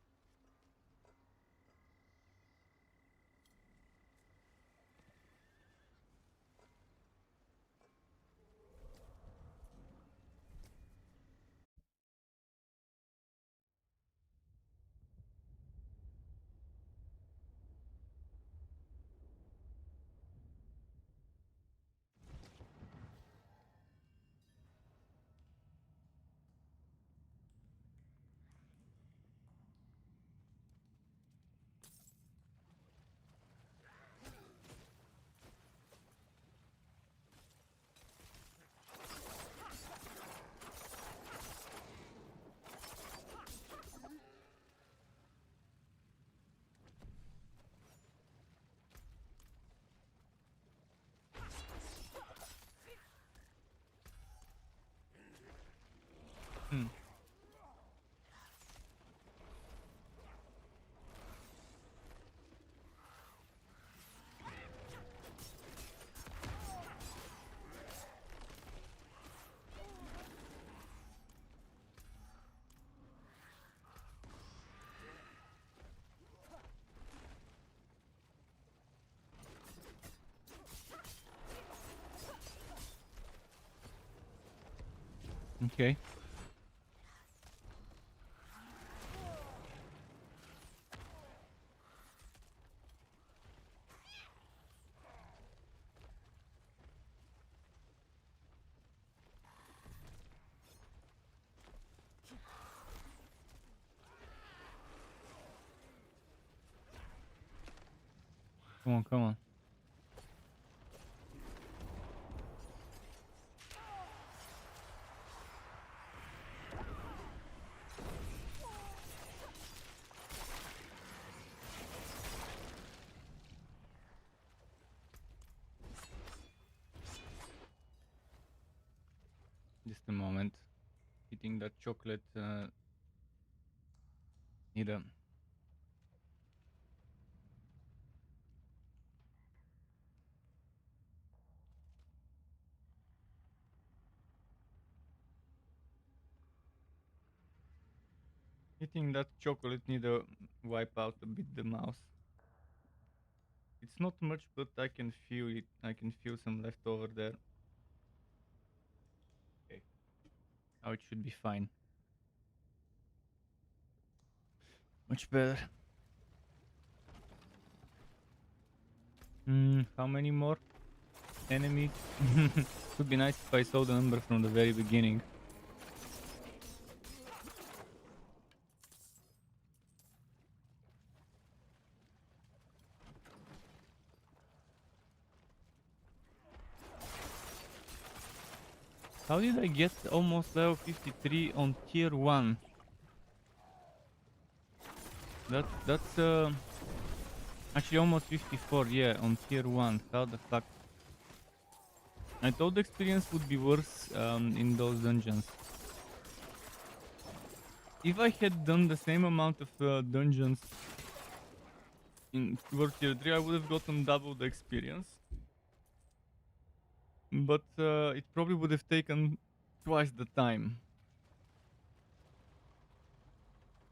Okay. Come on, come on. Just a moment. Eating that chocolate. Need a. Eating that chocolate need to wipe out a bit the mouse. It's not much, but I can feel it. I can feel some left over there. Okay. Now it should be fine. Much better. How many more enemies? Would be nice if I saw the number from the very beginning. How did I get almost level 53 on tier 1? That's actually almost 54, yeah, on tier 1. How the fuck? I thought the experience would be worse in those dungeons. If I had done the same amount of dungeons in World Tier 3, I would have gotten double the experience. But it probably would have taken twice the time.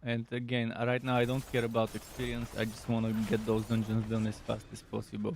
And again, right now I don't care about experience, I just want to get those dungeons done as fast as possible.